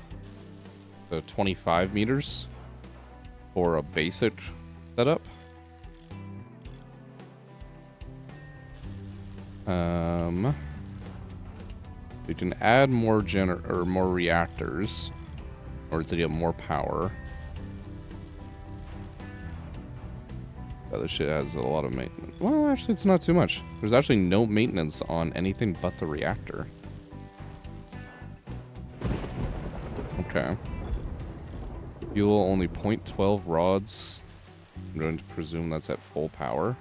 so 25 meters for a basic setup. We can add more more reactors in order to get more power. The other shit has a lot of maintenance. Well, actually, it's not too much. There's actually no maintenance on anything but the reactor. Okay. Fuel only 0.12 rods. I'm going to presume that's at full power.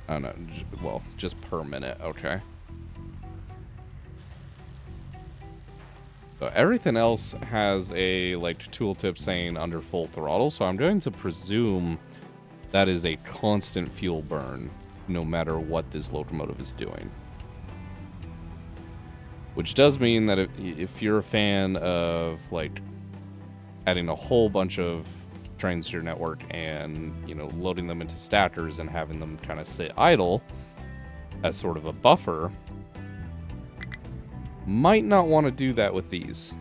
Oh no, well, just per minute, okay. So everything else has a, like, tooltip saying under full throttle, so I'm going to presume that is a constant fuel burn, no matter what this locomotive is doing. Which does mean that if you're a fan of, like, adding a whole bunch of trains to your network and, you know, loading them into stackers and having them kind of sit idle as sort of a buffer, might not want to do that with these.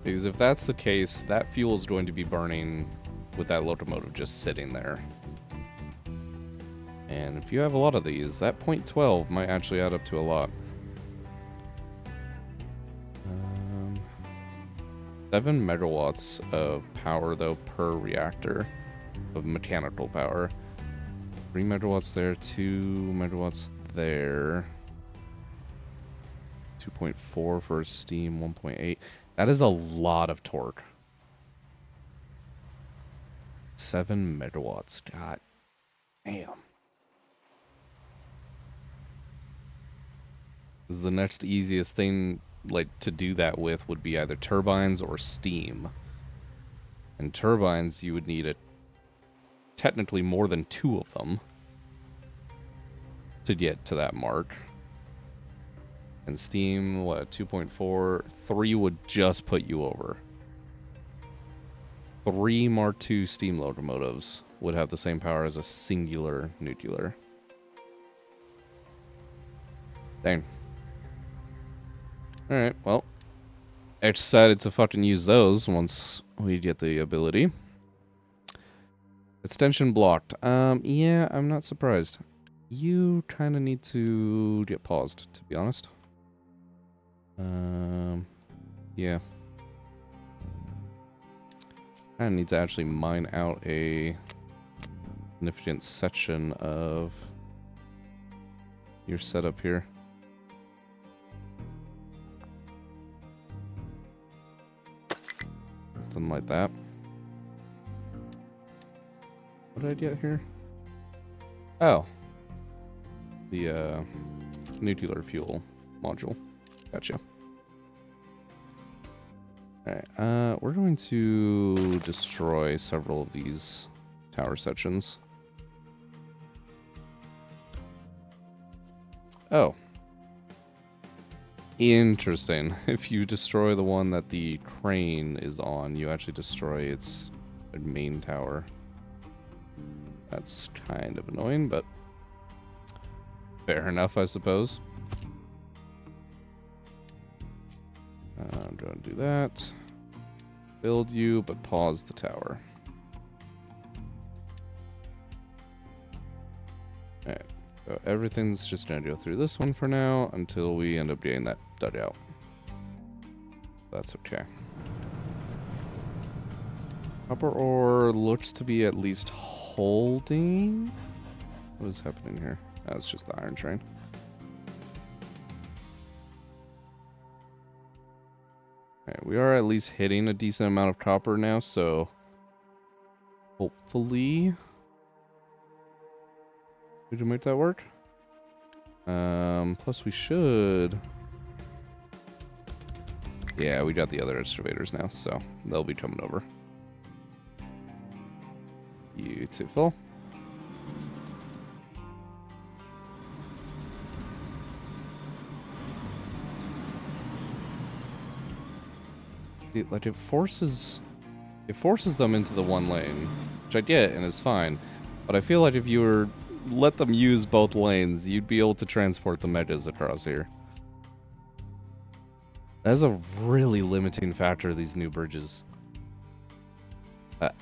Because if that's the case, that fuel is going to be burning with that locomotive just sitting there. And if you have a lot of these, that 0.12 might actually add up to a lot. 7 megawatts of power, though, per reactor of mechanical power. 3 megawatts there, 2 megawatts there. 2.4 for steam, 1.8. That is a lot of torque. 7 megawatts. God damn. This is the next easiest thing like to do that with would be either turbines or steam. And turbines, you would need technically more than 2 of them to get to that mark. And steam, what, 2.4? 3 would just put you over. 3 Mark II steam locomotives would have the same power as a singular nuclear. Dang. Alright, well. I decided to fucking use those once we get the ability. Extension blocked. Yeah, I'm not surprised. You kind of need to get paused, to be honest. Yeah. I need to actually mine out a significant section of your setup here. Something like that. What did I get here? Oh. The nuclear fuel module. Gotcha. Alright, we're going to destroy several of these tower sections. Oh. Interesting. If you destroy the one that the crane is on, you actually destroy its main tower. That's kind of annoying, but fair enough, I suppose. I'm going to do that. Build you, but pause the tower. Alright, so everything's just going to go through this one for now until we end up getting that dugout. That's okay. Copper ore looks to be at least holding. What is happening here? Oh, it's just the iron train. Alright, we are at least hitting a decent amount of copper now, so hopefully we can make that work. Plus we should. Yeah, we got the other excavators now, so they'll be coming over. Beautiful. Like it forces them into the one lane, which I get and is fine. But I feel like if you were let them use both lanes, you'd be able to transport the megas across here. That's a really limiting factor of these new bridges.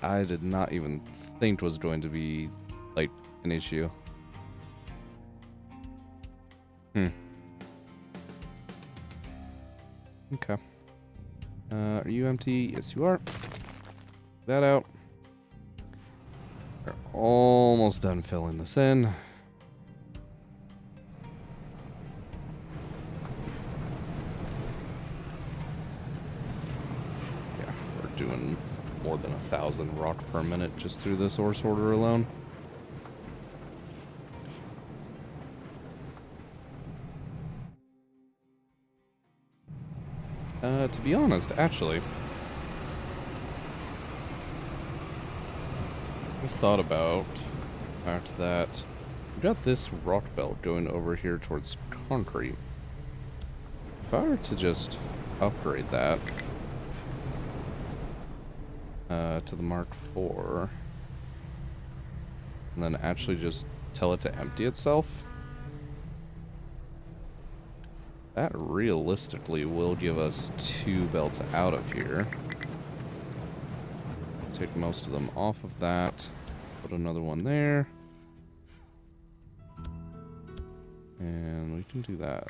I did not even think was going to be like an issue. Okay. Are you empty? Yes, you are. That out. We're almost done filling this in. Yeah, we're doing more than 1,000 rock per minute just through this ore sorter alone. To be honest, actually, I just thought about the fact that we got this rock belt going over here towards concrete. If I were to just upgrade that to the Mark IV, and then actually just tell it to empty itself, that realistically will give us 2 belts out of here. Take most of them off of that. Put another one there. And we can do that.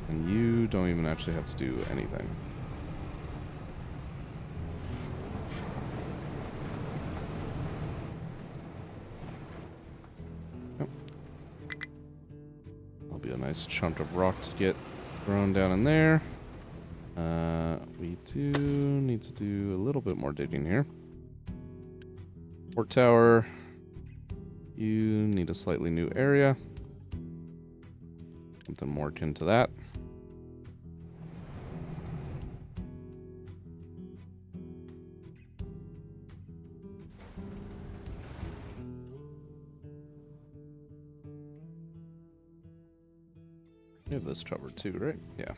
And you you don't even actually have to do anything. Yep. That'll be a nice chunk of rock to get thrown down in there. We do need to do a little bit more digging here. Port tower. You need a slightly new area. Something more akin to that. We have this covered too, right? Yeah.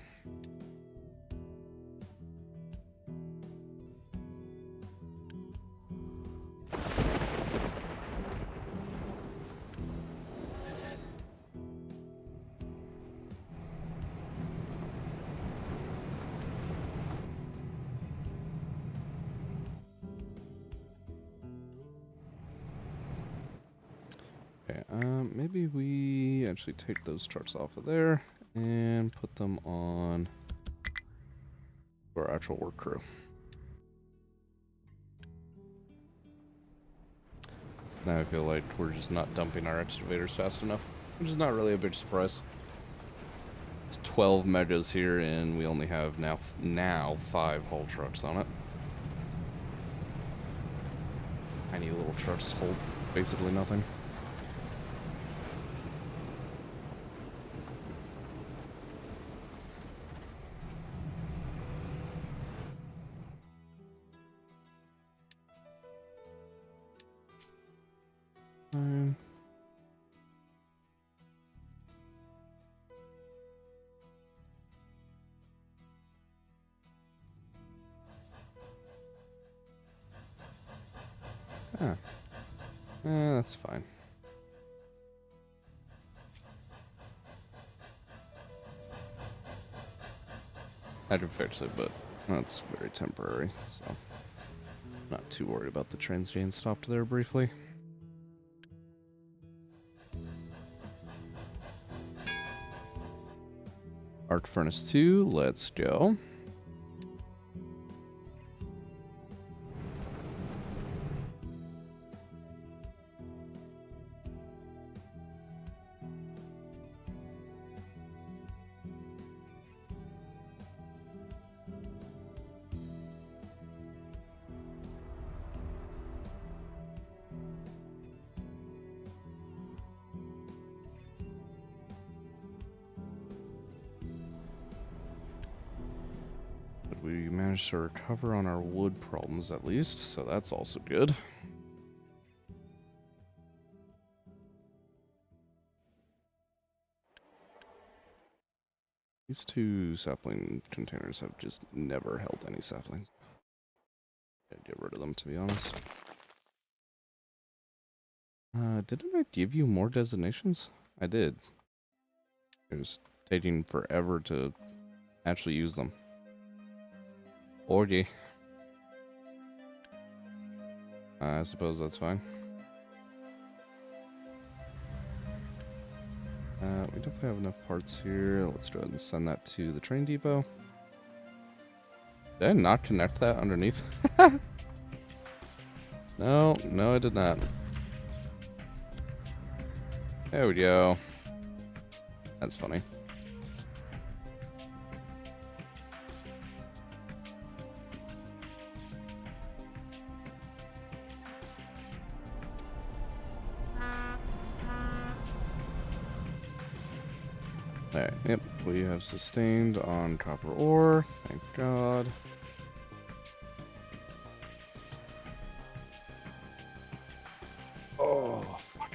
Okay, maybe we actually take those trucks off of there and put them on our actual work crew. Now I feel like we're just not dumping our excavators fast enough, which is not really a big surprise. It's 12 megas here, and we only have now 5 haul trucks on it. Tiny little trucks hold basically nothing. That's fine. I can fix it, but that's very temporary, so not too worried about the trains getting stopped there briefly. Arc Furnace 2, let's go. We managed to recover on our wood problems at least, so that's also good. These 2 sapling containers have just never held any saplings. Gotta get rid of them, to be honest. Didn't I give you more designations? I did. It was taking forever to actually use them. Okay. I suppose that's fine. We definitely have enough parts here. Let's go ahead and send that to the train depot. Did I not connect that underneath? No, I did not. There we go. That's funny. Alright, yep, we have sustained on copper ore, thank God. Oh, fuck.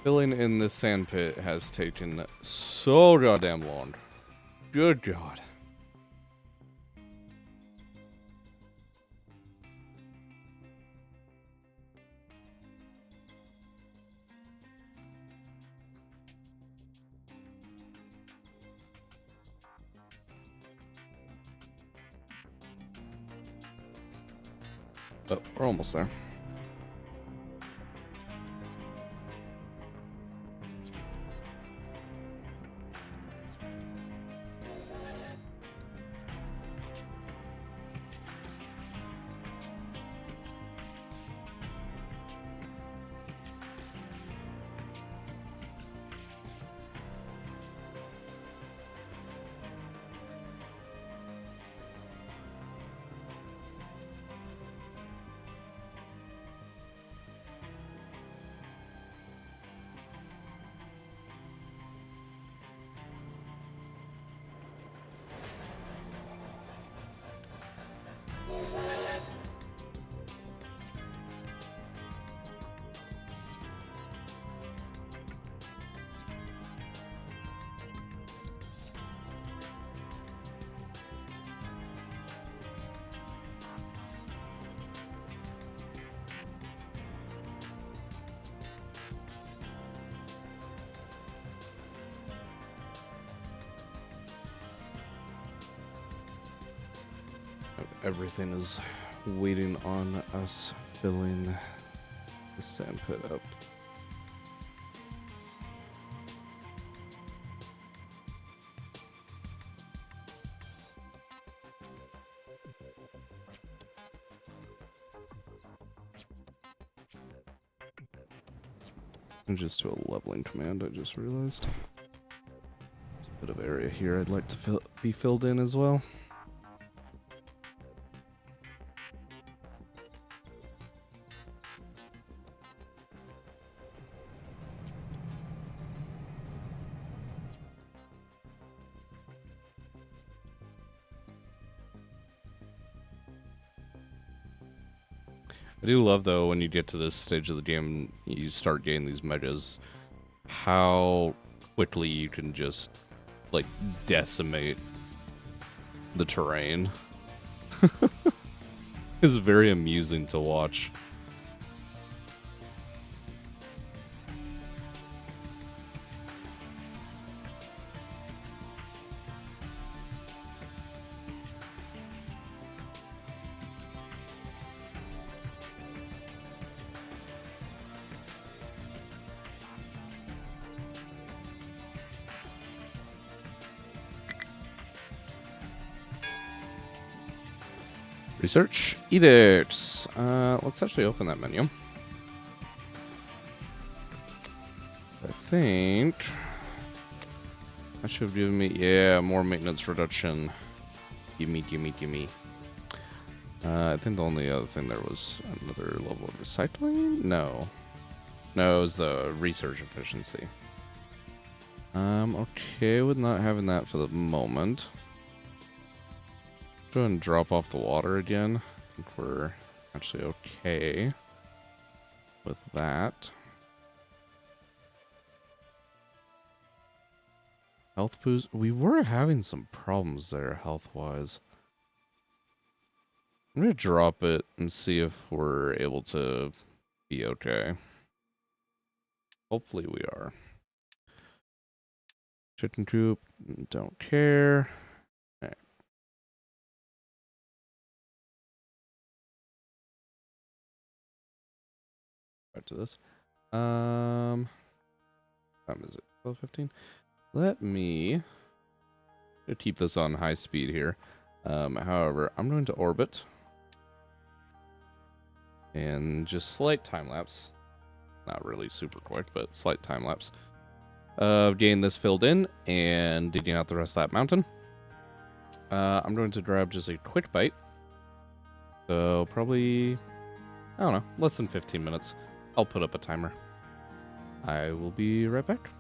Filling in this sand pit has taken so goddamn long. Good God. Oh, we're almost there. Everything is waiting on us filling the sand pit up. And just to a leveling command, I just realized. There's a bit of area here I'd like to be filled in as well. I do love, though, when you get to this stage of the game, you start getting these megas, how quickly you can just, like, decimate the terrain. It's very amusing to watch. Research edicts. Let's actually open that menu. I think that should have given me, yeah, more maintenance reduction. Gimme. I think the only other thing there was another level of recycling. No, it was the research efficiency. I'm okay with not having that for the moment. Go ahead and drop off the water again. I think we're actually okay with that. Health boost. We were having some problems there health-wise. I'm going to drop it and see if we're able to be okay. Hopefully we are. Chicken coop. Don't care. Back to this. Time is it? 12:15. Let me keep this on high speed here. However, I'm going to orbit and just slight time lapse. Not really super quick, but slight time lapse of getting this filled in and digging out the rest of that mountain. I'm going to grab just a quick bite. So probably, I don't know, less than 15 minutes. I'll put up a timer. I will be right back.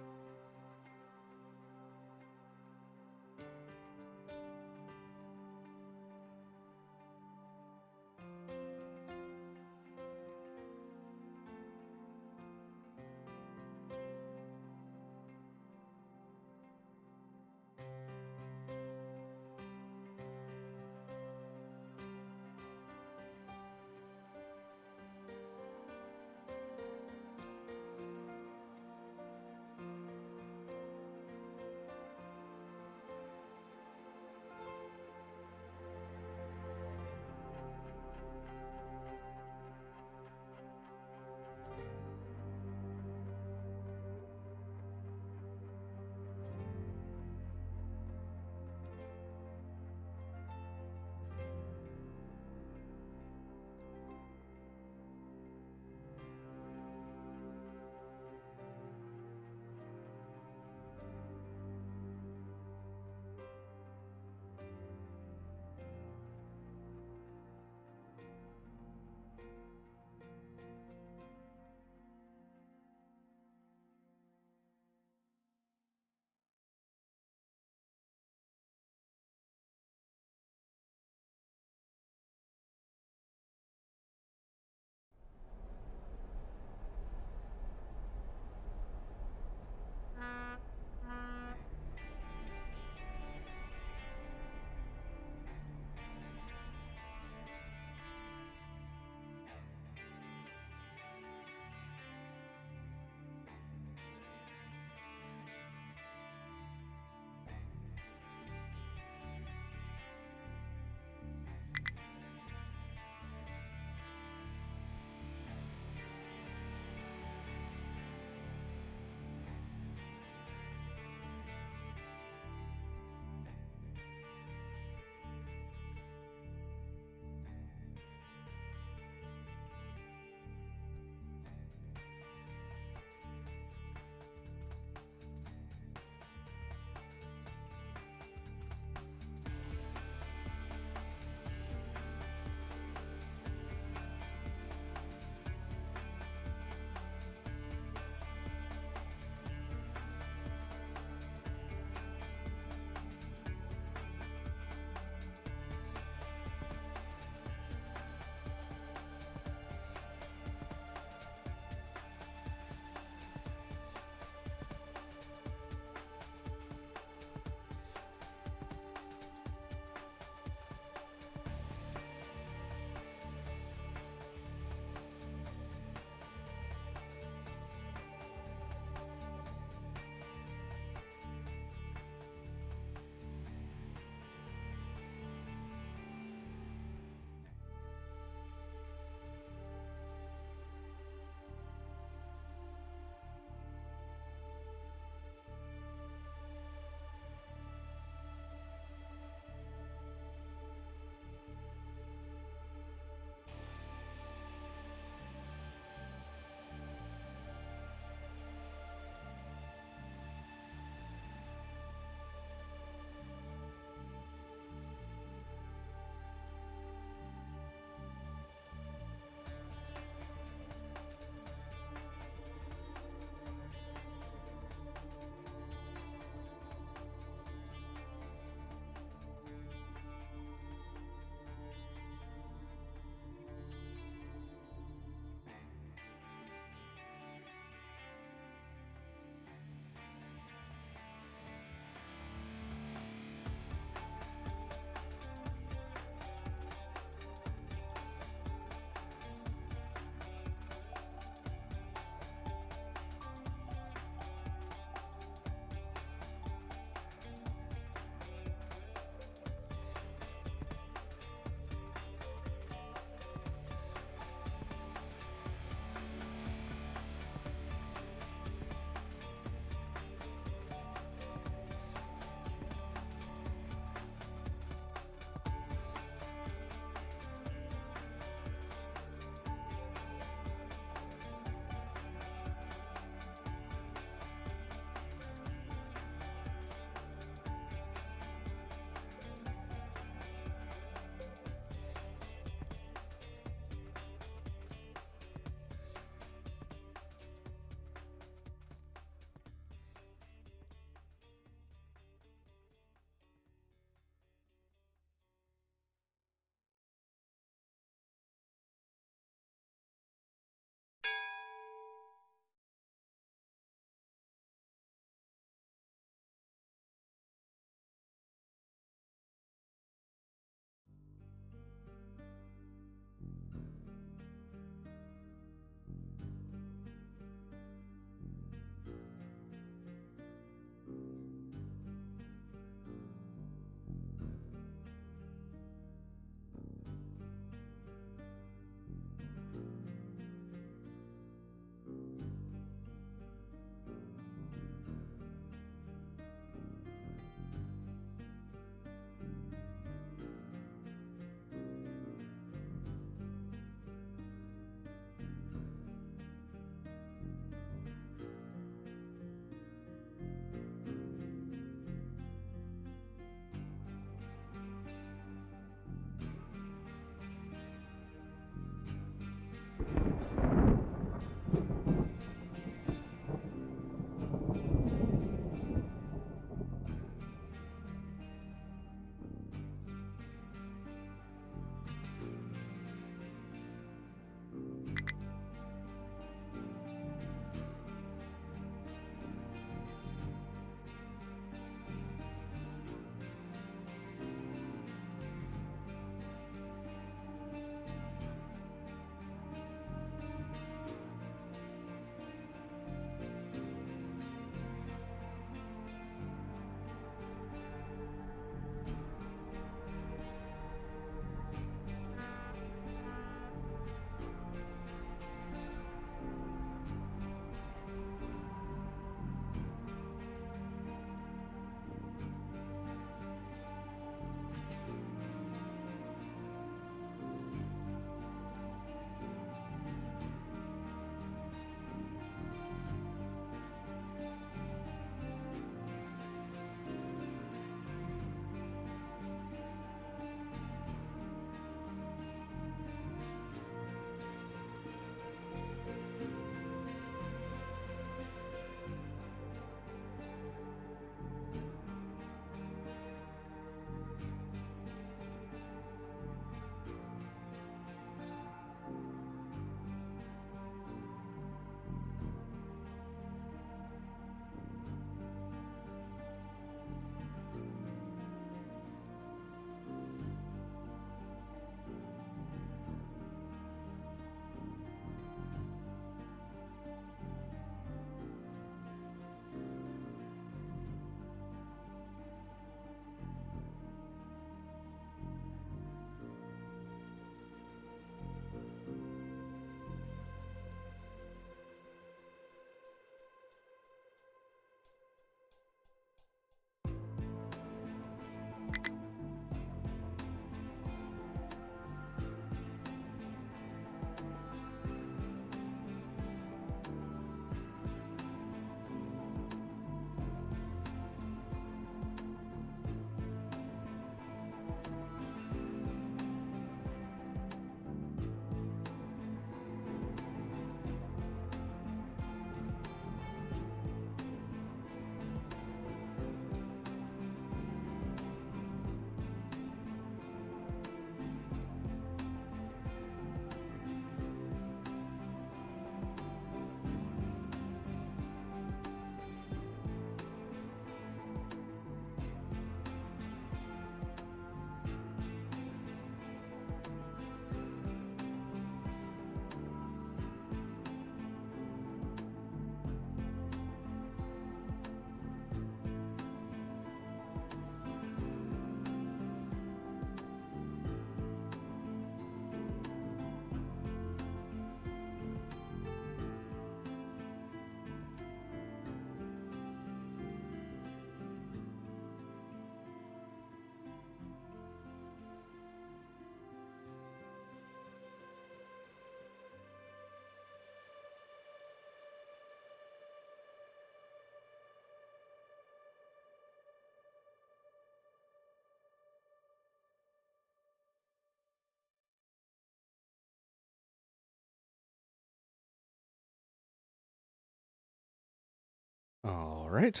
All right.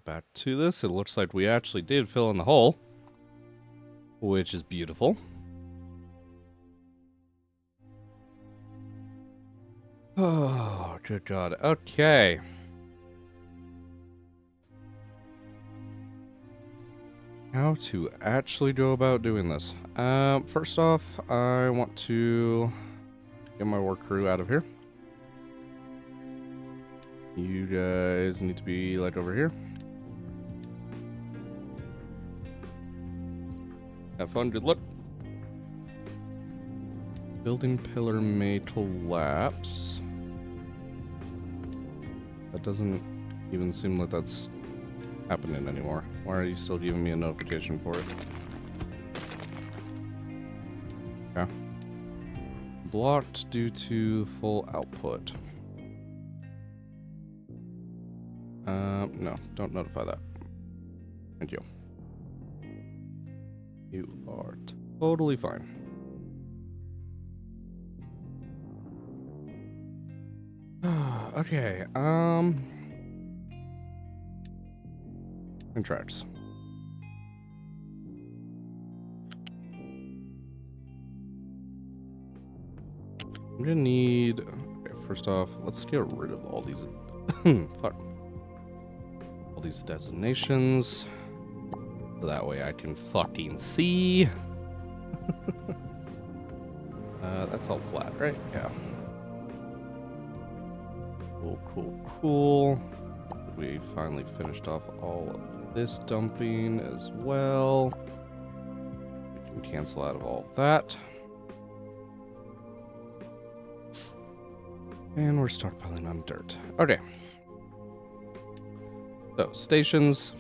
Back to this. It looks like we actually did fill in the hole, which is beautiful. Oh, good God. Okay. How to actually go about doing this. First off, I want to get my work crew out of here. You guys need to be like over here. Have fun, good luck. Building pillar may collapse. That doesn't even seem like that's happening anymore. Why are you still giving me a notification for it? Okay. Blocked due to full output. No, don't notify that. Thank you. You are totally fine. Okay, contracts. I'm gonna need, okay, first off, let's get rid of all these, fuck. All these designations. So that way I can fucking see. That's all flat, right? Yeah. Cool, cool, cool. We finally finished off all of this dumping as well. We can cancel out of all of that. And we're stockpiling on dirt. Okay. So, stations.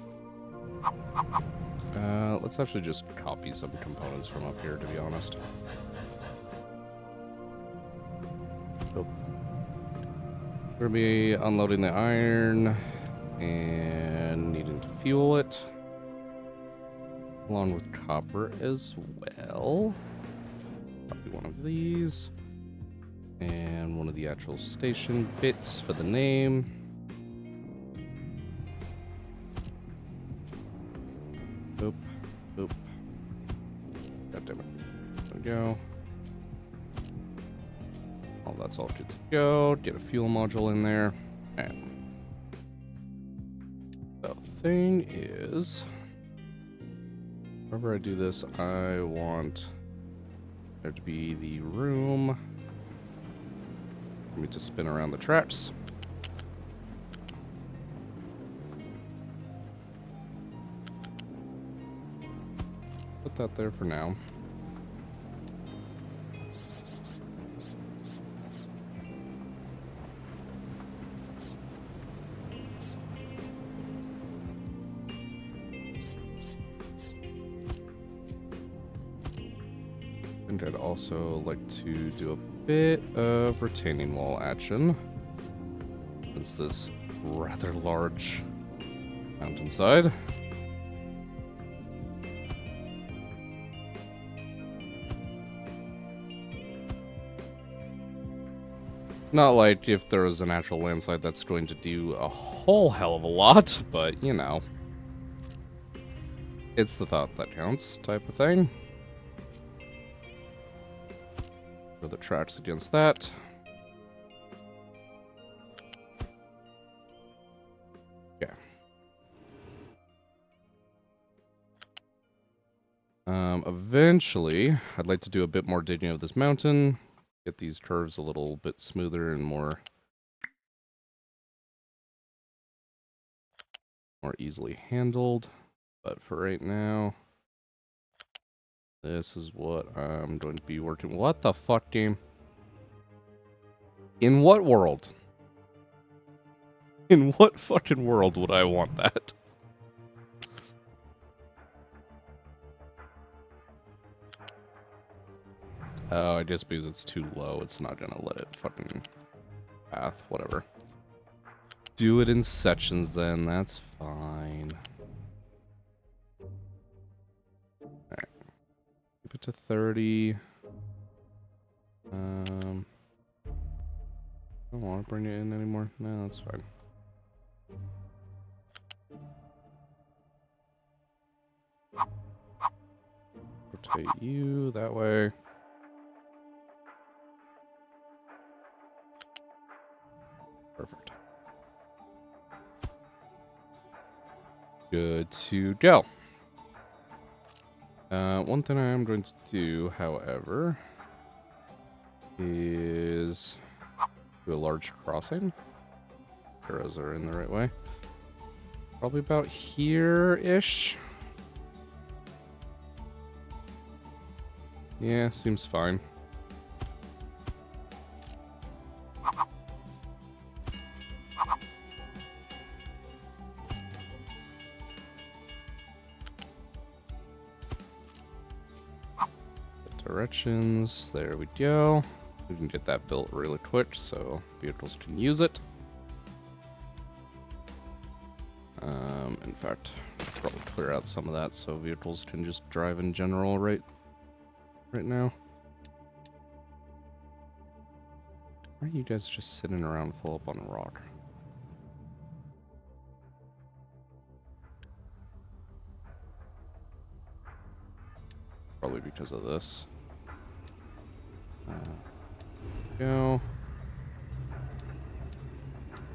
Let's actually just copy some components from up here, to be honest. So, we're going to be unloading the iron and needing to fuel it, along with copper as well. Copy one of these, and one of the actual station bits for the name. Boop, boop. God damn it. There we go. Oh, that's all good to go. Get a fuel module in there. And the thing is, whenever I do this, I want there to be the room for me to spin around the tracks. Put that there for now. And I'd also like to do a bit of retaining wall action, since this rather large mountainside. Not like if there was an actual landslide that's going to do a whole hell of a lot, but you know, it's the thought that counts type of thing. For the tracks against that. Okay. Eventually, I'd like to do a bit more digging of this mountain. Get these curves a little bit smoother and more easily handled. But for right now, this is what I'm going to be working. What the fuck, game? In what world? In what fucking world would I want that? Oh, I guess because it's too low, it's not gonna let it fucking path, whatever. Do it in sections then, that's fine. Alright. Keep it to 30. I don't want to bring it in anymore. No, that's fine. rotate you that way. Perfect. Good to go. One thing I am going to do, however, is do a large crossing. Arrows are in the right way. Probably about here-ish. Yeah, seems fine. Directions, there we go. We can get that built really quick so vehicles can use it. In fact, probably clear out some of that so vehicles can just drive in general right now. Why are you guys just sitting around full up on a rock? Probably because of this. Go.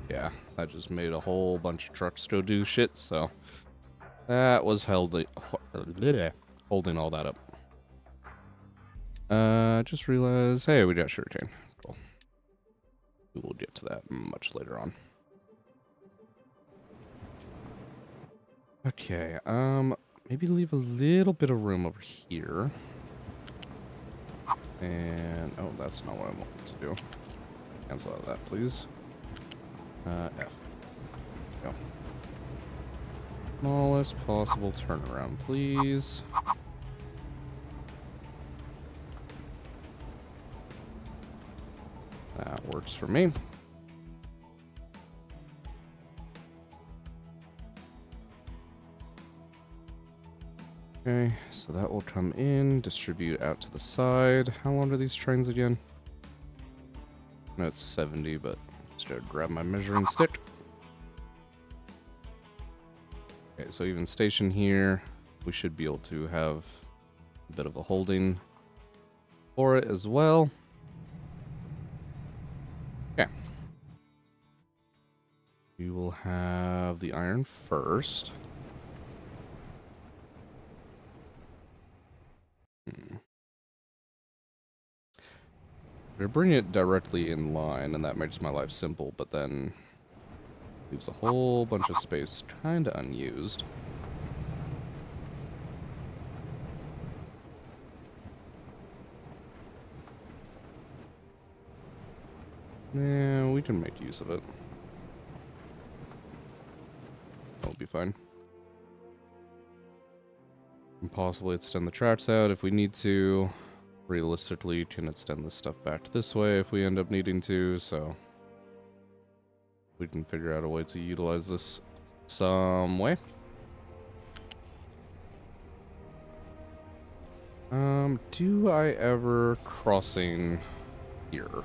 Yeah, that just made a whole bunch of trucks go do shit, so that was holding all that up. Just realized, hey, we got sugarcane. Cool. We will get to that much later on. Okay, maybe leave a little bit of room over here. And, oh, that's not what I wanted to do. Cancel out of that, please. F. Go. Smallest possible turnaround, please. That works for me. Okay, so that will come in, distribute out to the side. How long are these trains again? No, it's 70, but just gotta grab my measuring stick. Okay, so even station here, we should be able to have a bit of a holding for it as well. Okay. We will have the iron first. We're bringing it directly in line, and that makes my life simple, but then leaves a whole bunch of space kind of unused. Yeah, we can make use of it. That'll be fine. And possibly extend the tracks out if we need to. Realistically, can extend this stuff back this way if we end up needing to, so we can figure out a way to utilize this some way. Do I ever crossing here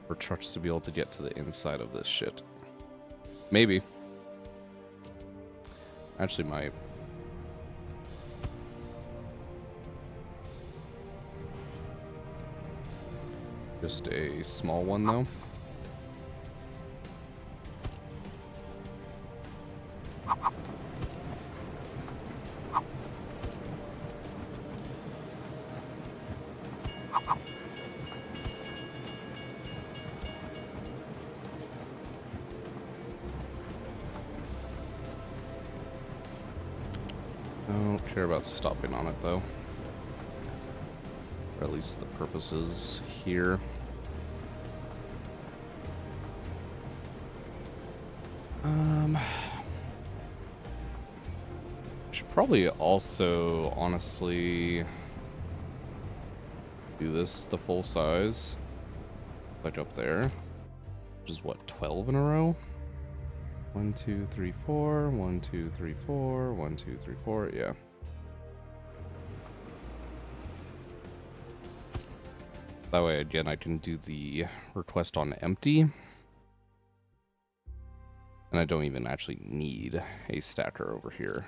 for trucks to be able to get to the inside of this shit? Maybe. Actually might. Just a small one, though. Don't care about stopping on it, though. Or at least the purposes here. Should probably also, honestly, do this the full size. Like up there. Which is what, 12 in a row? 1, 2, 3, 4. 1, 2, 3, 4. 1, 2, 3, 4. Yeah. That way, again, I can do the request on empty. And I don't even actually need a stacker over here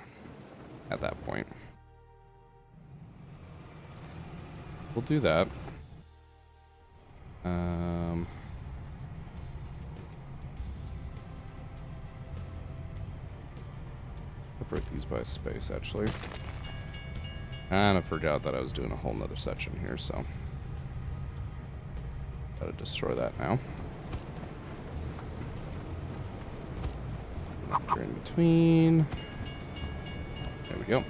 at that point. we'll do that. Separate these by space, actually. And I forgot that I was doing a whole nother section here, so gotta destroy that now. Connector in between. There we go.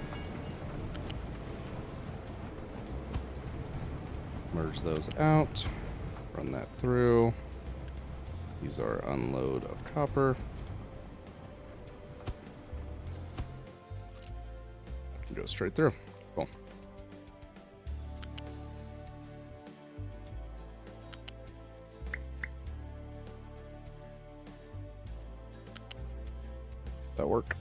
Merge those out. Run that through. These are unload of copper. I can go straight through. Cool. That work?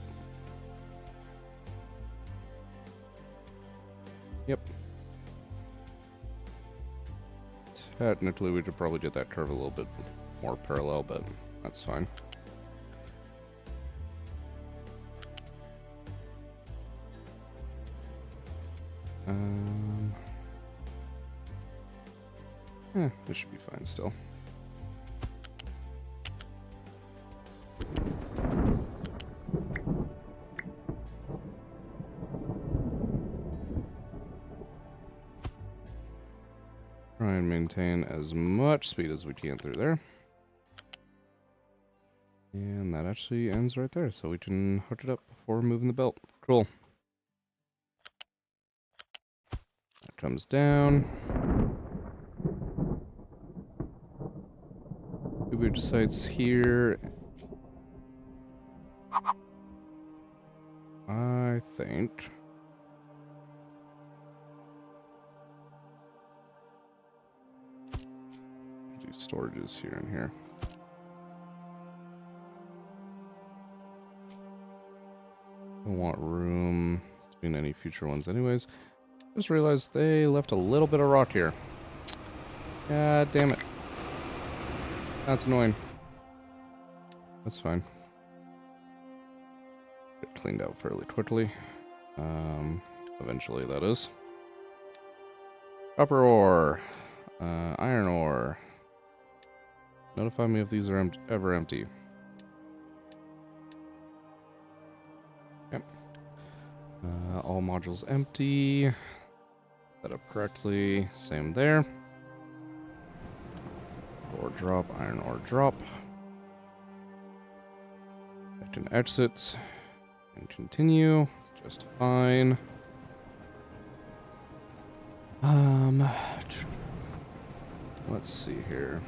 Yep. Technically, we could probably get that curve a little bit more parallel, but that's fine. This should be fine still. Try and maintain as much speed as we can through there. And that actually ends right there, so we can hook it up before moving the belt. Cool. That comes down. Which sites here? I think. Do storages here and here. Don't want room between any future ones anyways. Just realized they left a little bit of rock here. God damn it. That's annoying. That's fine. Get cleaned out fairly quickly. Eventually, that is. Copper ore. Iron ore. Notify me if these are ever empty. Yep. All modules empty. Set up correctly. Same there. Ore drop, iron ore drop. I can exit and continue just fine. Let's see here.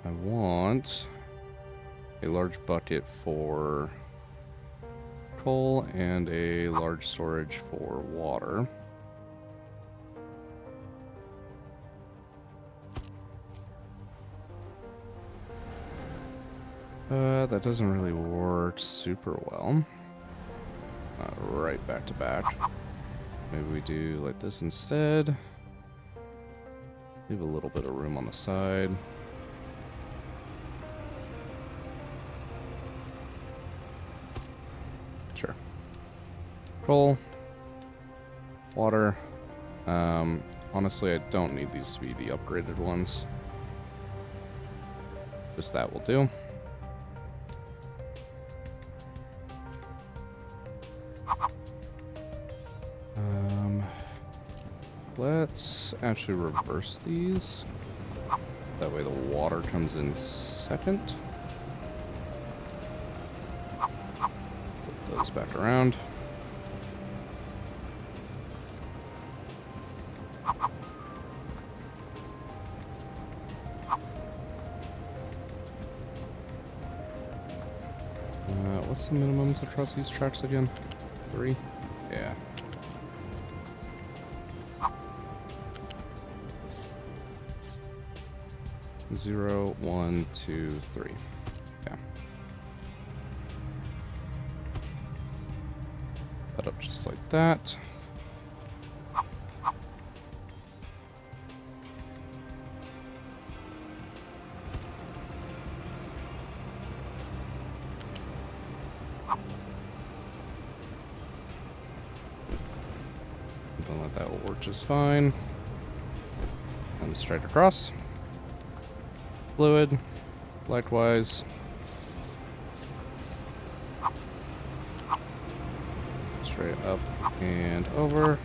I want a large bucket for coal and a large storage for water. That doesn't really work super well. Right back to back. Maybe we do like this instead. Leave a little bit of room on the side. Sure. Coal. Water. Honestly, I don't need these to be the upgraded ones. Just that will do. Let's actually reverse these. That way the water comes in second. Flip those back around. What's the minimum to cross these tracks again? 3? Yeah. Zero, 1, 2, 3. Yeah. That up just like that. which is fine. And straight across. Fluid, likewise. Straight up and over.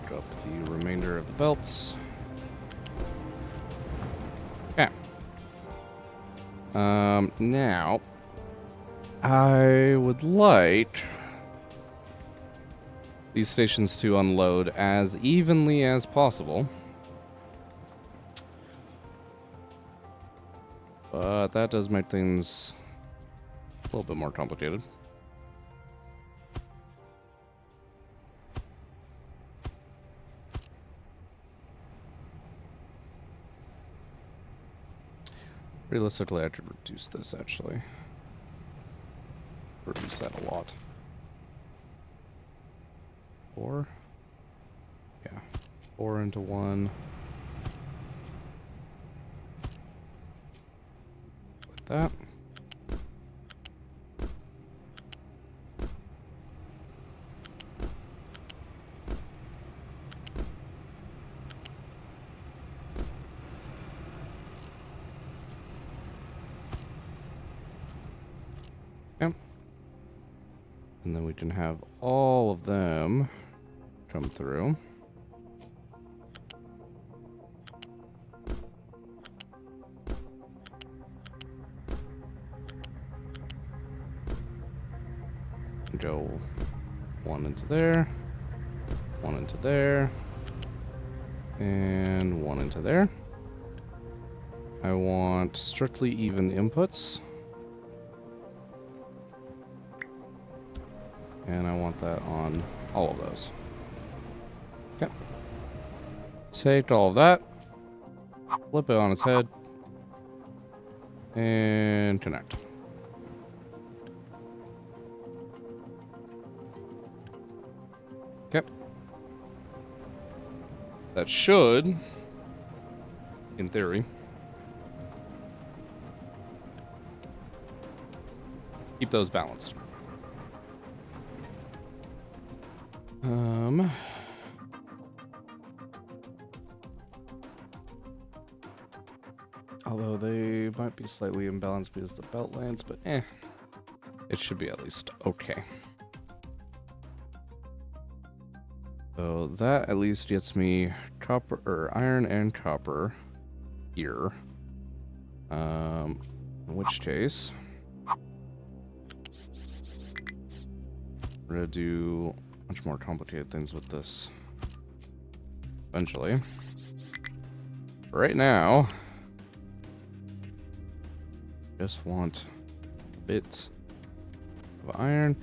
Drop the remainder of the belts. Okay. Now, I would like these stations to unload as evenly as possible. But that does make things a little bit more complicated. Realistically, I could reduce this, actually. Reduce that a lot. 4? Yeah. 4 into 1. Like that. Yep. And then we can have all of them come through. Go 1 into there, 1 into there, and 1 into there. I want strictly even inputs. And I want that on all of those. Okay. Take all of that, flip it on its head, and connect. Okay. That should, in theory, keep those balanced. Although they might be slightly imbalanced because of the belt lanes, but it should be at least okay. So that at least gets me copper or iron and copper here. In which case, we're gonna do much more complicated things with this eventually. Right now, just want a bit of iron.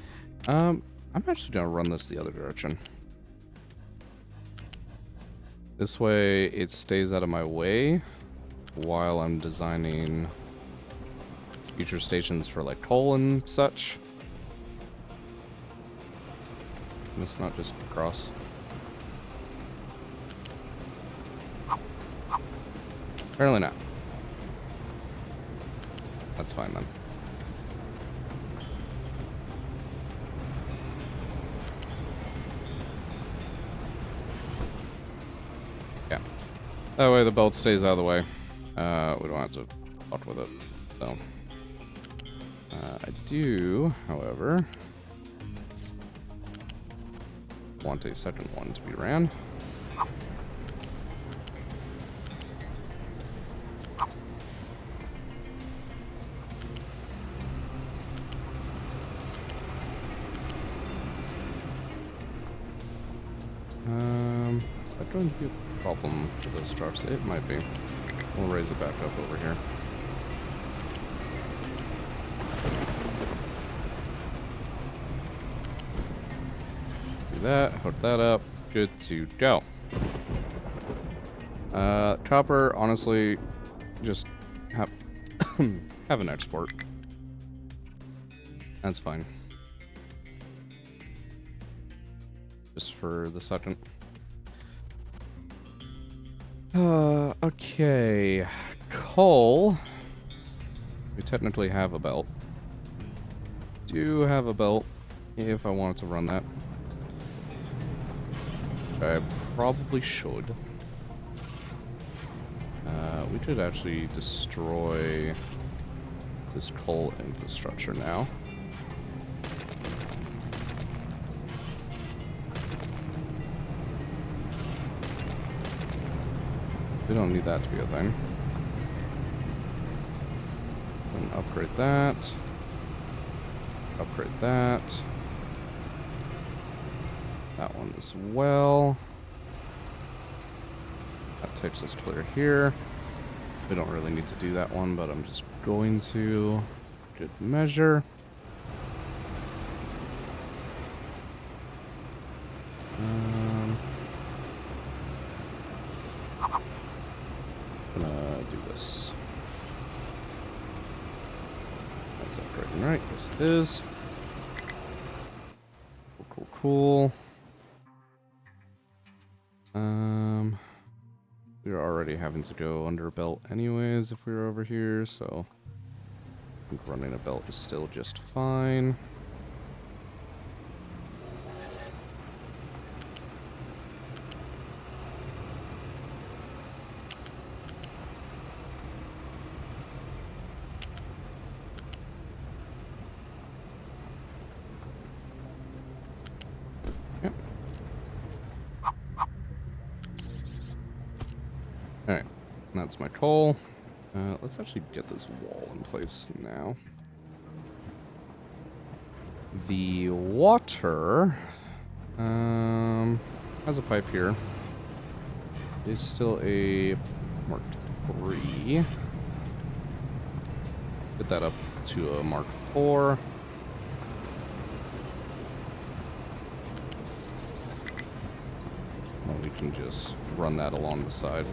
I'm actually gonna run this the other direction. This way it stays out of my way while I'm designing future stations for like coal and such. And it's not just cross. Apparently not. That's fine then. Yeah. That way the belt stays out of the way. We don't have to fuck with it. So. I do, however, want a second one to be ran. Is that going to be a problem for those trucks? It might be. We'll raise it back up over here. Do that, hook that up, good to go. Copper, honestly, just have have an export. That's fine. Just for the second. Okay. Coal. We technically have a belt. Do have a belt if I wanted to run that. I probably should. We could actually destroy this coal infrastructure now. We don't need that to be a thing. And upgrade that. Upgrade that. That one as well. That takes us clear here. We don't really need to do that one, but I'm just going to. Good measure. Gonna do this. That's upgrading right. Yes, it is. Cool, cool, cool. We're already having to go under a belt anyways if we were over here, so I think running a belt is still just fine. Yep. Alright, that's my coal. Let's actually get this wall in place now. The water has a pipe here. It's still a Mark III. Get that up to a Mark IV. Well, we can just run that along the side.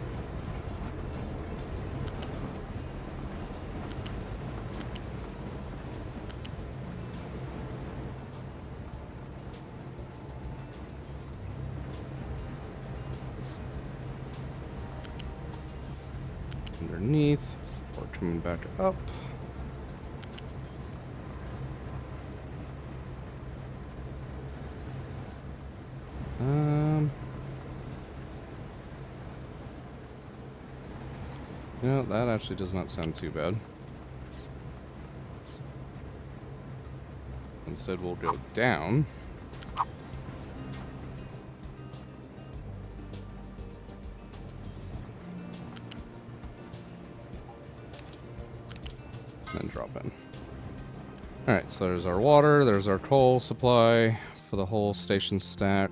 Underneath, or coming back up. You know, that actually does not sound too bad. Instead, we'll go down. Then drop in. Alright, so there's our water, there's our coal supply for the whole station stack.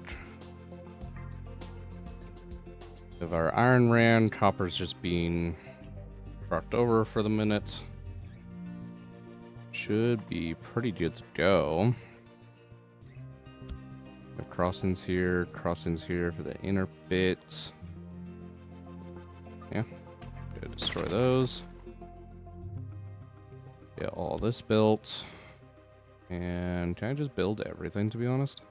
We have our iron ran, copper's just being trucked over for the minute. Should be pretty good to go. We have crossings here for the inner bit. Yeah, gonna destroy those. Get all this built. And can I just build everything, to be honest?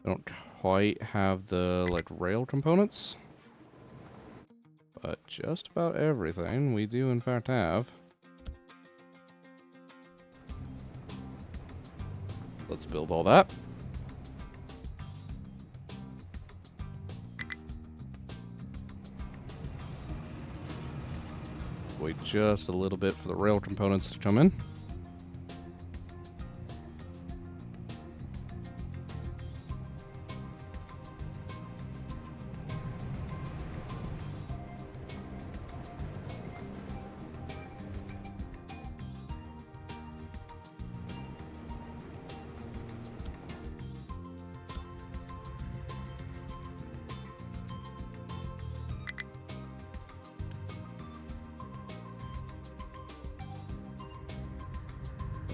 I don't quite have the, like, rail components. But just about everything we do, in fact, have. Let's build all that. Wait just a little bit for the rail components to come in.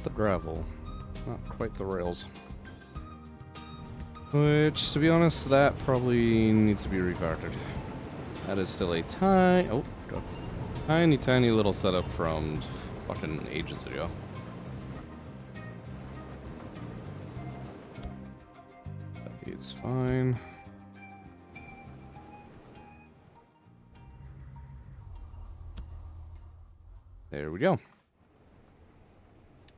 The gravel, not quite the rails. Which, to be honest, that probably needs to be refactored. That is still a tiny little setup from fucking ages ago. It's fine. There we go.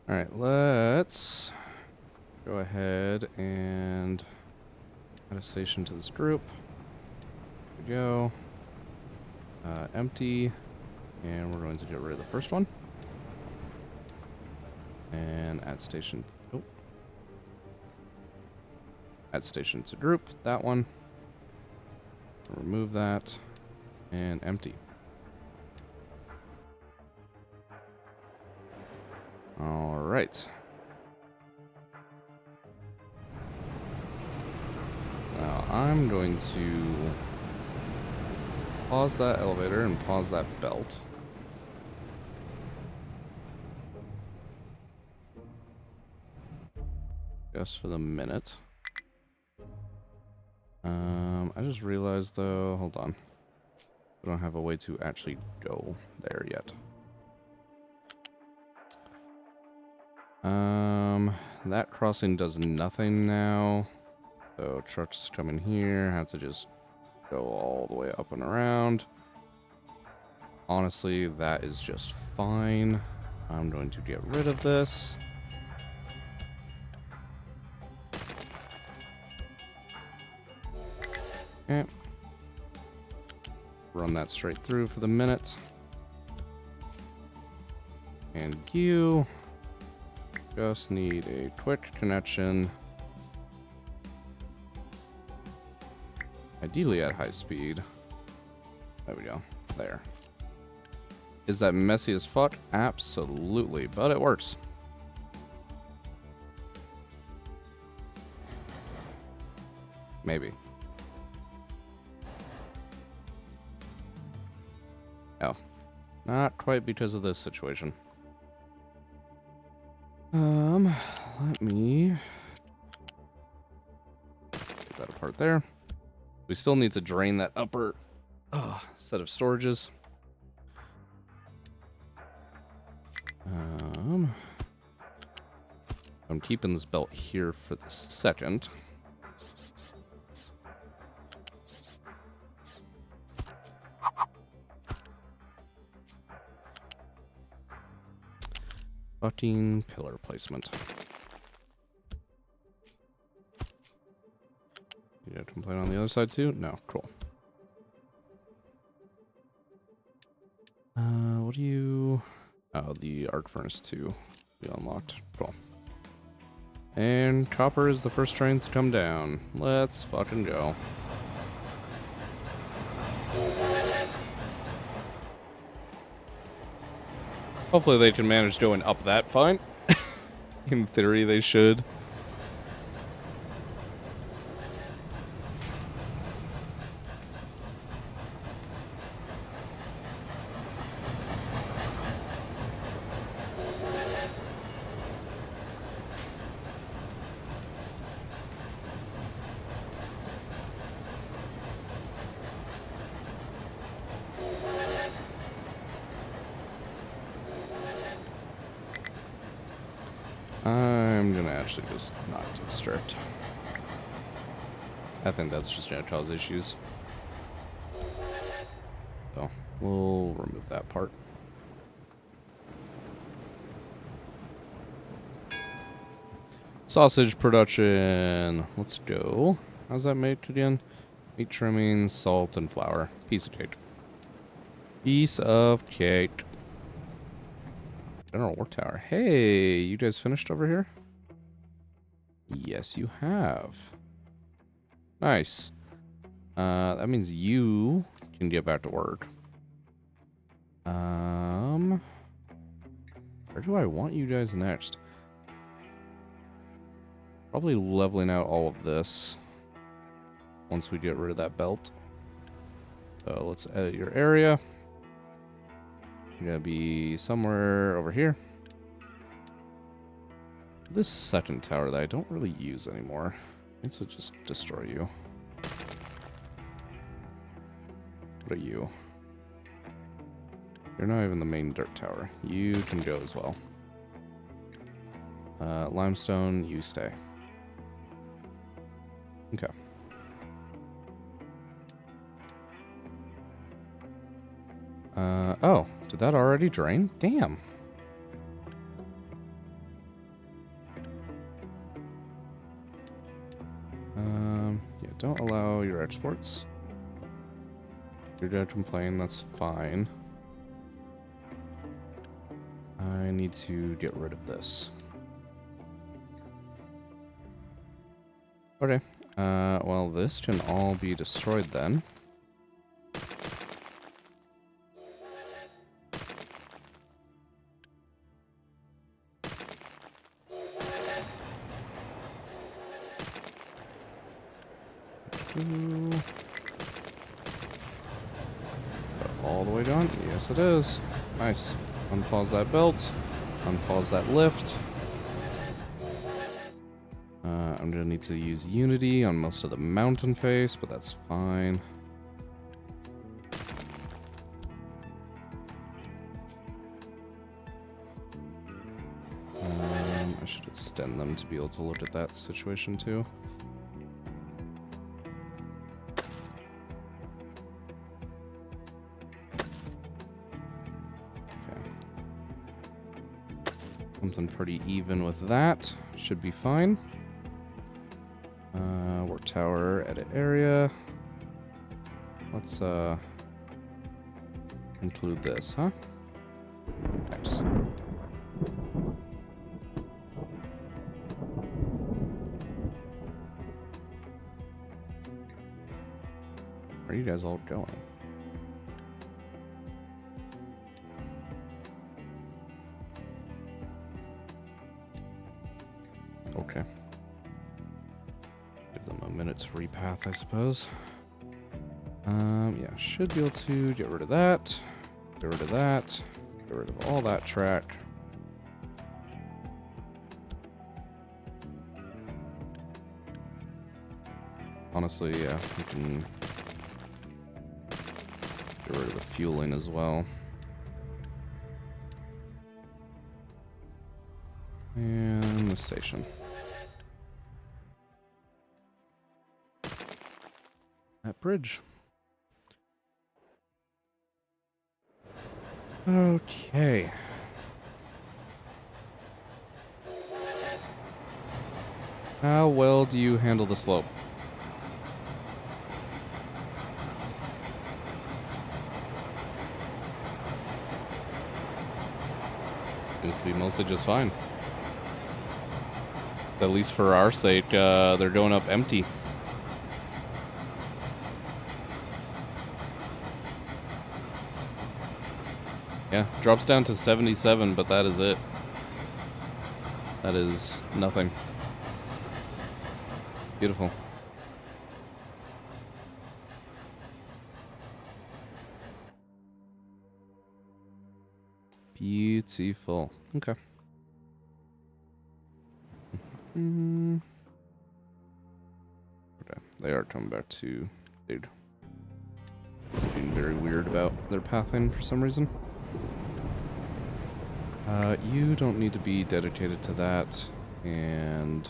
Alright, let's go ahead and add a station to this group. There we go. Empty. And we're going to get rid of the first one. And add station. Oh. Add station to group. That one. Remove that. And empty. Alright. Now I'm going to pause that elevator and pause that belt. Just for the minute. I just realized though, hold on. We don't have a way to actually go there yet. That crossing does nothing now. So trucks come in here, have to just go all the way up and around. Honestly, that is just fine. I'm going to get rid of this. Okay. Run that straight through for the minute. And you just need a quick connection. Ideally at high speed. There we go. There. Is that messy as fuck? Absolutely, but it works. Maybe. Oh. Not quite because of this situation. Let me get that apart there. We still need to drain that upper set of storages. I'm keeping this belt here for the second. Fucking pillar placement. You got a complaint on the other side too? No, cool. What do you... Oh, the arc furnace 2 we unlocked. Cool. And copper is the first train to come down. Let's fucking go. Hopefully they can manage going up that fine. In theory, they should. I'm gonna actually just not do strict. I think that's just gonna cause issues. So, we'll remove that part. Sausage production. Let's go. How's that made again? Meat trimmings, salt, and flour. Piece of cake. Piece of cake. General Work Tower. Hey, you guys finished over here? Yes, you have. Nice. That means you can get back to work. Where do I want you guys next? Probably leveling out all of this once we get rid of that belt. So let's edit your area. You're gonna be somewhere over here. This second tower that I don't really use anymore. Let's just destroy you. What are you? You're not even the main dirt tower. You can go as well. Limestone, you stay. Okay. Oh, Did that already drain? Damn. Yeah, don't allow your exports. Your dead complain, that's fine. I need to get rid of this. Okay. Well, this can all be destroyed then. All the way down? Yes, it is. Nice. Unpause that belt. Unpause that lift. I'm gonna need to use Unity on most of the mountain face, but that's fine. I should extend them to be able to look at that situation too. Something pretty even with that. Should be fine. Work tower, edit area. Let's include this, huh? Nice. Where are you guys all going? Okay. Give them a minute to repath, I suppose. Yeah, should be able to get rid of that. Get rid of that. Get rid of all that track. Honestly, yeah, we can get rid of the fueling as well. And the station. That bridge. Okay. How well do you handle the slope? Seems to be mostly just fine. At least for our sake, they're going up empty. Yeah, drops down to 77, but that is it. That is nothing. Beautiful. Beautiful. Okay. Okay, they are coming back to dude. Being very weird about their pathing for some reason. You don't need to be dedicated to that, and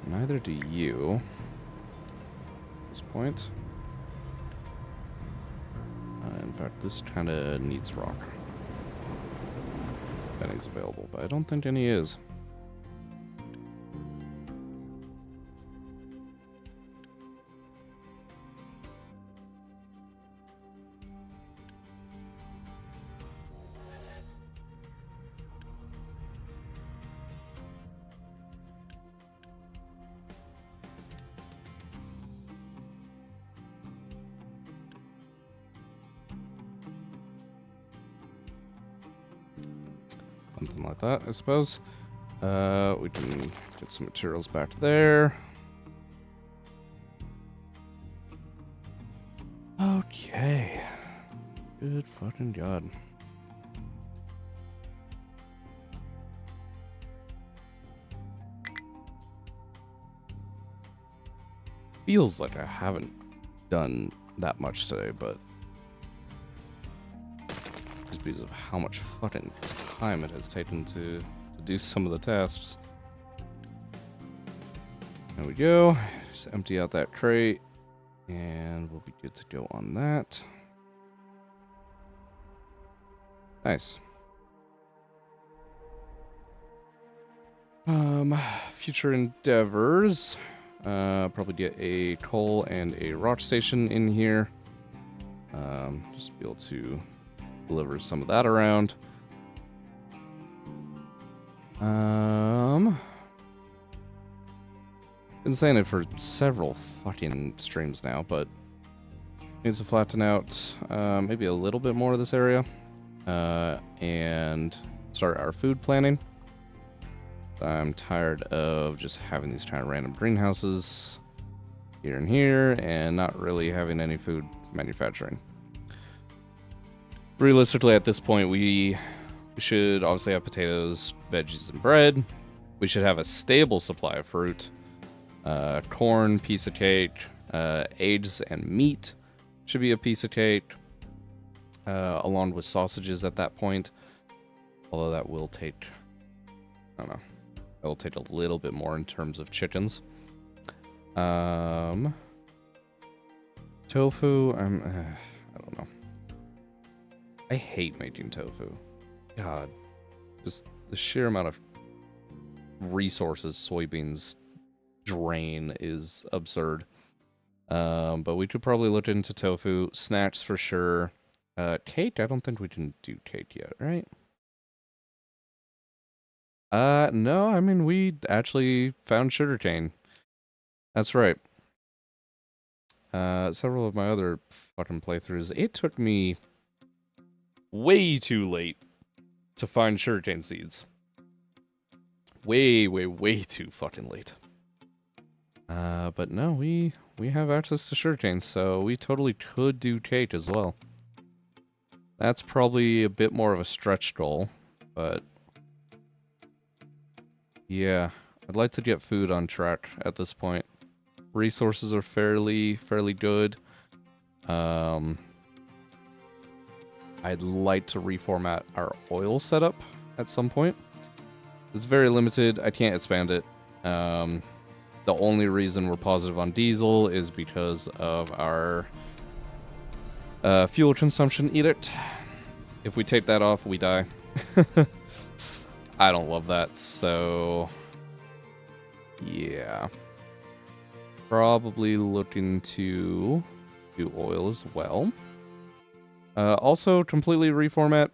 neither do you at this point. In fact, this kind of needs rock. If any's available, but I don't think any is. Something like that, I suppose. We can get some materials back there. Okay. Good fucking God. Feels like I haven't done that much today, but just because of how much fucking time it has taken to do some of the tasks. There we go. Just empty out that crate, and we'll be good to go on that. Nice. Future endeavors. Probably get a coal and a rock station in here. Just be able to deliver some of that around. Been saying it for several fucking streams now, but needs to flatten out maybe a little bit more of this area, and start our food planning. I'm tired of just having these kind of random greenhouses here and here, and not really having any food manufacturing. Realistically, at this point, we should obviously have potatoes, veggies, and bread. We should have a stable supply of fruit. Corn, piece of cake. Eggs and meat should be a piece of cake. Along with sausages at that point. Although that will take, I don't know, that will take a little bit more in terms of chickens. Tofu, I don't know. I hate making tofu. God, just the sheer amount of resources soybeans drain is absurd. But we could probably look into tofu. Snacks for sure. Cake, I don't think we can do cake yet, right? No, I mean, we actually found sugarcane. That's right. Several of my other fucking playthroughs, it took me way too late to find sugarcane seeds. Way too fucking late. But no, we have access to sugarcane, so we totally could do cake as well. That's probably a bit more of a stretch goal, but yeah, I'd like to get food on track at this point. Resources are fairly good. I'd like to reformat our oil setup at some point. It's very limited. I can't expand it. The only reason we're positive on diesel is because of our fuel consumption edict. If we take that off, we die. I don't love that, so yeah. Probably looking to do oil as well. Also, completely reformat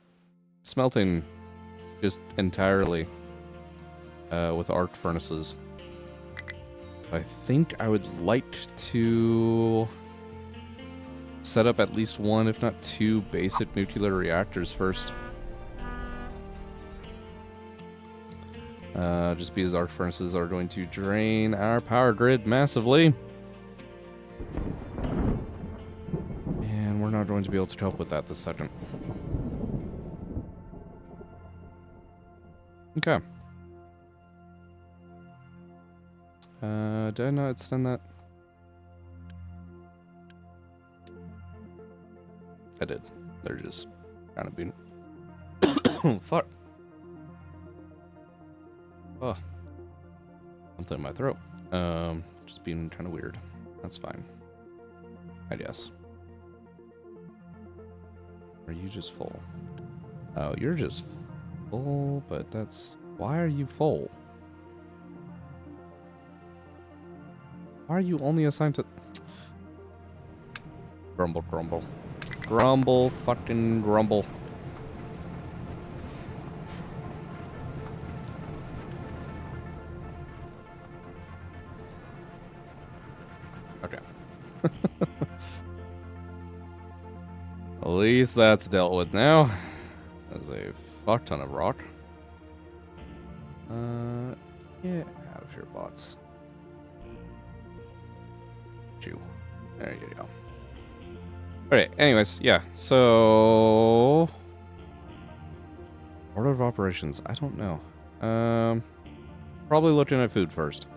smelting just entirely with arc furnaces. I think I would like to set up at least one, if not two, basic nuclear reactors first. Just because arc furnaces are going to drain our power grid massively. And we're not going to be able to cope with that this second. Okay. Did I not extend that? I did. They're just kind of being... Fuck. Oh. Something in my throat. Just being kind of weird. That's fine. I guess. Are you just full? Oh, you're just full, but that's... Why are you full? Why are you only assigned to... Grumble, grumble. Grumble, fucking grumble. Okay. At least that's dealt with now. There's a fuck ton of rock. Get out of here, bots. You. There you go. Alright, anyways, yeah, so... Order of operations, I don't know. Probably looking at food first.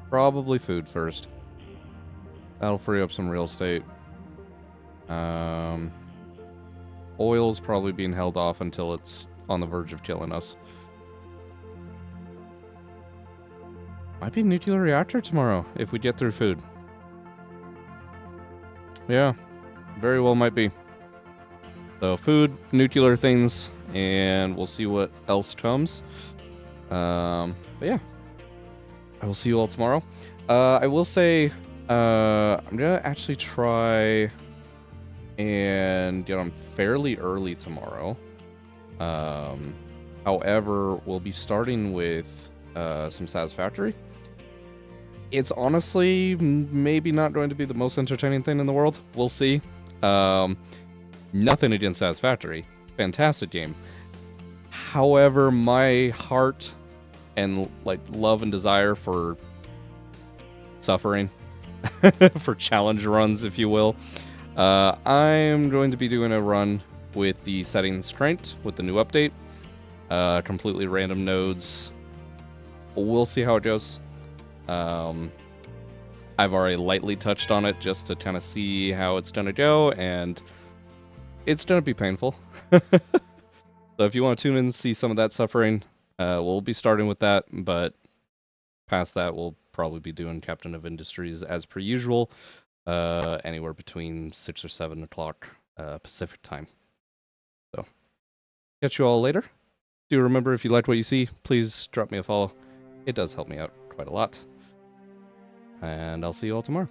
Probably food first. That'll free up some real estate. Oil's probably being held off until it's on the verge of killing us. Might be a nuclear reactor tomorrow, if we get through food. Yeah. Very well might be. So food, nuclear things, and we'll see what else comes. But yeah, I will see you all tomorrow. I will say, I'm gonna actually try and get on fairly early tomorrow. However, we'll be starting with some Satisfactory. It's honestly maybe not going to be the most entertaining thing in the world. We'll see. Nothing against Satisfactory. Fantastic game. However, my heart and like love and desire for suffering, for challenge runs, if you will, I'm going to be doing a run with the settings cranked with the new update. Completely random nodes. We'll see how it goes. I've already lightly touched on it just to kind of see how it's going to go, and it's going to be painful. So if you want to tune in and see some of that suffering, we'll be starting with that, but past that, we'll probably be doing Captain of Industries as per usual, anywhere between 6 or 7 o'clock Pacific time. So, catch you all later. Do remember, if you liked what you see, please drop me a follow. It does help me out quite a lot. And I'll see you all tomorrow.